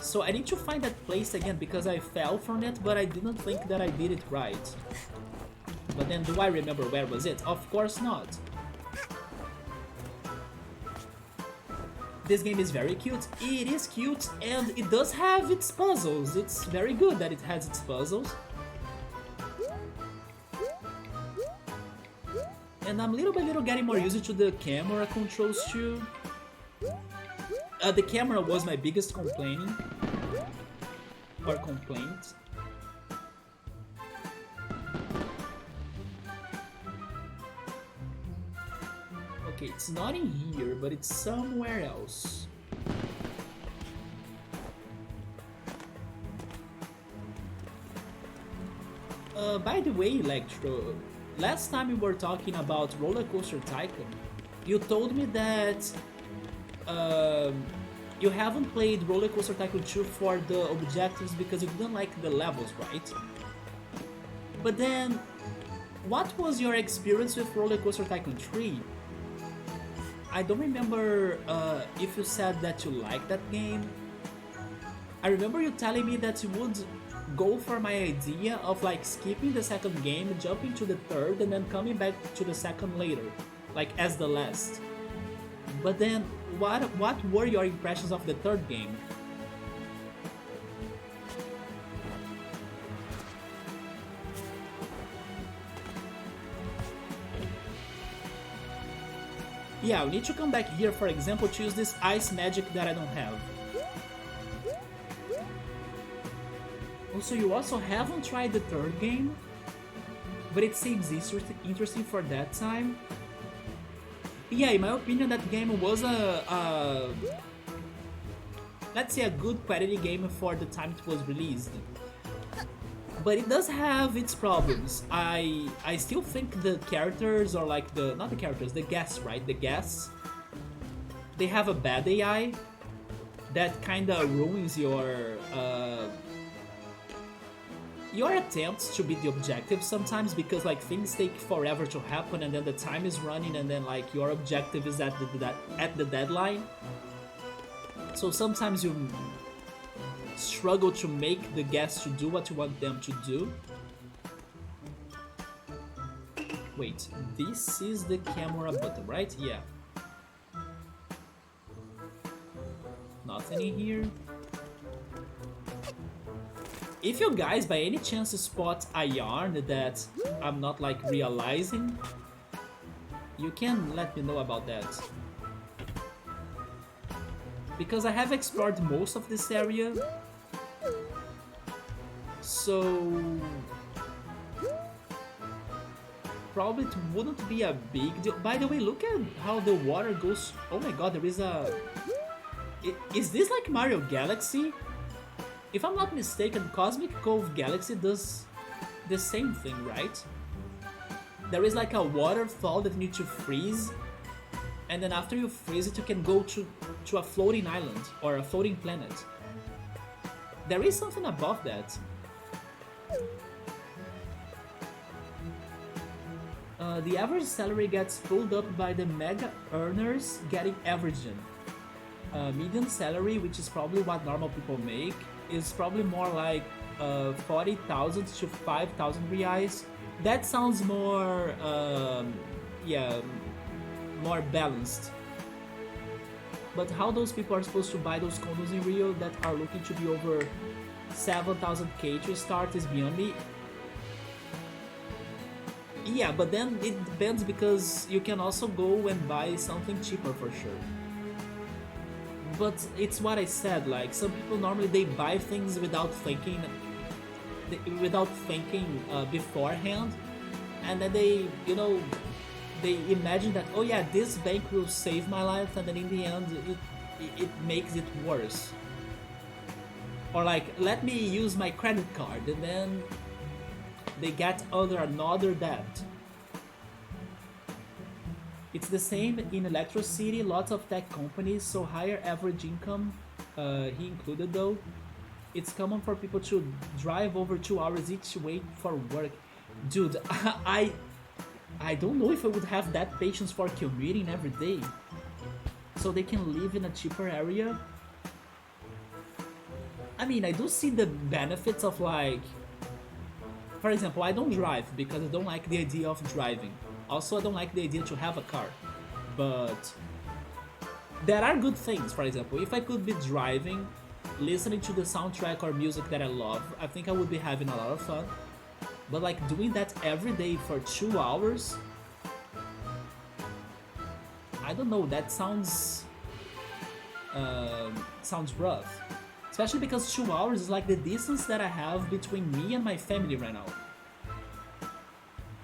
So I need to find that place again because I fell from it, but I didn't think that I did it right. But then do I remember where was it? Of course not. This game is very cute. It is cute and it does have its puzzles. It's very good that it has its puzzles. And I'm little by little getting more used to the camera controls too. The camera was my biggest complaint. Okay, it's not in here, but it's somewhere else. By the way, Electro, last time we were talking about Roller Coaster Tycoon, you told me that you haven't played Roller Coaster Tycoon 2 for the objectives because you didn't like the levels, right? But then, what was your experience with Roller Coaster Tycoon 3? I don't remember if you said that you liked that game. I remember you telling me that you would go for my idea of like skipping the second game, jumping to the third, and then coming back to the second later, like as the last. But then, what were your impressions of the third game? Yeah, we need to come back here, for example, to use this ice magic that I don't have. Also, you also haven't tried the third game, but it seems interesting for that time. Yeah, in my opinion, that game was let's say a good quality game for the time it was released. But it does have its problems. I still think the characters, or like not the characters, the guests, right? The guests, they have a bad AI that kinda ruins your attempts to beat the objective sometimes, because like things take forever to happen and then the time is running and then like your objective is at the deadline. So sometimes you struggle to make the guests to do what you want them to do. Wait, this is the camera button, right? Yeah. Nothing in here. If you guys by any chance spot a yarn that I'm not like realizing, you can let me know about that. Because I have explored most of this area. So probably it wouldn't be a big deal. By the way, look at how the water goes. Oh my god, there is a... Is this like Mario Galaxy? If I'm not mistaken, Cosmic Cove Galaxy does the same thing, right? There is like a waterfall that you need to freeze, and then after you freeze it, you can go to a floating island or a floating planet. There is something above that. The average salary gets pulled up by the mega earners getting averaging. Median salary, which is probably what normal people make, is probably more like 40,000 to 5,000 reais. That sounds more, yeah, more balanced. But how those people are supposed to buy those condos in Rio that are looking to be over 7,000k to start is beyond me. Yeah, but then it depends because you can also go and buy something cheaper for sure. But it's what I said, like some people normally they buy things without thinking beforehand, and then they, you know, they imagine that, oh yeah, this bank will save my life, and then in the end it makes it worse. Or like, let me use my credit card, and then they get under another debt. It's the same in electricity, lots of tech companies, so higher average income, he included though. It's common for people to drive over 2 hours each way for work. Dude, I don't know if I would have that patience for commuting every day. So they can live in a cheaper area. I mean, I do see the benefits of like... For example, I don't drive because I don't like the idea of driving. Also, I don't like the idea to have a car. But there are good things. For example, if I could be driving, listening to the soundtrack or music that I love, I think I would be having a lot of fun. But like doing that every day for 2 hours, I don't know, that sounds rough. Especially because 2 hours is like the distance that I have between me and my family right now.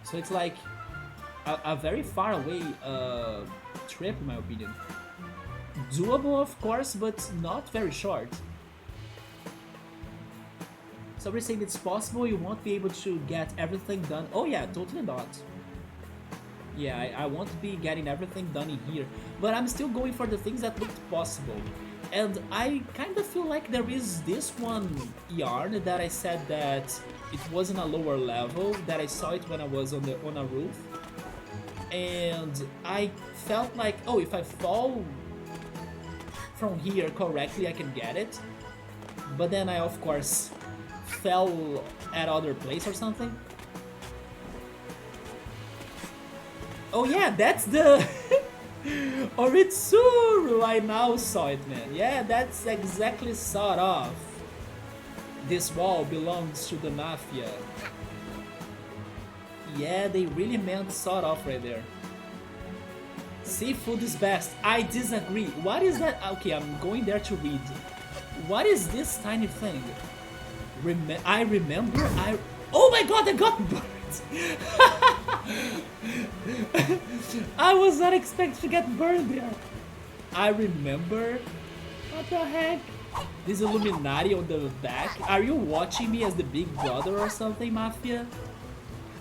So it's like a very far away trip in my opinion. Doable of course, but not very short. So we're saying it's possible you won't be able to get everything done. Oh yeah, totally not. Yeah, I won't be getting everything done in here, but I'm still going for the things that looked possible. And I kind of feel like there is this one yarn that I said that it was in a lower level, that I saw it when I was on a roof. And I felt like, oh, if I fall from here correctly, I can get it. But then I, of course, fell at other place or something. Oh yeah, that's the... Oritsuru! I now saw it, man. Yeah, that's exactly sawed off. This wall belongs to the Mafia. Yeah, they really meant sawed off right there. Seafood is best. I disagree. What is that? Okay, I'm going there to read. What is this tiny thing? I remember Oh my god, I got burnt! I was not expecting to get burned there. I remember... What the heck? This Illuminati on the back. Are you watching me as the big brother or something, Mafia?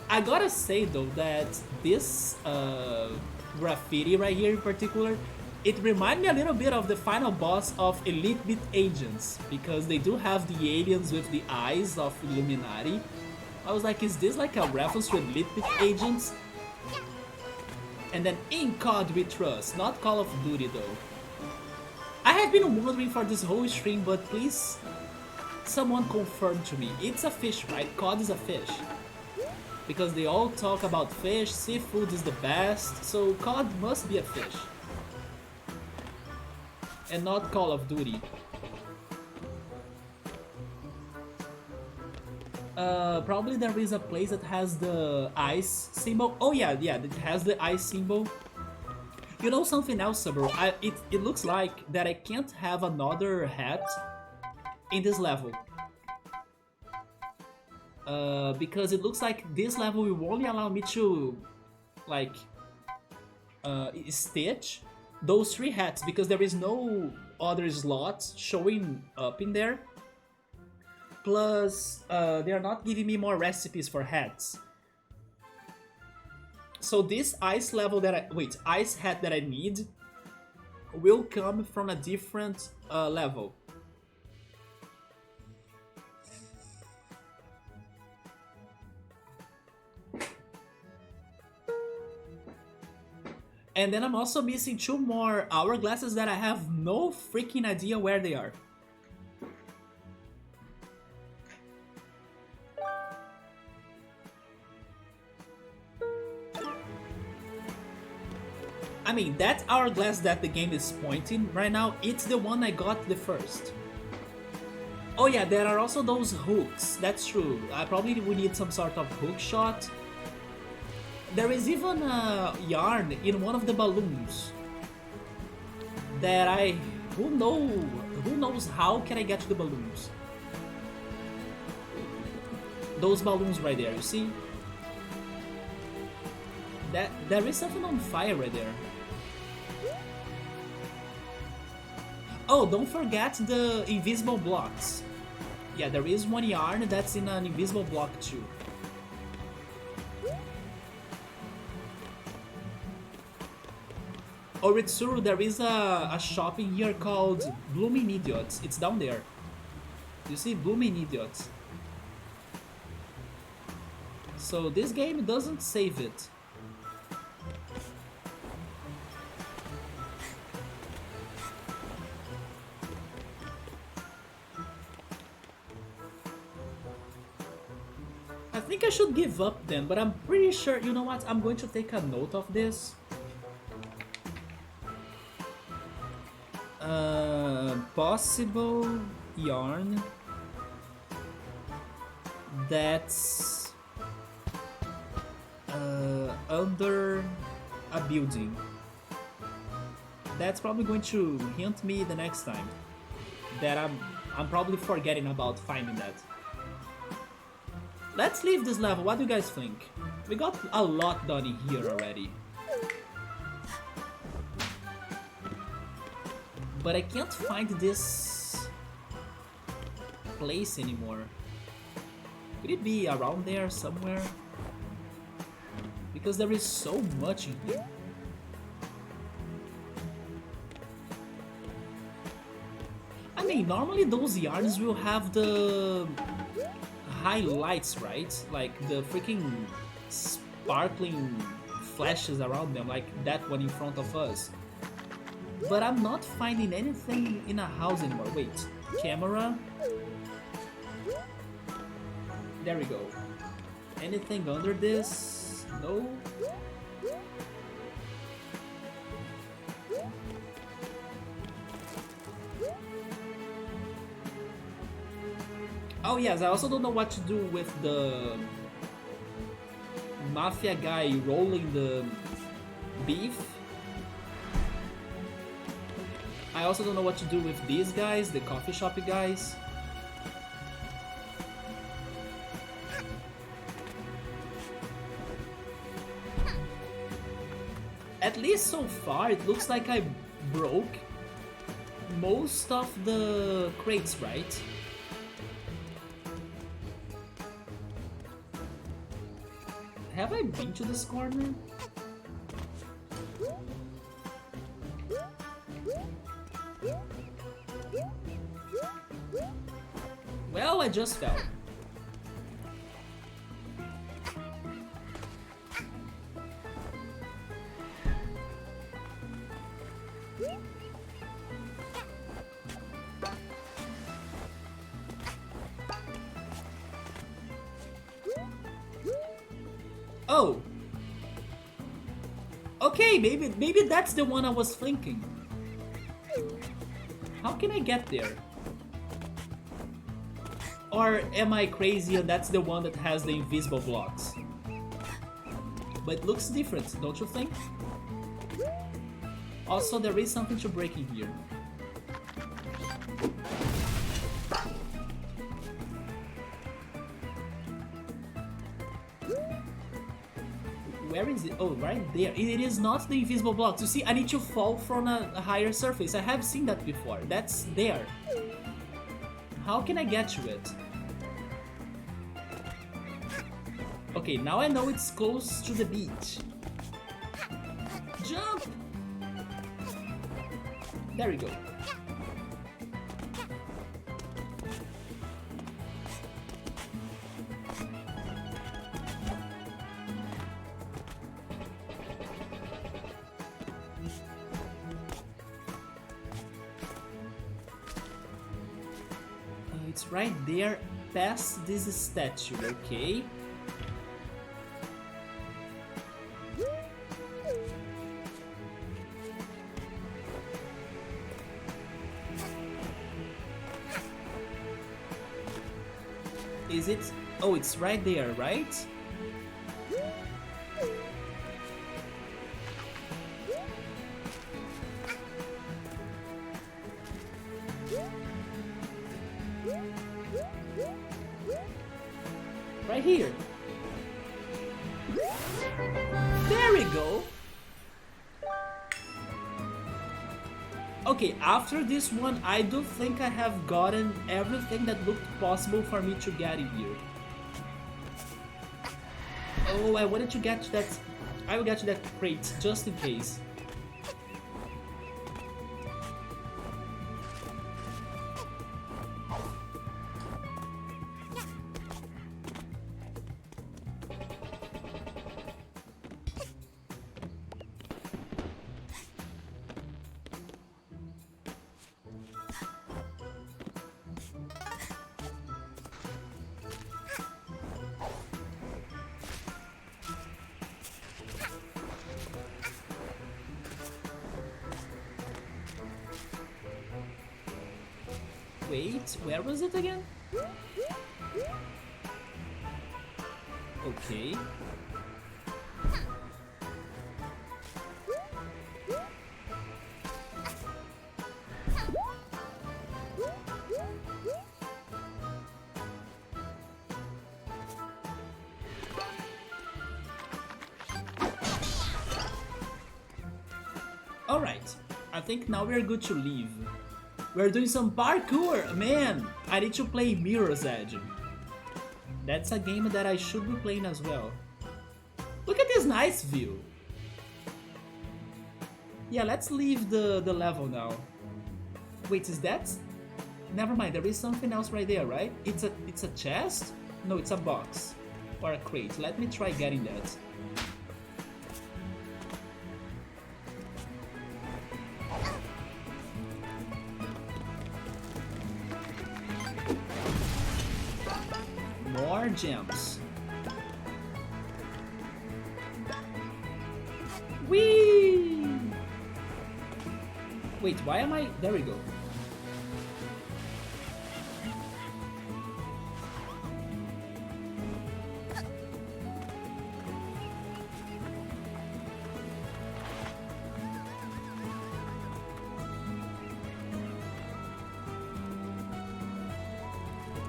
I gotta say though that this graffiti right here in particular, it reminded me a little bit of the final boss of Elite Beat Agents, because they do have the aliens with the eyes of Illuminati. I was like, is this like a reference to Elite Beat Agents? And then in COD we trust, not Call of Duty though. I have been wondering for this whole stream, but please, someone confirm to me. It's a fish, right? COD is a fish. Because they all talk about fish, seafood is the best, so COD must be a fish. And not Call of Duty. Probably there is a place that has the ice symbol. Oh yeah, it has the ice symbol. You know something else, bro? It looks like that I can't have another hat in this level. Because it looks like this level will only allow me to like Stitch, those 3 hats, because there is no other slots showing up in there. Plus, they are not giving me more recipes for hats. So this ice level that ice hat that I need will come from a different level. And then I'm also missing 2 more hourglasses that I have no freaking idea where they are. I mean, that hourglass that the game is pointing right now, it's the one I got the first. Oh yeah, there are also those hooks, that's true. I probably would need some sort of hook shot. There is even a yarn in one of the balloons that who knows how can I get to the balloons? Those balloons right there, you see? There is something on fire right there. Oh, don't forget the invisible blocks. Yeah, there is one yarn that's in an invisible block too. Oh, Ritsuru, there is a shop in here called Blooming Idiots. It's down there. You see, Blooming Idiots. So this game doesn't save it. I think I should give up then, but I'm pretty sure, you know what, I'm going to take a note of this. Possible yarn that's under a building. That's probably going to hint me the next time that I'm probably forgetting about finding that. Let's leave this level. What do you guys think? We got a lot done in here already. But I can't find this place anymore. Could it be around there somewhere? Because there is so much in here. I mean, normally those yarns will have the highlights, right? Like the freaking sparkling flashes around them, like that one in front of us. But I'm not finding anything in a house anymore. Wait, camera. There we go. Anything under this? No. Oh yes, I also don't know what to do with the Mafia guy rolling the beef. I also don't know what to do with these guys, the coffee shop guys. At least so far, it looks like I broke most of the crates, right? Have I been to this corner? Well, I just fell. Oh. Okay, maybe that's the one I was thinking. How can I get there? Or am I crazy and that's the one that has the invisible blocks? But it looks different, don't you think? Also, there is something to break in here. Where is it? Oh, right there. It is not the invisible blocks. You see, I need to fall from a higher surface. I have seen that before. That's there. How can I get to it? Okay, now I know it's close to the beach. Jump! There we go. It's right there past this statue, okay? Is it? Oh, it's right there, right? Right here. There we go. Okay, after this one, I do think I have gotten everything that looked possible for me to get in here. Oh, I wanted to get to that. I will get to that crate just in case. Wait, where was it again? Okay. Alright, I think now we're good to leave. We're doing some parkour! Man, I need to play Mirror's Edge. That's a game that I should be playing as well. Look at this nice view! Yeah, let's leave the level now. Wait, is that? Never mind, there is something else right there, right? It's a chest? No, it's a box. Or a crate. Let me try getting that. More gems. Whee! Wait, why am I... There we go.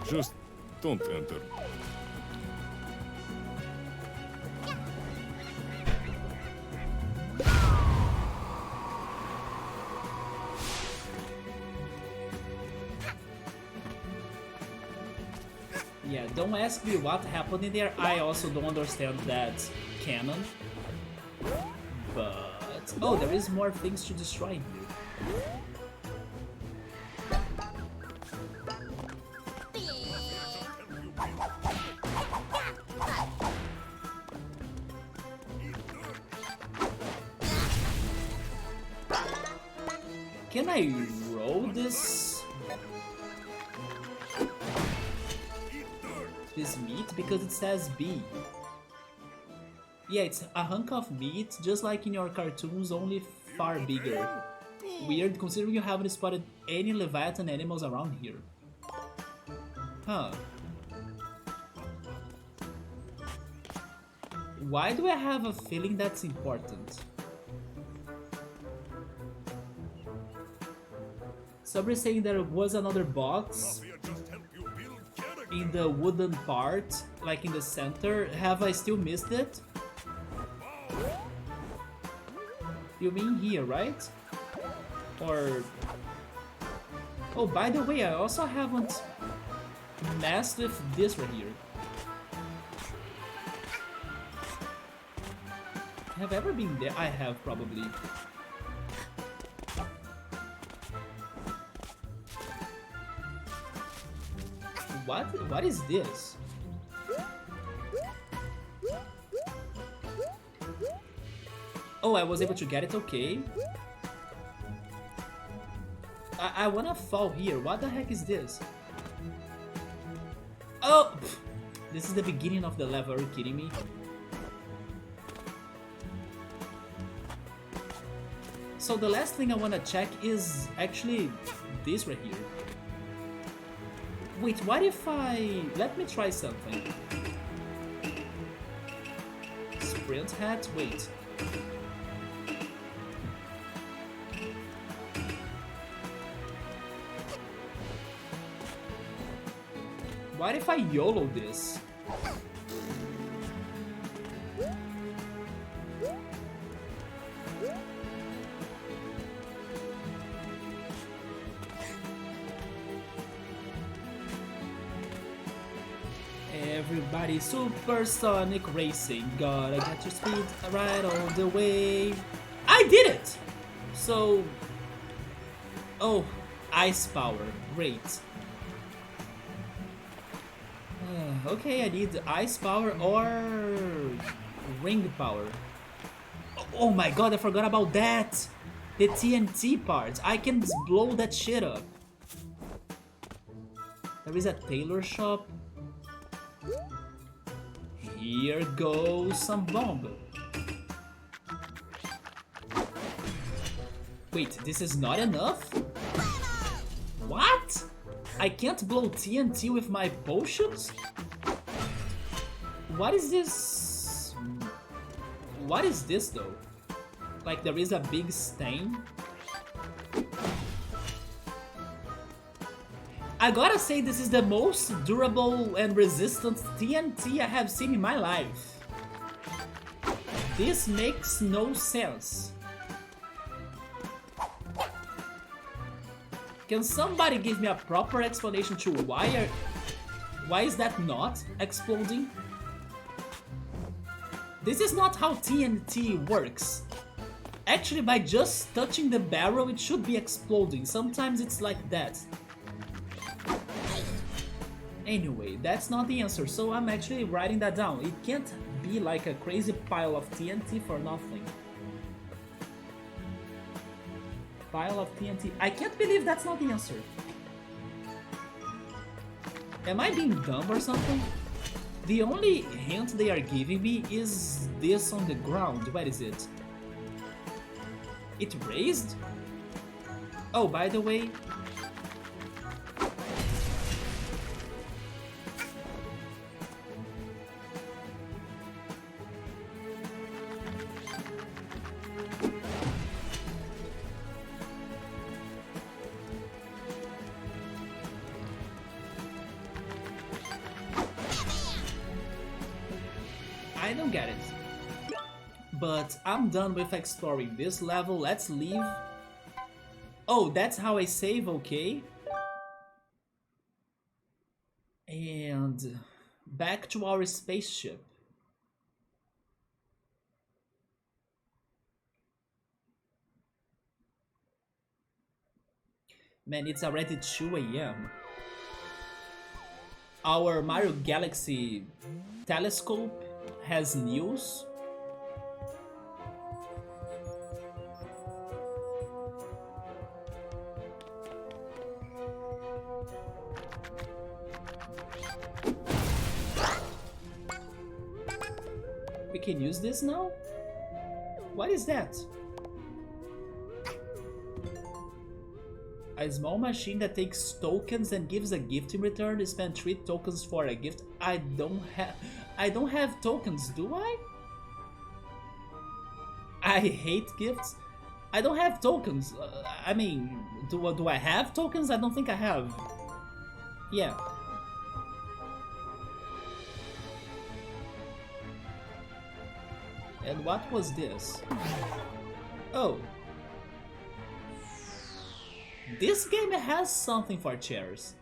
Just don't enter. Yeah, don't ask me what happened in there. I also don't understand that canon. But... Oh, there is more things to destroy here. Can I roll this meat? Because it says B. Yeah, it's a hunk of meat, just like in your cartoons, only far bigger. Weird, considering you haven't spotted any Leviathan animals around here. Huh. Why do I have a feeling that's important? Somebody saying there was another box in the wooden part, like in the center. Have I still missed it? You mean here, right? Or... Oh, by the way, I also haven't messed with this right here. Have I ever been there? I have, probably. What is this? Oh, I was able to get it, okay. I wanna fall here. What the heck is this? Oh! Pff, this is the beginning of the level, are you kidding me? So the last thing I wanna check is actually this right here. Wait, what if I... Let me try something. Sprint hat? Wait. What if I YOLO this? Everybody supersonic racing, gotta get your speed right all the way. I did it! So... Oh, ice power, great. Okay, I need ice power or ring power. Oh my god, I forgot about that! The TNT part, I can blow that shit up. There is a tailor shop. Here goes some bomb. Wait, this is not enough? What? I can't blow TNT with my potions? What is this? What is this though? Like there is a big stain? I gotta say this is the most durable and resistant TNT I have seen in my life. This makes no sense. Can somebody give me a proper explanation to why is that not exploding? This is not how TNT works. Actually, by just touching the barrel, it should be exploding. Sometimes it's like that. Anyway, that's not the answer, so I'm actually writing that down. It can't be like a crazy pile of TNT for nothing. Pile of TNT. I can't believe that's not the answer. Am I being dumb or something? The only hint they are giving me is this on the ground. Where is it? It raised? Oh, by the way... I don't get it. But I'm done with exploring this level, let's leave. Oh, that's how I save, okay. And back to our spaceship. Man, it's already 2 AM. Our Mario Galaxy telescope has news. We can use this now? What is that? A small machine that takes tokens and gives a gift in return. Spend 3 tokens for a gift. I don't have tokens, do I? I hate gifts. I don't have tokens. I mean, do I have tokens? I don't think I have. Yeah. And what was this? Oh. This game has something for chairs.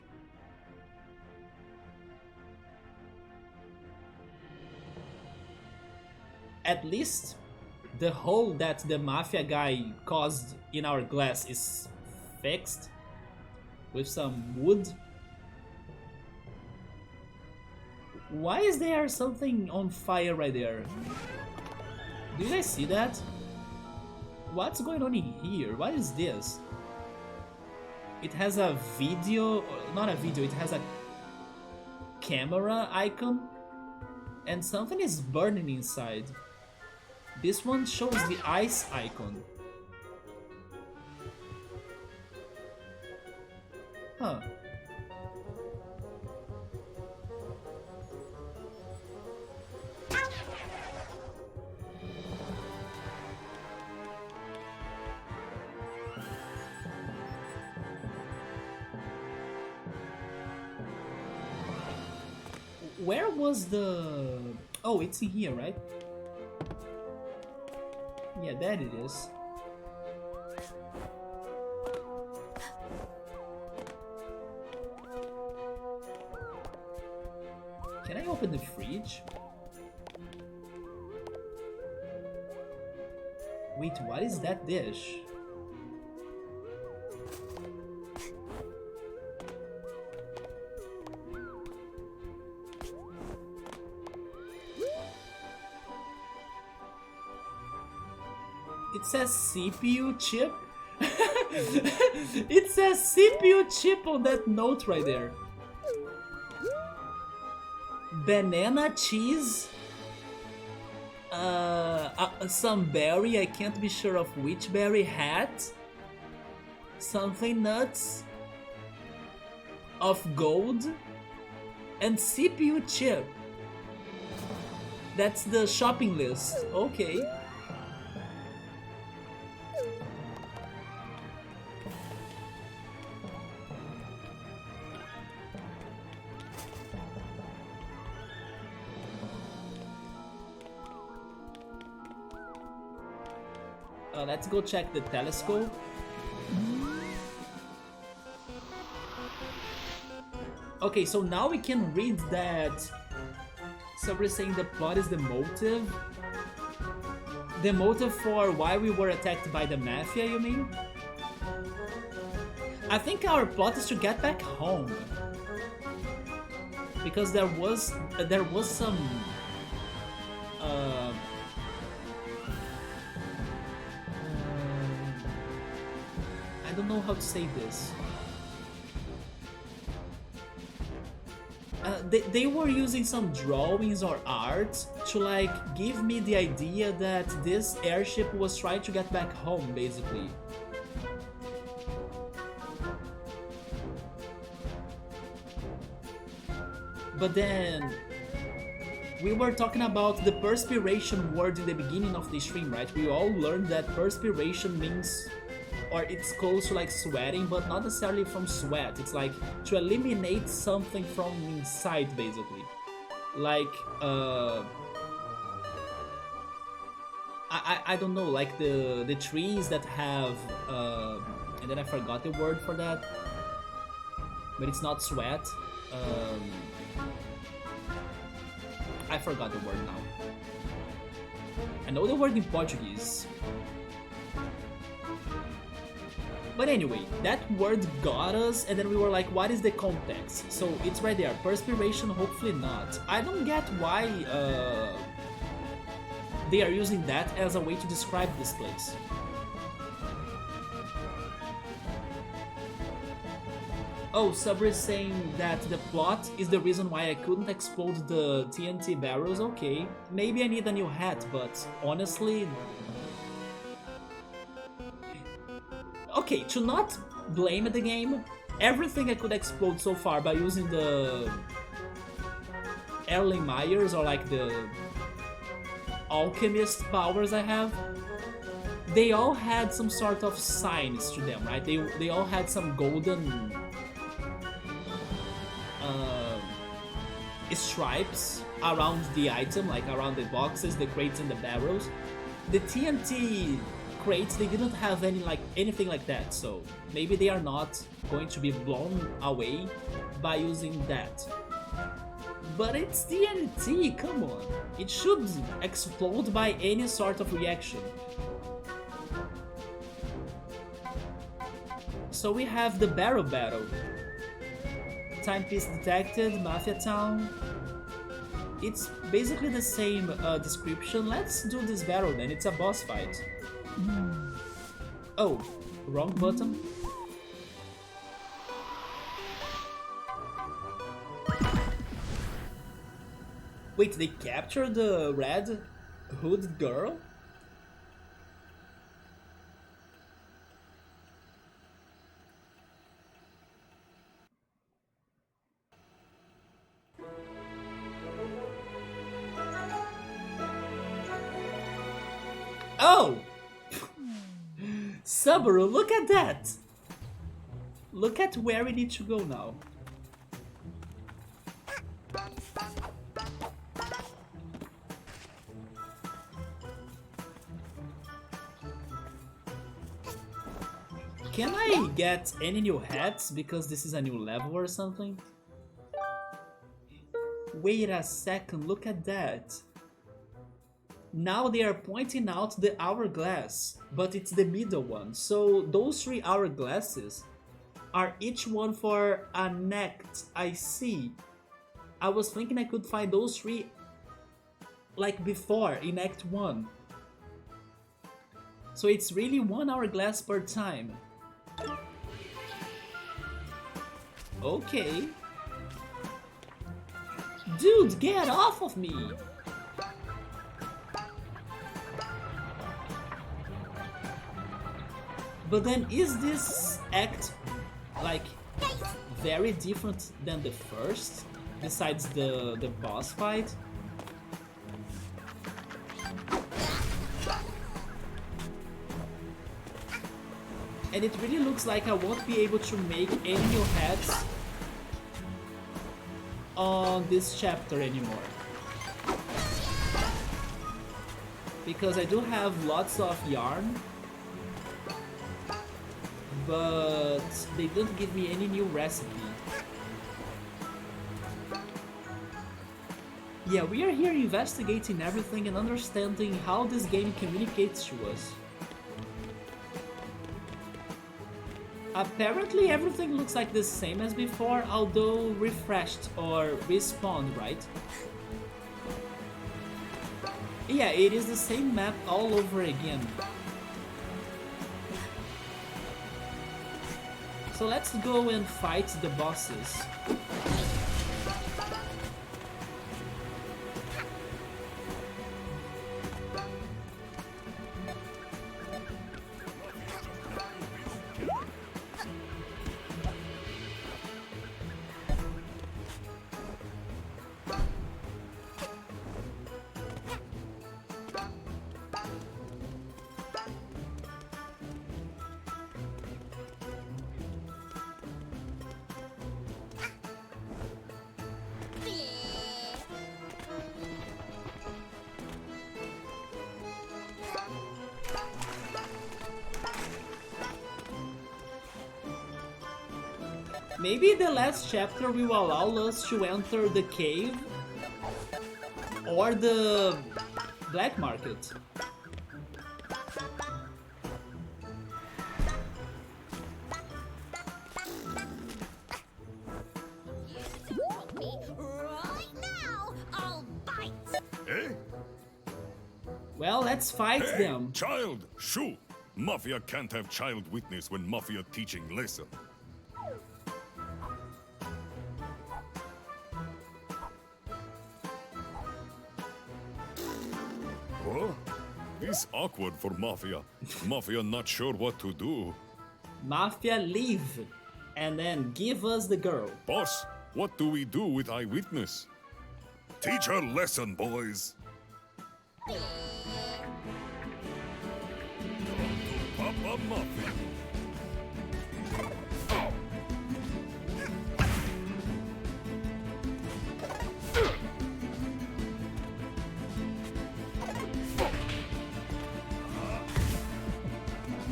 At least the hole that the Mafia guy caused in our glass is fixed with some wood. Why is there something on fire right there? Do you guys see that? What's going on in here? What is this? It has a video, not a video, it has a camera icon and something is burning inside. This one shows the ice icon. Huh. Where was the... Oh, it's in here, right? Yeah, there it is. Can I open the fridge? Wait, what is that dish? It says CPU chip. It says CPU chip on that note right there. Banana cheese. Some berry, I can't be sure of which berry. Hat. Something nuts. Of gold. And CPU chip. That's the shopping list. Okay. Let's go check the telescope. Okay, so now we can read that. So we're saying the plot is the motive. The motive for why we were attacked by the Mafia, you mean? I think our plot is to get back home. Because there was some I don't know how to say this. They were using some drawings or art to like give me the idea that this airship was trying to get back home, basically. But then we were talking about the perspiration word in the beginning of the stream, right? We all learned that perspiration means, or it's close to like sweating, but not necessarily from sweat. It's like to eliminate something from inside, basically. Like, I don't know, like the trees that have, and then I forgot the word for that, but it's not sweat. I forgot the word now. I know the word in Portuguese. But anyway, that word got us, and then we were like, what is the context? So it's right there, perspiration, hopefully not. I don't get why they are using that as a way to describe this place. Oh, Sabri is saying that the plot is the reason why I couldn't explode the TNT barrels. Okay, maybe I need a new hat, but honestly... Okay, to not blame the game, everything I could explode so far by using the Erlenmeyer's or like the alchemist powers I have, they all had some sort of signs to them, right? They all had some golden stripes around the item, like around the boxes, the crates, and the barrels. The TNT crates, they didn't have anything like that, so maybe they are not going to be blown away by using that. But it's TNT, come on. It should explode by any sort of reaction. So we have the barrel battle. Timepiece detected, Mafia Town. It's basically the same description. Let's do this battle then, it's a boss fight. Oh, wrong button. Wait, they captured the red hooded girl? Oh! Subaru, look at that! Look at where we need to go now. Can I get any new hats because this is a new level or something? Wait a second, look at that. Now they are pointing out the hourglass, but it's the middle one. So those 3 hourglasses are each one for an act. I see. I was thinking I could find those 3 like before in Act 1. So it's really 1 hourglass per time. Okay. Dude, get off of me! But then is this act like very different than the first, besides the boss fight? And it really looks like I won't be able to make any new hats on this chapter anymore. Because I do have lots of yarn, but they didn't give me any new recipe. Yeah, we are here investigating everything and understanding how this game communicates to us. Apparently everything looks like the same as before, although refreshed or respawned, right? Yeah, it is the same map all over again. So let's go and fight the bosses. Maybe the last chapter will allow us to enter the cave or the black market. Well, let's fight them. Child, shoo! Mafia can't have child witness when Mafia teaching lesson. Huh? It's awkward for Mafia. Mafia not sure what to do. Mafia, leave, and then give us the girl. Boss, what do we do with eyewitness? Teach her lesson, boys. Papa Mafia.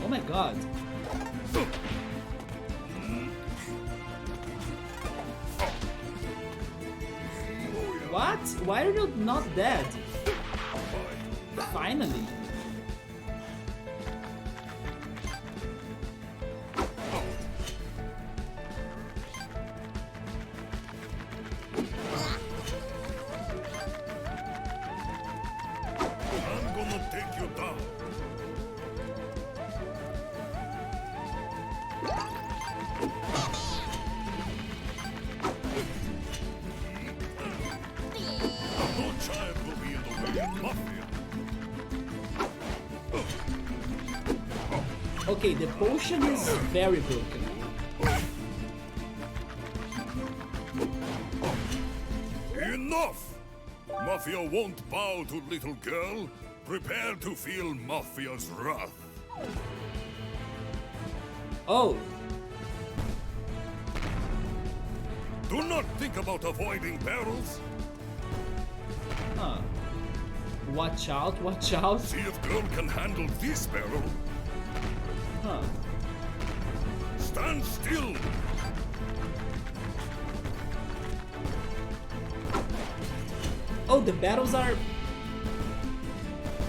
Oh my god. What? Why are you not dead? Finally. I'm gonna take you down. No child will be in the way of Mafia. Okay, the potion is very broken. Enough! Mafia won't bow to little girl. Prepare to feel Mafia's wrath. Oh, Do not think about avoiding barrels. huh. Watch out, watch out. See if girl can handle this barrel. Huh. Stand still. Oh, the battles are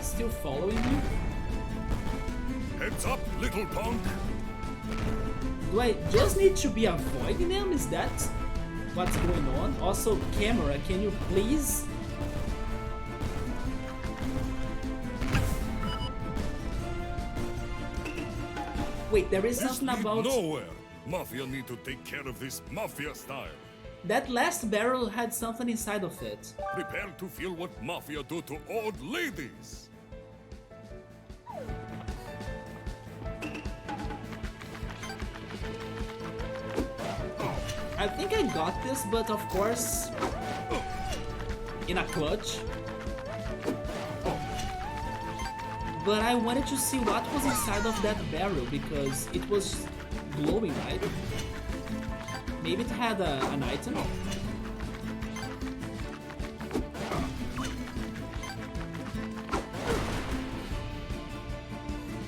still following me? Heads up, little punk. Do I just need to be avoiding them? Is that what's going on? Also, camera, can you please? Wait, there is This something lead about... nowhere. Mafia need to take care of this Mafia style. That last barrel had something inside of it. Prepare to feel what Mafia do to old ladies. I think I got this, but of course... in a clutch. But I wanted to see what was inside of that barrel because it was glowing, right? Maybe it had an item?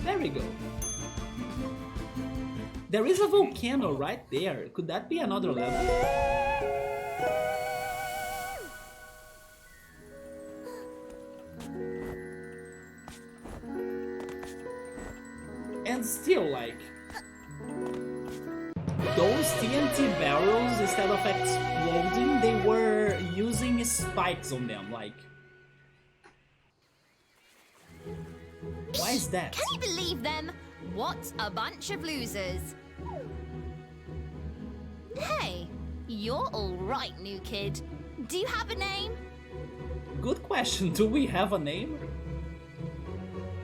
There we go. There is a volcano right there. Could that be another level? And still, like, those TNT barrels, instead of exploding, they were using spikes on them, like... Why is that? Can you believe them? What a bunch of losers. Hey, you're all right, new kid. Do you have a name? Good question. Do we have a name?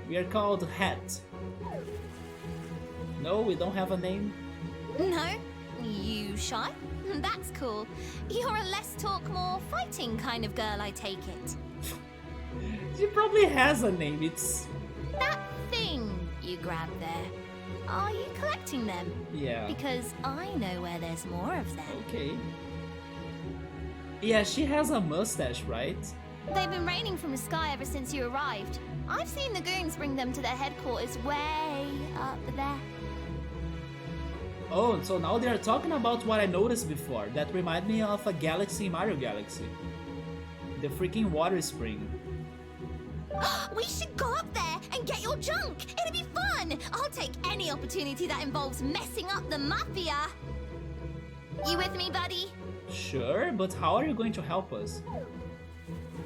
We are called Hat. No, we don't have a name. No? You shy? That's cool. You're a less talk, more fighting kind of girl, I take it. She probably has a name. It's... That thing you grabbed there. Are you collecting them? yeah. Because I know where there's more of them. Okay. Yeah, she has a mustache, right? They've been raining from the sky ever since you arrived. I've seen the goons bring them to their headquarters way up there. Oh, so now they are talking about what I noticed before. That remind me of a galaxy in Mario Galaxy. The freaking water spring. We should go up there and get your junk. It'll be fun. I'll take any opportunity that involves messing up the Mafia. You with me, buddy? Sure, but how are you going to help us?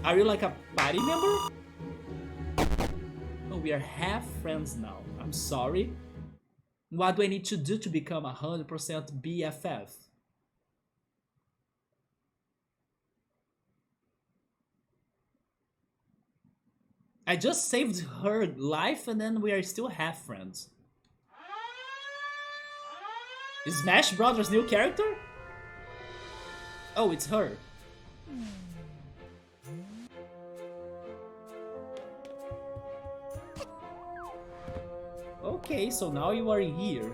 Are you like a party member? Oh, we are half friends now. I'm sorry. What do I need to do to become 100% BFF? I just saved her life and then we are still half friends. Is Smash Brothers' new character? Oh, it's her. Okay, so now you are here.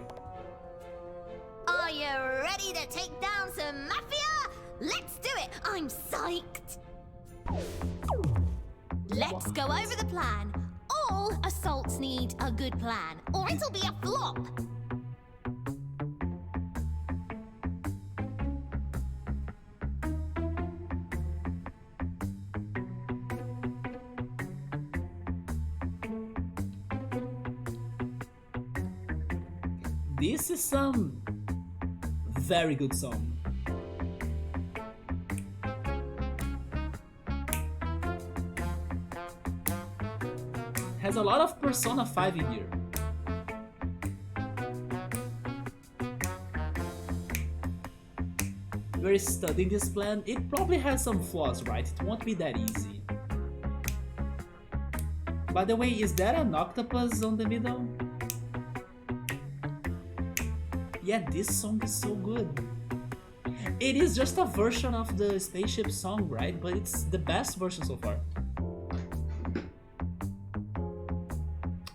Are you ready to take down some Mafia? Let's do it. I'm psyched. Let's go over the plan. All assaults need a good plan, or it'll be a flop. This is some very good song. Has a lot of Persona 5 in here. We're studying this plan. It probably has some flaws, right? It won't be that easy. By the way, is that an octopus on the middle? Yeah, this song is so good. It is just a version of the Spaceship song, right? But it's the best version so far.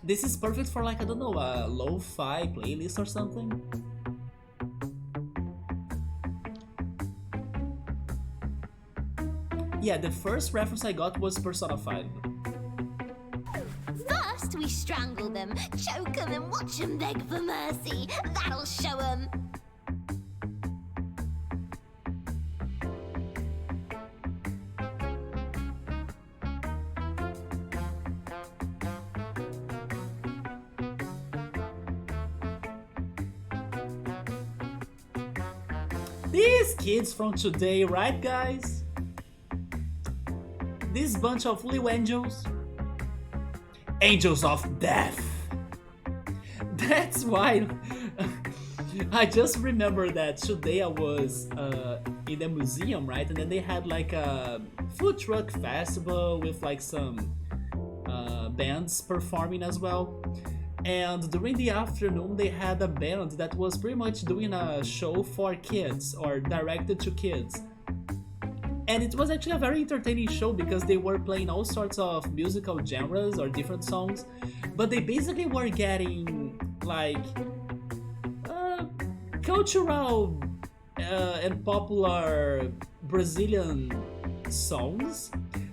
This is perfect for, like, I don't know, a lo-fi playlist or something. Yeah, the first reference I got was Persona 5. First, we strangle them, choke them, and watch them beg for mercy. That'll show them. These kids from today, right, guys? This bunch of little angels. Angels of death. That's why I just remember that today I was in the museum, right? And then they had like a food truck festival with like some bands performing as well. And during the afternoon they had a band that was pretty much doing a show for kids or directed to kids. And it was actually a very entertaining show because they were playing all sorts of musical genres or different songs, but they basically were getting like cultural and popular Brazilian songs,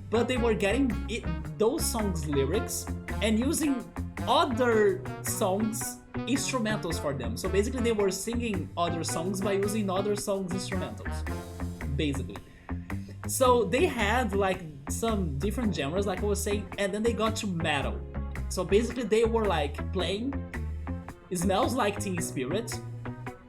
but they were getting those songs' lyrics and using other songs instrumentals for them. So basically they were singing other songs by using other songs instrumentals, basically. So they had like some different genres, like I was saying, and then they got to metal. So basically they were like playing It Smells Like Teen Spirit,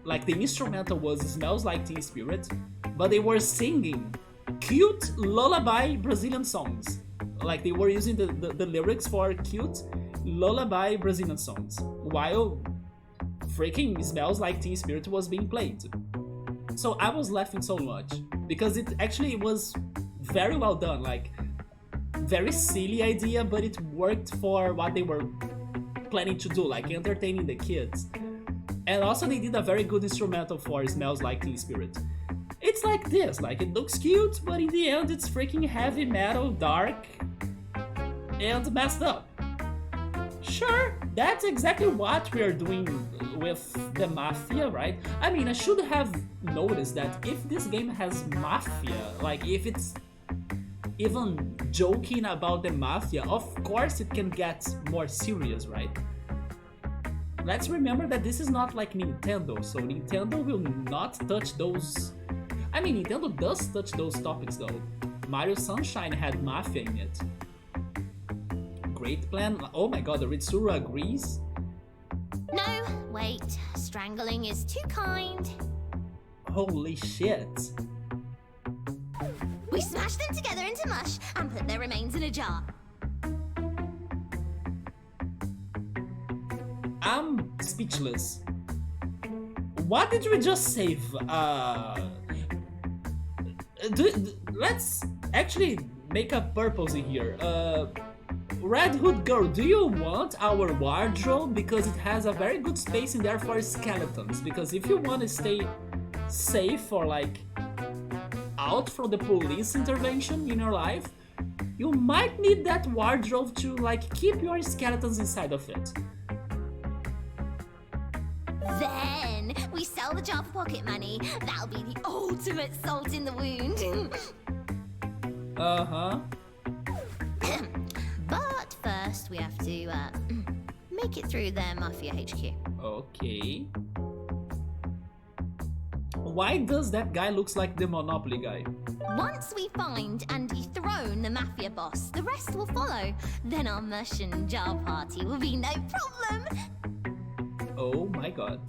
like the instrumental was Smells Like Teen Spirit, but they were singing cute lullaby Brazilian songs. Like they were using the lyrics for cute lullaby Brazilian songs, while freaking Smells Like Teen Spirit was being played. So I was laughing so much, because it actually was very well done, like very silly idea, but it worked for what they were planning to do, like entertaining the kids. And also they did a very good instrumental for Smells Like Teen Spirit. It's like this, like it looks cute, but in the end it's freaking heavy metal, dark, and messed up. Sure, that's exactly what we are doing with the Mafia, right? I mean, I should have noticed that if this game has Mafia, like if it's even joking about the Mafia, of course it can get more serious, right? Let's remember that this is not like Nintendo, so Nintendo will not touch those... I mean, Nintendo does touch those topics though. Mario Sunshine had Mafia in it. Great plan. Oh my god, the Ritsuru agrees. No, wait. Strangling is too kind. Holy shit. We smash them together into mush and put their remains in a jar. I'm speechless. What did we just save? Let's actually make a purpose in here. Red Hood Girl, do you want our wardrobe? Because it has a very good space in there for skeletons. Because if you want to stay safe or like out from the police intervention in your life, you might need that wardrobe to like keep your skeletons inside of it. Then we sell the jar for pocket money. That'll be the ultimate salt in the wound. Uh-huh. But first, we have to make it through their Mafia HQ. Okay. Why does that guy looks like the Monopoly guy? Once we find and dethrone the Mafia boss, the rest will follow. Then our Merchant Jar Party will be no problem. Oh my god.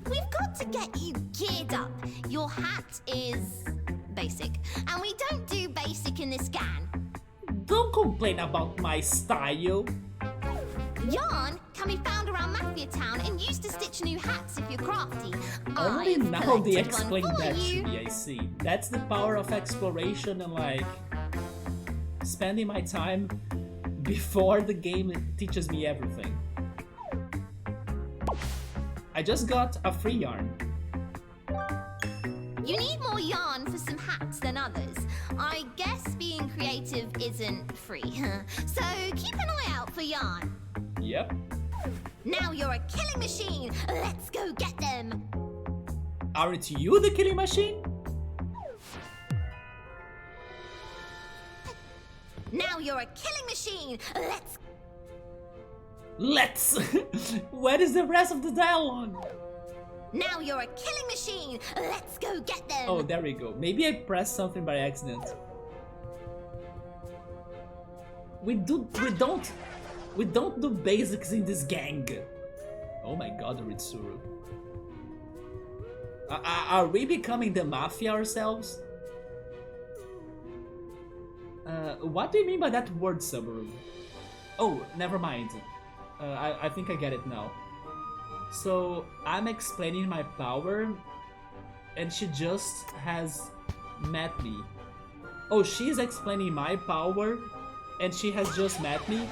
We've got to get you geared up. Your hat is basic, and we don't do basic in this gang. Don't complain about my style. Yarn can be found around Mafia Town and used to stitch new hats if you're crafty. Only I've now they collected explain one for that to you. me, I see. That's the power of exploration and like spending my time before the game teaches me everything. I just got a free yarn. You need more yarn for some hats than others. I guess being creative isn't free. So keep an eye out for yarn. Yep. Now you're a killing machine. Let's go get them. Aren't you the killing machine? Now you're a killing machine. Let's! Where is the rest of the dialogue? Now you're a killing machine. Let's go get them. Oh, there we go. Maybe I pressed something by accident. We don't do basics in this gang. Oh my god, Ritsuru. Are we becoming the Mafia ourselves? What do you mean by that word, Subaru? Oh, never mind. I think I get it now. So, I'm explaining my power, and she just has met me. Oh, she's explaining my power, and she has just met me?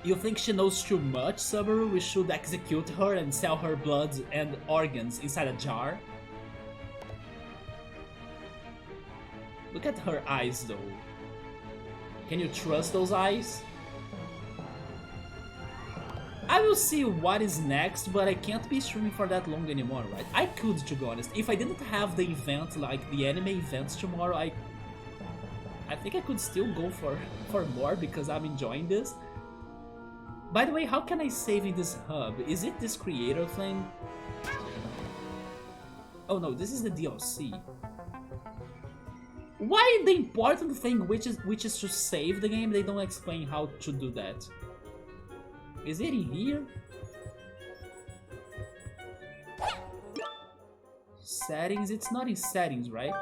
You think she knows too much, Subaru? We should execute her and sell her blood and organs inside a jar? Look at her eyes, though. Can you trust those eyes? I will see what is next, but I can't be streaming for that long anymore, right? I could, to be honest. If I didn't have the event, like the anime events tomorrow, I think I could still go for more because I'm enjoying this. By the way, how can I save in this hub? Is it this creator thing? Oh no, this is the DLC. Why the important thing, which is to save the game, they don't explain how to do that? Is it in here? Settings? It's not in settings, right?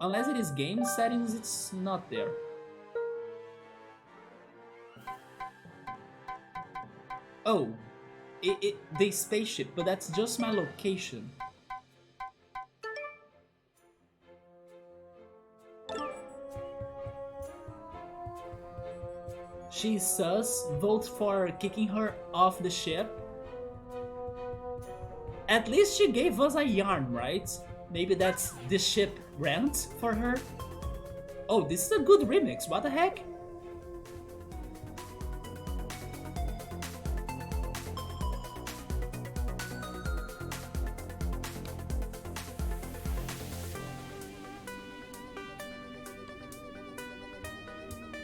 Unless it is game settings, it's not there. Oh, the spaceship, but that's just my location. She's sus, vote for kicking her off the ship. At least she gave us a yarn, right? Maybe that's the ship rent for her? Oh, this is a good remix, what the heck?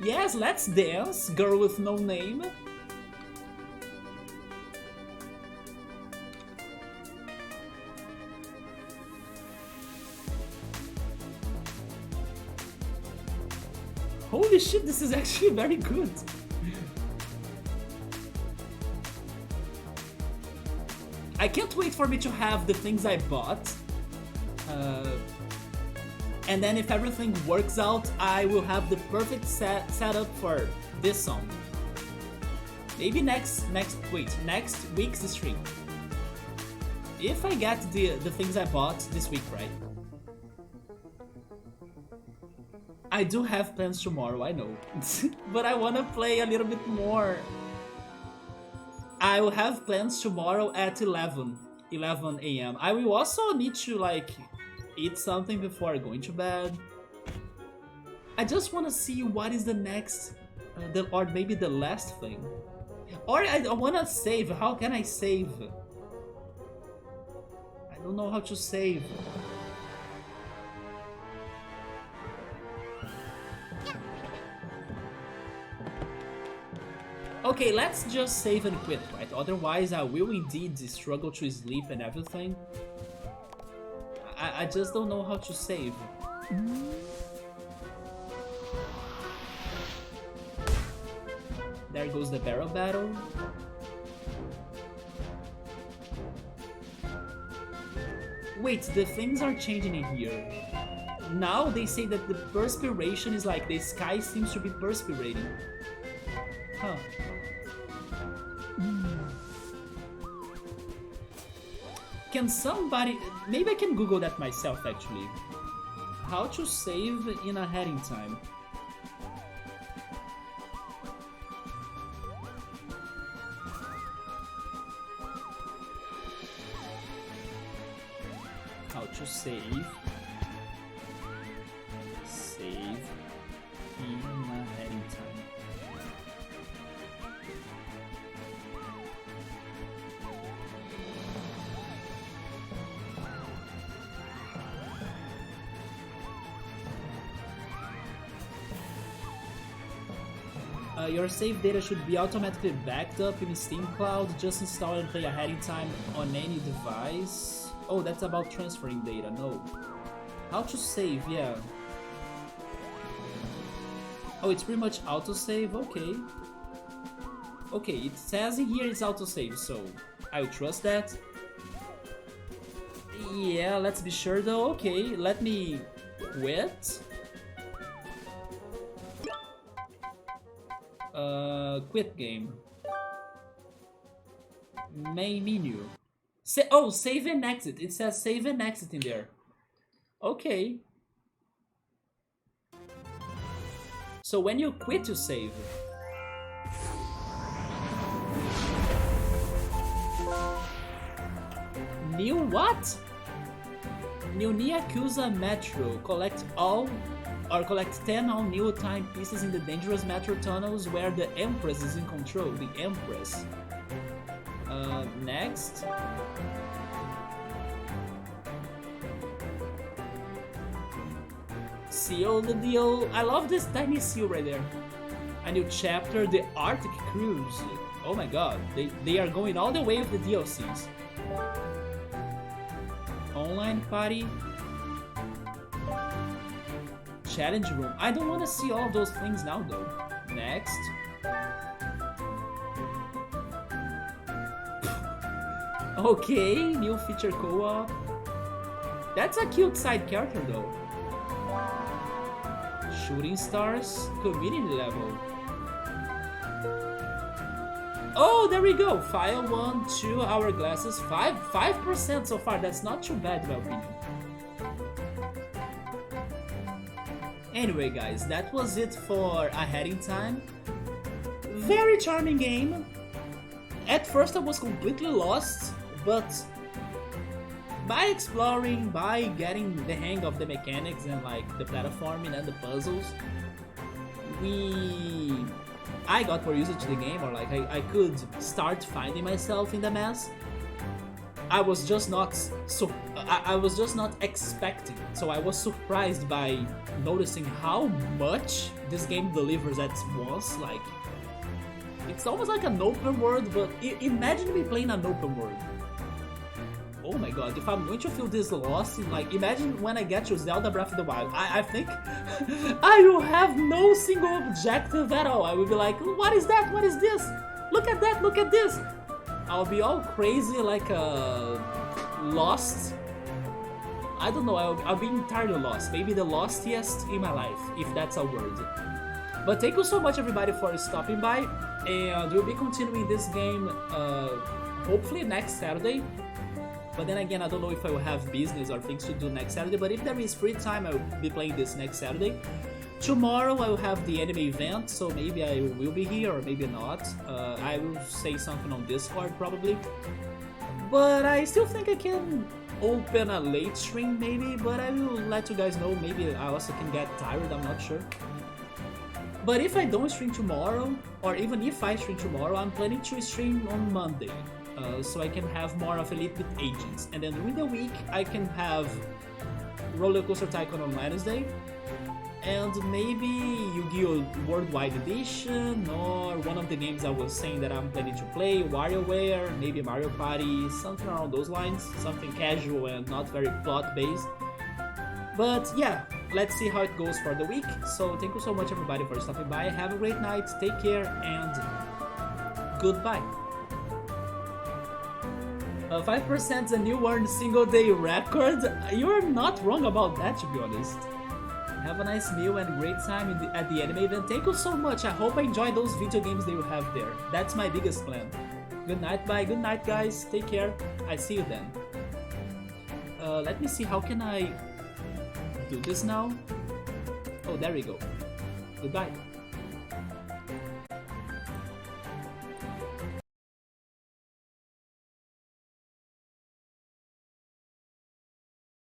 Yes, let's dance, girl with no name. Holy shit, this is actually very good. I can't wait for me to have the things I bought. And then if everything works out, I will have the perfect setup for this song. Maybe next week's stream. If I get the things I bought this week, right? I do have plans tomorrow, I know. But I wanna play a little bit more. I will have plans tomorrow at 11 a.m. I will also need to like eat something before going to bed. I just want to see what is the next, or maybe the last thing. Or I want to save. How can I save? I don't know how to save. Okay, let's just save and quit, right? Otherwise, I will indeed struggle to sleep and everything. I just don't know how to save. There goes the barrel battle. Wait, the things are changing in here. Now they say that the perspiration is like the sky seems to be perspirating. Huh. Can somebody... Maybe I can Google that myself actually. How to save in a heading time. How to save. Save in a heading time. Your save data should be automatically backed up in Steam Cloud. Just install and play a heading time on any device. Oh, that's about transferring data. No. How to save? Yeah. Oh, it's pretty much autosave. Okay. Okay, it says in here it's autosave, so I'll trust that. Yeah, let's be sure though. Okay, let me quit. Quit game. Main menu. Oh, save and exit. It says save and exit in there. Okay. So when you quit, you save. New what? New Yakuza Metro. Collect 10 all new timepieces in the dangerous metro tunnels where the Empress is in control. The Empress. Next. Seal the deal. I love this tiny seal right there. A new chapter, the Arctic Cruise. Oh my god, they are going all the way with the DLCs. Online party. Challenge room. I don't want to see all of those things now though. Next. Okay, new feature co-op. That's a cute side character though. Shooting stars, community level. Oh, there we go. File 1, 2 hourglasses, 5% so far. That's not too bad in my opinion. Anyway, guys, that was it for A Heading Time. Very charming game. At first I was completely lost, but by exploring, by getting the hang of the mechanics and like the platforming and the puzzles, I got more used to the game, or like I could start finding myself in the mess. I was just not expecting, so I was surprised by noticing how much this game delivers at once. Like, it's almost like an open world, but imagine me playing an open world. Oh my god, if I'm going to feel this lost, like, imagine when I get to Zelda Breath of the Wild. I think I will have no single objective at all. I will be like, what is that? What is this? Look at that, look at this. I'll be all crazy, like, lost. I don't know, I'll be entirely lost. Maybe the lostiest in my life, if that's a word. But thank you so much, everybody, for stopping by. And we'll be continuing this game, hopefully next Saturday. But then again, I don't know if I will have business or things to do next Saturday. But if there is free time, I will be playing this next Saturday. Tomorrow I will have the anime event, so maybe I will be here or maybe not. I will say something on Discord probably. But I still think I can open a late stream maybe, but I will let you guys know. Maybe I also can get tired, I'm not sure. But if I don't stream tomorrow, or even if I stream tomorrow, I'm planning to stream on Monday. So I can have more of Elite with Agents. And then during the week, I can have Roller Coaster Tycoon on Wednesday. and maybe Yu-Gi-Oh! Worldwide Edition, or one of the games I was saying that I'm planning to play, WarioWare, maybe Mario Party, something around those lines, something casual and not very plot-based. But yeah, let's see how it goes for the week. So thank you so much everybody for stopping by, have a great night, take care, and goodbye. 5% is a new earned single day record. You're not wrong about that, to be honest. Have a nice meal and great time at the anime event. Thank you so much. I hope I enjoy those video games that you have there. That's my biggest plan. Good night, bye. Good night, guys. Take care. I see you then. Let me see. How can I do this now? Oh, there we go. Goodbye.